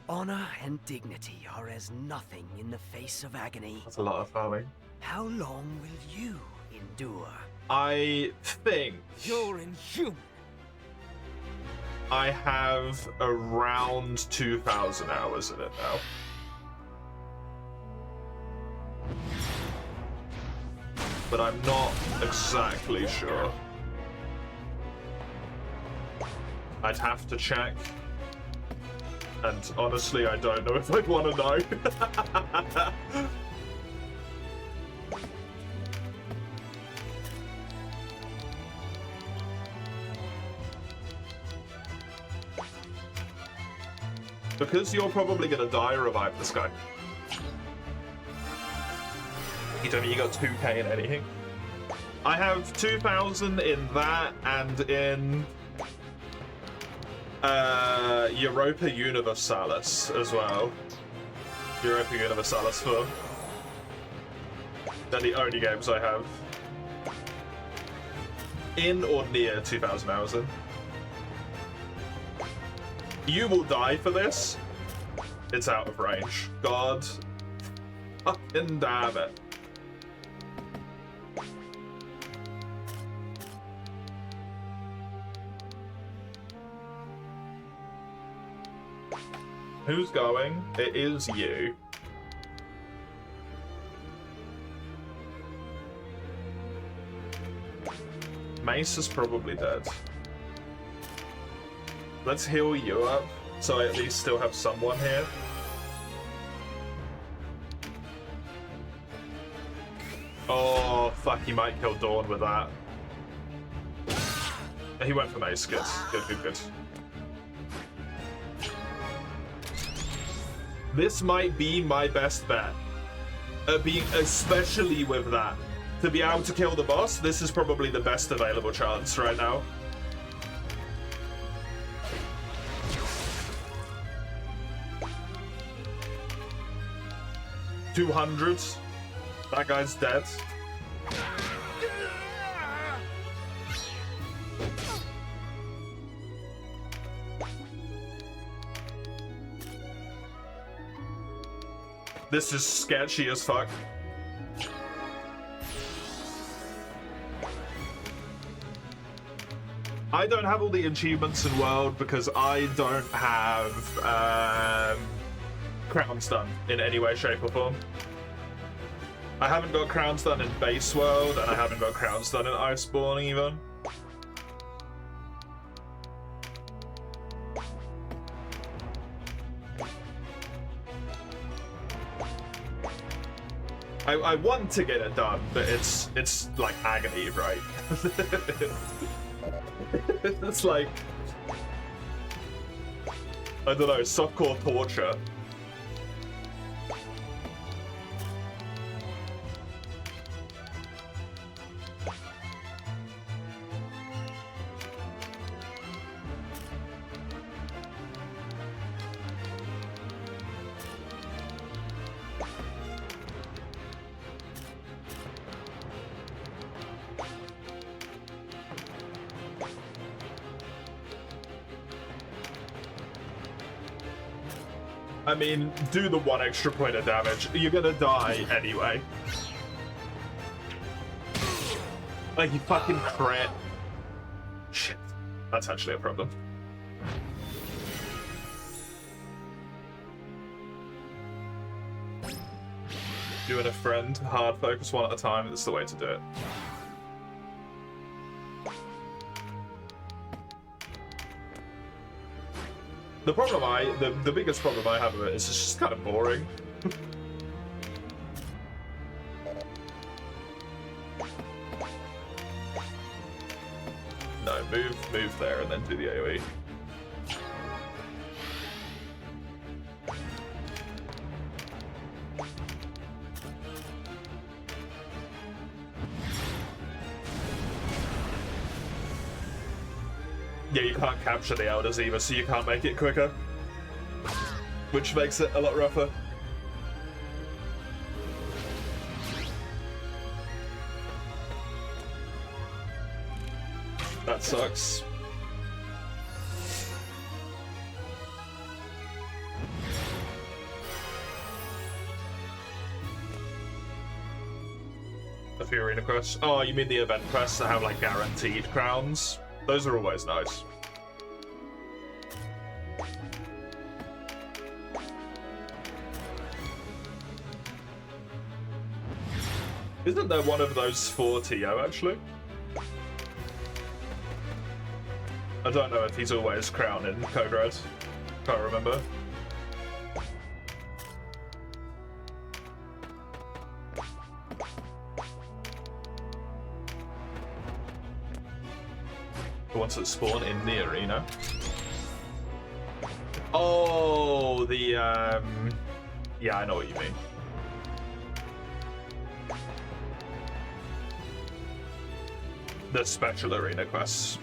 Honor and dignity are as nothing in the face of agony. That's a lot of farming. How long will you endure? I think you're inhuman. I have around 2,000 hours in it now. But I'm not exactly sure. I'd have to check. And honestly, I don't know if I'd want to know. Because you're probably gonna die, revive this guy. You don't mean you got 2k in anything? I have 2,000 in that and in Europa Universalis as well. Europa Universalis for. They're the only games I have in or near 2,000 hours in. You will die for this. It's out of range. God fucking damn it. Who's going? It is you. Mace is probably dead. Let's heal you up, so I at least still have someone here. Oh, fuck, he might kill Dawn with that. He went for mace. Good. Good, good, good. This might be my best bet. Especially with that. To be able to kill the boss, this is probably the best available chance right now. $200. That guy's dead. This is sketchy as fuck. I don't have all the achievements in World because I don't have Crown Stun in any way, shape, or form. I haven't got Crown Stun in Base World, and I haven't got Crown Stun in Iceborne even. I want to get it done, but it's like agony, right? It's like, I don't know, softcore torture. I mean, do the 1 extra point of damage. You're gonna die anyway. Like, you fucking crit. Shit. That's actually a problem. You and a friend, hard focus one at a time, that's the way to do it. The problem the biggest problem I have with it is it's just kind of boring. No, move there and then do the AoE. Yeah, you can't capture the elders either, so you can't make it quicker. Which makes it a lot rougher. That sucks. A few arena quests. Oh, you mean the event quests that have like guaranteed crowns? Those are always nice. Isn't there one of those for Tio, actually? I don't know if he's always crowned in Code Red. Can't remember. The ones that spawn in the arena. Oh, the, yeah, I know what you mean. The special arena quests.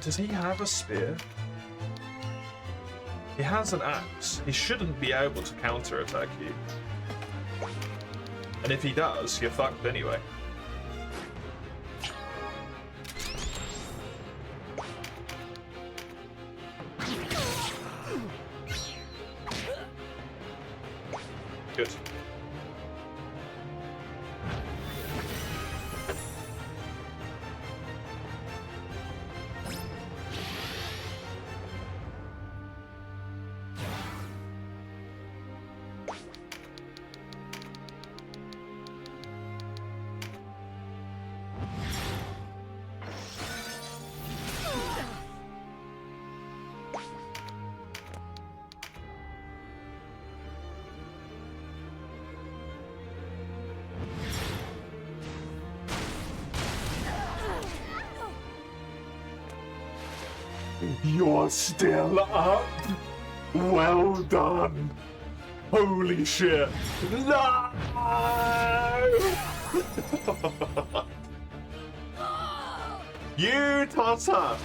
Does he have a spear? He has an axe. He shouldn't be able to counterattack you. And if he does, you're fucked anyway. Good. You're still up? Well done. Holy shit. No! You totter!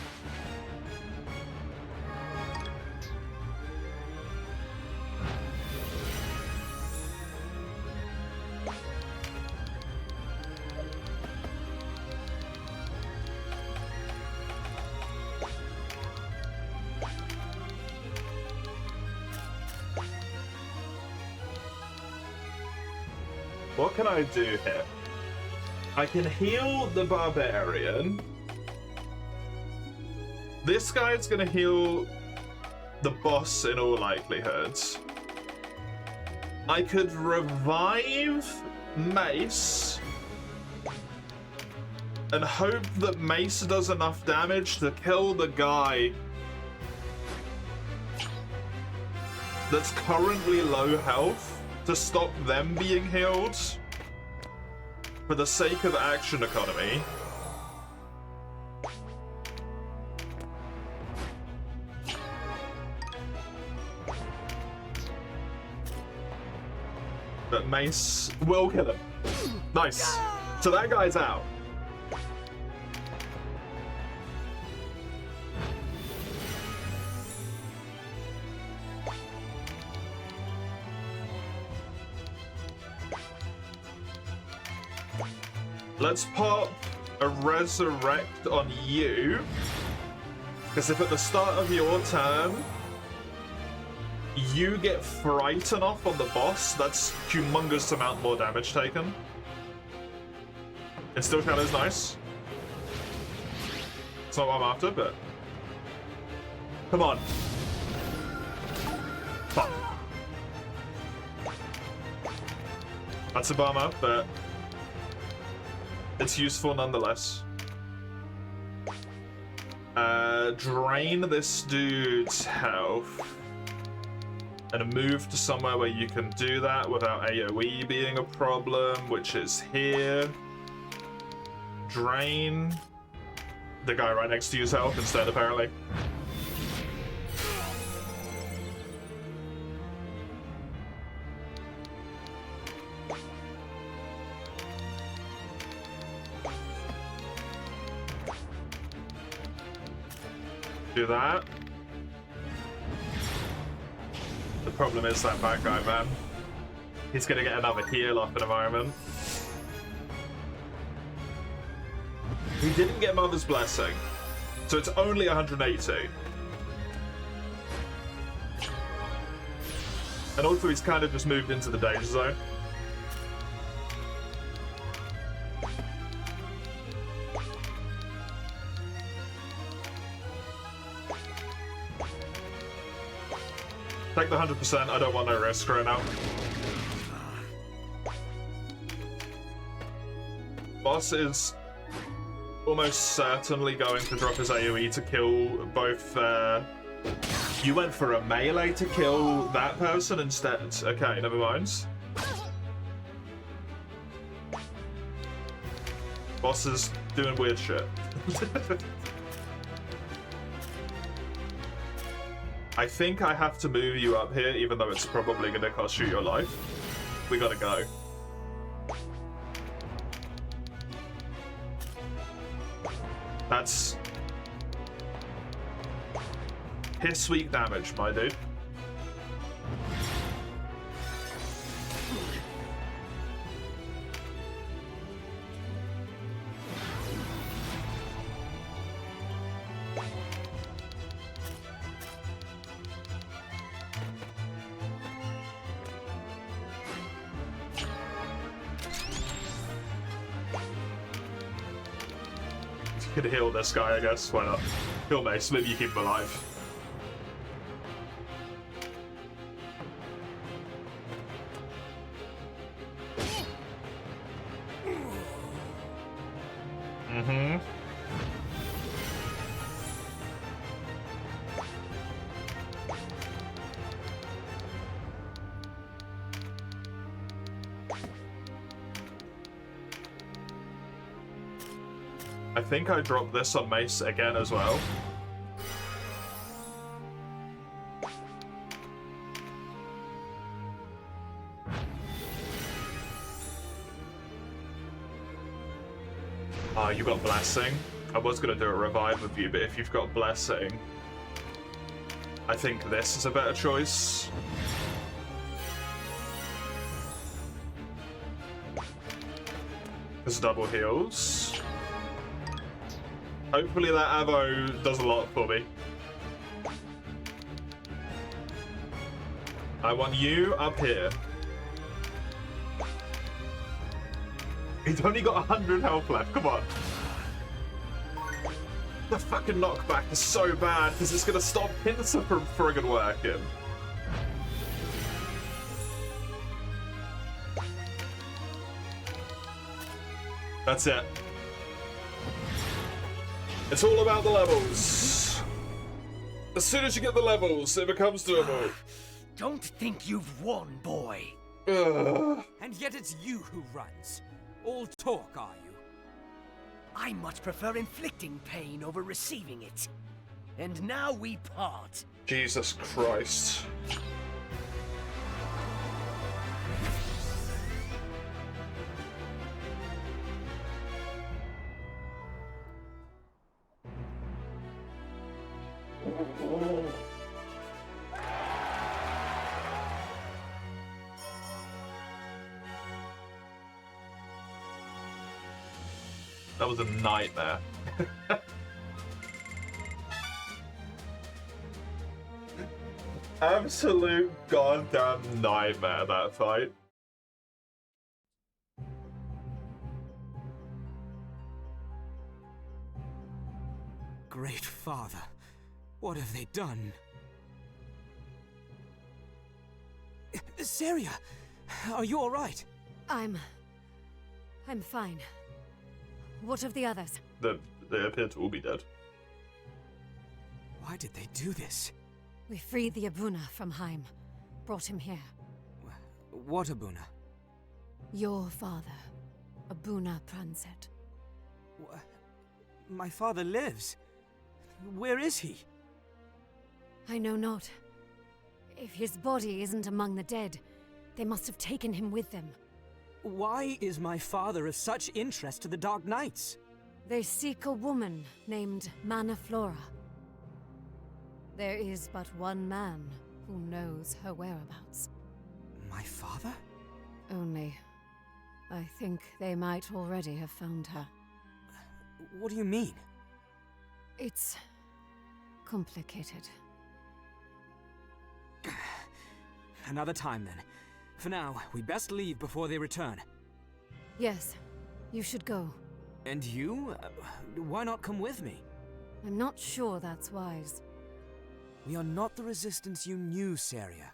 What can I do here? I can heal the barbarian. This guy's gonna heal the boss in all likelihood. I could revive Mace and hope that Mace does enough damage to kill the guy that's currently low health to stop them being healed for the sake of action economy. But Mace will kill him. Nice. So that guy's out. Let's pop a resurrect on you. Because if at the start of your turn you get frightened off on the boss, that's humongous amount more damage taken. And still Shadow's nice. It's not what I'm after, but... Come on. Fuck. That's a bummer, but... it's useful nonetheless. Drain this dude's health. And move to somewhere where you can do that without AoE being a problem, which is here. Drain the guy right next to you's health instead, apparently. Do that. The problem is that bad guy, man. He's gonna get another heal off in a moment. He didn't get Mother's Blessing, so it's only 180. And also he's kind of just moved into the danger zone. Take the 100%, I don't want no risk right now. Boss is almost certainly going to drop his AoE to kill both, You went for a melee to kill that person instead. Okay, never mind. Boss is doing weird shit. I think I have to move you up here, even though it's probably going to cost you your life. We gotta go. That's... piss weak damage, my dude. Could heal this guy, I guess. Why not? Heal Mace, maybe you keep him alive. Mm-hmm. I think I dropped this on Mace again as well. You got Blessing. I was going to do a revive with you, but if you've got Blessing, I think this is a better choice. This double heals. Hopefully that Avo does a lot for me. I want you up here. He's only got 100 health left, come on. The fucking knockback is so bad because it's gonna stop Pincer from friggin' working. That's it. It's all about the levels. As soon as you get the levels, it becomes doable. Don't think you've won, boy. And yet it's you who runs. All talk, are you? I much prefer inflicting pain over receiving it. And now we part. Jesus Christ. That was a nightmare. Absolute goddamn nightmare, that fight. Great Father, what have they done? Saria, are you all right? I'm fine. What of the others? They appear to all be dead. Why did they do this? We freed the Abuna from Heim, brought him here. What Abuna? Your father, Abuna Pranset. My father lives. Where is he? I know not. If his body isn't among the dead, they must have taken him with them. Why is my father of such interest to the Dark Knights? They seek a woman named Manaflora. There is but one man who knows her whereabouts. My father? Only, I think they might already have found her. What do you mean? It's complicated. Another time, then. For now, we best leave before they return. Yes, you should go. And you? Why not come with me? I'm not sure that's wise. We are not the resistance you knew, Saria.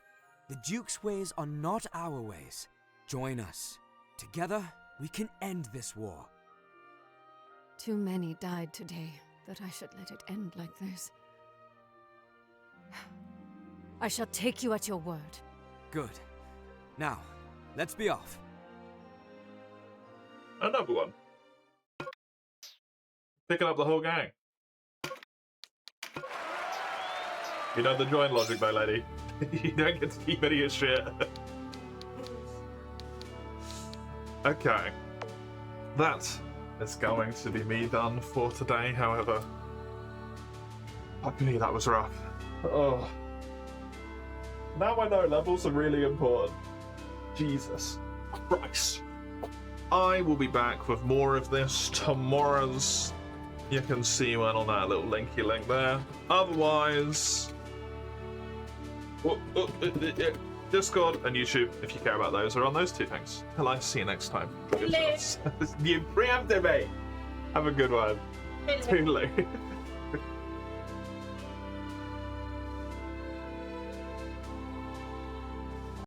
The Duke's ways are not our ways. Join us. Together, we can end this war. Too many died today that I should let it end like this. I shall take you at your word. Good. Now, let's be off. Another one. Picking up the whole gang. You know the join logic, my lady. You don't get to keep any of shit. Okay. That is going to be me done for today, however. Fuck me, that was rough. Oh. Now I know levels are really important. Jesus Christ. I will be back with more of this tomorrow's. You can see one on that little linky link there. Otherwise, Discord and YouTube, if you care about those, are on those two things. Well, I'll see you next time. You preempted me. Have a good one. Toodaloo.